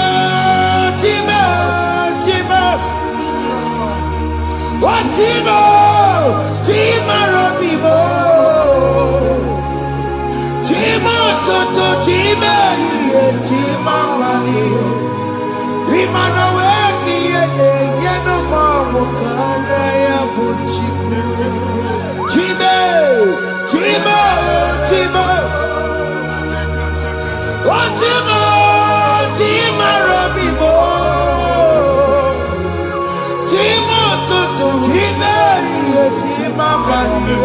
Chima, Chima. Oh, Chima, Chima Robibo. Chima Toto, Chima, Chima Mani. Imanaweki, Yenoma, Mokaraya, Buchiku. Chima, Chima, Chima. Oh, Chima, Chima Robibo. Chima Toto, Chima, Chima Mani.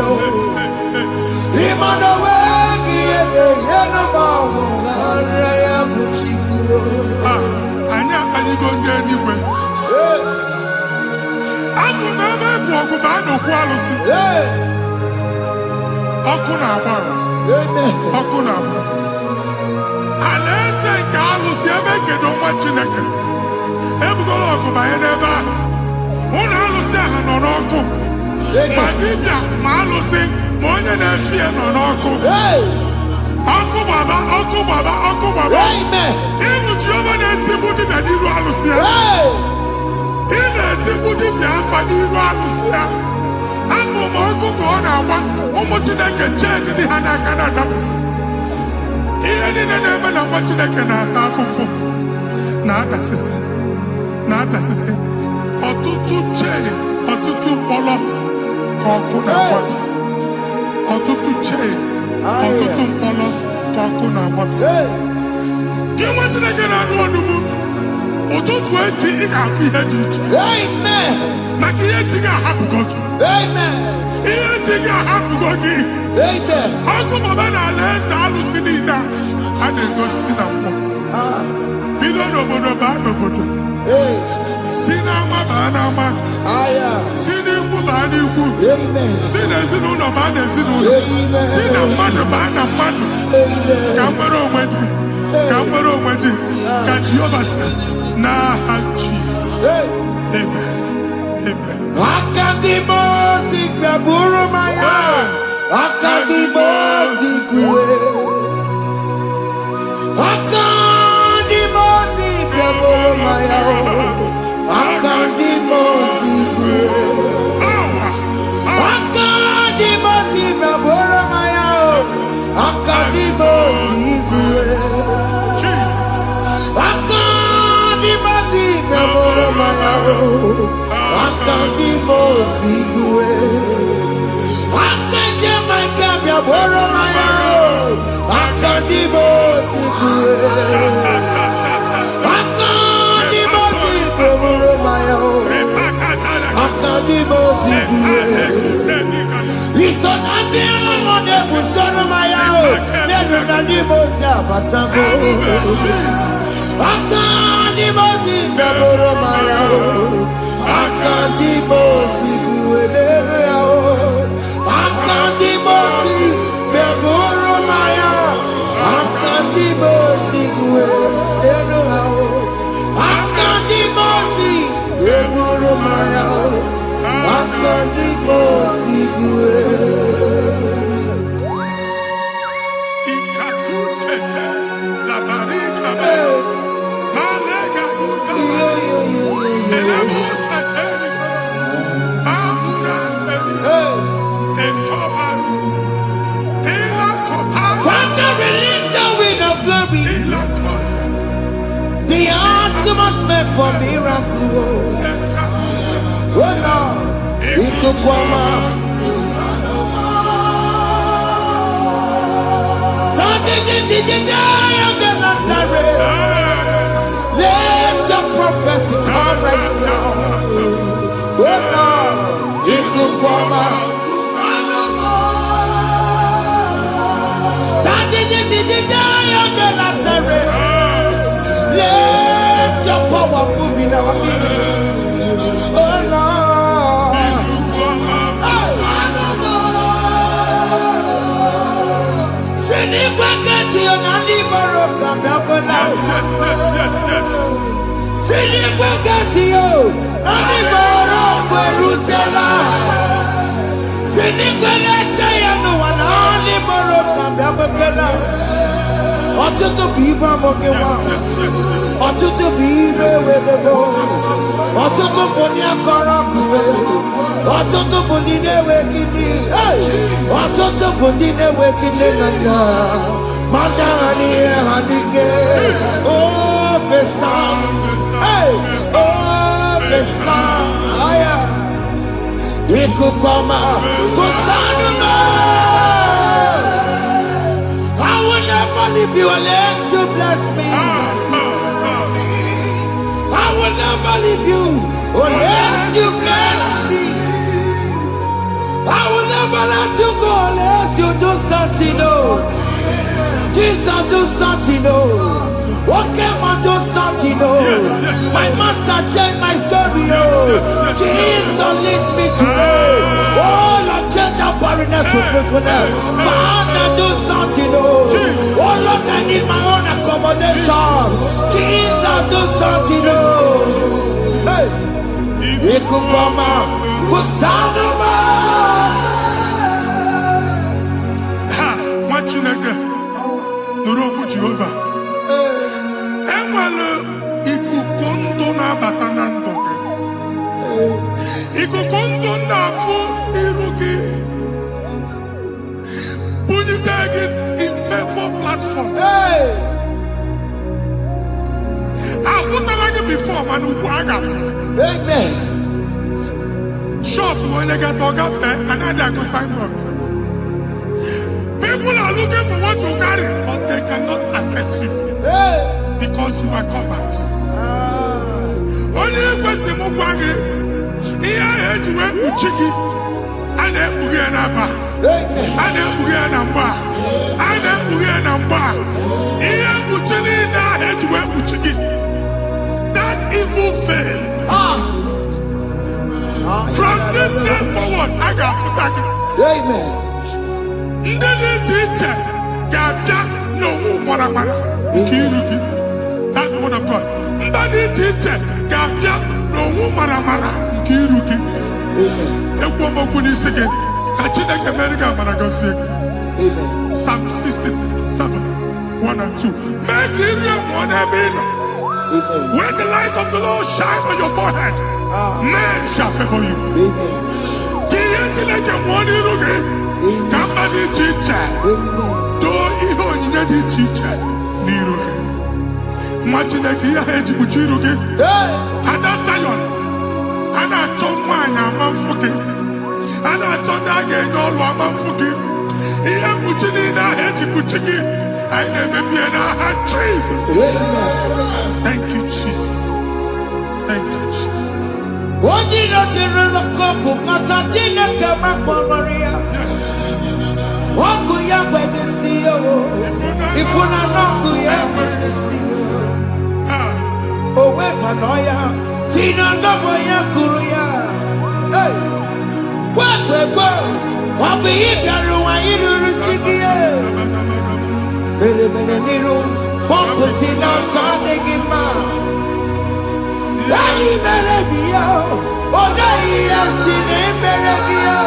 Imanaweki, Yenoma, Mokaraya, Buchiku. Anya anyị go ndị eluigwe. Abụ m ebe bụ ọgụ ma a na-okwu alụsị. ọkụ na-agba ọkụ na-agba alaeze nke alụsị ebe kedu nwa Chineke ebugoro ọgụ banye n'ebe ahụ ụlọ alụsị ahụ nọ n'ọkụ ma dibịa ma alụsị ma onye na-efi ya nọ n'ọkụ ọkụ gbaba ọkụ gbaba ọkụ gbaba ịbụ Jehova na-etigbu dibịa n'iru alụsị ya ị na-etigbu dibịa afa n'iru alụsị ya abụ m ọkụ ka ọ na-agba ụmụ Chineke chee ndị ha n'aka na-adapụsị ihe niile na-eme na nwa Chineke na-ata afụfụ na-adasịsị ọtụtụ chee ọtụtụ mkpọrọ ka ọkụ na-agbapụsị ọtụtụ chee ọtụtụ mkpọrọ ka ọkụ na-agbapụsị gị nwa Chineke na-anụ ọdụmụ ụtụtụ echi ị ga-afụ ihe dị iche maka ihe eji ga-ahapụgo gị ihe eji ga-ahapụgo gị ọkụ baba na ala eze alụsị niile a na-egosi na mmụọ bido n'obodo baa n'obodo si n'ama baa n'ama si n'ikwu baa n'ikwu si n'ezinụlọ baa n'ezinụlọ si na mmadụ baa na mmadụ ka nwere onwe dị ka nwere onwe dị ka Jehova sị n'aha Jizọs amen amen. Akadimosi gbẹ̀bùrú maya, akadimosi kuwe. Akadimosi gbẹ̀bùrú maya, akadimosi kuwe. Akadimosi gbẹ̀bùrú maya, akadimosi kuwe. Akadimosi gbẹ̀bùrú maya. Akadimosi kuwe. Akadimosi gbẹ̀bùrú maya, akadimosi kuwe. Akadimosi gbẹ̀bùrú maya, akadimosi kuwe. Isonati amode busono maya, nenu nadimosi abatango. Akadimosi gbẹ̀bùrú maya, akadimosi kuwe nenu yao. Akadimosi gbẹ̀bùrú maya, akadimosi kuwe nenu yao. Akadimosi gbẹ̀bùrú maya, akadimosi kuwe. The atmosphere for miracle. Oh Lord, ikukwama. Let your prophecy come right now. Oh Lord, ikukwama. Let your power move in our midst. Oh Lord. Sinikwakati onani baroka myakola. Sinikwakati onani baroka rutela. Sinikwakati onani baroka myakola. Ọtụtụ bụ ibe amụghị nwa, ọtụtụ bụ ibe ewegego, ọtụtụ bụ ndị akọrọ akụwe, ọtụtụ bụ ndị na-enweghị nne, ọtụtụ bụ ndị na-enweghị nne na nna, ma ndị agha n'ihe ha n'ike. Ofesa, ofesa, aya, ikuku ọma, kụsanụ m. I will never leave you unless you bless me. I will never leave you unless you bless me. I will never let you go unless you do something new. Jesus, do something new. Okay, man, do something new. My master changed my story. Jesus, lead me today. Oh, Lord, change that barrier. goodness, for faithfulness. Father, do something, oh. Oh Lord, I need my own accommodation. Jesus, do something, oh. Hey. Ikukoma, Kusanuma. Ha, Machineke, Nuroku Jehovah. Enwale ikukondo na batanando. Ikukondo na fu irugi. Bunyitegi in favor platform. Hey. Afutalagi before manu waga. Amen. Shop when you get to cafe and I go sign up. People are looking for what you carry, but they cannot access you. Hey. Because you are covered. Only question Mugwagi, here to work with Chiki, and then Bugianaba, and then Bugianamba, and then Bugianamba. Here Buchilina had to work with Chiki. That evil failed. From this day forward, I got to thank you. Amen. Ndeni teacher, Gabia, no more. That's the word of God. Ndani teacher, Gabia, no mara kiruki. Amen. Ekwomo kuni sege, kachine kemerika managosi. Amen. Psalm 67, 1 and 2. Make it one abino. When the light of the Lord shine on your forehead, men shall favor you. Amen. Kiyeti leke mwani ruge, kamba di teacher. Do iho nye di teacher, ni ruge. Mwachine kiya heji buchiruge. Ada Zion, ana chomanya mamfuke, ana chondage nyolo mamfuke. Iya buchini na heji buchiki, aine bebiena ha Jesus. Thank you, Jesus. Thank you, Jesus. Odino tirano kopu matatina kama konoria. Waku ya kwegesiyo. Ifuna noku ya kwegesiyo. Owe panoya, fina ndobo ya kuruya. Hey, wakwego, wabi ibiaru wa iruru chigiye. Mere niru, wamputi na sadegima. Yayi mere biyo, odayi ya sine mere biyo.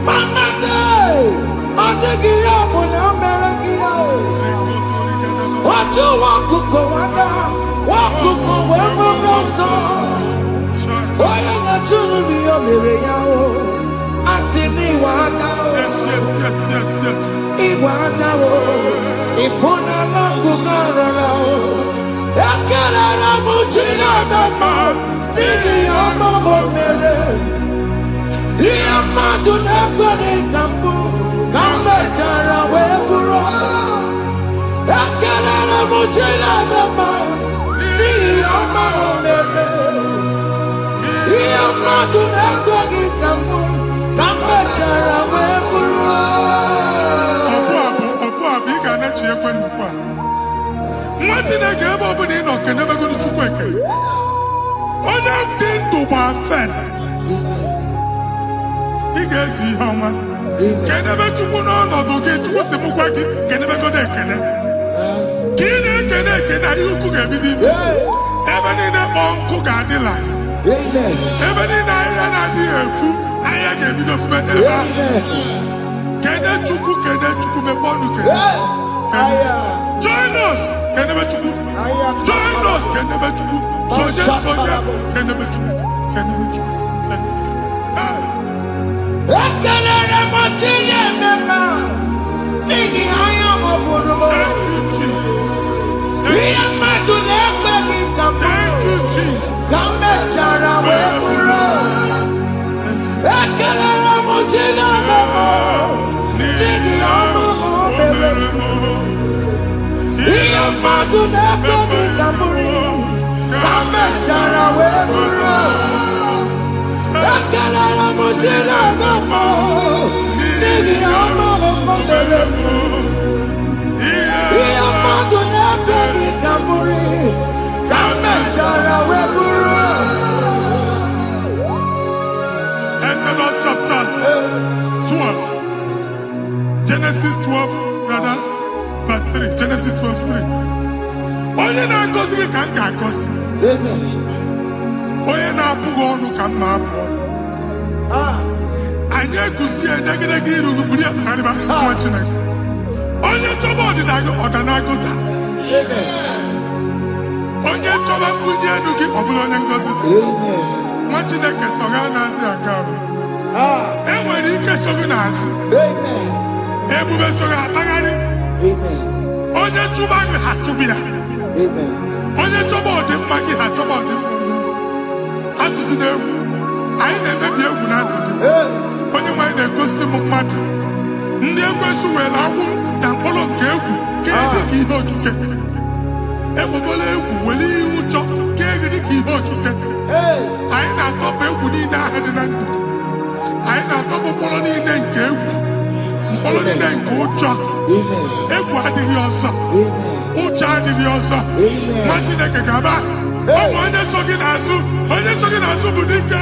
Mama ne, odegiyo muna mere biyo. Watu wakuko wada, wakuko wewe roso. Oya na chunu biyo mere yao, asini wada. Yes. Iwada wo, ifuna langu garana wo. Yakarara mujina dama, nini yama mere. Iyama tunekwane kambu, kambe tara weburo. Yakarara mujina dama, nini yama mere. Iyama tunekwane kambu, kambe tara weburo. Biga na chi ekwe nkwa. Nwati na ga ebe obu ni no kene be gonu chukwu ekele. Onye dị ndụ gba first. Ị ga-esi ihe ọma. Kene be chukwu n'ọnọdụ gị chukwu si mụ gwa gị kene be gonu ekele. Ka ị na-ekene ekene ihe ukwu ga-ebido ibi. Ebe niile kpọ nkụ ga-adịla. Ebe niile ahịhịa na-adịghị efu ahịhịa ga-ebido fube n'ebe ahụ. Kene chukwu meponu kene. Join us kene be chukwu. Join us kene be chukwu. Soja kene be chukwu. Ekele remotine mema. Nigi aya moburumo. Thank you, Jesus. Iya madu negbegi kambo. Thank you, Jesus. Kambe jara weburo. Ekele remotine mema. Nigi aya moburumo. Iya madu negbegi kamburi. Kambe jara weburo. Ekele remotine mema. Nigi aya moburumo. Iya madu negbegi kamburi. Kambe jara weburo. Exodus chapter Genesis 12:3. Onye na-agọzi gị ka m ga-agọzi. Onye na-abụghị ọnụ ka m na-abụ ọnụ. Anyị eguzie edegedege iru gị buru ya kparịba nwa Chineke. Onye chọba ọdịda gị ọdanagụta. Onye chọba mbunye elu gị ọ bụla onye ngọzi dị. Nwa Chineke so ga na-azị aga arụ. Enwere ike so gị n'azụ. Ebube so gị akpagharị. Onye chụba gị ha chụba ya. Onye chọba ọdịmma gị ha chọba ọdịmma onye. Atụzina egwu. Anyị na-emebi egwu na ndụ gị. Onye nwanyị na-egosi m mmadụ. Ndị ekwensu were agwụ na mkpụrụ nke egwu ka dị ka ihe okike. Egbebola egwu were ihe ụjọ ka dị ka ihe okike. Anyị na-atọpụ egwu niile ahụ dị na ndụ gị. Anyị na-atọpụ mkpọrọ niile nke egwu. Mkpọrọ niile nke ụjọ. Egwu adịghị ọzọ. Ụjọ adịghị ọzọ. Nwa Chineke ga-aba. Ọ bụ onye so gị n'azụ. Onye so gị n'azụ bụ dike.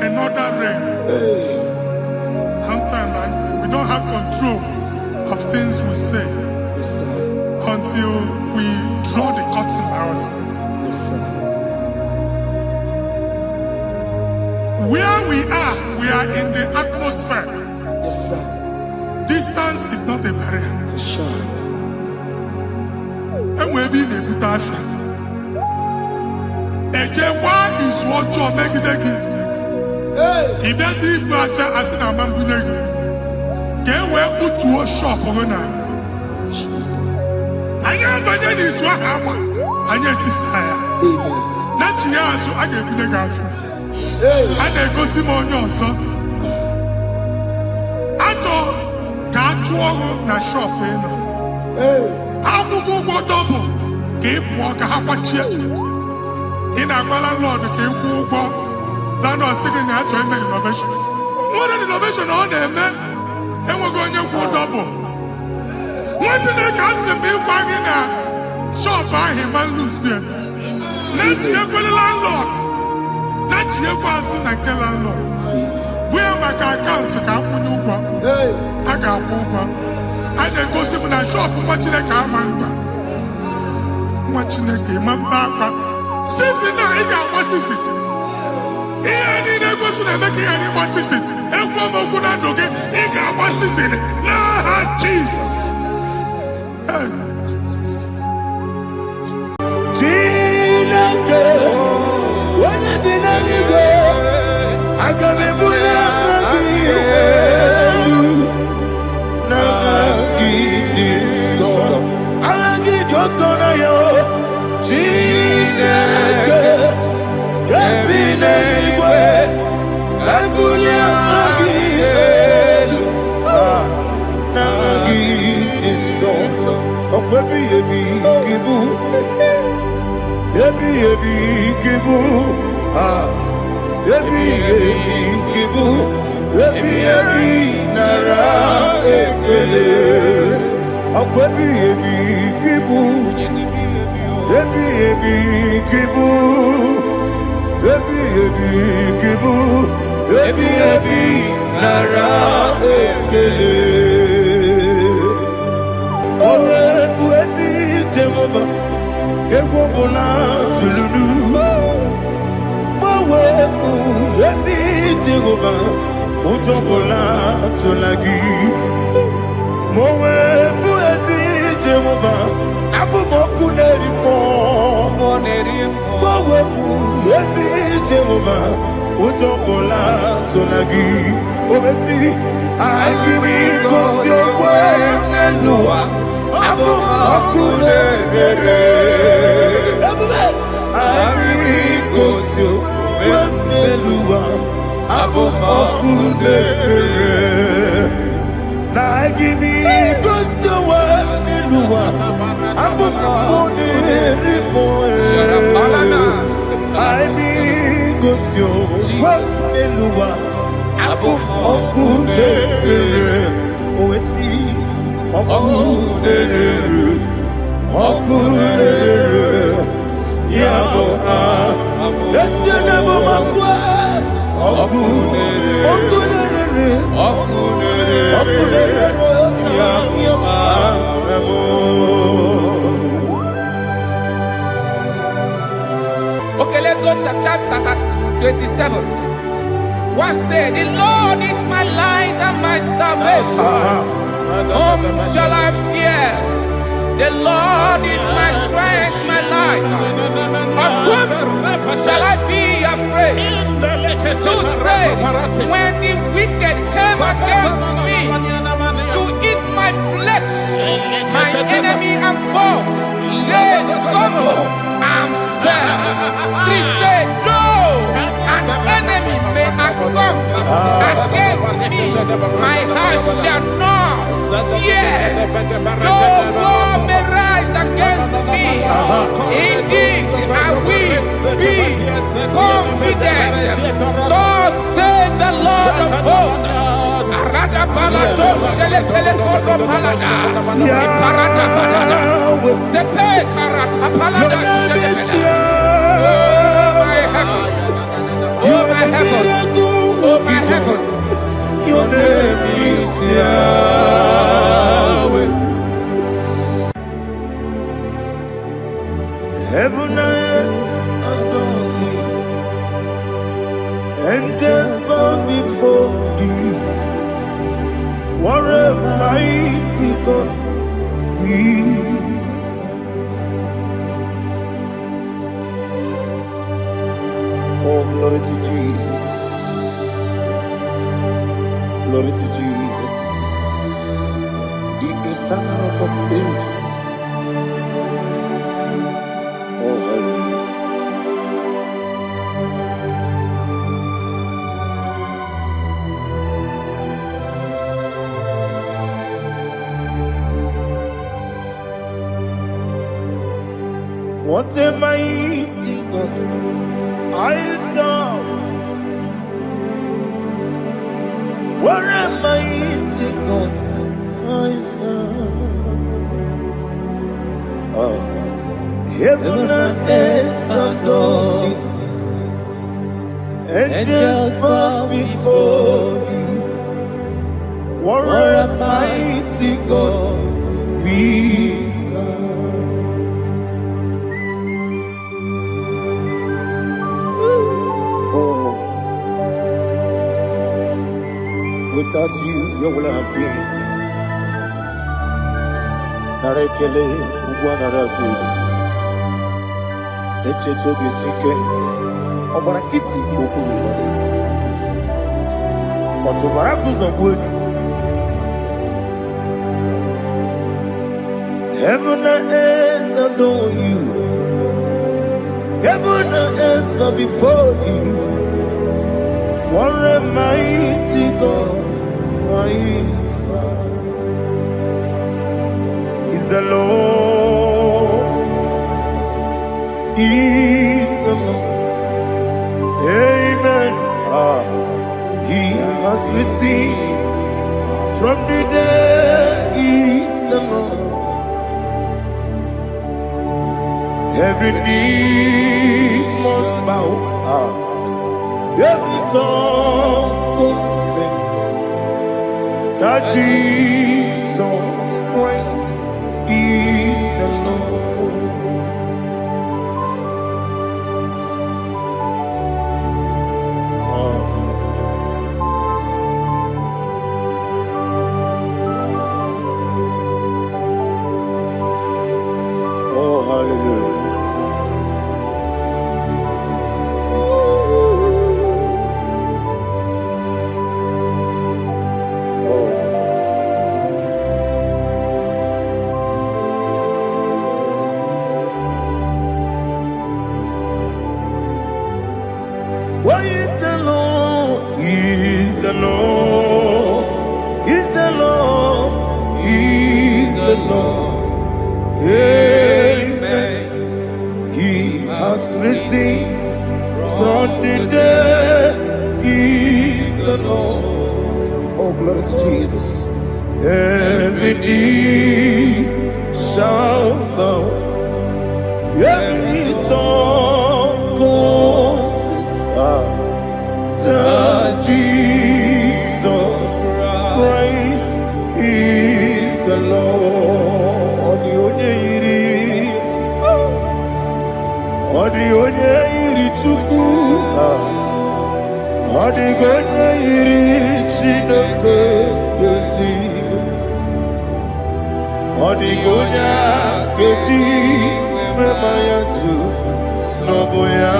Another realm. Sometimes we don't have control of things we say until we draw the curtain by ourselves. Where we are in the atmosphere. Distance is not a barrier. For sure. And we'll be in a butafia. Ejewa is what you make it. If there's a butafia as in a mambuneg, can we put to a shop or not? I am by that is what happened. I get desire. Not you, so I get the gafia. And they go Simon also. Ato Katuo na shop. How to go double? Keep walk a hapachi. In a landlord, keep walk. Land or second year to make innovation. What an innovation on them, man. And we're going to go double. What did they cast me wagging a shop by him and Lucia? Let you have a landlord. Let you pass in a landlord. Where my account to come with you? I got over. I then go see in a shop watching a car man. Watching a game and back. Since now, I got what's this? Here, I was making any what's this? And one more good and okay. He got what's this in it. Nah, Jesus. I got me put ujobola tulagi. Mowe buezi Jehovah, abu moku nerimo. Mowe buezi Jehovah, ujobola tulagi. Obesi, IGBO Nelua, abu moku nerere. IGBO Nelua, abu moku nerere. Na IGBO Nelua, abu moku nerimo. IGBO Nelua, abu moku nerere. Oesi, moku nerere, moku nerere. Yabo Yesu na moku moku nerere, moku nerere. Okay, let's go to chapter 27. What said, the Lord is my light and my salvation. Whom shall I fear? The Lord is my strength, my life. Of whom shall I be afraid? To say, when the wicked came against me to eat my flesh, my enemy and foe, they stumble and fell. They said, no, an enemy may come against me, my heart shall not fear. No war may rise against me. In this I will be confident. Thus says the Lord of hosts. Oh my heavens, oh my heavens, your name is Yahweh. Heaven and earth adore me, angels bow before thee. What a mighty God we serve. Oh, glory to Jesus. Glory to Jesus. The eternal rock of ages. Oh, hallelujah. What a mighty God I serve. What a mighty God I serve. Heaven and earth adore it. Angels bow before thee. What a mighty God we serve. Without you, where will I have been? Narekele, Ugwanaratu. Echecho Gisike, Obarakiti, Kokuru. Otobarakus of wood. Heaven and earth adore you. Heaven and earth bow before you. What a mighty God I serve. Is the Lord, is the Lord. Amen. He has received from the dead, is the Lord. Every knee must bow. Every tongue confess that Jesus Christ is the Lord. Lord. Amen. He has risen from the dead. He is the Lord. Oh, glory to Jesus. Every knee shall bow, every tongue confess that Jesus Christ is the Lord. Odi onye iri Chukwu, odi onye iri Chineke eluigwe, odi onye ga-eji mema ya tu n'ọbụ ya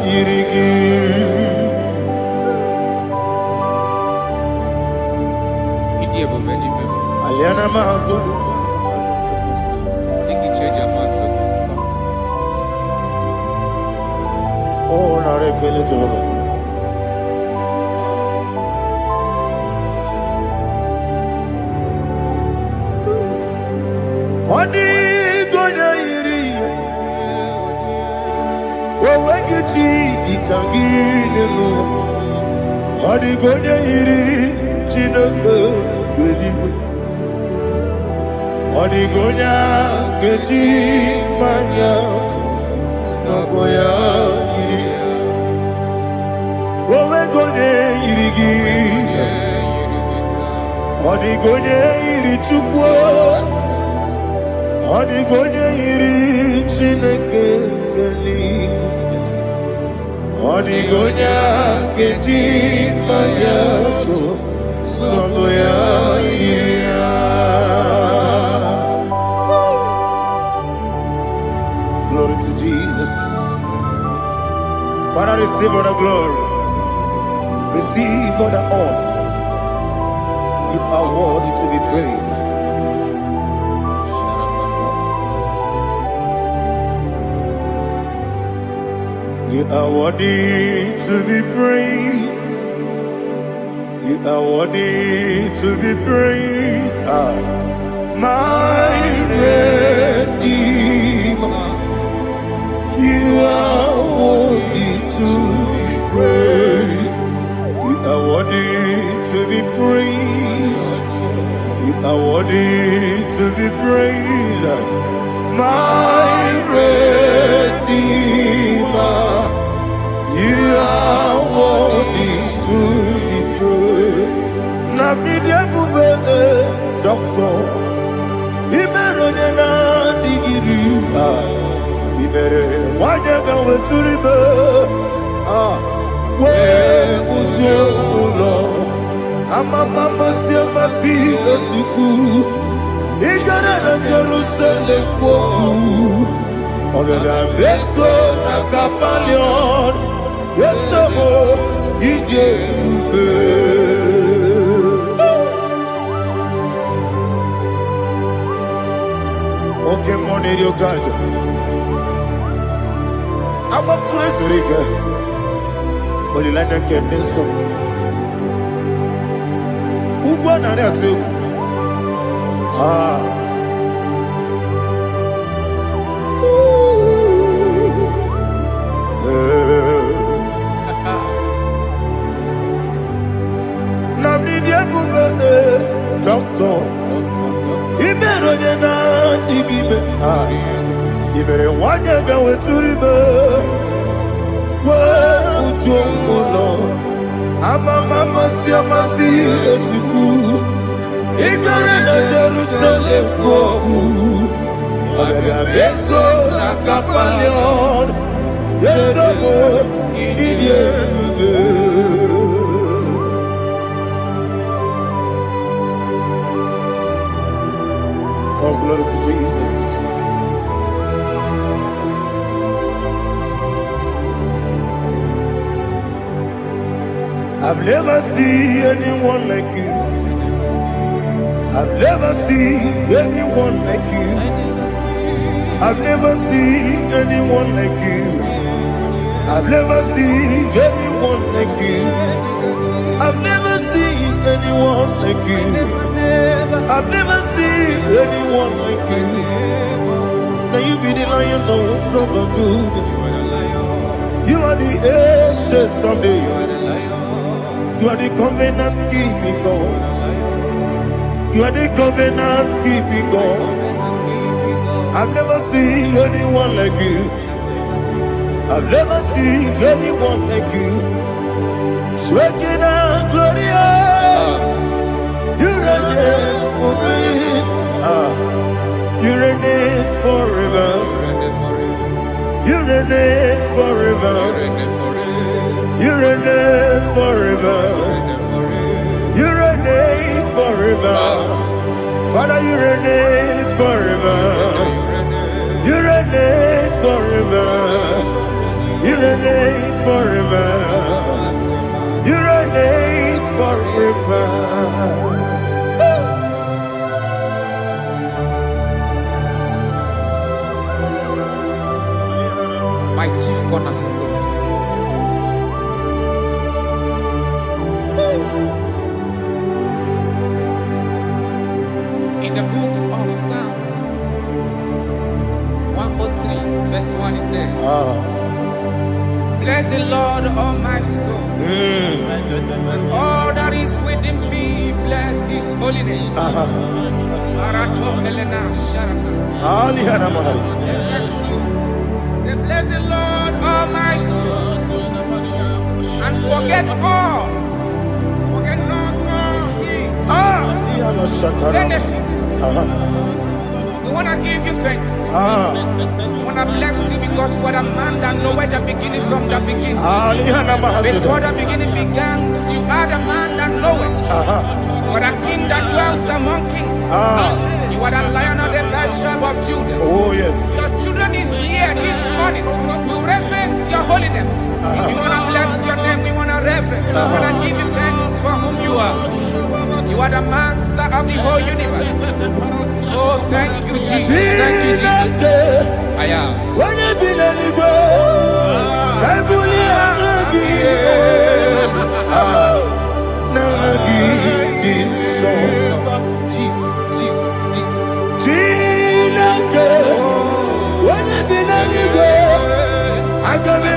yiri gị. Aliana mahazo oh, narekele Jehova. Odi gonya iri owegiti dikagilelo. Odi gonya iri Chineke geligo. Odi gonya geti manya snagoya iri. Owe gonya iri gi. Odi gonya iri Chukwu. Odi gonya iri Chineke geligo. Odi gonya geti manya snagoya iri. Glory to Jesus. Father, receive all the glory. Receive all the honor. You are worthy to be praised. You are worthy to be praised. You are worthy to be praised. My Redeemer. You are worthy to be praised. You are worthy to be praised. You are worthy to be praised. My Redeemer. You are worthy to be praised. Namidebube doctor. Imeronena digiri. Ibere wanyaga weturibe we ujo ulo amama masi esuku igara na Jerusalem kwoku ogara beso na kapalion yesemo ije ube oke moneri okajo I'm a crazy rigger. But you like that getting so. Who won on that too? Doctor, he better than I give it. You better want to go to river. Well, Lord, I'm a mama, see, as you do. He got in Jerusalem, I'm a beso, like a palion. Yes, oh, glory to Jesus. I've never seen anyone like you. I've never seen anyone like you. I've never seen anyone like you. I've never seen anyone like you. I've never seen anyone like you. I've never seen anyone like you. Now you be the lion from the Judah. You are the ancient of days. You are the covenant keeping God. You are the covenant keeping God. I've never seen anyone like you. I've never seen anyone like you. Shaking and glorious. You reign for me. You reign forever. You reign forever. You reign forever. You reign forever. Father, you reign forever. You reign forever. You reign forever. You reign forever. My chief cornerstone. In the book of Psalms 103, verse 1, it says, bless the Lord, all my soul. All that is within me, bless his holy name. Say, bless the Lord, all my soul, and forget not all his benefits. We want to give you thanks. We want to bless you because what a man that knoweth the beginning from the beginning. Before the beginning began, you are the man that knoweth. What a king that dwells among kings. You are the lion of the tribe of Judah. Oh yes. Your children is here this morning to reverence your holiness. We want to bless your name. We want to reverence. We want to give you thanks for whom you are. You are the master of the whole universe. Oh, thank you, Jesus. Thank you, Jesus. I am. When you be the Jesus, Jesus, Jesus. When you be the I can be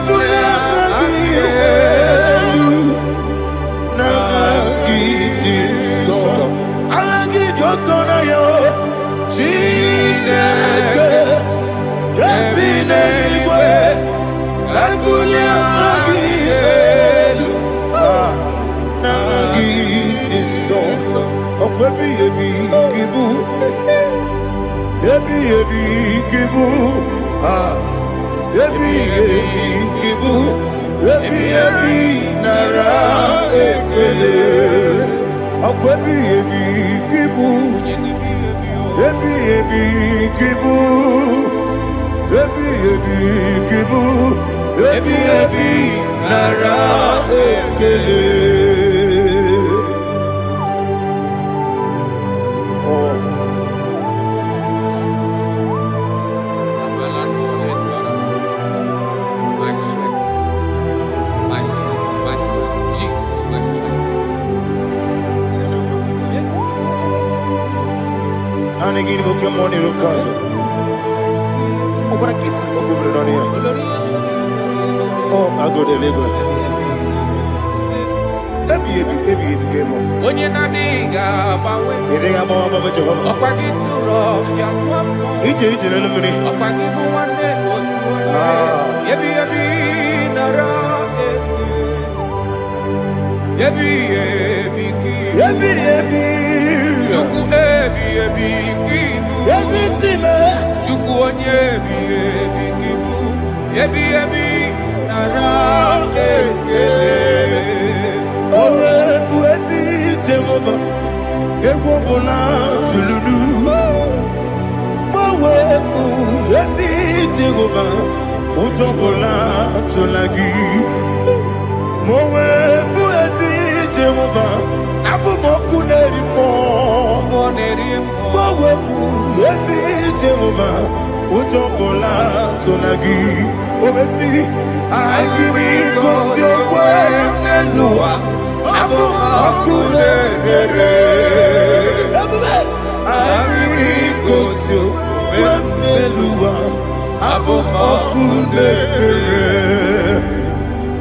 abum okunere.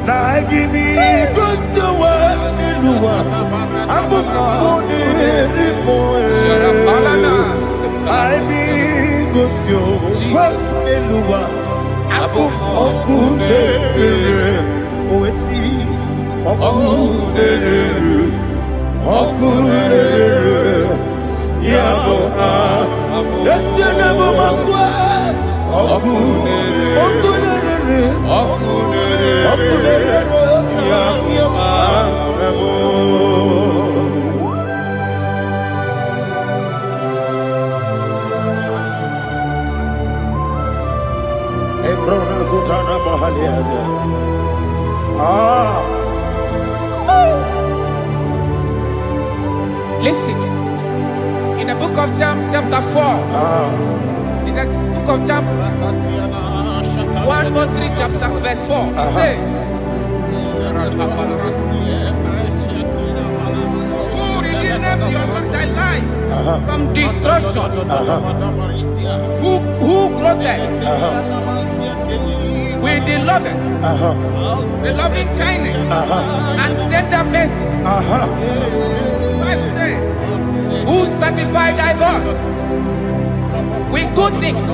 Na gimi kosowa niluwa, abum okunere moe. I be kosyo niluwa, abum okunere. Oesi okunere, okunere. Yabo yesene bomakwa okunere, okunere, okunere, okunere. Yabo Ebrona Sultana Mahaliaza. Listen. In the book of John, chapter 4. In the book of John 1:3, chapter verse 4. It says, who redeemed thy life from destruction? Who groweth with the loving kindness and tender mercies. Who sanctified thy body with good things,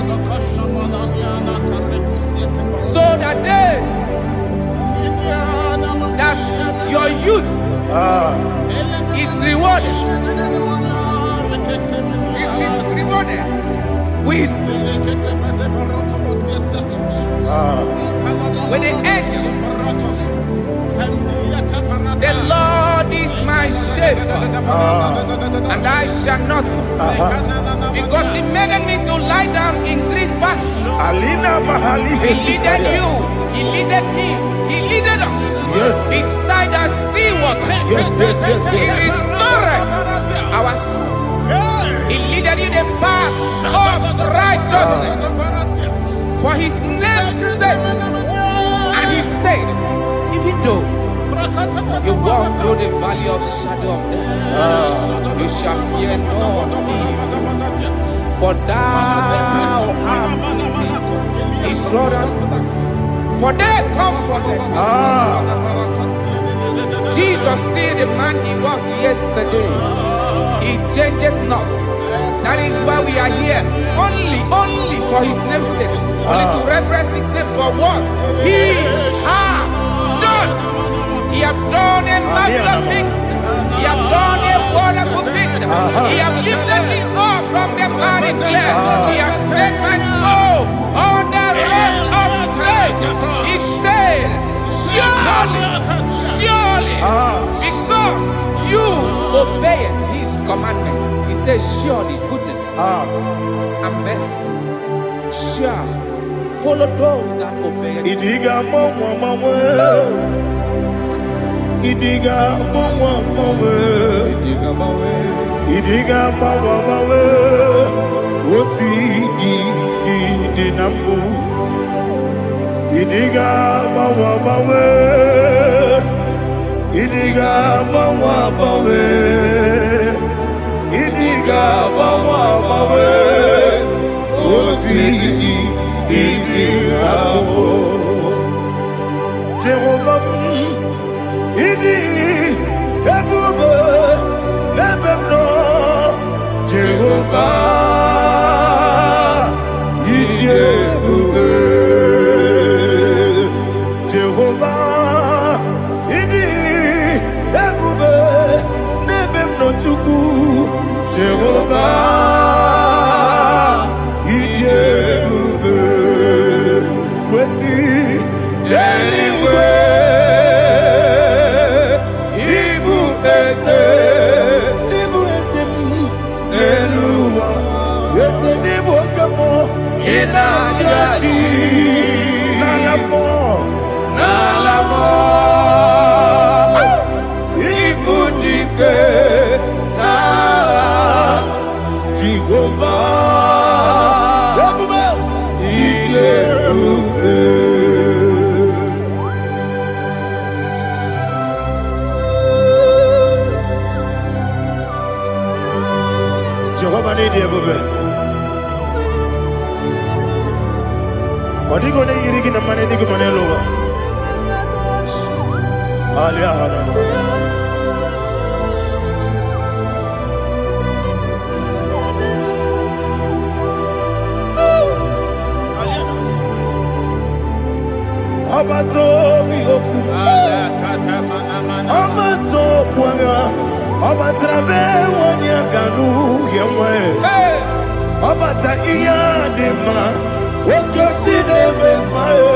so that your youth is rewarded. Is rewarded with the angels. The Lord is my shepherd, and I shall not want, because He made me to lie down in green pastures. He leaded you, He leaded me, He leaded us beside the still waters. He restored our soul. He leaded you the path of righteousness for His name's sake. And He said, even though you walk through the valley of shadow of death, you shall fear no evil, for thou art with me. His rod and staff, for they comforted. Jesus still the man He was yesterday. He changed not. That is why we are here. Only for His name's sake. Only to reverence His name for what He has done. He has done a marvelous things. He has done a wonderful thing. He has lifted me up from the miry clay. He has set my soul on the rock of faith. He said, surely, because you obeyed His commandment. He says, surely goodness and mercy shall follow those that obey it. Idiga mawe oti di nambu. Idiga mawe Idiga mawe Idiga mawe oti di nambu. Jehovah Idi Ebube Ebemno Jehovah Idi Ebube Jehovah Idi Ebube Nebemno Chuku Jehovah Idi Ebube Wesi anyway. Jehovah need you, Odigo ne yirigi na mane digi mane lowa. Alia hana. Abato mi oku. Abato kwanga. Abatrabe wanya ganu yemwe. Abata iya dema. Okoti deme mae.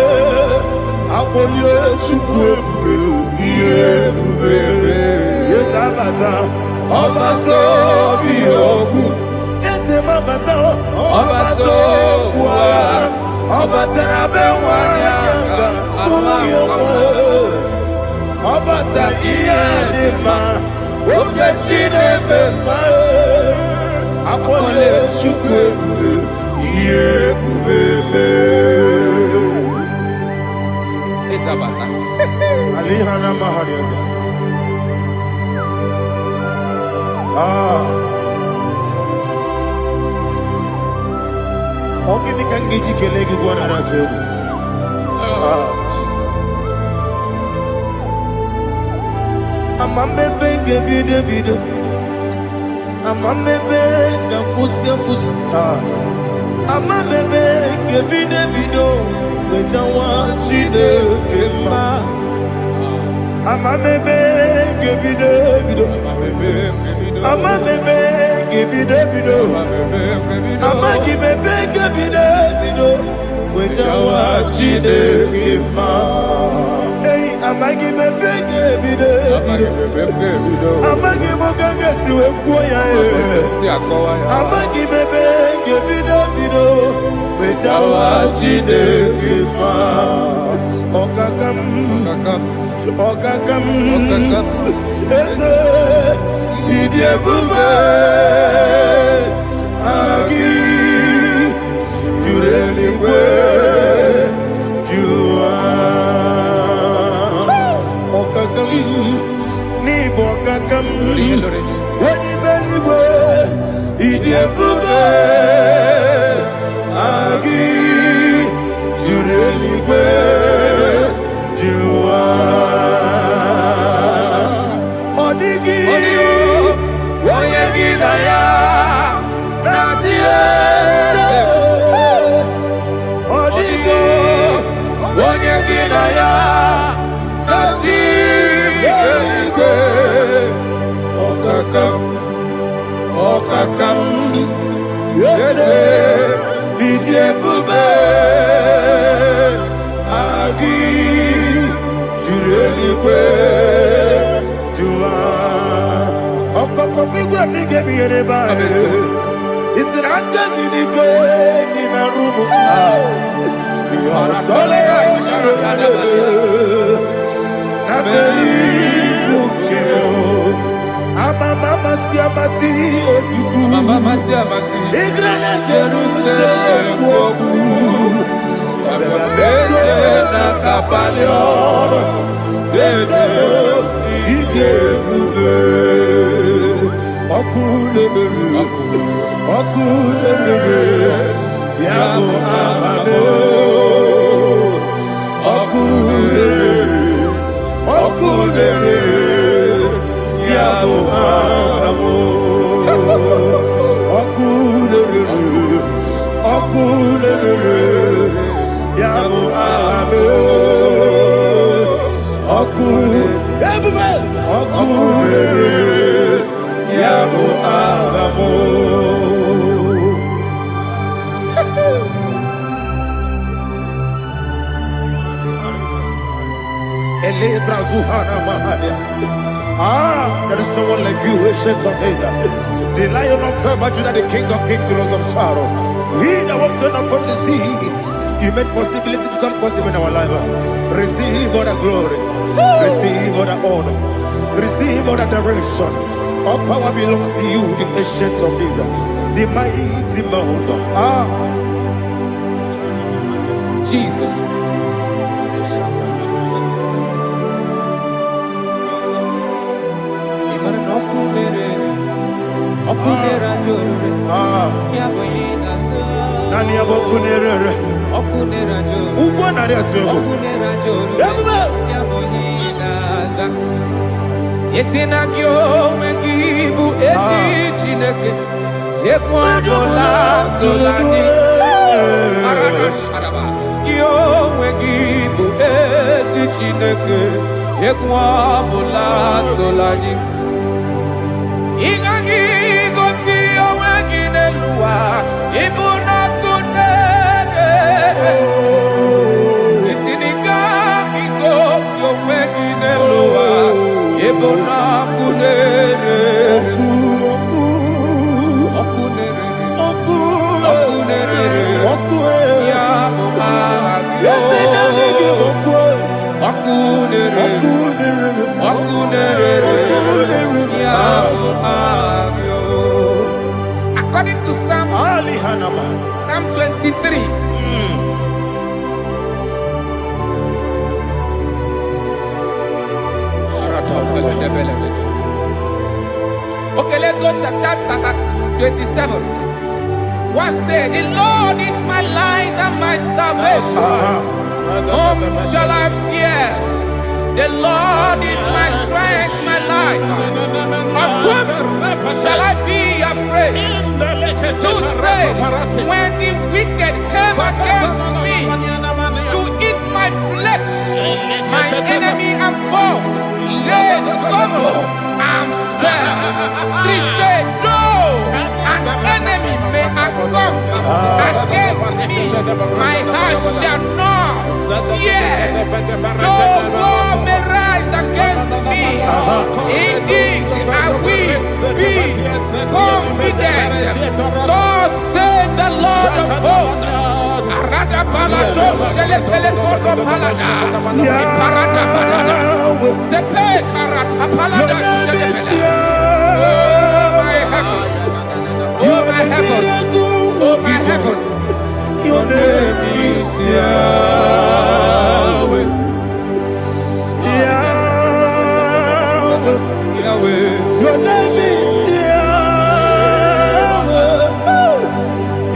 Abolio chukwe iye bubele. Yes abata. Abato mi oku. Ese mabata. Abato kwa. Abatrabe wanya Obata iyadima oketine bema apole chukwe iye bubele Isabata. alihana mahariza ogini kangiji kelegi gwana ratebu Amamebe gebide bide, amamebe gakusia kusia, amamebe gebide bido, wejawa chide kema, amamebe gebide bido, amamebe gebide bido, amagibebe gebide bido, wejawa chide kema. Amagi bebe bido, amagi mogaga siwe kuya amagi bebe bido, wejawa chide kima, okakam, ese idie bube, agi jureli we, ni bokakam wani beligwe idie bube agi jureligwe jua odigi woyegi na ya nazie odigi woyegi na ya Okakam, yede, vidye bube, agi, jurelikwe, jua. Okokoki gwa nige miyere ba, isiranga ginike nina rumu. Yosole nabeli bukeo. Mama siamasi osuku Mama siamasi Igrana Jerusalem woku Bebe na kapalion Bebe ije bube Okule Yabo amame Okule Yabo amo, okule, yabo amo, okule, yabo amo. Ele brazuhana mahania. There is no one like you, ancient of days. The Lion of tribe of Judah, the King of kings, the Rose of Sharon. He that walked upon the sea. You made possibility to come possible in our life. Receive all the glory. Receive all the honor. Receive all the direction. All power belongs to you, the ancient of days. The mighty mountain. Jesus. Nani abokunerere Ugwa na ria tuego. Yesina kyo wengibu ezi chineke Ekwadola tolani Arana sharaba Kyo wengibu ezi chineke Ekwadola tolani Ingagi gosi owegine luwa Ibuna kunere Isinika gosi owegine luwa Ebona kunere ya according to Psalm 23 Okay, let's go to chapter 27. What said? The Lord is my light and my salvation. Whom shall I fear? The Lord is my strength, my life. Of whom shall I be afraid? To say, when the wicked came against me to eat my flesh, my enemy and foe, they stumble and fell. They said, no, an enemy may come against me, my heart shall not fear. No war may rise against me. In this I will be confident. Thus says the Lord of hosts. Arada balado shele pele kodo palada. Iparada balada. Sepe karata palada shele pele. Oh my heavens. Oh my heavens. Oh my heavens. Your name is Yahweh. Yahweh. Your name is Yahweh.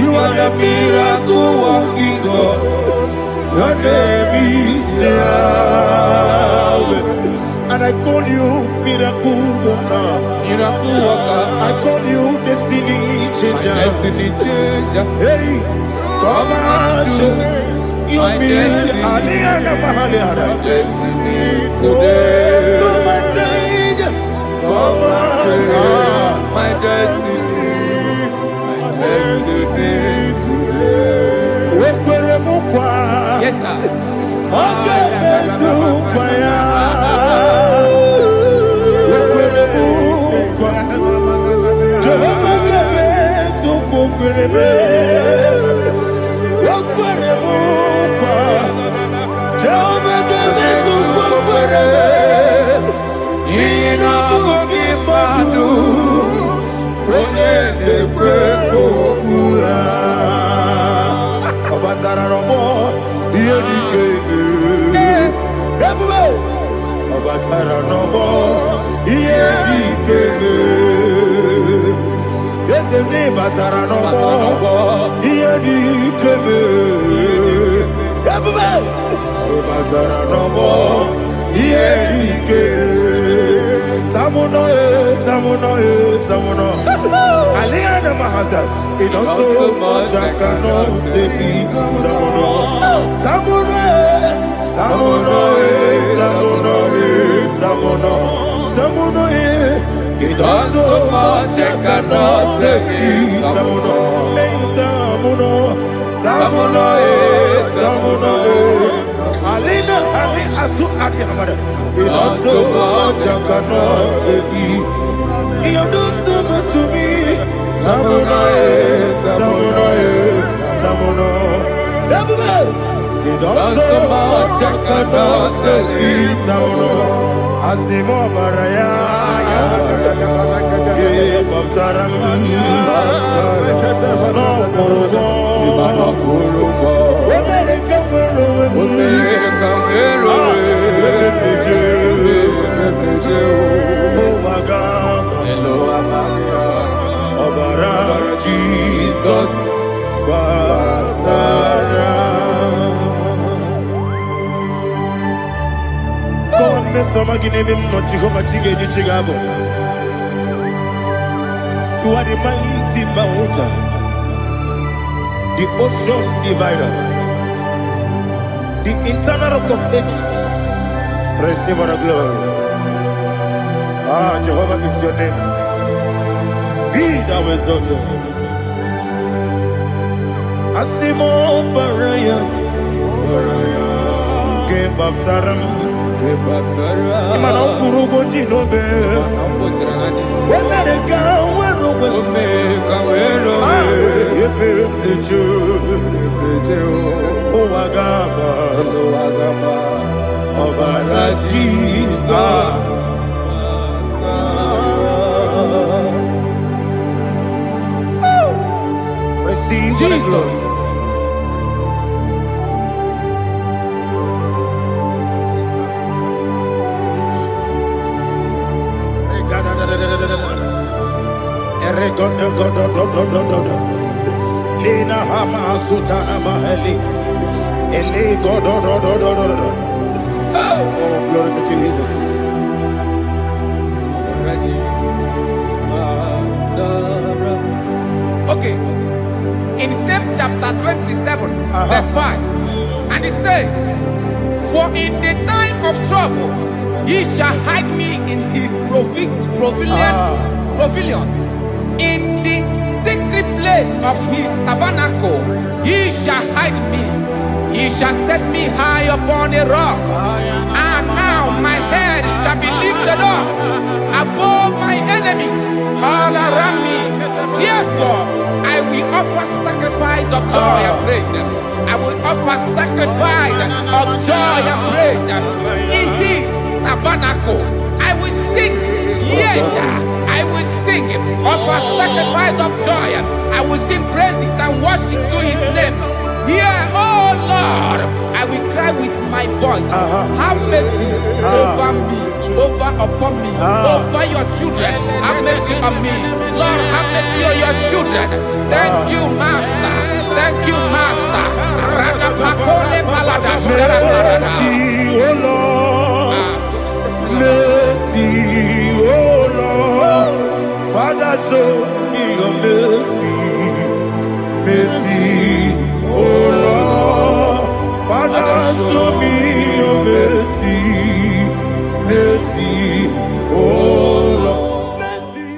You are the miracle working God. Your name is Yahweh. And I call you miracle worker. Miracle worker. I call you destiny changer. Destiny changer. Hey, come on, your destiny. Destiny today. Come on, change. Come on, my destiny. My destiny today. Yes, sir. It does so much I cannot say. It does so much I cannot say. Alina Ali Asu Adi Hamada. It does so much I cannot say. You do so much to me. Tamuno. It does so much I cannot say. Tamuno. Asimo Baraya. Give up Taramani. No Korobo. Jesus, Batara. You are the mighty mountain, the ocean divider, the internal rock of ages. Receive our glory. Jehovah is your name. Be thou exalted. Asimo Baraya, Gebaptaram, Imano Kurubo Jinobe, Wemereka, Owagaba, Obara Jesus. Receive Jesus. Lina Hama Sutana Mahali. Ele God. Oh, glory to Jesus. Okay. In same chapter 27, verse 5, and it says, "For in the time of trouble, he shall hide me in his pavilion. In the secret place of his tabernacle, he shall hide me. He shall set me high upon a rock. And now my head shall be lifted up above my enemies all around me. Therefore, I will offer sacrifice of joy and praise. I will offer sacrifice of joy and praise in his tabernacle. I will sing, yes, I will sing, offer sacrifice of joy. I will sing praises and worship to his name. Here, oh Lord, I will cry with my voice. Have mercy over me, upon me, over your children. Have mercy on me. Lord, have mercy on your children. Thank you, Master. Thank you, Master. Mercy, oh Lord. Mercy, oh Lord. Father, show me your mercy. Mercy, oh Lord. Father, show me your mercy. Mercy, oh Lord. Mercy.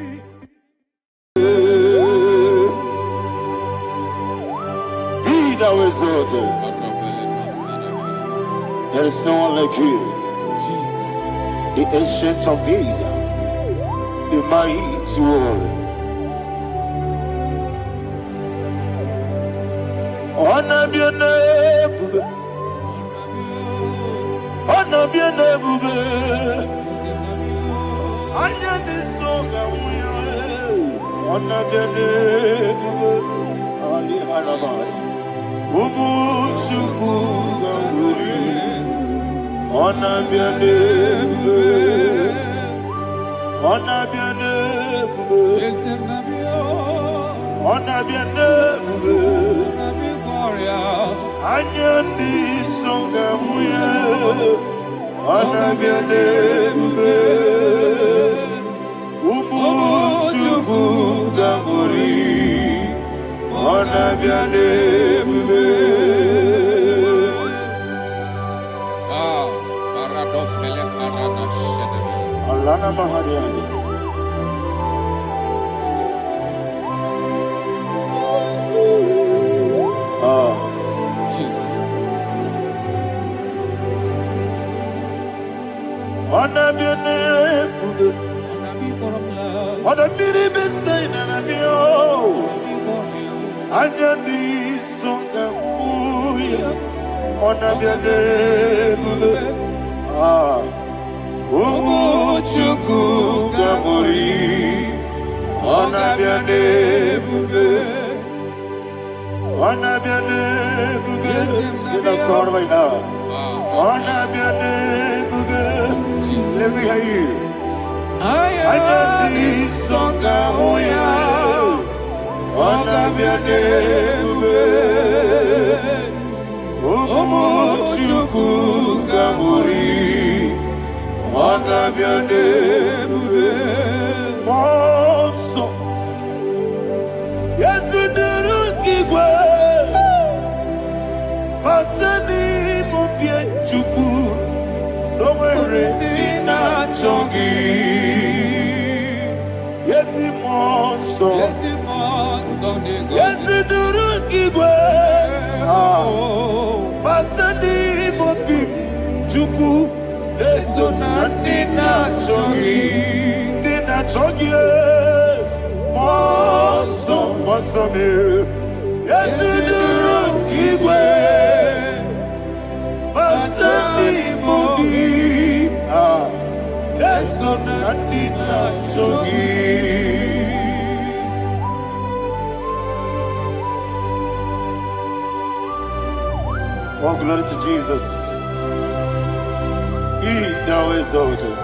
Be thou exalted. There is no one like you. Jesus. The ancient of days, the mighty warrior. Honor be your name, honor be your name, honor this song, honor be your name, Ali Harabai, Ubu Shuku Gamburi, honor be your name, honor be your name, honor be your name. Anyandi songa muya, anabiane bube, ubu chuku gamburi, anabiane bube. Paradofele karana shedebe. Alana mahadiyazi. Jesus. Anabiane bube, anabiri besaina nabio, anyandi songa muya, anabiane bube. Ubu chuku gamburi, anabiane bube. Anabiane bube, sida sor vai na. Anabiane bube, let me hear you. Ayani songa oya, anabiane bube. Omo chuku gamburi, Wagabiane bube Monso Yasuduru kigwe Matani mubye chuku Nomere nina chongi Yesi monso Yasuduru kigwe Matani mubye chuku Eso na nina chongi Moso me Yesu duru kigwe Masani mogi Eso na nina chongi. Oh, glory to Jesus. He now exalted.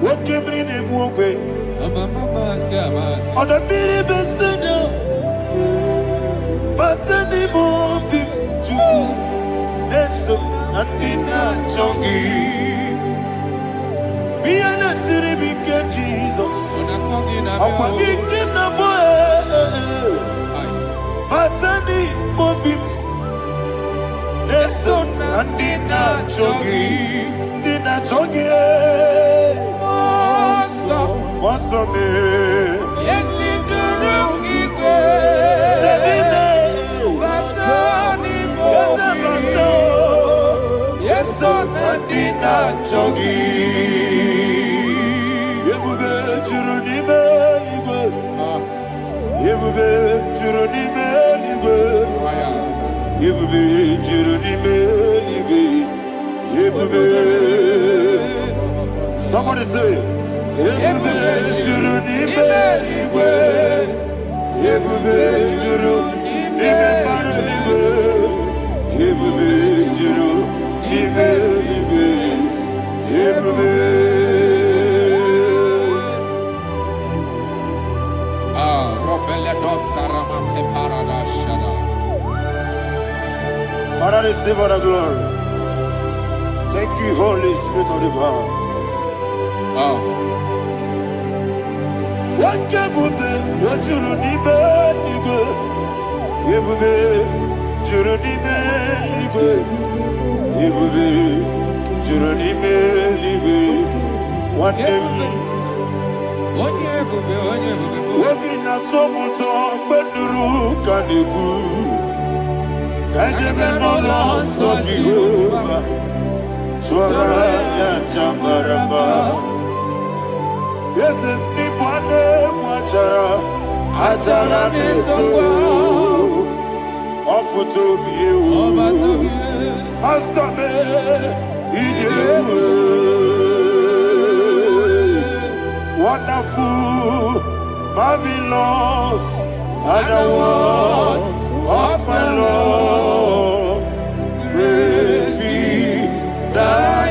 What came in him one way? On the mini besena, but any more big Jew. That's so nothing not chongi. Be an city big Jesus. I'm forgetting the boy. Matani mobi Eso na dina chogi Moso me Yesi duru kigwe Matani mobi Eso na dina chogi Yebube juru ni beligwe Yebube juru ni beligwe Yebube juru ni beligwe Yebube Somebody say Yebube juru ni beligwe Yebube juru ni beligwe Yebube juru ni beligwe Yebube Father, receive all the glory. Thank you, Holy Spirit of the power. What can we do? What you need, nigga? You be, you need, nigga. You be, you need, nigga. What can we? What be not so much on, but the room can do. Kajabano lost of Jehovah, Swara Jamaraba. Yes, if Nipane Machara, Atara Nezo, offer to be you, Master Me, wonderful, marvelous, and I was of my Lord, praise be thy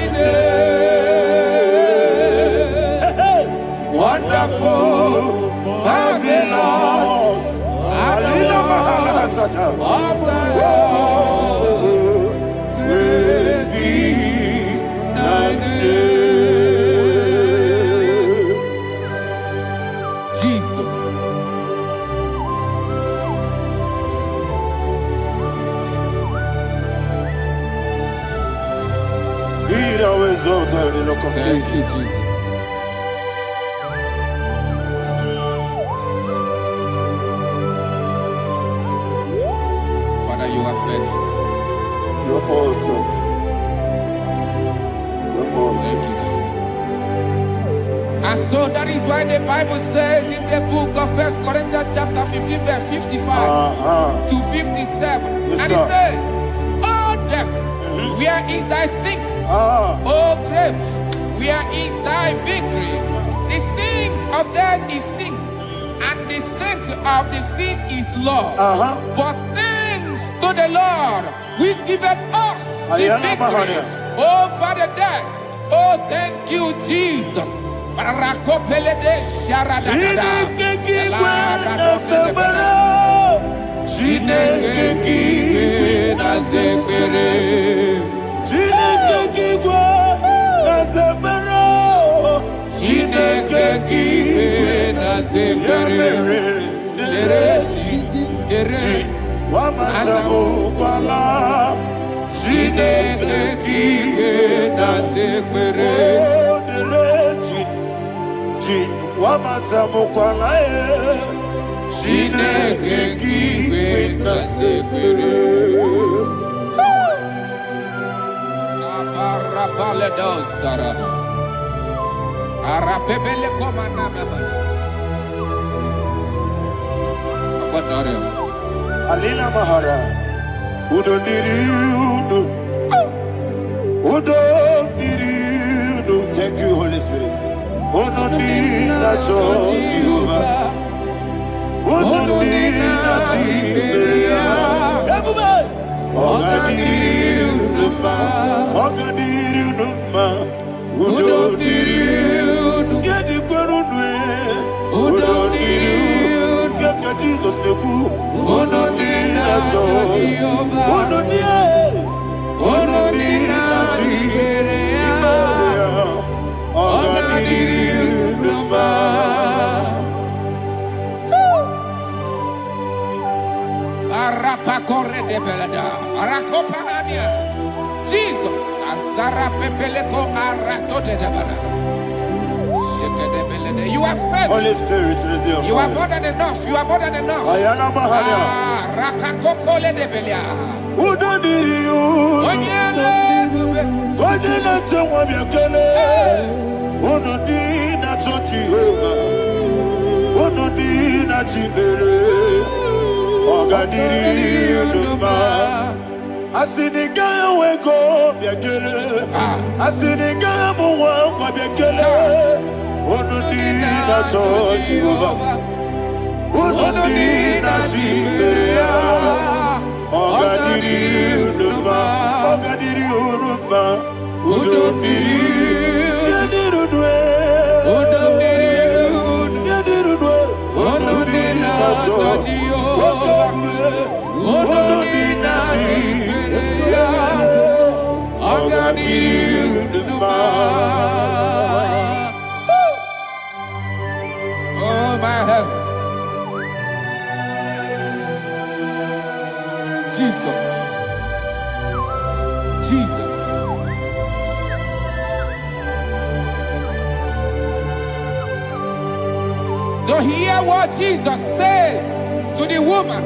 name. Wonderful, marvelous, and I was of my Lord, praise be thy name. Jesus. Always alter the look of Thank you, Jesus. Father, you are faithful. You're awesome. You're awesome. Thank you, Jesus. And so that is why the Bible says in the book of 1 Corinthians chapter 15, verse 55 to 57. Yes, and it sir. says, "Oh death, where is thy stings? Oh grave, where is thy victory? The stings of death is sin, and the strength of the sin is law. But thanks to the Lord, which giveth us the victory over the death. Oh, thank you, Jesus." Chineke kiwe na sekere. Chineke kiwe na sekere. Chineke kiwe na sekere. Dere Wamatamu kwala. Chineke kiwe na sekere. Wamatamu kwala. Chineke kiwe na sekere. Aparapale dosara. Arapebele komanana bana. Apanare. Alina Mahara. Udo diri udo. Udo diri udo. Thank you, Holy Spirit. Udo diri na Jehovah. Udo diri na Tiberia. Everybody. Oga diri udo ma. Oga diri udo ma. Udo diri udo. Yedi kwerunwe. Udo diri udo. Kaka Jesus neku. Udo diri na Jehovah. Udo diri. Udo diri na Tiberia. Oga diri udo ma. Arapa corre de belada. Arakopa ania. Jesus. Azara pepeleko arato de debada. Sheke de belede. You are faithful. Holy Spirit, is your You are more than enough. You are more than enough. Ayana Mahana. Rakakokole de belia. Udo diri udo. Onyele bube. Onyele tewa biakele. Udo diri na Jehovah. Udo diri na Tibere. Oga diri udo ma. Asinika weko biakele. Asinika muwa kwa biakele. Udo diri na Jehovah. Udo diri na Tibere. Oga diri udo ma. Oga diri udo ma. Udo diri. Yadirudwe. Udo diri udo. Yadirudwe. Udo diri na Jehovah. Udo diri na Tiberia. Oga diri udo ma. Oh my health. Jesus. Jesus. So hear what Jesus said to the woman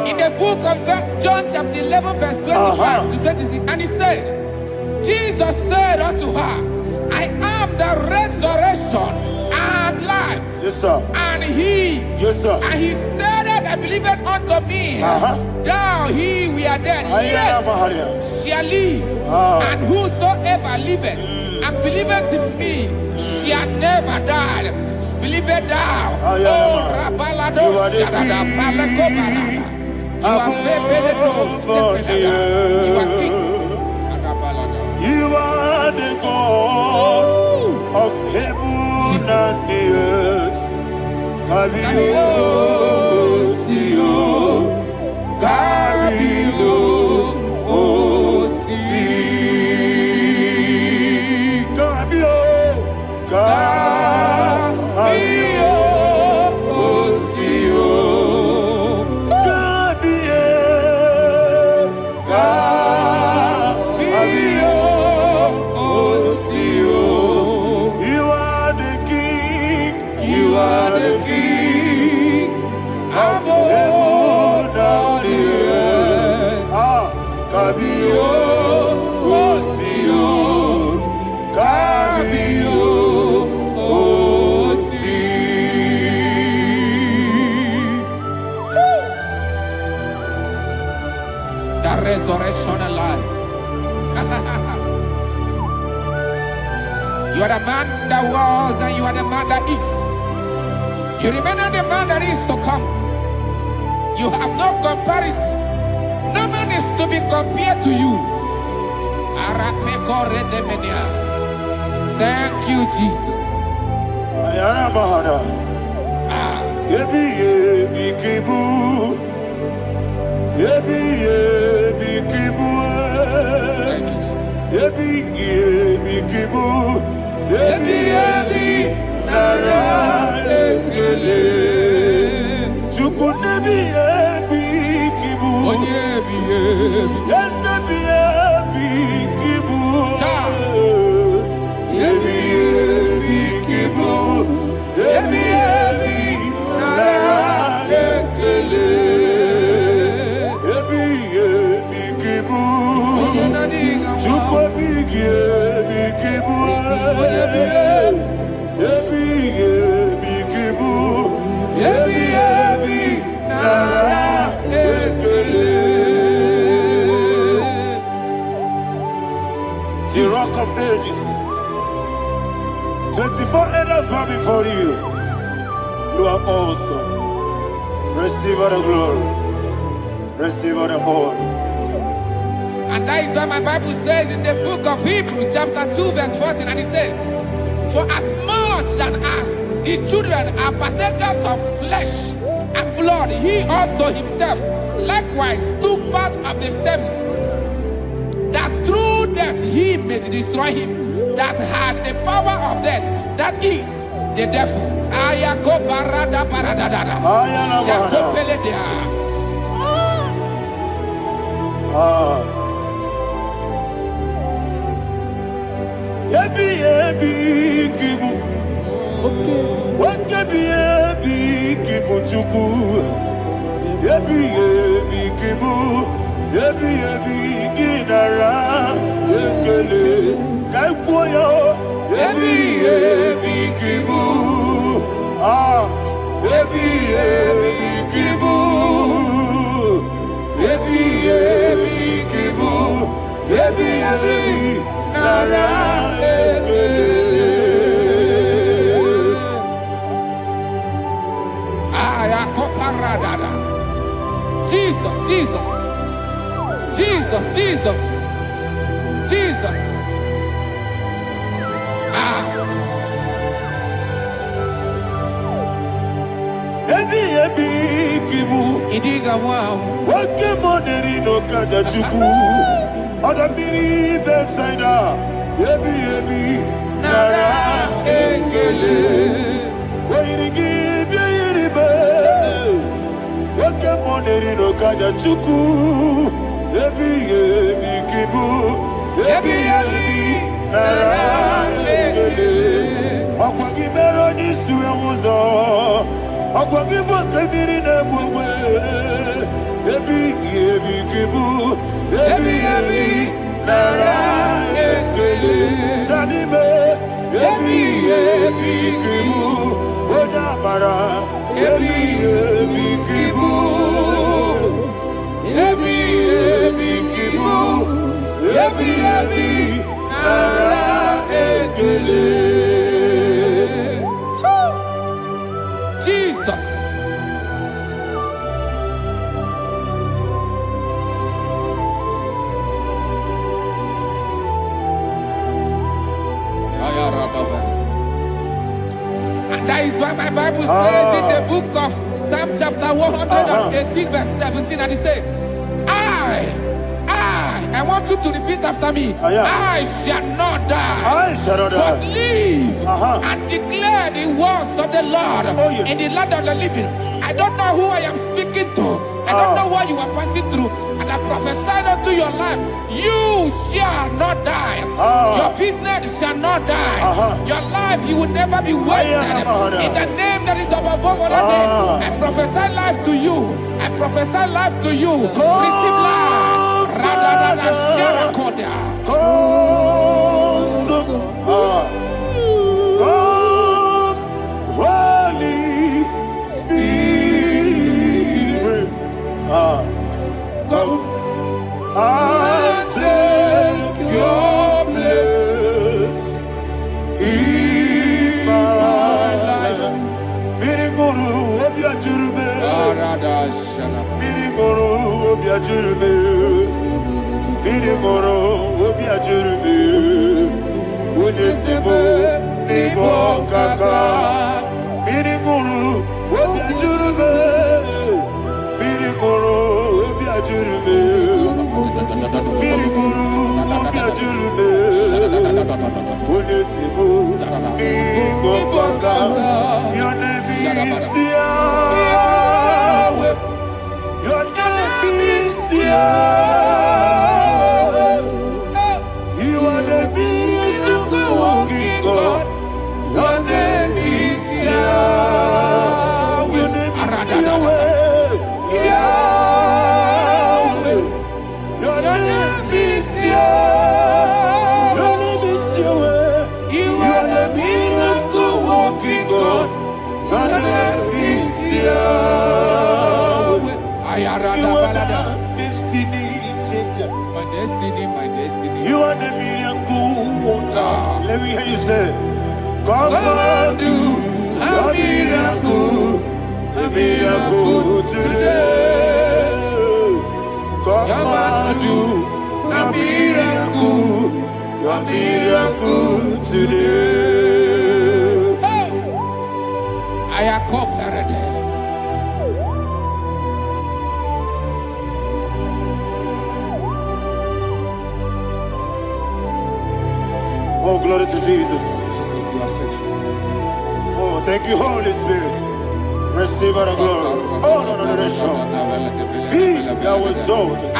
in the book of John chapter 11 verse 25 to 26. And he said, Jesus said unto her, I am the resurrection and life. Yes, sir. And he said that I believed unto me, thou he we are dead, yet shall live, and whosoever liveth and believeth in me shall never die. Believe it thou. Oh, Rabalado, Shadada, Palako Barada. You are Bebeledo, Sepelada. You are king. You are the God of heaven and the earth. Kabio, Sio, Kabio, Si, Kabio, Kabio, Sio, Kabio, Sio. You are the king. You are the king of heaven and the earth. Kabio, Sio, Kabio, Si. The resurrection alive. You are the man that was and you are the man that is. You remain the man that is to come. You have no comparison. No man is to be compared to you. Thank you, Jesus. Ayana Mahana. Yebi yebi kibu. Ebi ebi kibu. Thank you, Jesus. Ebi ebi kibu. Ebi ebi nara ekele. Chukunebi ebi kibu. Onyebi. Yes ebi ebi kibu. Ebi ebi kibu. Ebi ebi nara ekele. Ebi ebi kibu. Chukobi ebi kibu. Ebi ebi kibu. Ebi ebi nara ekele. The rock of ages. 24 elders bow before you. You are awesome. Receive all the glory. Receive all the honor. And that is what my Bible says in the book of Hebrews, chapter 2, verse 14. And it said, for as much than us, his children are partakers of flesh and blood, he also himself likewise took part of the same, that through death he may destroy him that had the power of death, that is the devil. Ebi ebi kibu. Ebi ebi kibu chuku. Ebi ebi kibu. Ebi ebi ginara ekele. Kaikoyo. Ebi ebi kibu. Ebi ebi kibu. Ebi ebi kibu. Ebi ebi nara ekele. Jesus, Jesus, Jesus, Jesus, Jesus. Ebi ebi kibu. Idiga wow. Wake moneri no kaja chuku. Oda miri besaida. Ebi ebi nara ekele. Wairigi biiribe. Wake moneri no kaja chuku. Ebi ebi kibu. Ebi ebi nara ekele. Okwagi mero ni suwe muzo. Okwagi boke miri ne bwe. Ebi ebi kibu. Ebi ebi nara ekele. Nanime. Ebi ebi kibu. Odamara. Ebi ebi kibu. Ebi ebi kibu. Ebi ebi nara ekele. Jesus. And that is why my Bible says in the book of Psalm chapter 118 verse 17, and it says, I want you to repeat after me. I shall not die, but live and declare the words of the Lord in the land of the living. I don't know who I am speaking to. I don't know what you are passing through. And I prophesy unto your life, you shall not die. Your business shall not die. Your life, you will never be wasted. In the name that is above all other name, I prophesy life to you. I prophesy life to you. Receive life. Radadada Sharakoda. Come, Holy Spirit. Come and take your place in my life. Miriguru obiajurube. Miriguru obiajurube. Miriguru obiajurube. Udesibo nibo kaka. Miriguru obiajurube. Miriguru obiajurube. Unisimu, Nibokaka, your name is Yahweh. Your name is Yahweh. You are the miracle working God. Your name is Yahweh. Your name is Yahweh. Yahweh. Your name is Yahweh. Your name is Yahweh. You are the miracle working God. Your name is Yahweh. You are the destiny changer. My destiny. You are the miracle worker. Let me hear you say, come and do a miracle today. Come and do a miracle today. Hey! I am cooperated. Oh, glory to Jesus. Jesus, you are faithful. Oh, thank you, Holy Spirit. Receive our glory. Oh, no. Be thou exalted.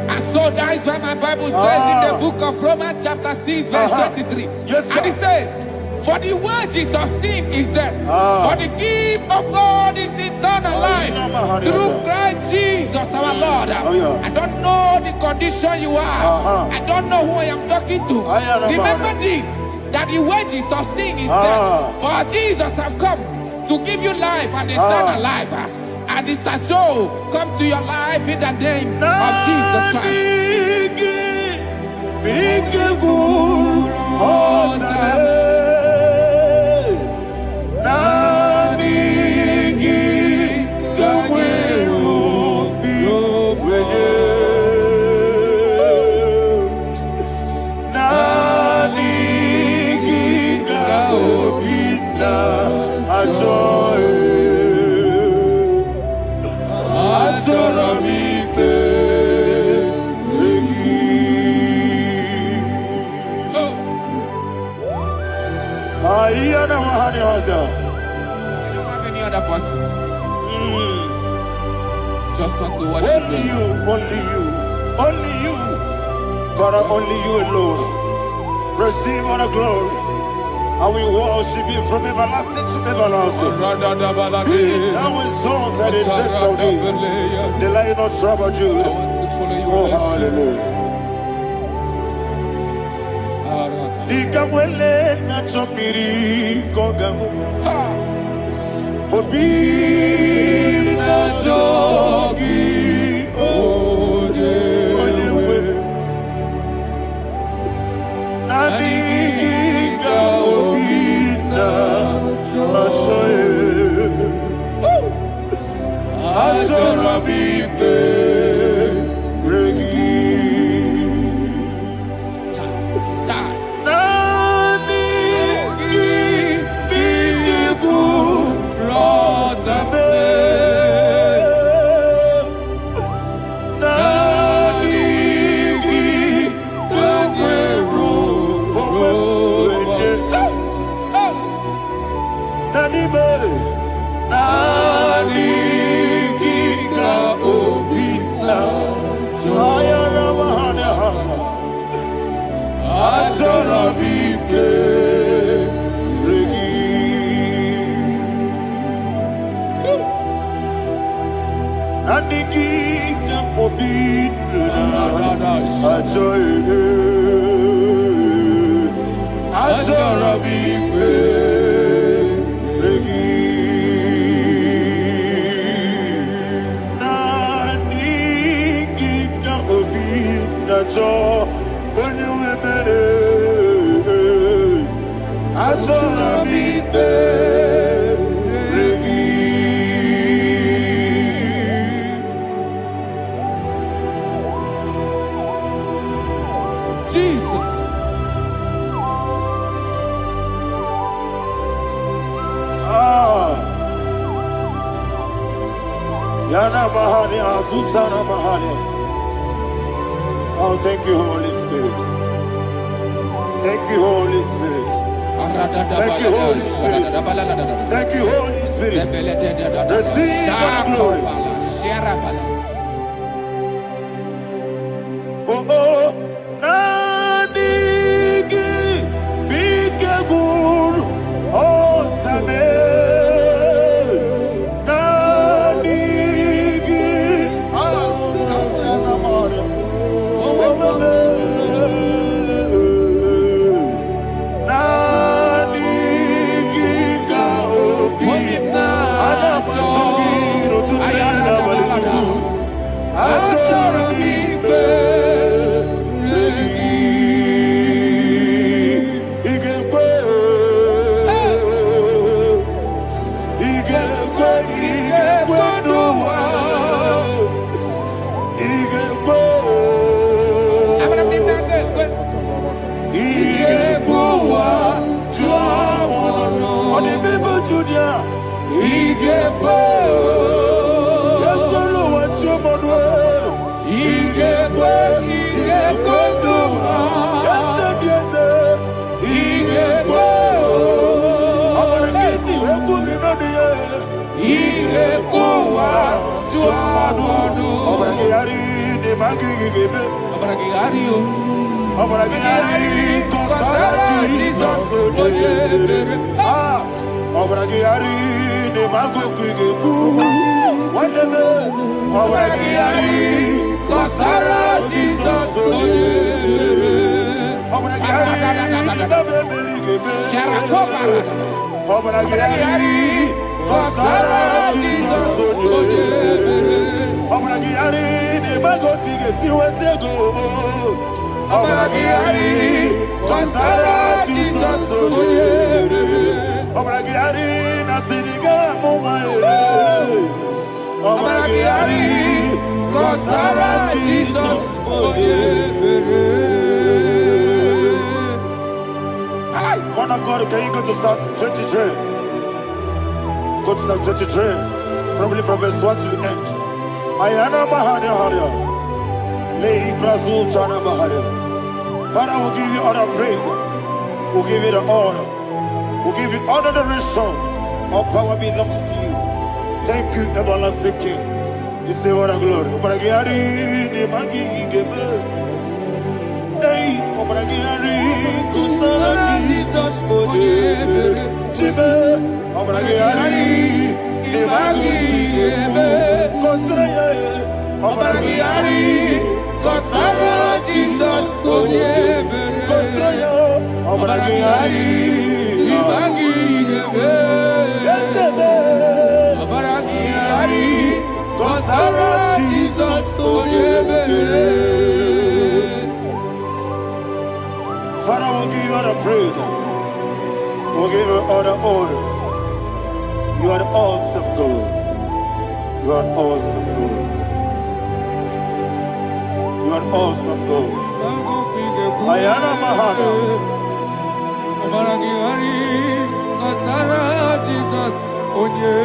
And so that is why my Bible says in the book of Romans chapter 6 verse 23. Yes, sir. And it says, for the wages of sin is death, but the gift of God is eternal life through Christ Jesus our Lord. I don't know the condition you are. I don't know who I am talking to. Remember this, that the wages of sin is death, but Jesus has come to give you life and eternal life. And this shall come to your life in the name of Jesus Christ. I don't have any other person. Just want to worship only you. Only you. Father, only you alone. Receive all the glory. And we worship you from everlasting to everlasting. Be thou exalted and set of thee. The Lion of Tribe of Judah. Oh, hallelujah. Ikamwele na chomiri kogamu. Obi na jogi odewe. Nadiga obi na jogi. Azorabike regi. Oh, thank you, Holy Spirit. Thank you, Holy Spirit. Thank you, Holy Spirit. Thank you, Holy Spirit. Receive all glory. Oh, oh, Nanigi, be careful, oh, Tame, Nanigi, Man of God, can you go to Psalm 23? Go to Psalm 23, probably from verse 1 to the end. Ayana Mahania Haria. Lehi Brazil Chana Mahania. Father, we'll give you all the praise. We'll give you the honor. We'll give you all the adoration. All power belongs to you. Thank you, everlasting King. You say what a glory. Obragiari, the Magi, Gebe. Hey, Obragiari, Kusara, Jesus, for you. Jibe, Obragiari, the Magi, Gebe. Kusara, Obragiari, Kusara, Jesus, for you. Kusara, Obragiari, the Magi, Gebe. Kusara, Jesus, for you. Father, we'll give you all the praise. We'll give you all the honor. You are the awesome God. You are an awesome God. You are an awesome God. Ayana Mahana. Kusara, Jesus, for you.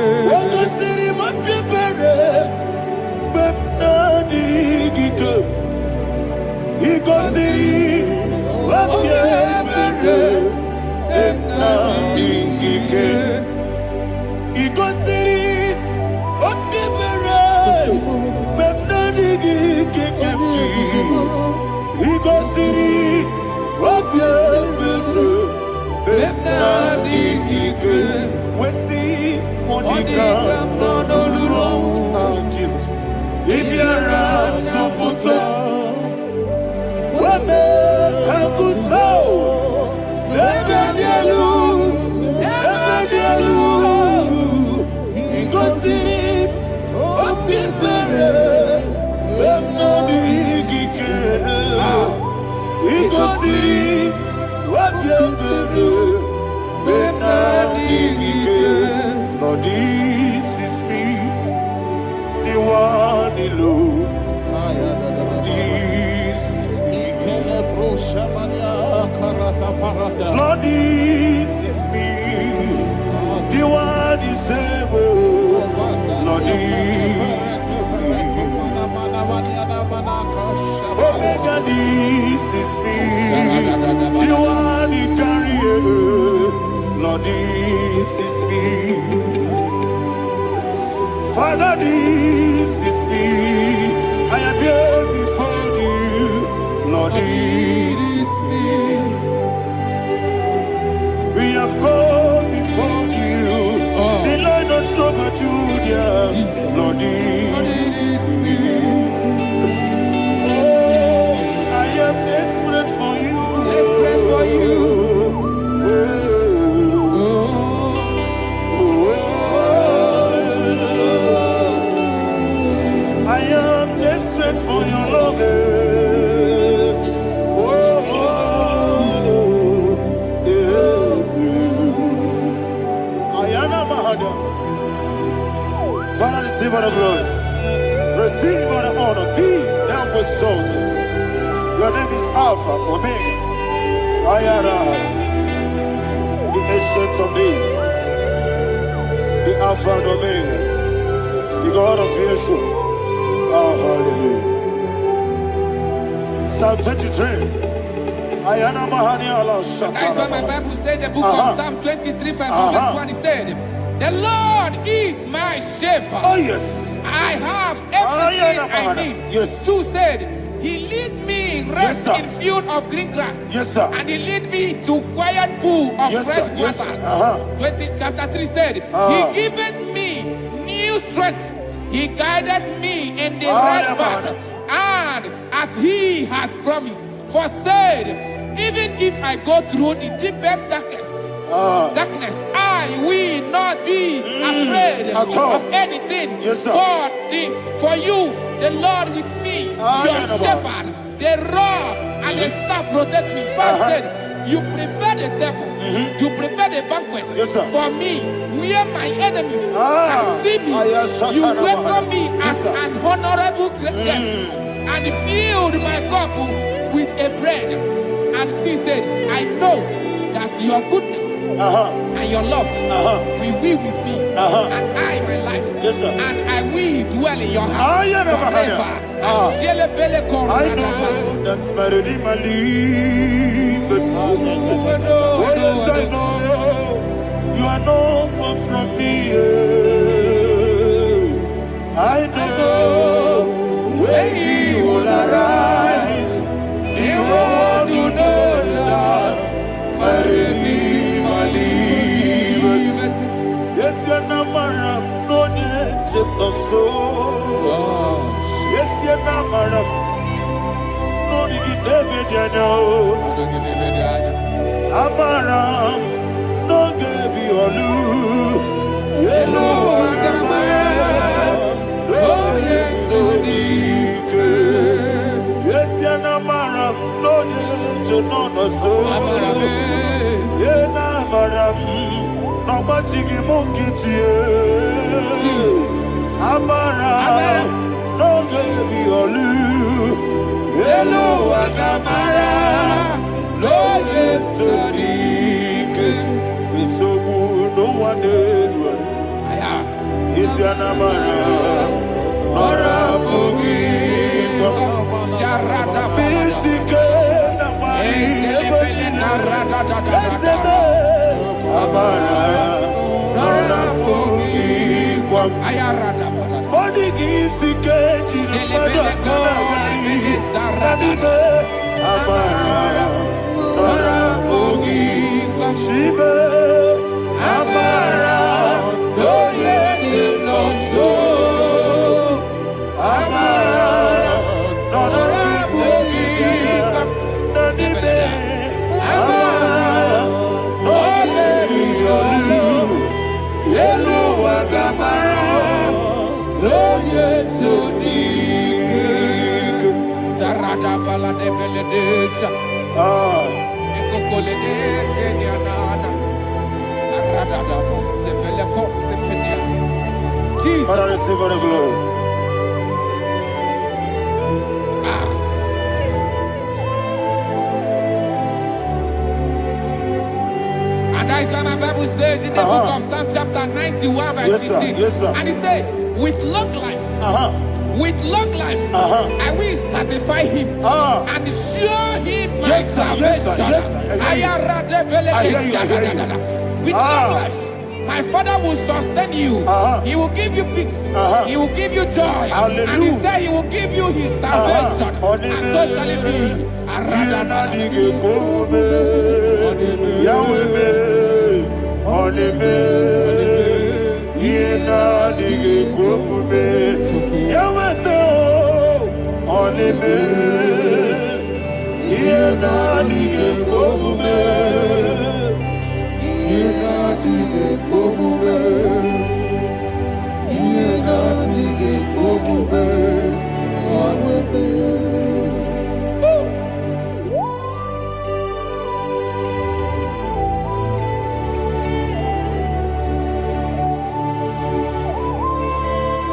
Jesus. If you're a supporter, Lord, this is me, the one alone. This is me. Lord, this is me, the one is able. Lord, this is me. Omega, this is me, the one Lord, this is me. Father, this is me. I am here before you. Lord, this is me. We have come before you. The Lord not so but you, dear. Lord, this is me. Oh, I am desperate for you. Desperate for you. I am desperate for your love. Father, receive all the glory. Receive all the honor. Be thou exalted. Your name is Alpha, Omega. Ayara, the ancient of days, the Alpha and Omega, the God of Yeshua. Oh, hallelujah. Psalm 23. Ayana Mahani Allah Shata. That's why my Bible said in the book of Psalm 23, verse 1, it said, the Lord is my shepherd. Oh, yes. I have everything I need. Yes. 2 said, he lead me in rest in field of green grass. Yes, sir. And he lead me to quiet pool of fresh Yes, waters. sir. Chapter 3 said, he giveth me new strength. He guided me in the right path. And as he has promised, for said, even if I go through the deepest darkness, I will not be afraid of anything. Yes, sir. For you, the Lord with me, your shepherd, the rod and the staff protect me. First said, you prepare the table, you prepare the banquet for me, where my enemies can see me. You welcome me as an honorable guest, and filled my cup with a bread. And she said, I know that your goodness and your love will be with me, and I, my life, and I will dwell in your house forever. I know that's better than my life. Oh, yes, I know you are not far from me. I know when he will arise, he will do that. Yes, you're not married, no need to so. Yes, you're not married, no need to be Amaram, no give you a loo. Hello, Agamara, oh, yes, so deep. Yes, you're not married, no need to know no so. Yeah, Namaram. Nobody monkey to you. Amara, no baby olu. Hello, Agamara, no get so deep. We so good, no one did. Is your Namara, Nora Bogi, Sharada Bisika, Namari, Amara, Nora Bogi, Ayarada Body gives the cage, Amara, Nora Bogi, Shiba, Amara, no yes, no so, Amara, Nora Bogi, Nanibe, Amara, no Hello, Agamara, no yes, so deep. Sarada Bala de Beledesha, Ecocoledese, Nianana, Arada, Sebeleco, Sepenia. Jesus. Father, receive all the glory. And that's why my Bible says in the book of Psalm chapter 91 verse 16. And he said, with long life, I will satisfy him and show him my salvation. with long life. My Father will sustain you. He will give you peace. He will give you joy. Hallelujah. And He said He will give you His salvation. And so shall it be.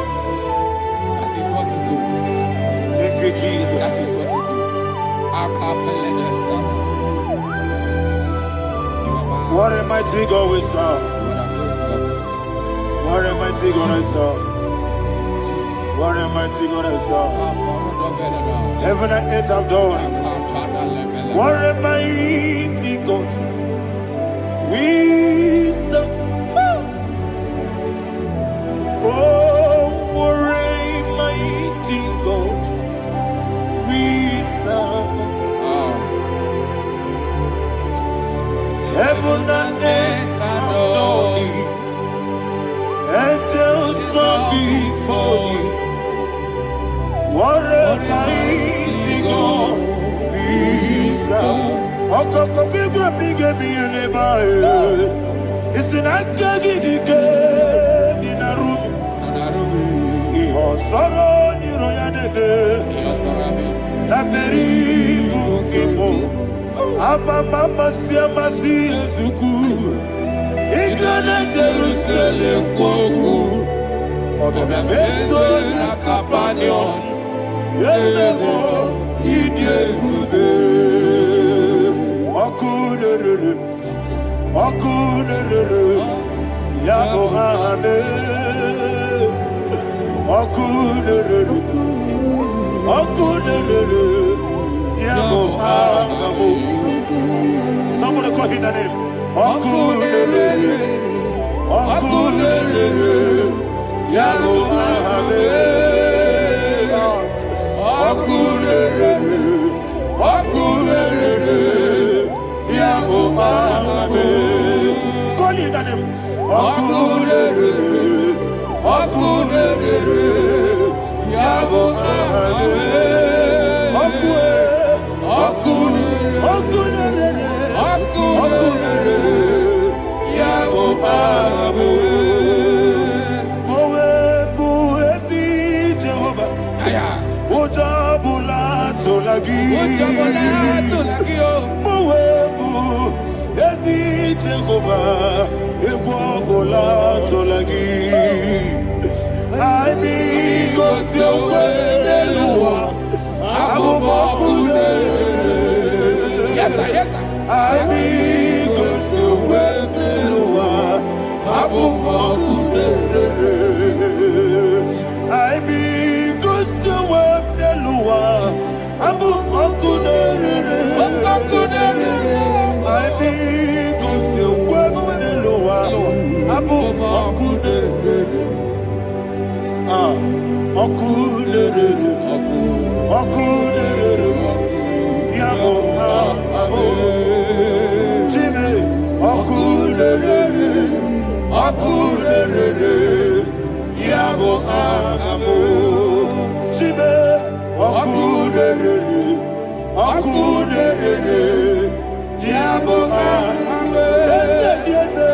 That is what to do. Thank you, Jesus. That is what to do. What a mighty God we serve. What a mighty God I serve. What a mighty God I serve. Heaven and earth have done it. What a mighty God we serve. Oh, what a mighty God we serve. Heaven and earth have done it. Angels bow before you. What a mighty God we serve. Okoko bigro bige bi eleba. Isinaka gidike dinarum. Iho soro ni royanebe. Laberi bukimo. Ababa masia masi ezuku. Igrana Jerusalem koku. Obe meso na kapanion. Yesemo idye gube. Okunere. Okunere. Yabo hame. Okunere. Okunere. Yabo hame. Somebody call him the name. Okunere. Okunere. Yabo hame. Okunere. Okunere. Yabo hame. Call him the name. Okunere. Okunere. Yabo hame. Yes, sir. Yes, sir.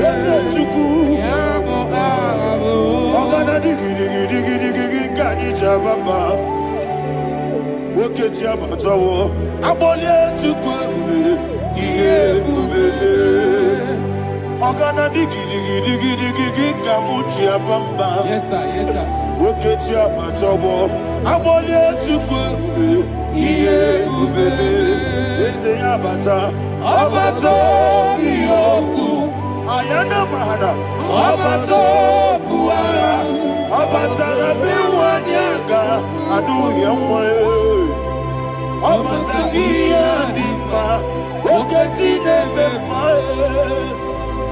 Yes, sir. Yes, sir.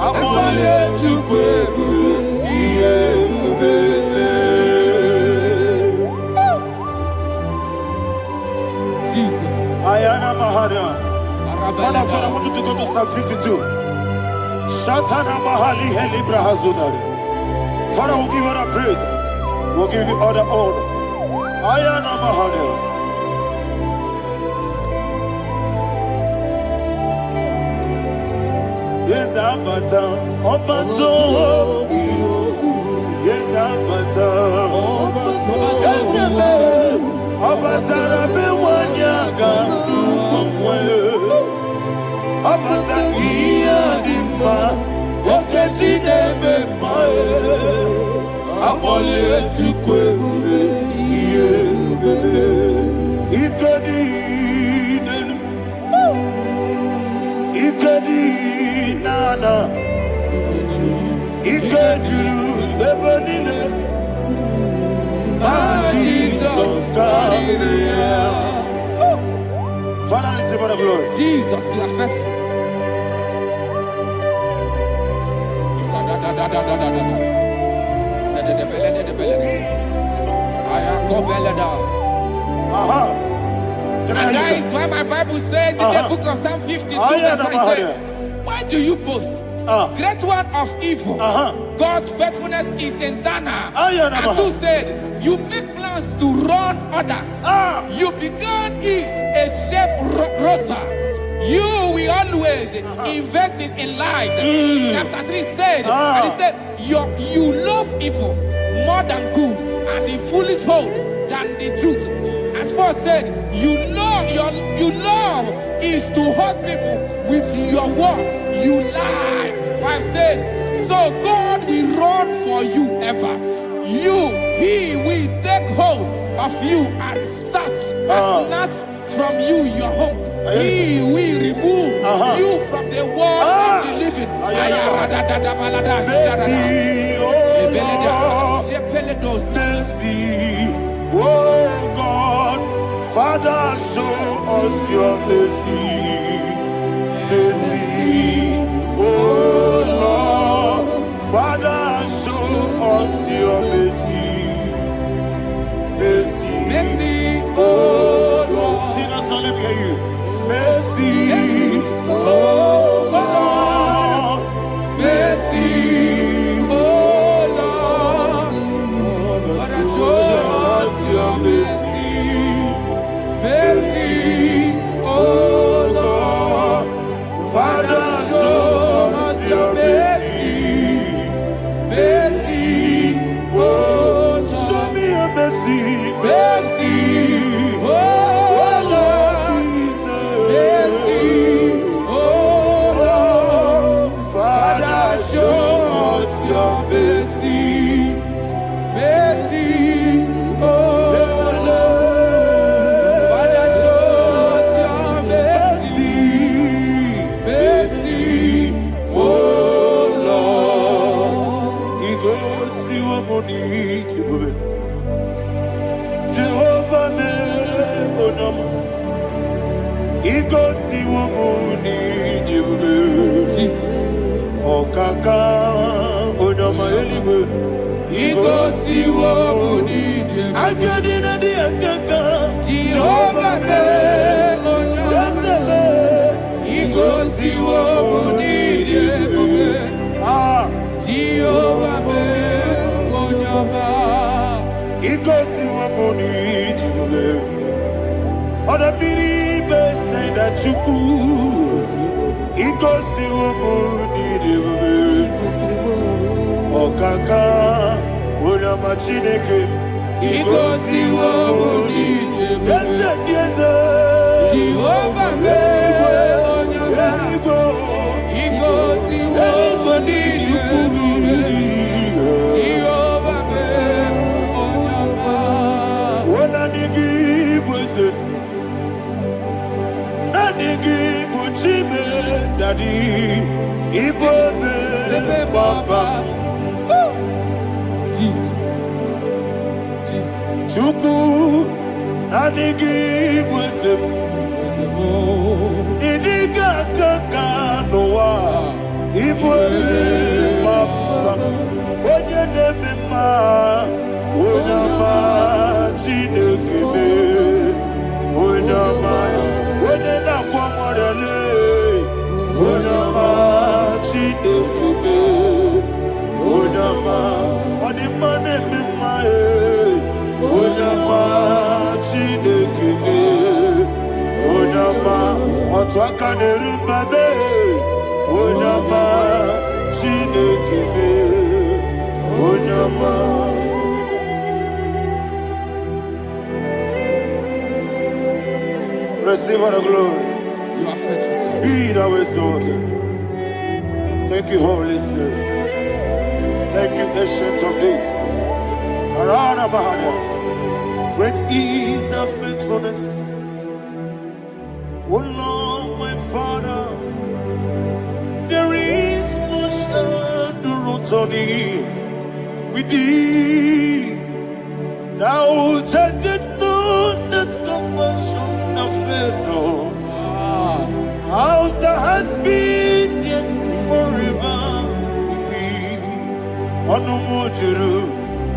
Amale chukwebu iyebube. Jesus. Ayana Mahana. Man of God, I want you to go to Psalm 52. Shatana Mahali Helibra Hazudari. Father, we'll give you the praise. We'll give you all the honor. Ayana Mahana. Yes, Abata. Obato. Yes, Abata. Yes, Abata. Abata. Abata iya dimba, wakati nebe mae. Abole chukwebu iye bebe. Ikadi nenu, ikadi nana, ikadiru lebanine. Jesus God. Father, receive all the glory. Jesus, you are faithful. And that is why my Bible says in the book of Psalm 52, verse 27, why do you boast? Great one of evil. God's faithfulness is eternal. And who said, you make plans to run others. You began is a shape rosa. You will always invent it in lies. Chapter 3 said, and he said, you love evil more than good, and the foolish hold than the truth. And 4 said, you love is to hurt people with your word. You lie. 5 said, so God will run for you ever. He will take hold of you and snatch from you your home. He will remove you from the world of the living. Oh God, Father, show us your mercy. Mercy, oh Lord, Father, show us your mercy. Mercy, Mercy, oh Lord, sinners only hear you. Mercy, oh Lord, mercy, oh Lord, Father, show us your mercy. Mercy, oh Lord, Father, show us your mercy. Mercy, oh Lord, show me your mercy. mercy, oh Lord, mercy, oh Lord, Father, show us your mercy. Mercy, oh Lord, Father, show us your mercy. Mercy, oh Lord. He goes to a money. Jehovah me onama. He goes to a money. Jesus. Okaka onama eligo. He goes to what we need. Akadina di akaka. Jehovah me onama. He goes to what we need. Jehovah me onama. He goes to a money. Other people say that you could. He goes to a money. Okaka onama chineke. He goes to what we need. Yes, Jehovah me onama. He goes to what we need. Jehovah me onama. When I give wisdom, I give Chime, Daddy, Ibobe, Baba, Jesus. Jesus. Chuku, I give wisdom, Idiga Kaka Noah, Ibobe, Onyama Chineke, Onyama Odimane Mimae, Onyama Chineke, Onyama Otwakane Babe, Onyama Chineke, Onyama. Receive all the glory. You are faithful, Jesus. Be thou exalted. Thank you, Holy Spirit. Thank you, Ancient of Days. Arana Bahania. Great is thy faithfulness. Oh Lord, my Father, there is much endurance on thee. With thee, thou judgest not that compassion have failed not. House that has been yet forever with thee. Anumujuru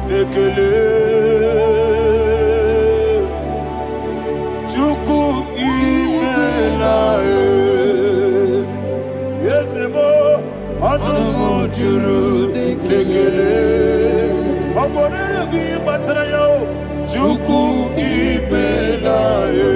nekele. Chuku imelae. Yesebo anumujuru nekele. Oborere bi batrayo. Chuku imelae.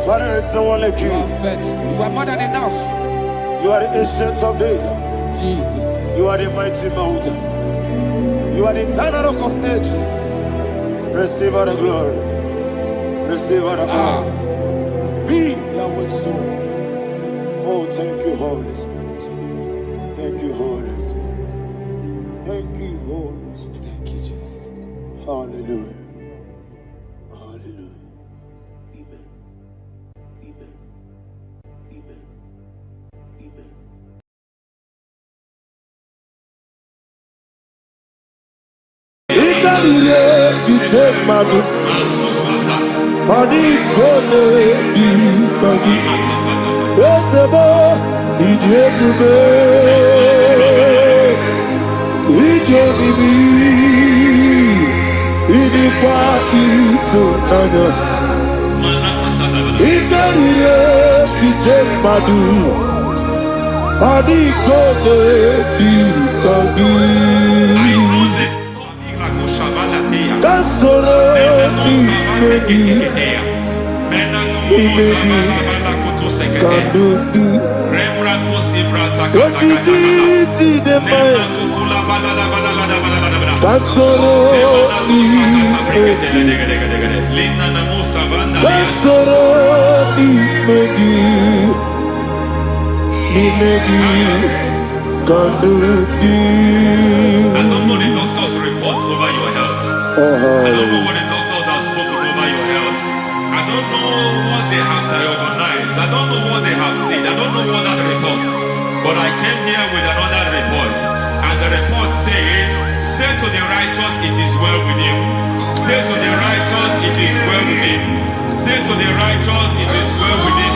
Father, is no one like you. You are faithful. You are more than enough. You are the ancient of days. Jesus. You are the mighty mountain. You are the eternal rock of ages. Receive all the glory. Receive all the honor. Be thou exalted. Oh, thank you, Holy Spirit. Thank you, Holy Spirit. Thank you, Holy Spirit. Thank you, Jesus. Hallelujah. Hallelujah. Amen. Amen. Amen. Amen. Ikarire ti take my book. Body gone di kagi. Esebo idebube. Ijebibi. Idipa isonana. Ikarire ti take my book. Body gone di kagi. Kasoro imegi kadudu ojiji deme kasoro imegi kasoro imegi kadudu. I don't know the doctor's report over your health. I don't know what the doctors have spoken over your health. I don't know what they have diagnosed. I don't know what they have said. I don't know what that report. But I came here with another report. And the report said, say to the righteous, it is well with him. Say to the righteous, it is well with him. Say to the righteous, it is well with him.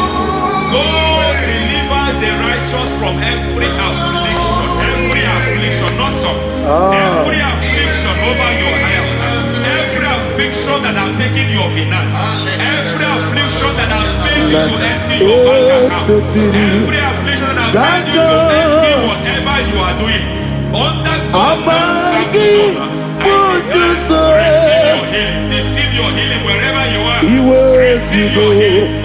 God delivers the righteous from every affliction. Every affliction, not some. Every affliction over your health. Every affliction that have taken your finance. Every affliction that have made you to empty your bank account. Every affliction that have made you to empty whatever you are doing. Under God, receive your healing. Receive your healing wherever you are. Receive your healing.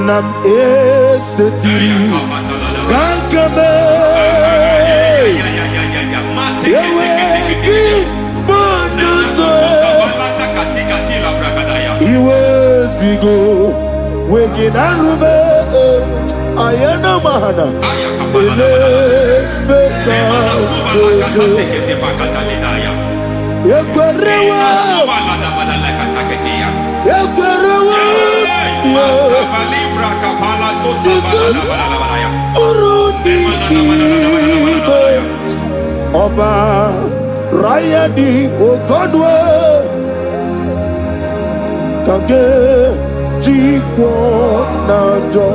Nam eseti kankame yeweki bonuso iwezigo weginarube ayana mahana ele beka Yekwerewa. Yekwerewa. Jesus. Urudi ibe. Oba Rayadi Okodwe. Kage Jikwo Najo.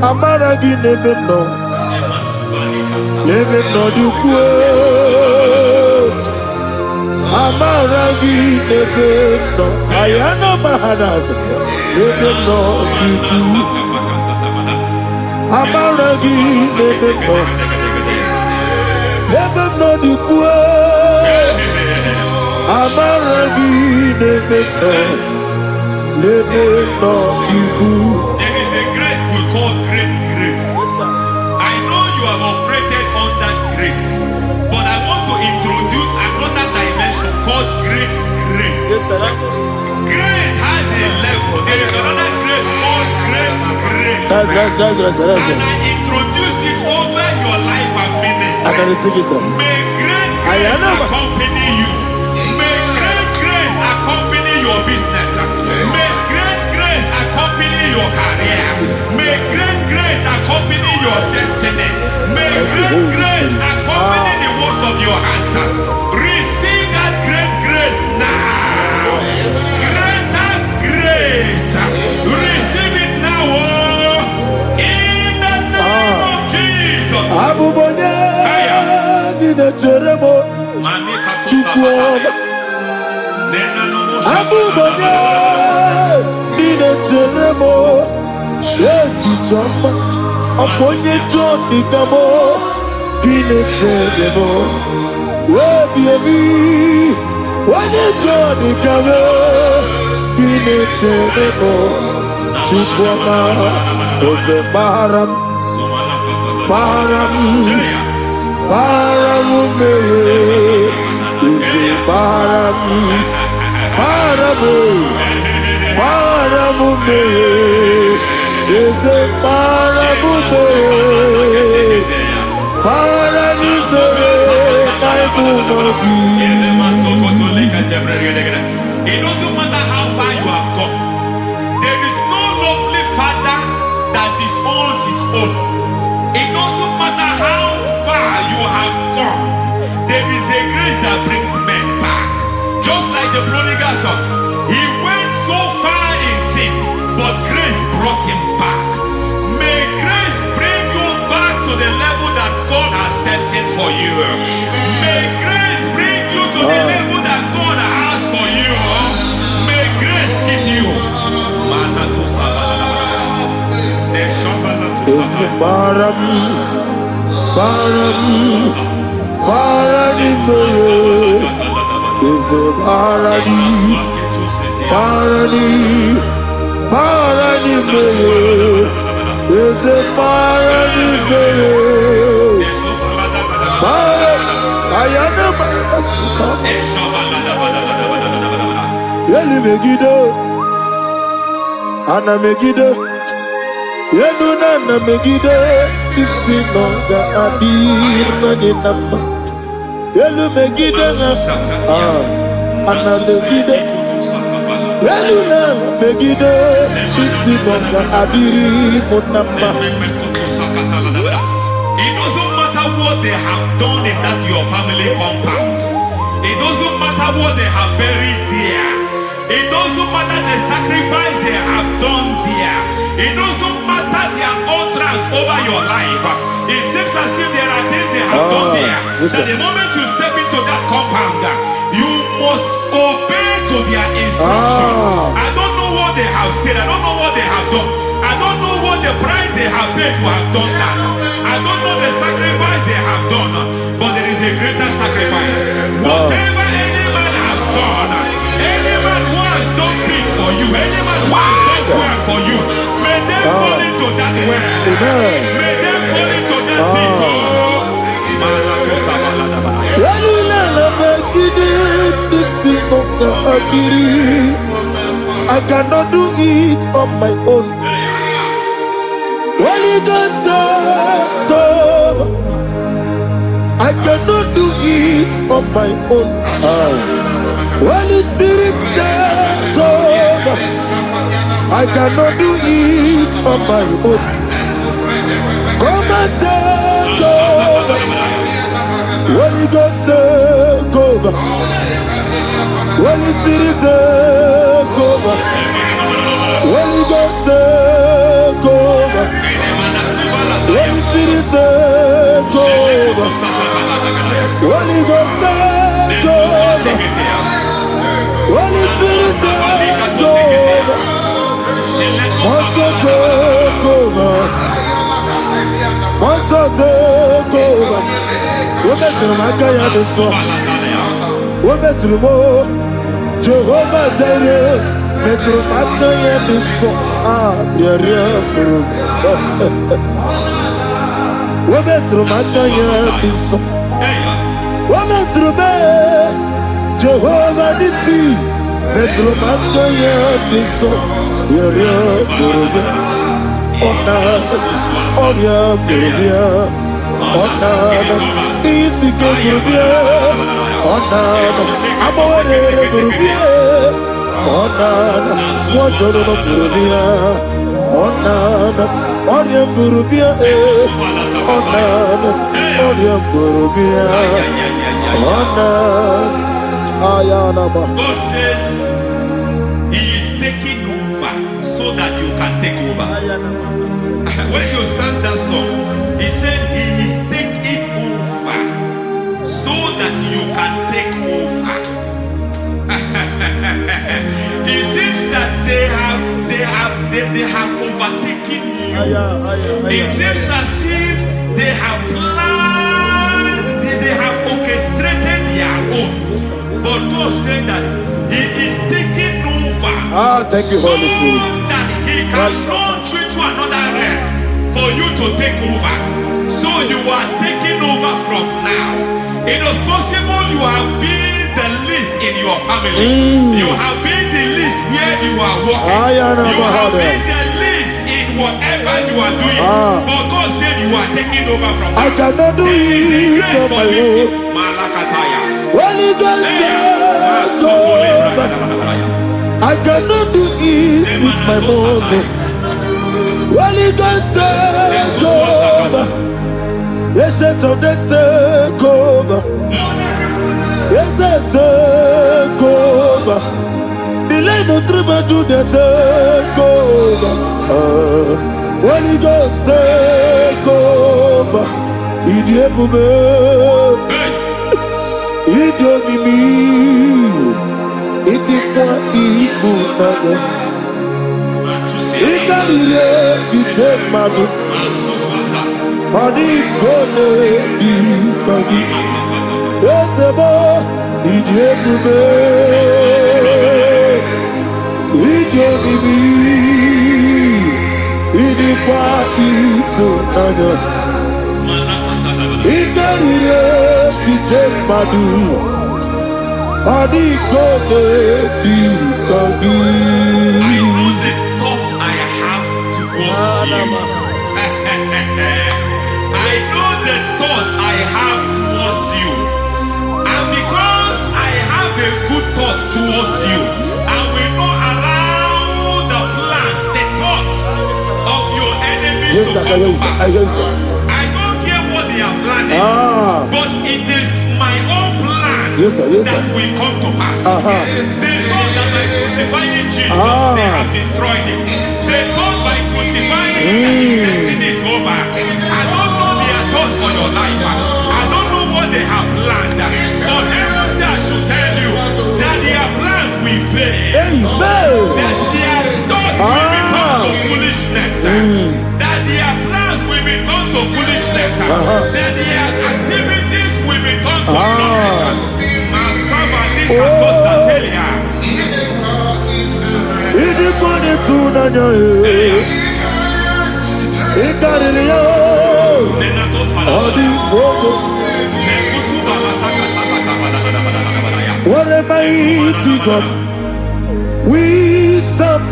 Amaragi Nebeno. Nebeno Dukwe. Amaragi Nebeno. Ayana Mahanas. Nebeno Dukwe. Amaragi Nebeno. Nebeno Dukwe. Amaragi Nebeno. Nebeno Dukwe. There is a grace we call great grace. I know you have operated under grace, but I want to introduce another dimension called great grace. Grace has a level. There is another grace called great grace. That's And I introduce it over your life and ministry. I can receive it, sir. May great grace accompany you. May great grace accompany your business. May great grace accompany your career. May great grace accompany your destiny. May great grace accompany the works of your hands. Receive that great grace now. Greater grace. Receive it now. In the name of Jesus. Abubonye Nina Jeremo Chukwu. Abubonye Nina Jeremo Eti Joma Aponye Joni Kamo Nina Jeremo Webi Wane Joni Kamo Nina Jeremo Chukwu Ose Baram Baram Ose Baram Paramume, is a paramume, It doesn't matter how far you have gone. There is no lovely father that disowns his own. It doesn't matter how far you have gone. There is a grace that brings men back. Just like the prodigal son, he went so far in sin, but grace brought him back. May grace bring you back to the level that God has destined for you. May grace bring you to the level that God has for you. May grace give you. Is a Yeli Megido, Anna Megido, Yeluna Megido, Isinonga Adir Nadinamba, Yelu Megido, Anna Megido, Yeluna Megido, Isinonga Adir Munamba. It doesn't matter what they have done in that your family compound. It doesn't matter what they have buried there. It doesn't matter the sacrifice they have done there. It doesn't matter their utterance over your life. It seems as if there are things they have done there. That the moment you step into that compound, you must obey to their instruction. I don't know what they have said. I don't know what they have done. I don't know what the price they have paid to have done that. I don't know the sacrifice they have done. But there is a greater sacrifice. Whatever any man has done, any man who has done peace for you, any man who has done well for you, may they fall into that well. May they fall into that pit. I cannot do it on my own. Holy Ghost, I cannot do it on my own. Holy Spirit, take over. I cannot do it on my own. Come and take over. Holy Ghost, take over. Holy Spirit, take over. Holy Ghost, take over. Holy Spirit, take over. Holy Ghost, take over. Holy Spirit, take over. Also take over. Also take over. We're better than I can do so. We're better than more. Jehovah Jireh. Better than I can do so. Yeah. We're better than I can do so. We're better than Jehovah Nissi. Better than I can do so. God says He is taking over so that you can take over. When you sang that song, He said He is taking over so that you can take over. It seems that they have overtaken you. It seems as if they have planned, they have orchestrated their own. But God said that He is taking over. Thank you, Holy Spirit. So that He can launch you to another realm for you to take over. So you are taking over from now. It is possible you have been the least in your family. You have been the least where you are working. You have been the least in whatever you are doing. But God said you are taking over from now. I cannot do it on my own. Holy Ghost, take over. I cannot do it with my muscle. Holy Ghost, take over. Yes, of this take over. Yes, take over. The line of tribe to the take over. Holy Ghost, take over. Idiebube, Idiomimi, Idikwa Ifunana. Ikarire Titemadu. Body gone di kagi. Esebo Idiebube, Idiomimi, Idikwa Ifunana. Ikarire Titemadu. Body gone di kagi. I know the thoughts I have towards you. I know the thoughts I have towards you. And because I have a good thought towards you, I will not allow the plans, the thoughts of your enemies to come to pass. I don't care what they are planning, but it is my own plan that will come to pass. They thought that by crucifying Jesus, they have destroyed him. They thought by crucifying him that his destiny is over. I don't know their thoughts for your life. I don't know what they have planned. But heaven says I should tell you that their plans will fail. That their thoughts will become to foolishness. That their plans will become to foolishness. That their activities will become to nothing. What a mighty God we serve.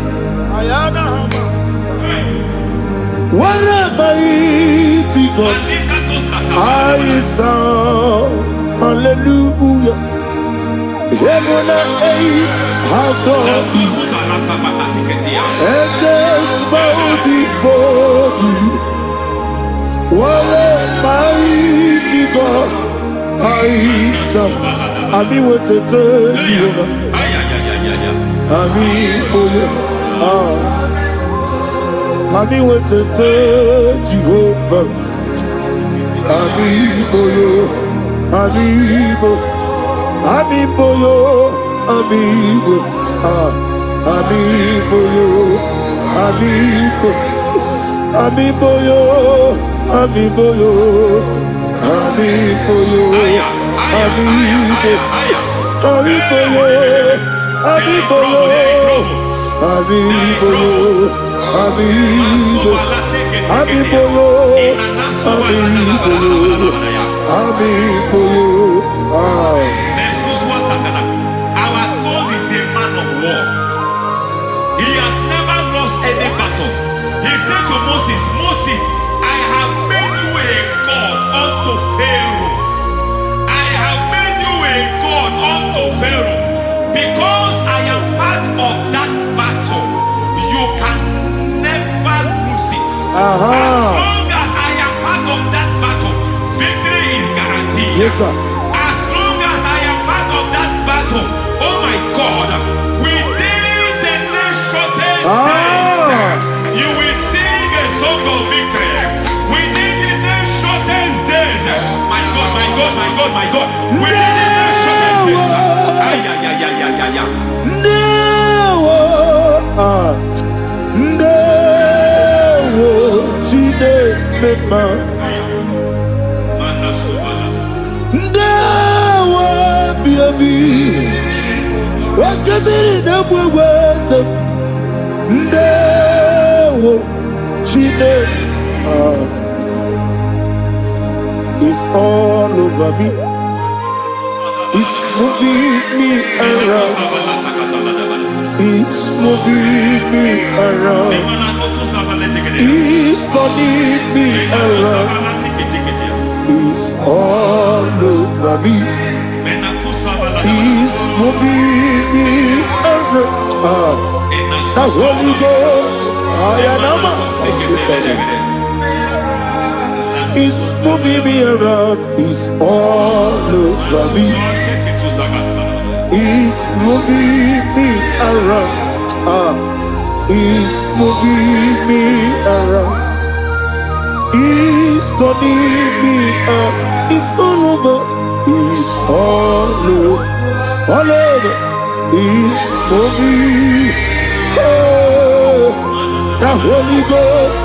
What a mighty God I sound, hallelujah. Heaven and earth have gone, angels bow before you. What a mighty God I sound. I mean, what a Jehovah. I mean, I mean, what a Jehovah. Amiboyo, Amibo, Amiboyo, Amibo, Amiboyo, Amibo, Amiboyo, Amiboyo, Amiboyo, Amibo, Amiboyo, Amiboyo, Amiboyo, Amibo, Amiboyo, Amiboyo, Our God is a man of war. He has never lost any battle. He said to Moses, Moses, I have made you a God unto Pharaoh. I have made you a God unto Pharaoh. Because I am part of that battle, you can never lose it. As long as I am part of that battle, victory is guaranteed. Yes, sir. As long as I am part of that battle, oh my God, within the next shortest days, you will sing a song of victory. Within the next shortest days, my God, my God, my God, my God, within the next shortest days, it's all over me. It's moving me around. It's moving me around. It's turning me around. It's all over me. It's moving me around. The Holy Ghost, it's moving me around. It's all over me. It's moving me around. It's moving me around. It's turning me up. It's all over. It's all over. All over. It's moving. Oh, the Holy Ghost.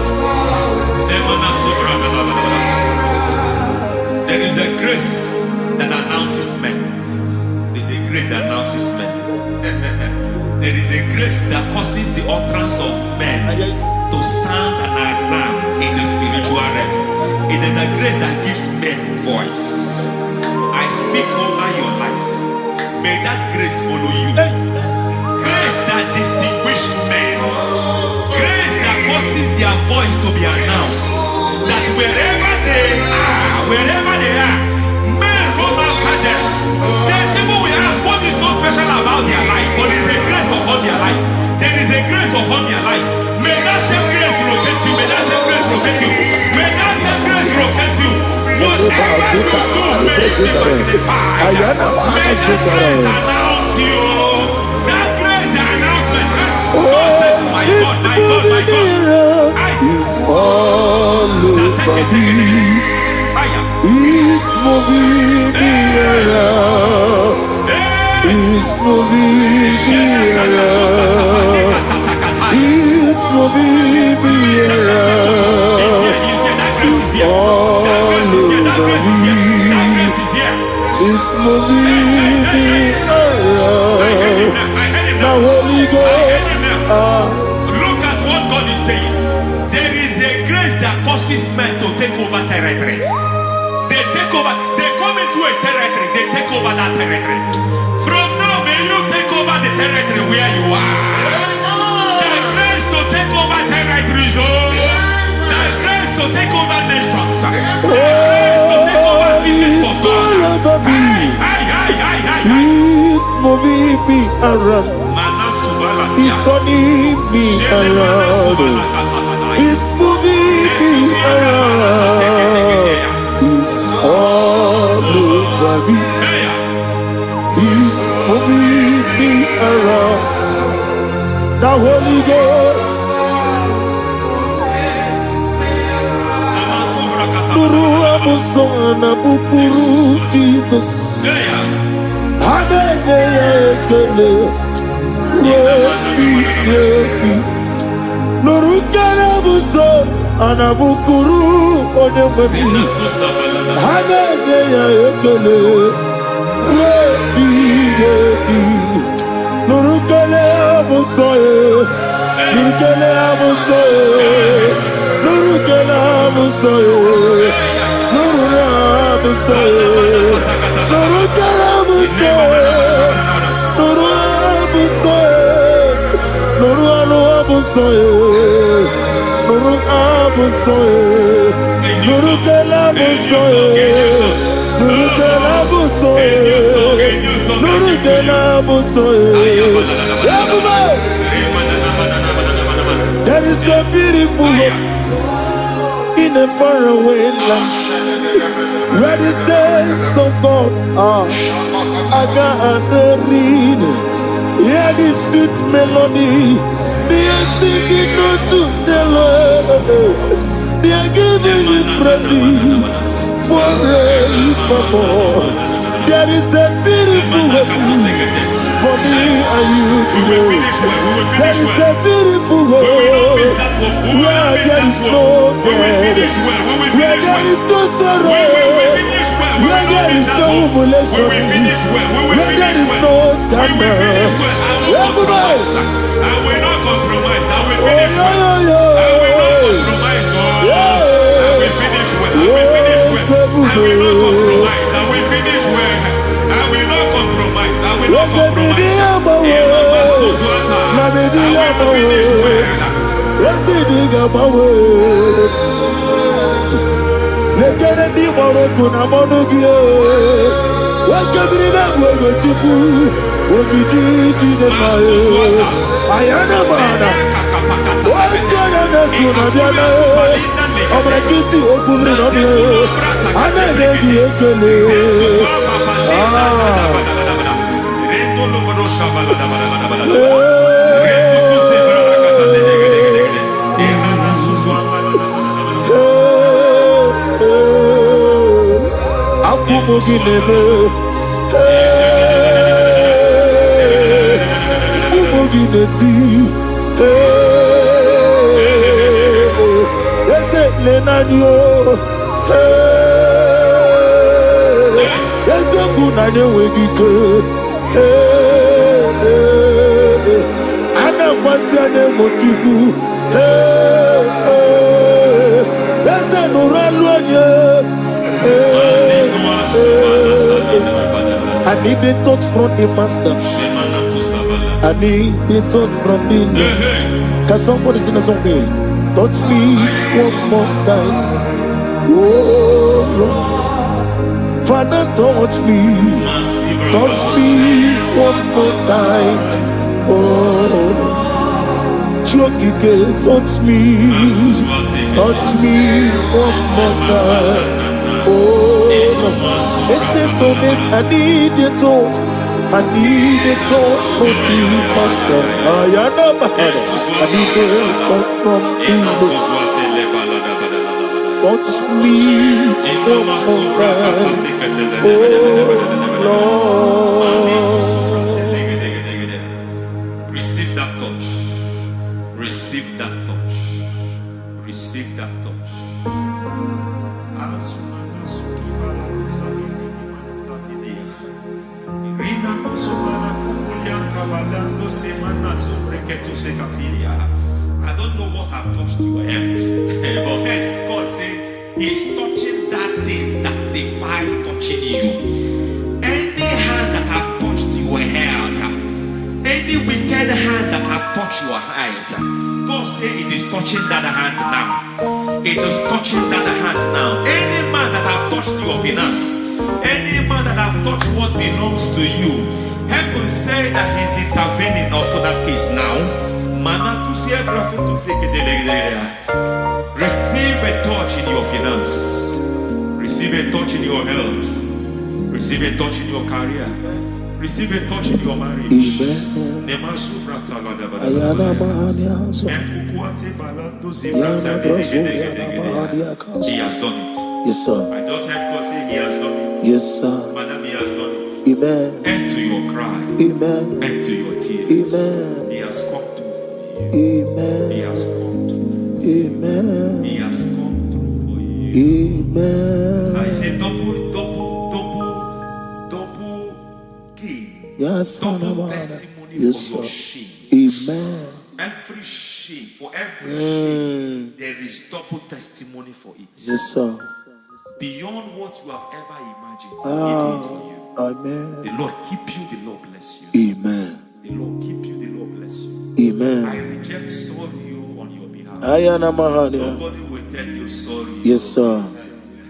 There is a grace that announces men. There is a grace that announces men. There is a grace that causes the utterance of men to sound an alarm in the spiritual realm. It is a grace that gives men voice. I speak over your life. May that grace follow you. Grace that distinguishes men. Grace that causes their voice to be announced. That wherever they are, men from outside them, then people will ask what is so special about their life. But there is a grace upon their life. There is a grace upon their life. May that same grace rotate you. May that same grace rotate you. May that same grace rotate you. Whatever you do, may it be magnified. May that grace announce you. That grace, the announcement. God says, my God, my God, my God. It's all over me. It's moving me around. It's moving me around. It's moving me around. It's all over me. It's moving me around. The Holy Ghost. Look at what God is saying. There is a grace that causes men to take over territory. They take over. They come into a territory. They take over that territory. From now, may you take over the territory where you are. The grace to take over territories. The grace to to take over nations. There are Oh, grace to take over cities for it's all God. about me. He's moving me around. He's turning me around. He's moving me around. He's all over me. He's moving me around. The Holy Ghost. Nuru amusona bukuru Jesus. Hanene ekele. Rebi. Nuru kanabuso anabukuru onemwebi. Hanene ekele. Rebi. Nuru kanabuso Nuru kanabuso Nuru kanabuso Nuru kanabuso Nuru kanabuso Nuru kanabuso Nuru kanabuso Nuru kanabuso Nuru kanabuso Nuru kanabuso Nuru kanabuso There is a beautiful hope in a faraway land where the saints of God are gathering. Hear the sweet melody, they are singing unto the Lord. They are giving Him praise forevermore. There is a beautiful hope for me and you today. There is a beautiful world where there is no death, where there is no sorrow, where there is no humiliation, where there is no scandal. Everybody, I will not compromise. I will oh, finish well. I will not compromise. I will finish well. I will finish well. I will not compromise. I will finish well. I will not compromise. I will not compromise. I need a touch from the master. I need a touch from the Lord. Can somebody sing a song here? Touch me one more time. Oh Lord. Father, touch me. Touch me one more time. Oh Chokike, touch me. Touch me one more time. Oh Lord. Except on this, I need your touch. I need a touch from the master. I need a touch from the Lord. Touch me one more time. Oh Lord. Receive that touch. Receive that touch. Receive that touch. I don't know what I've touched your health, but health, God said He's touching that thing that defied touching you. Any hand that have touched your health, any wicked hand that have touched your health, God said it is touching that hand now. It is touching that hand now. Any man that have touched your finance, any man that have touched what belongs to you, heaven say that he's intervening to that case now. Receive a touch in your finance. Receive a touch in your health. Receive a touch in your career. Receive a touch in your marriage. He has done it. Yes, sir. I just heard God say he has done it. Yes, sir. Madam, he has done it. Amen. End to your cry. Amen. End to your tears. Amen. He has come through for you. Amen. He has come through for you. Amen. He has come through for you. Amen. I say double gain. Yes, Double testimony yes, for your sir. shame. Amen. Every shame, for every shame, there is double testimony for it. Yes, sir. Beyond what you have ever imagined, he did it for you. Amen. The Lord keep you, the Lord bless you. Amen. The Lord keep you, the Lord bless you. Amen. I reject sorry on your behalf. Ayana Mahania. Nobody will tell you sorry. Yes, sir.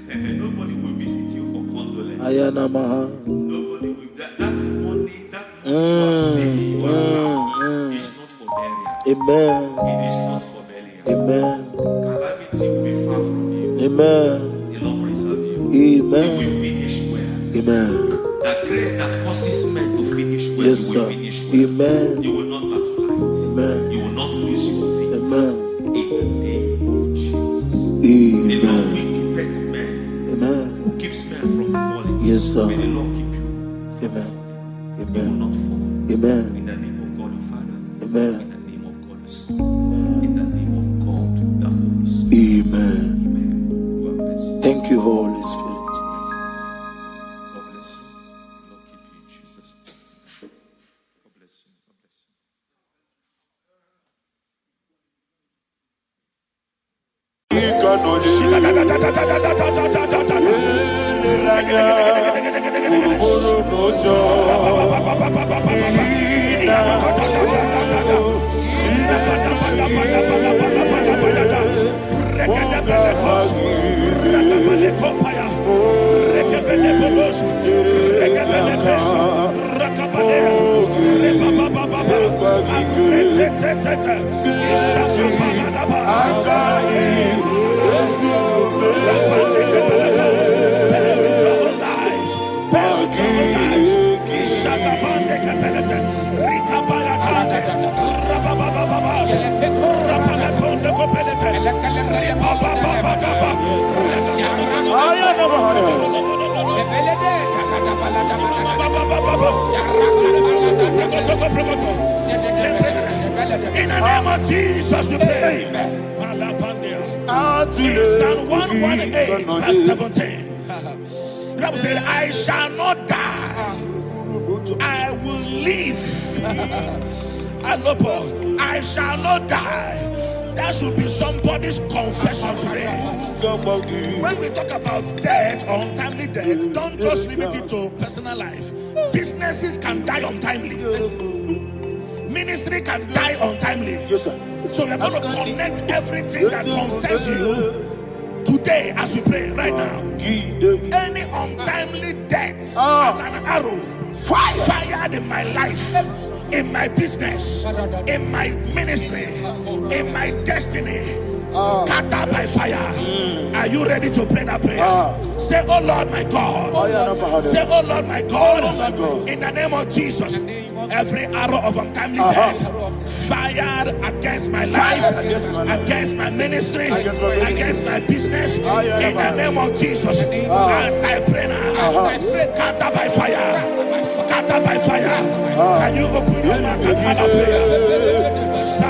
And nobody will visit you for condolence. Ayana Maha. Nobody will. That money you have saved in your account is not for burial. Amen. It is not for burial. Amen. Calamity will be far from you. Amen. The Lord preserve you. Amen. You will finish well. Amen. That grace that causes men to finish well, Yes, you will sir. finish well. Amen. You will not backslide. Amen. You will not lose your faith. Amen. In the name of Jesus. The Lord Amen. will keep men. Amen. Who keeps men from falling. Yes, sir. May the Lord keep you. Amen. You will Amen. not fall. Amen. In the name of God the Father. Amen. In the name of God the Son. In the name of God the Holy Spirit. Amen. Amen. You are blessed. Thank you, Holy Spirit. God bless you. The Lord keep you in Jesus' name. God bless you. God bless you. In the name of Jesus, we pray. In Psalm 118, verse 17, the Bible said, I shall not die, I will live. I shall not die. That should be somebody's confession today. When we talk about death or untimely death, don't just limit it to personal life. Businesses can die untimely. Ministry can die untimely. Yes, sir. So we're going to connect everything that concerns you today as we pray right now. Any untimely death as an arrow fired in my life, in my business, in my ministry, in my destiny, scattered by fire. Are you ready to pray that prayer? Say, oh Lord my God. Say, oh Lord my God. In the name of Jesus, every arrow of untimely death fired against my life, against my ministry, against my business, in the name of Jesus, as I pray now, scattered by fire, scattered by fire. Can you open your mouth and have a prayer?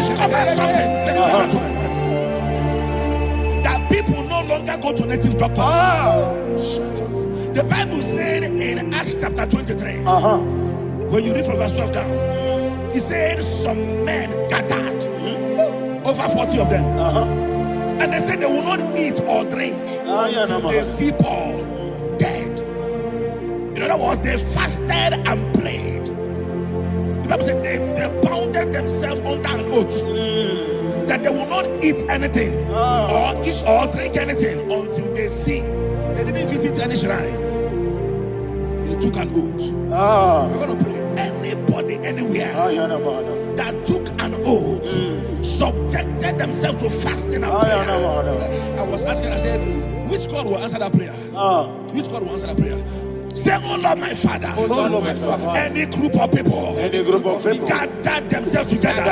discovered something, ladies and gentlemen, that people no longer go to native doctors. The Bible said in Acts chapter 23, when you read from verse 12 down, it said some men gathered, over 40 of them, and they said they will not eat or drink until they see Paul dead. In other words, they fasted and prayed. The Bible said they bounded themselves under an oath that they will not eat anything or eat or drink anything until they see. They didn't visit any shrine. They took an oath. We're going to pray. Anybody, anywhere that took an oath, subjected themselves to fasting and prayer. I was asking, I said, which God will answer that prayer? Which God will answer that prayer? Say, oh Lord, my Father. Oh Lord, my Father. Any group of people gathered themselves together,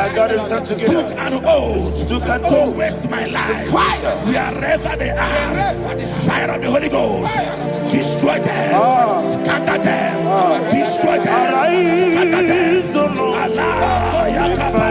took an oath to waste my life. Wherever they are, fire of the Holy Ghost, destroy them, scatter them, destroy them, scatter them. Allah, Yakaba,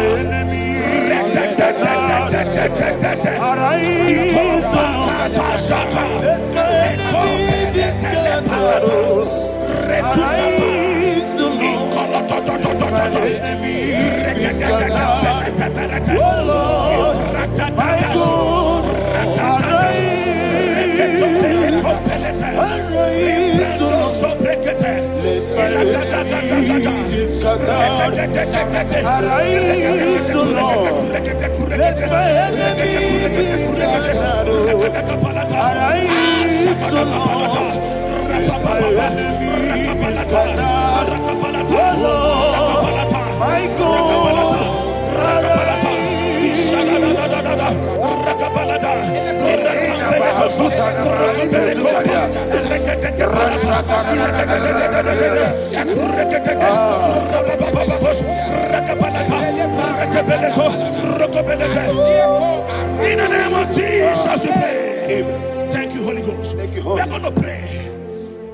in the name of Jesus, we pray. Thank you, Holy Ghost. We are going to pray.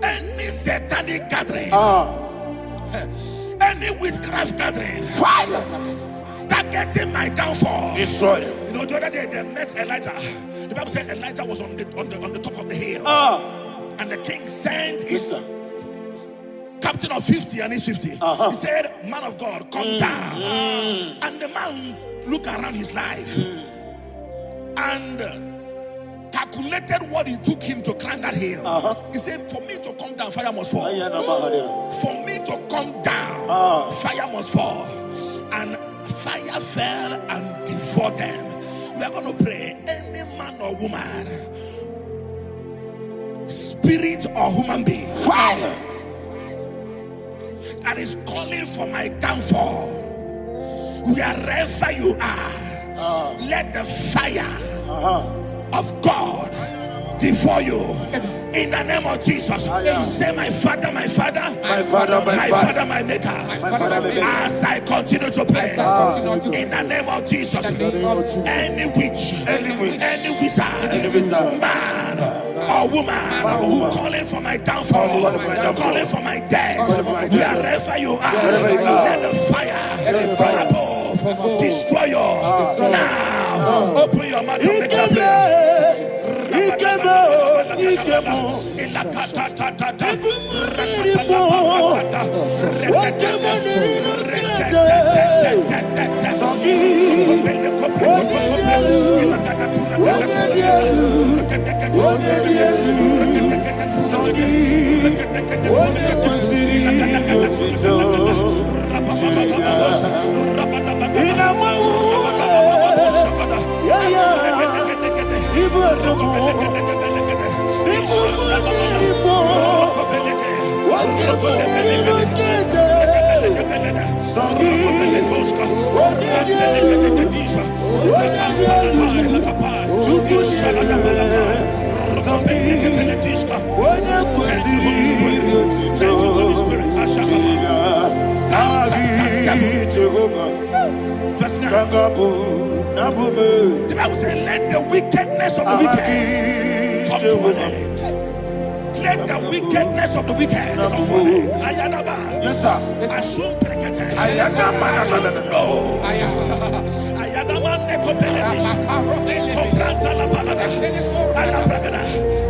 Any satanic gathering, any witchcraft gathering, targeting my downfall, destroy them. You know, the other day they met Elijah. The Bible said Elijah was on the top of the hill, and the king sent his captain of 50 and his 50. He said, man of God, come down. And the man looked around his life and calculated what it took him to climb that hill. He said, for me to come down, fire must fall. For me to come down, fire must fall. And fire fell and devoured them. We are going to pray. Any man or woman, spirit or human being, that is calling for my downfall, wherever you are, let the fire of God devour you in the name of Jesus. Say, my Father, my Father, my Father, my Father, my Maker. As I continue to pray in the name of Jesus, any witch, any wizard, man or woman calling for my downfall, calling for my death, wherever you are, let the fire from above destroy you now. Open your mouth and make a prayer. The Bible says, let the wickedness of the wicked come to an end. Let the wickedness of the wicked come to an end. Ayadaba. Yes, sir. Assume prekete. Ayadaba. No.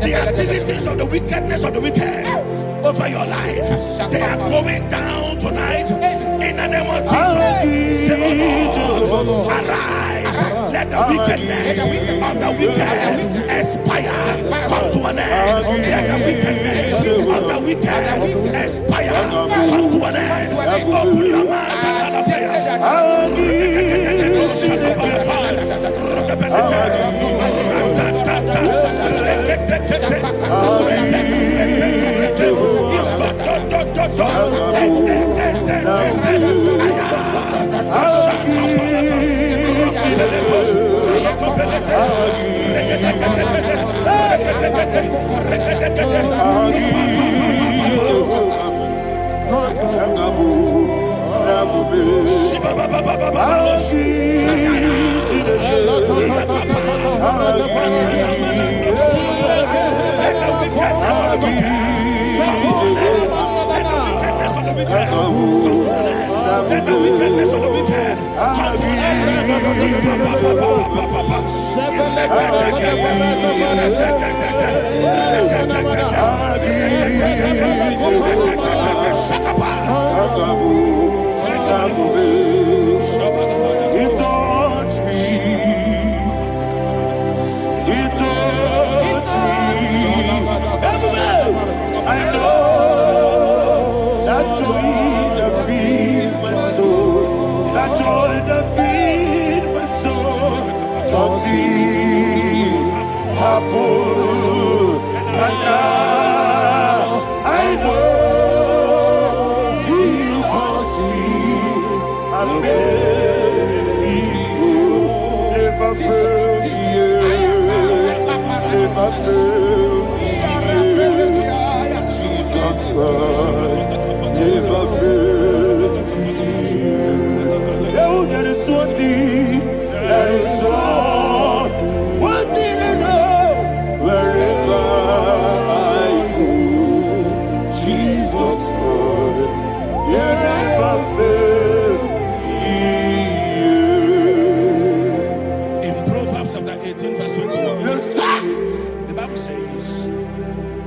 The activities of the wickedness of the wicked over your life, they are going down tonight in the name of Jesus. Say, oh Lord, arise. Let the wickedness of the wicked expire. Come to an end. Let the wickedness of the wicked expire. Come to an end. Open your mouth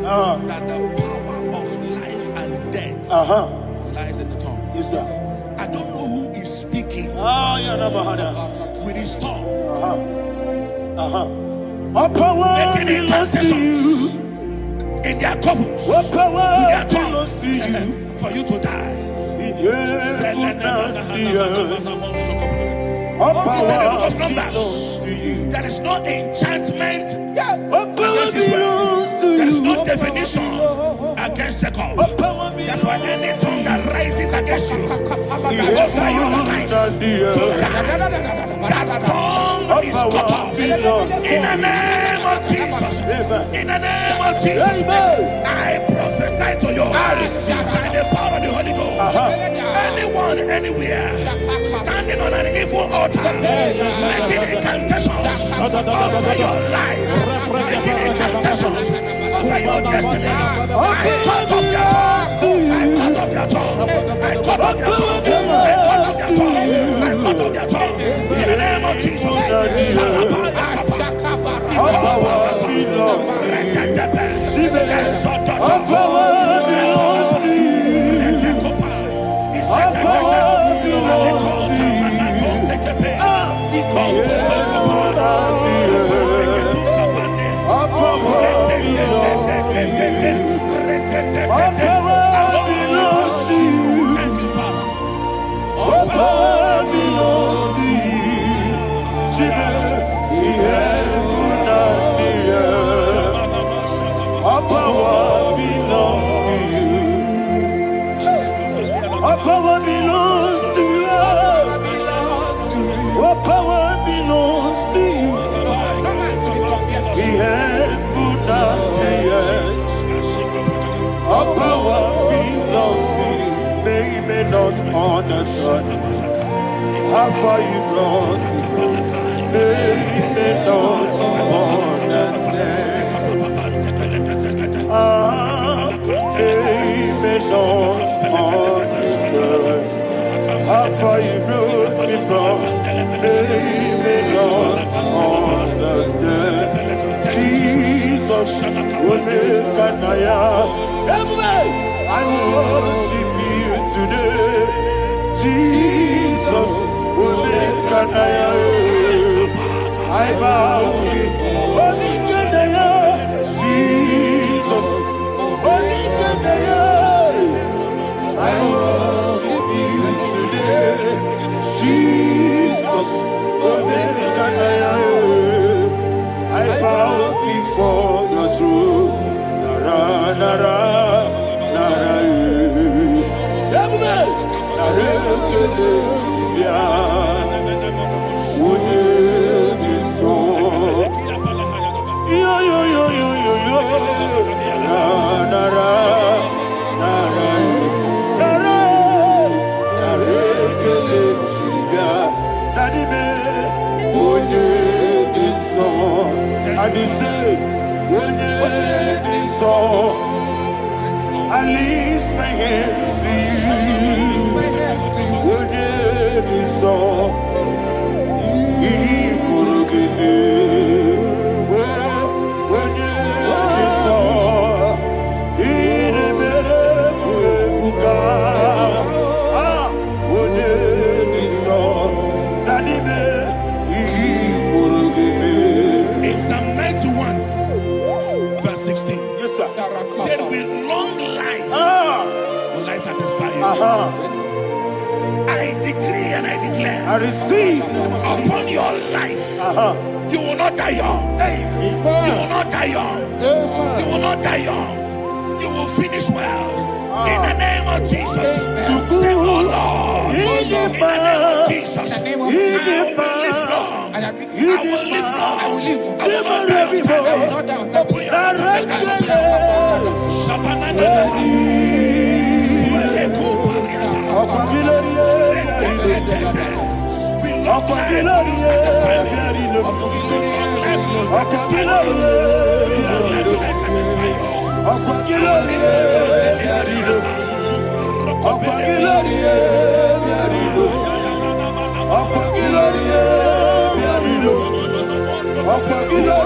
and that the power of life and death lies in the tongue. Yes, sir. I don't know who is speaking with his tongue. Making incantations in their covers with their tongue for you to die. He said in the book of Numbers, there is no enchantment against Israel. There is no definition against Jacob. Therefore, any tongue that rises against you over your life to die, that tongue is cut off. In the name of Jesus. In the name of Jesus. I prophesy to you by the power of the Holy Ghost. Anyone, anywhere, standing on an evil altar, making incantations over your life, making incantations over your destiny, I cut off their tongue. I cut off their tongue. I cut off their tongue. I cut off their tongue. I cut off their tongue. In the name of Jesus. Understand how far you brought me. They don't understand. They don't understand how far you brought me from. They don't Jesus, Omekanaya. Everybody, I worship you today. Jesus, Omekanaya. I bow before Omekanaya. Jesus, Omekanaya. I worship you today. Jesus, Omekanaya. I bow before your throne. Nara, nara, nara, everybody. Nara, kele, ya. Would be so? Yo, yo, yo, yo, yo, yo. Nara, nara, nara, nara, nara, kele, ya. Daddy, me, would be so? And he said, when this song, I lift my hands to you. When this song, he could give me. When this song, he never when this song, that he could give me. In Psalm 91, verse 16, Yes, sir. said, with long life will I satisfy you. I decree and I declare I receive. upon your life, you will not die young. You will not die young. You will not die young. You will finish well. In the name of Jesus. Say, oh Lord, in the name of Jesus, I will live long. I will live long. I will not die on time. Open your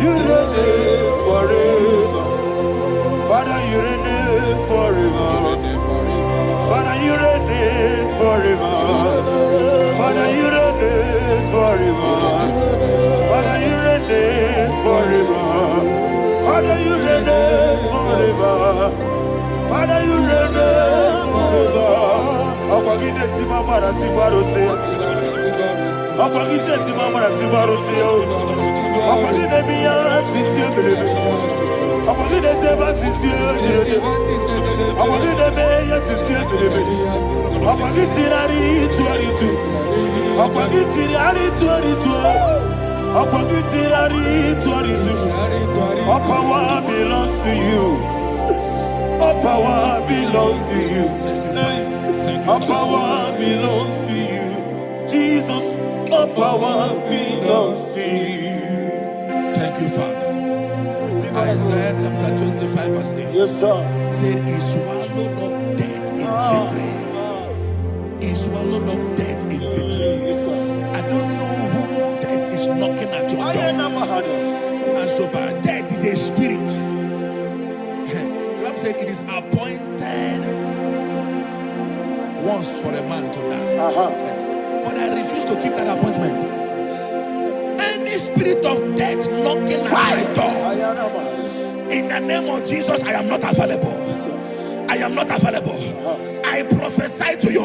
You reign forever. Father, you reign forever. Father, you reign forever. Father, you reign forever. Father, you reign forever. Father, you reign forever. Father, you reign forever. Akwagide ti mama na ti barose. Akwagide ti mama na ti barose. Akwagide biya sisi ebelebe. Akwagide teba sisi ebelebe. Akwagide beya sisi ebelebe. Akwagide rari tuaritu. Akwagide rari tuaritu. Akwagide rari tuaritu. All power belongs to you. All power belongs to you. All power belongs to you. Jesus, all power belongs to you. Thank you, Father. Isaiah chapter 25, verse 8. Yes, sir. Said, he swallowed up death in victory. He swallowed up death in victory. I don't know who death is knocking at your door. And so, but death is a spirit. God said it is appointed once for a man to die. But I refuse to keep that appointment. Any spirit of death knocking at my door, in the name of Jesus, I am not available. I am not available. I prophesy to you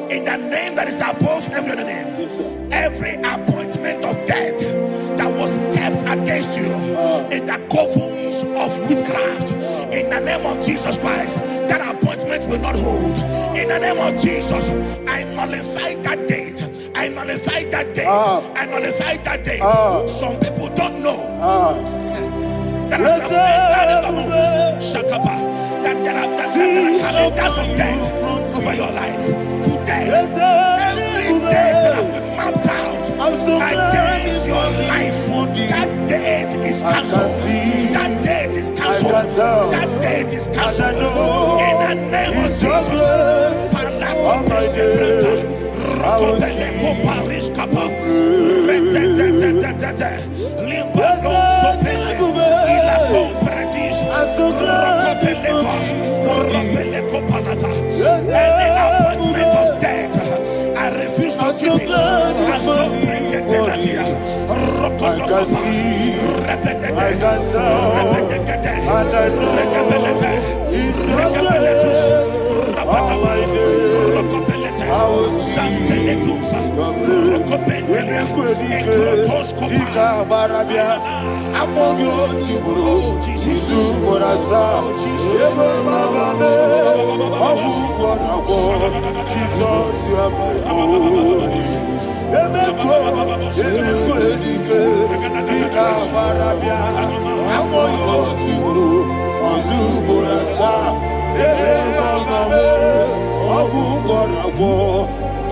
in the name that is above every other name. Every appointment of death that was kept against you in the covens of witchcraft, In the name of Jesus Christ, that appointment will not hold. In the name of Jesus, I nullify that date. I nullify that date. I nullify that date. Some people don't know that as you have entered in the month, Shakapa, that there are calendars of death over your life. Today, every date that have been mapped out against your life, that date is cancelled. That date is cancelled. That date is cancelled. In the name of Jesus. Rokopeleko Paris Kappa Limbano Sopele Ila Compradis Rokopeleko Palata. Any appointment of death, I refuse to keep it. I so bring it in Nadia Rokopapa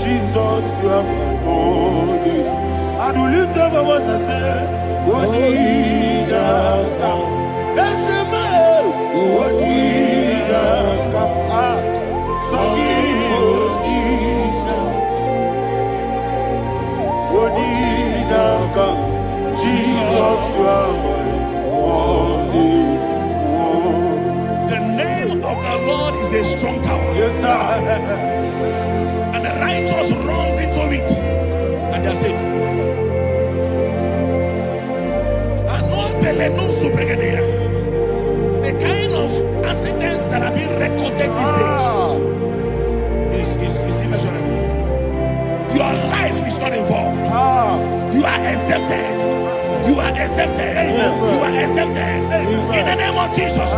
Jesus, you are my only. I do lift up my voice and say, Wonida come. That's the man. Wonida come. Wonida come. Jesus, you are my only. The name of the Lord is a strong tower. Yes, sir. And the righteous runs into it and they're safe. The kind of accidents that are being recorded these days is immeasurable. Your life is not involved. You are exempted. You are exempted. You are exempted. In the name of Jesus,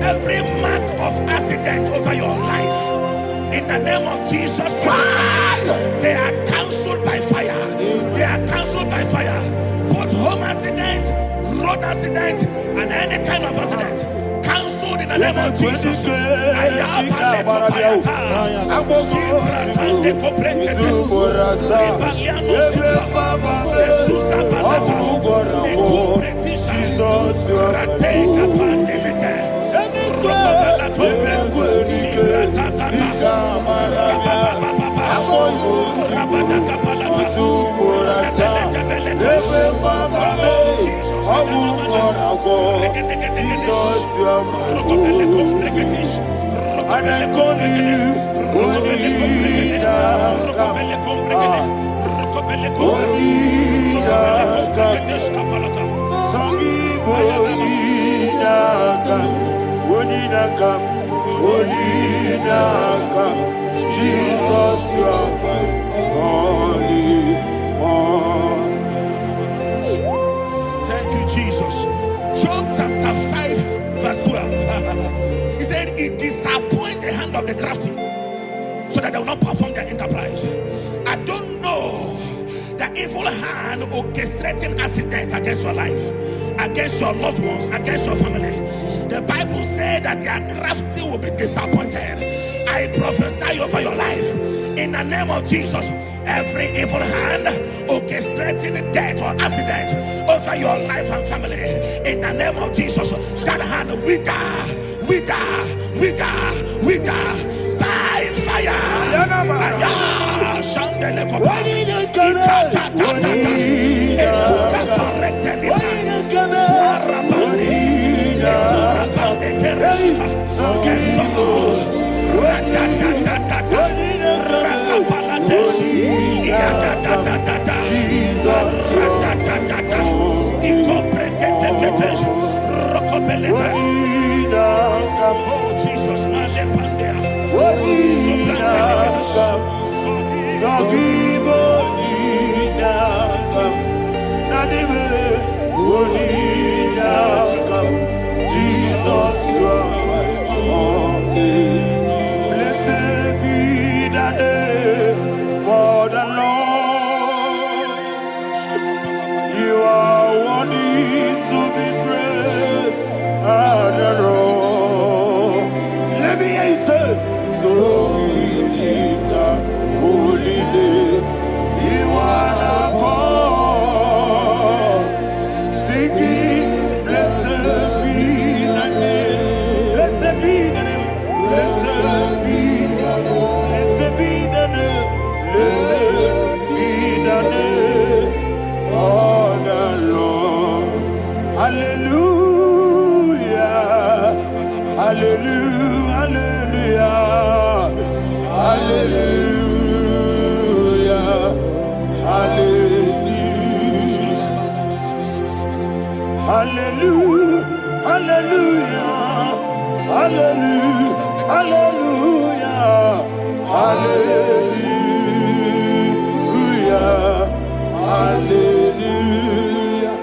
every mark of accident over your life, in the name of Jesus Christ, they are cancelled by fire. They are cancelled by fire. Both home accident, road accident, and any kind of accident, cancelled in the name of Jesus. Thank you, Jesus. Job chapter 5, verse 12. He said, it disappoints the hand of the crafty, so that they will not perform their enterprise. I don't know the evil hand orchestrating accident against your life, against your loved ones, against your family. The Bible said that their crafty will be disappointed. I prophesy over your life in the name of Jesus. Every evil hand orchestrating death or accident over your life and family, in the name of Jesus, that hand wither by fire. Oh Jesus, Jesus, you are Hallelujah, hallelujah, hallelujah, hallelujah, hallelujah, hallelujah,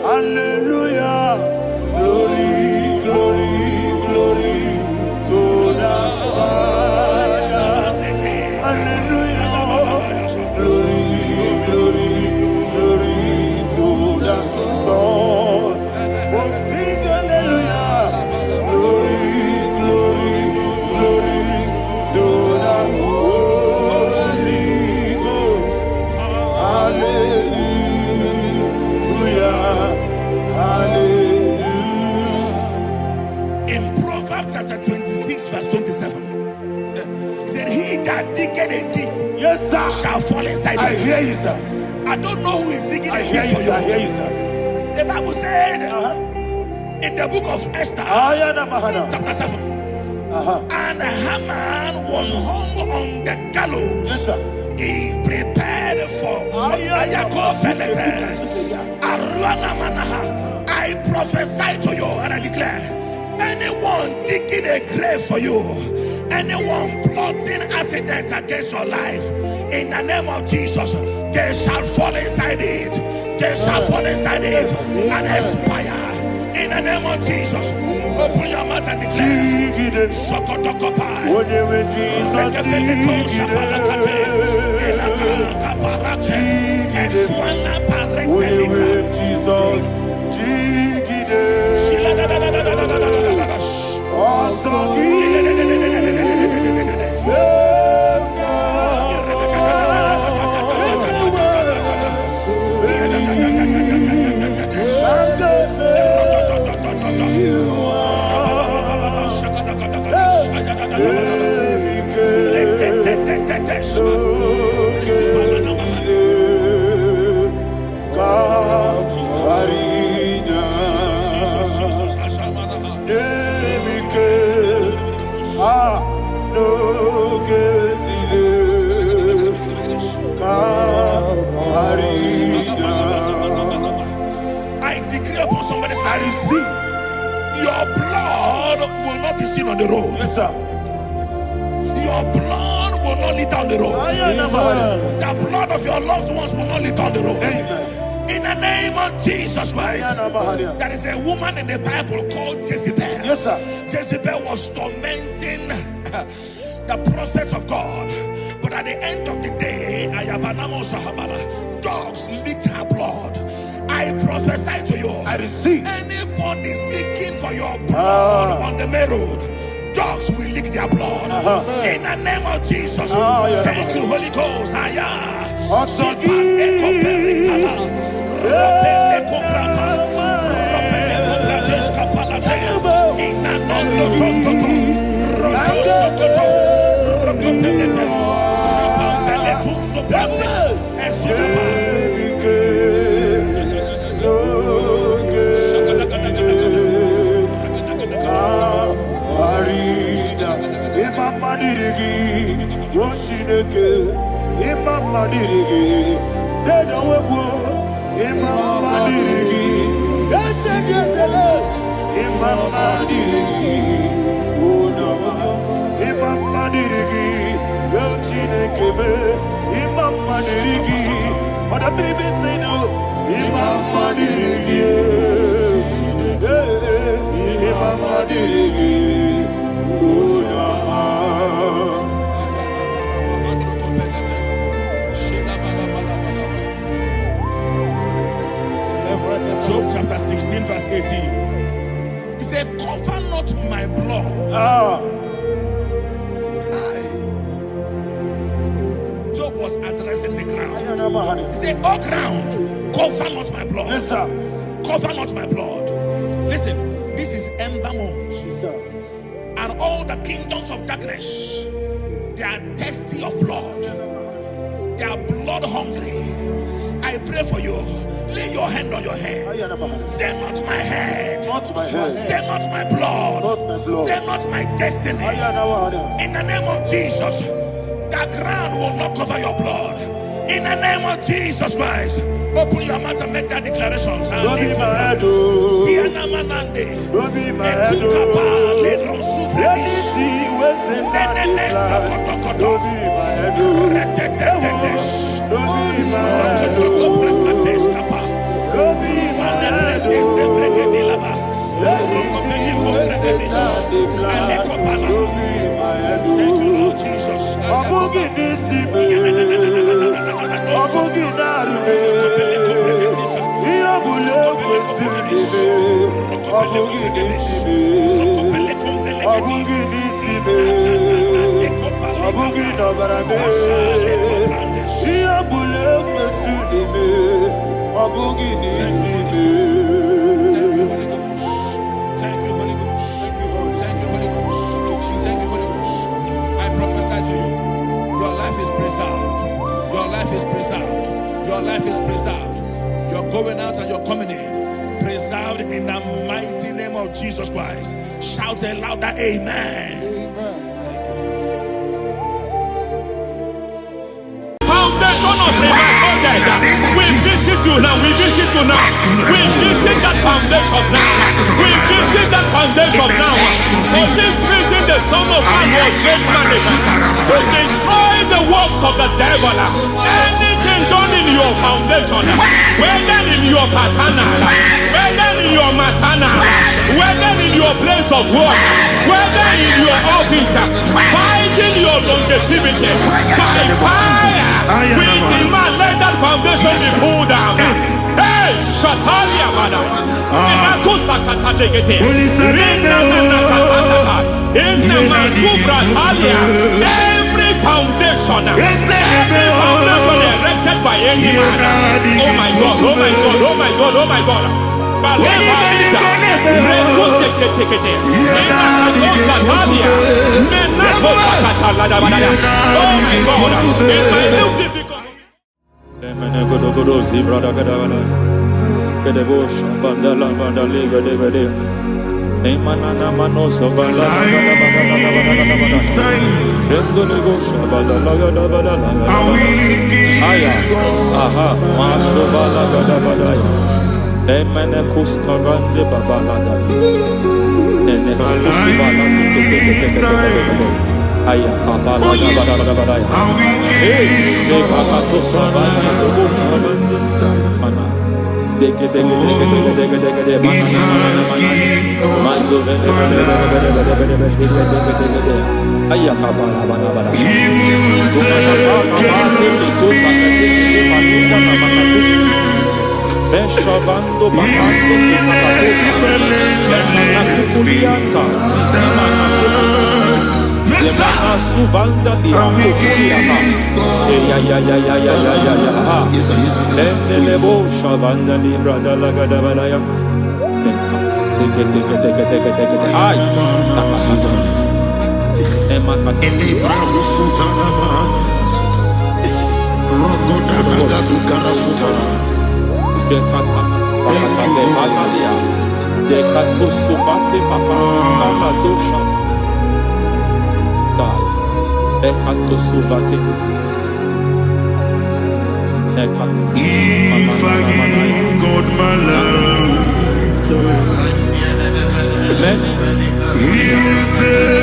hallelujah. Glory, glory, glory to the Father. Hallelujah. Glory, glory, glory to the Son. Oh, sing hallelujah. Glory, glory, glory to the Holy Ghost. Hallelujah. Hallelujah. In Proverbs chapter 26, verse 27, he said, he that diggeth a deep, Yes, sir, shall fall inside I it. hear you, sir. I don't know who is digging I a hear deep you, for sir. I you. hear you, sir. The Bible said in the book of Esther, chapter 7, and Haman was hung on the gallows. Yes, sir. He prepared for I prophesy to you and I declare, anyone digging a grave for you, anyone plotting accidents against your life, in the name of Jesus, they shall fall inside it. They shall fall inside it and expire. In the name of Jesus, open your mouth and declare. Shokotokopai. I decree upon somebody's life, your blood will not be seen on the road. Yes, sir. Your blood will not lead down the road. The blood of your loved ones will not lead down the road. Amen. In the name of Jesus Christ. There is a woman in the Bible called Jezebel. Yes, sir. Jezebel was tormenting the prophets of God. But at the end of the day, dogs licked her blood. I prophesy to you, I receive. anybody seeking for your blood on the main road, dogs will lick their blood. In the name of Jesus. Thank you, Holy Ghost. Job chapter 16 verse 18. He said, cover not my blood. Job was addressing the ground. He said, oh ground, cover not my blood. Yes, sir. Cover not my blood. Listen, this is ember month. Yes, sir. And all the kingdoms of darkness, they are thirsty of blood. They are blood hungry. I pray for you. Lay your hand on your head. Say not my head. Not my head. Say not my blood. Not my blood. Say not my destiny. In the name of Jesus, the ground will not cover your blood. In the name of Jesus Christ, open your mouth and make that declaration. Don't be mad, oh. Don't be mad, oh. Reality was in that life. Don't be mad, oh. Don't be mad, oh. Don't be mad, oh. Thank you, Lord Jesus. Your life is preserved. You're going out and you're coming in. Preserved in the mighty name of Jesus Christ. Shout a louder amen. Thank you, Father. Foundation of premature death. We visit you now. We visit you now. We visit that foundation now. We visit that foundation now. For this reason, the Son of Man was made manifest to destroy the works of the devil. Anything done in your foundation, whether in your paternal, whether in your maternal, whether in your place of work, whether in your office, fighting your longevity by fire, we demand let that foundation be pulled down. Hey, Shatalia, madam. Every foundation erected by any man. Oh my God, oh my God, oh my God, oh my God. Oh my God, in my new difficult. Beshavando bakando kukatakosa Yemana suvanda biakukuliaka Lendelebo shavanda libra dalagadabalaya Ay Emakata Libra Rusutanama Rogodanagadukara Dekata Bakata Batalia Dekato Suvate Papa Amadosha Dekato Suvate Dekato If I give God my love He'll take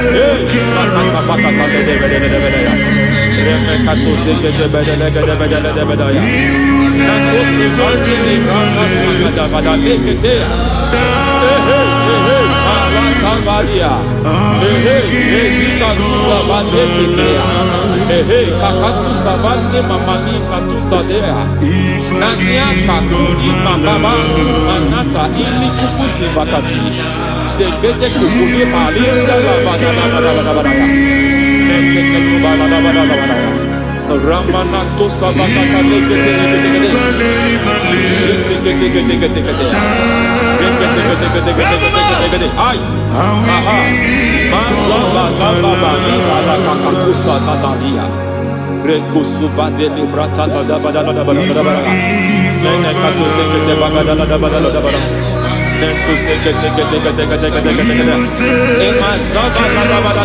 Ramanato Savakata Ay, aha, Mazaba Baba Nibala Kakakusa Tatalia, Rekusuva de Librata Badabada, Nenekato Sekete Bagada Badabada, Nentu Sekete, Emazaba Badabada.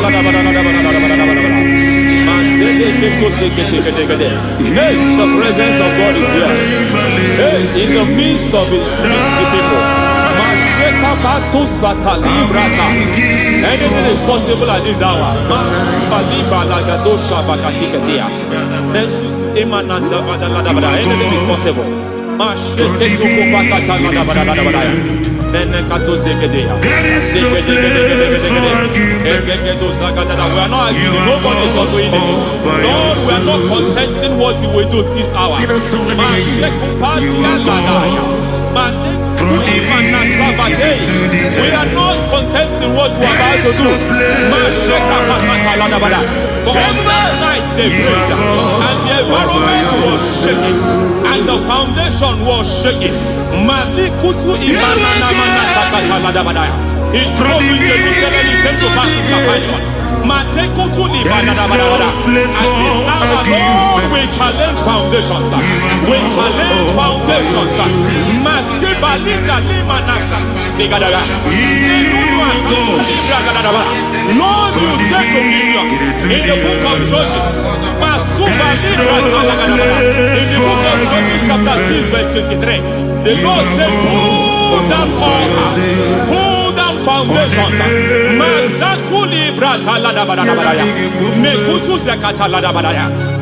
Hey, the presence of God is here. Hey, in the midst of his people. Anything is possible at this hour. Anything is possible. We are not arguing. Nobody is doing it. Lord, we are not contesting what you will do this hour. We are not contesting what you are about to do. For on that night they prayed, and the environment was shaking, and the foundation was shaking. He spoke in Jerusalem, he came to pass in Capernaum. At this hour, Lord, we challenge foundations. We challenge foundations. Lord, you said to Gideon in the book of Judges, in the book of Judges chapter 6 verse 23, the Lord said, pull down altars, pull down foundations.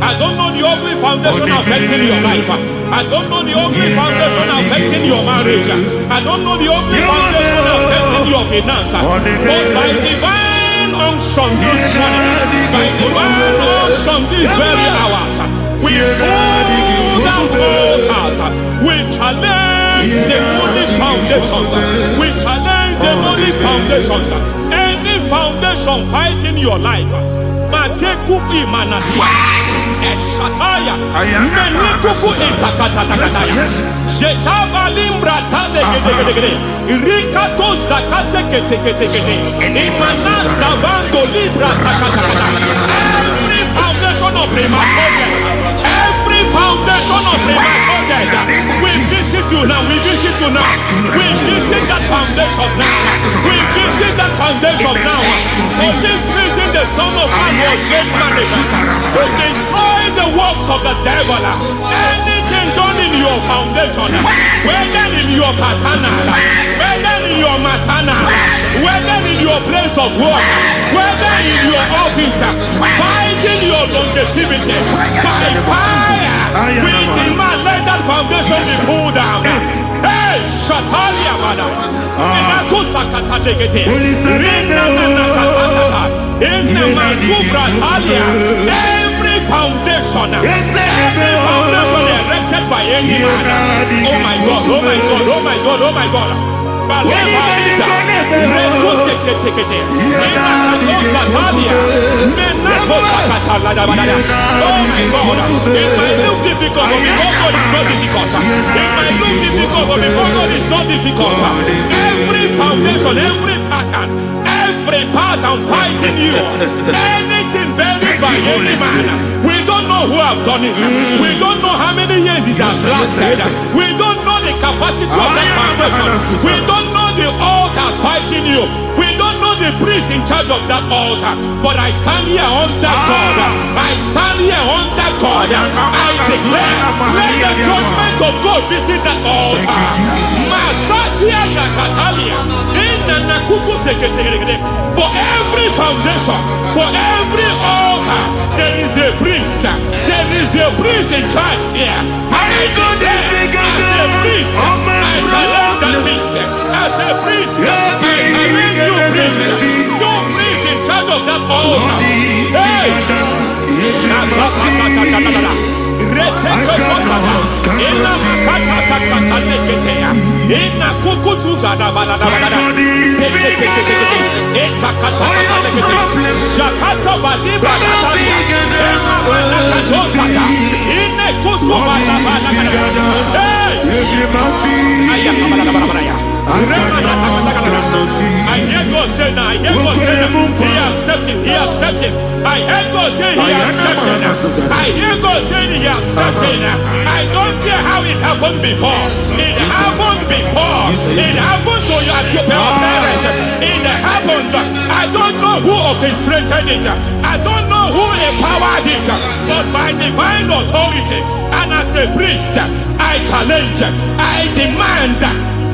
I don't know the ugly foundation affecting your life. I don't know the ugly foundation affecting your marriage. I don't know the ugly foundation affecting your finance. But by divine unction this morning, by divine unction these very hours, we pull down altars. We challenge demonic foundations. We challenge demonic foundations. Any foundation fighting your life, Matekuki Manasia, Eshataya, Menikuku Etakatatakataya, Shetabalimra Tadegede, Rikato Zakate Ketekete, Imanasa Bando Libra Takatakata. Every foundation of premature death, every foundation of premature death, we visit you now, we visit you now, we visit that foundation now, we visit that foundation now. For this reason, the Son of Man was made manifest to destroy the works of the devil. Anything done in your foundation, whether in your paternal, whether in your maternal, whether in your place of work, whether in your office, fighting your longevity by fire, we demand let that foundation be pulled down. Hey, Shatalia, madam. Every foundation erected by any man. Oh my God, oh my God, oh my God, oh my God. Oh my God, it might look difficult, but before God it's not difficult. It might look difficult, but before God it's not difficult. Every foundation, every pattern fighting you, anything buried by any man, we don't know who have done it. We don't know how many years it has lasted. We don't know the capacity of that foundation. We don't know the altars fighting you. We don't know the priest in charge of that altar. But I stand here under God. I stand here under God. I declare, let the judgment of God visit that altar. For every foundation, for every altar, there is a priest. There is a priest in charge here. I declare, as a priest, I challenge that priest. As a priest, I challenge you priest. You priest in charge of that altar. Hey! I hear God say now, I hear God say now, he has stepped in, he has stepped in. I hear God say he has stepped in. I hear God say he has stepped in. I don't care how it happened before. It happened before. It happened to your parents. It happened. I don't know know who orchestrated it. I don't know who empowered it. But by divine authority and as a priest, I challenge, I demand,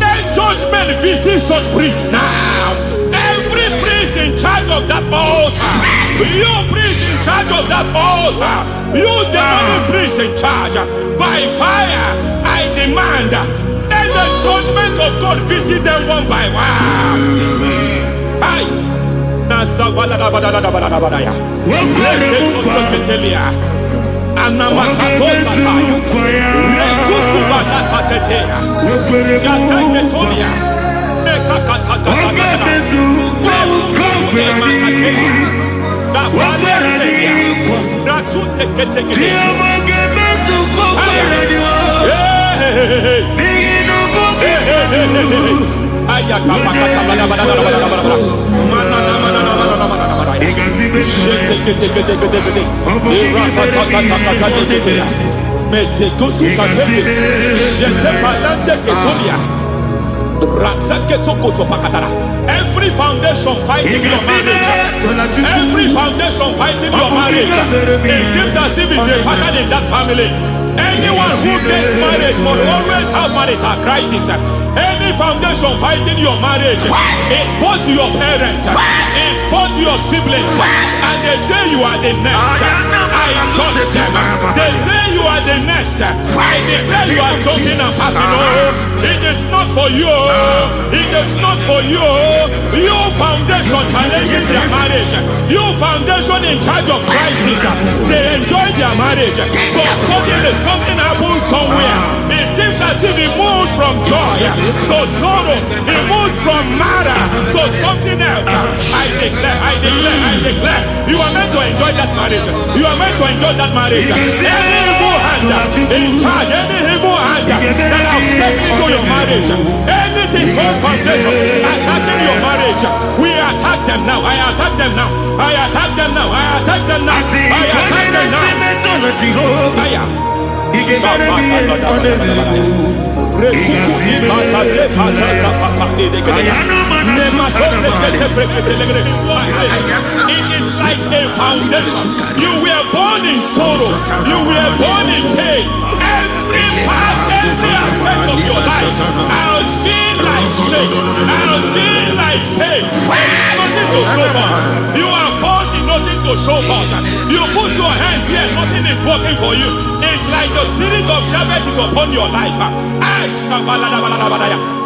let judgment visit such priests now. Every priest in charge of that altar, you priest in charge of that altar, you demonic priest in charge, by fire, I demand, let the judgment of God visit them one by one. Aye. Every foundation fighting your marriage, every foundation fighting your marriage, it seems as if it's a pattern in that family. Anyone who gets married must always have marital crisis. Any foundation fighting your marriage, it fought your parents, it fought your siblings, and they say you are the next. I judge them. They say you are the next. I declare you are jumping and passing. Oh, it is not for you. It is not for you. You foundation challenges their marriage. You foundation in charge of crisis. They enjoy their marriage, but suddenly something happens somewhere. It seems as if it moves from joy to sorrow. It moves from matter to something else. I declare, you are meant to enjoy that marriage. You are meant to enjoy that marriage. Any evil hand in charge, any evil hand that have stepped into your marriage, anything called foundation attacking your marriage, we attack them now. I attack them now. I attack them now. I attack them now. I attack them now. It is like a foundation. You were born in sorrow. You were born in pain. Every part, every aspect of your life has been like shame. Has been like pain. There's nothing to show for. You are faulty, nothing to show for. You put your hands here, nothing is working for you. It's like the spirit of Jabez is upon your life.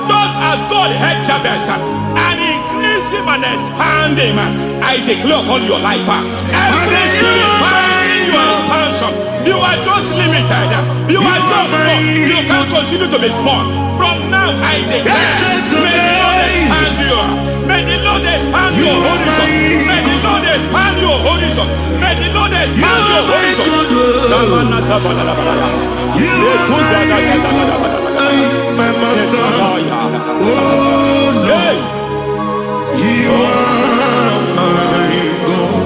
Just as God had Jabez and increased him and expand him, I declare upon your life. Every spirit finding your expansion, you are just limited. You are just small. You can't continue to be small. From now, I declare, may the Lord expand you. May the Lord expand your horizon. May the Lord expand your horizon. May the Lord expand your horizon. My master, oh Lord, you are my God.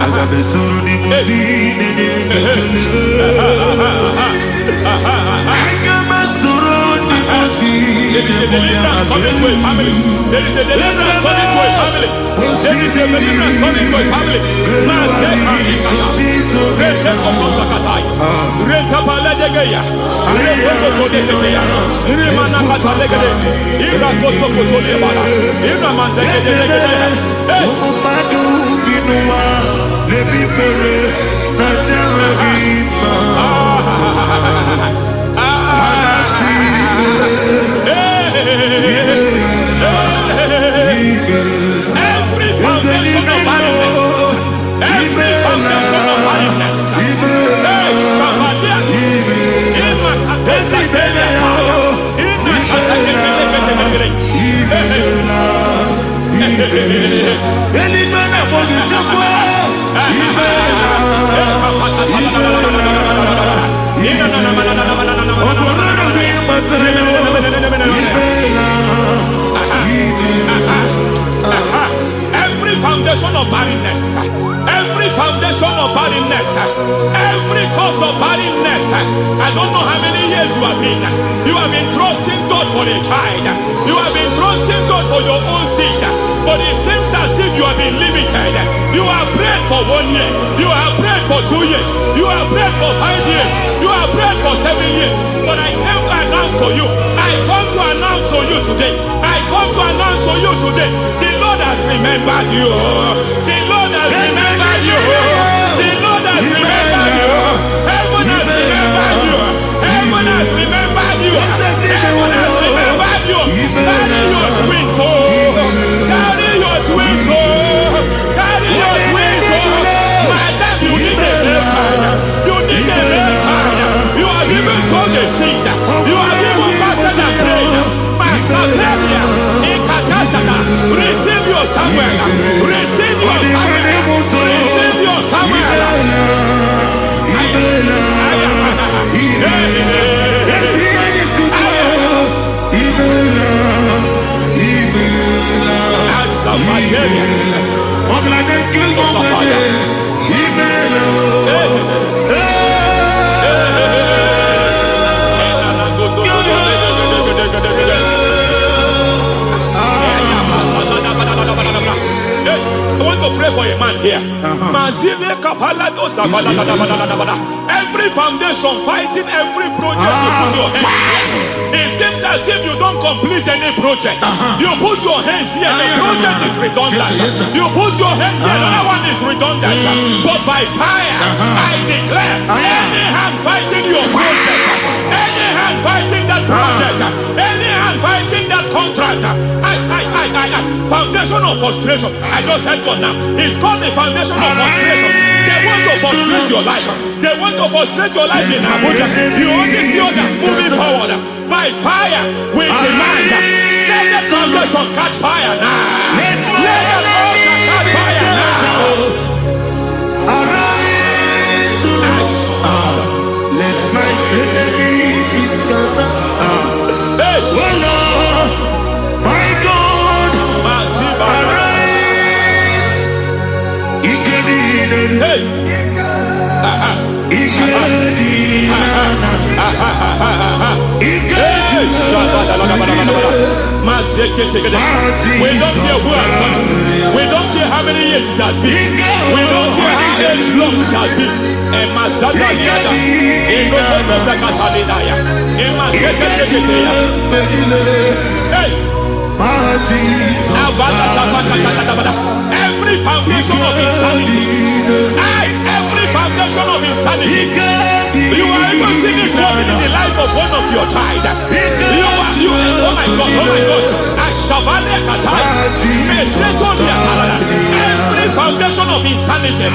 I got the soul in my feet, there is a deliverance coming to a family. There is a deliverance coming to a family. There is a deliverance coming to a family. Every foundation of barrenness, every foundation of barrenness, child. You have been trusting God for your own seed, but it seems as if you have been limited. You have prayed for 1 year, you have prayed for 2 years, you have prayed for 5 years, you have prayed for 7 years. But I came to announce for you, I come to announce for you today, I come to announce for you today, the Lord has remembered you. The Lord has remembered you. The Lord has remembered you. Heaven has remembered you. Heaven has remembered you. Heaven has remembered you. Carry your twins home. Carry your twins home. Carry your twins home. Madam, you need a real child. You need a real child. You have even sown the seed. You have even fasted and prayed. Masaperia, Ekatasaka, receive your Samuel. Receive your Samuel. Receive your Samuel. I want to pray for a man here. Every foundation fighting every project you put your hands. It seems as if you don't complete any project. You put your hands here, the project is redundant. You put your hand here, another one is redundant. But by fire, I declare, any hand fighting your project, any hand fighting that project, any hand fighting that contract, foundation of frustration. I just heard God now. It's called the foundation of frustration. They want to frustrate your life. They want to frustrate your life in Abuja. You only see others moving forward. By fire, we demand. Let the foundation catch fire now. Let the altar catch fire now. Arise, let my enemies scatter. Hey, Oh Lord, my God, arise. hey. We don't care who has done it. We don't care how many years it has been. We don't care how long it has been. And Masata Liada, in Rokosa Catalinaya, in Masata Ketea. Hey! Every foundation of insanity, every foundation of insanity, you are even seeing it working in the life of one of your child. Oh my God, oh my God. Every foundation of insanity,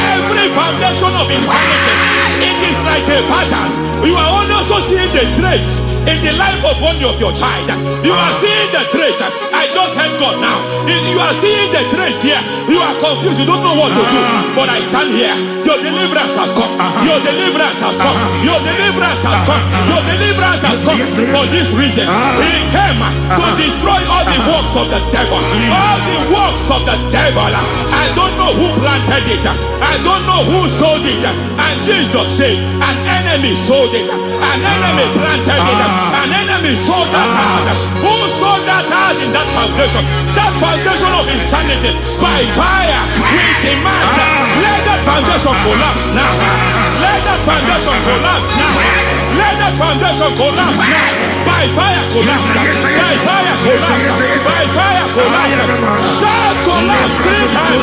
every foundation of insanity, it is like a pattern. You are also seeing the trace in the life of one of your child. You are seeing the trace. I just heard God now. You are seeing the trace here. You are confused. You don't know what to do. But I stand here. Your deliverance has come. Your deliverance has come. Your deliverance has come. Your deliverance has come. For this reason, He came to destroy all the works of the devil. All the works of the devil. I don't know who planted it. I don't know who sold it. And Jesus said, an enemy sold it. An enemy planted it. An enemy sold that house. Who sold that house in that foundation? That foundation of insanity. By fire, we demand, let that foundation collapse now. Let that foundation collapse now. Let that foundation collapse now. By fire collapse. By fire collapse. By fire collapse. Shout collapse 3 times.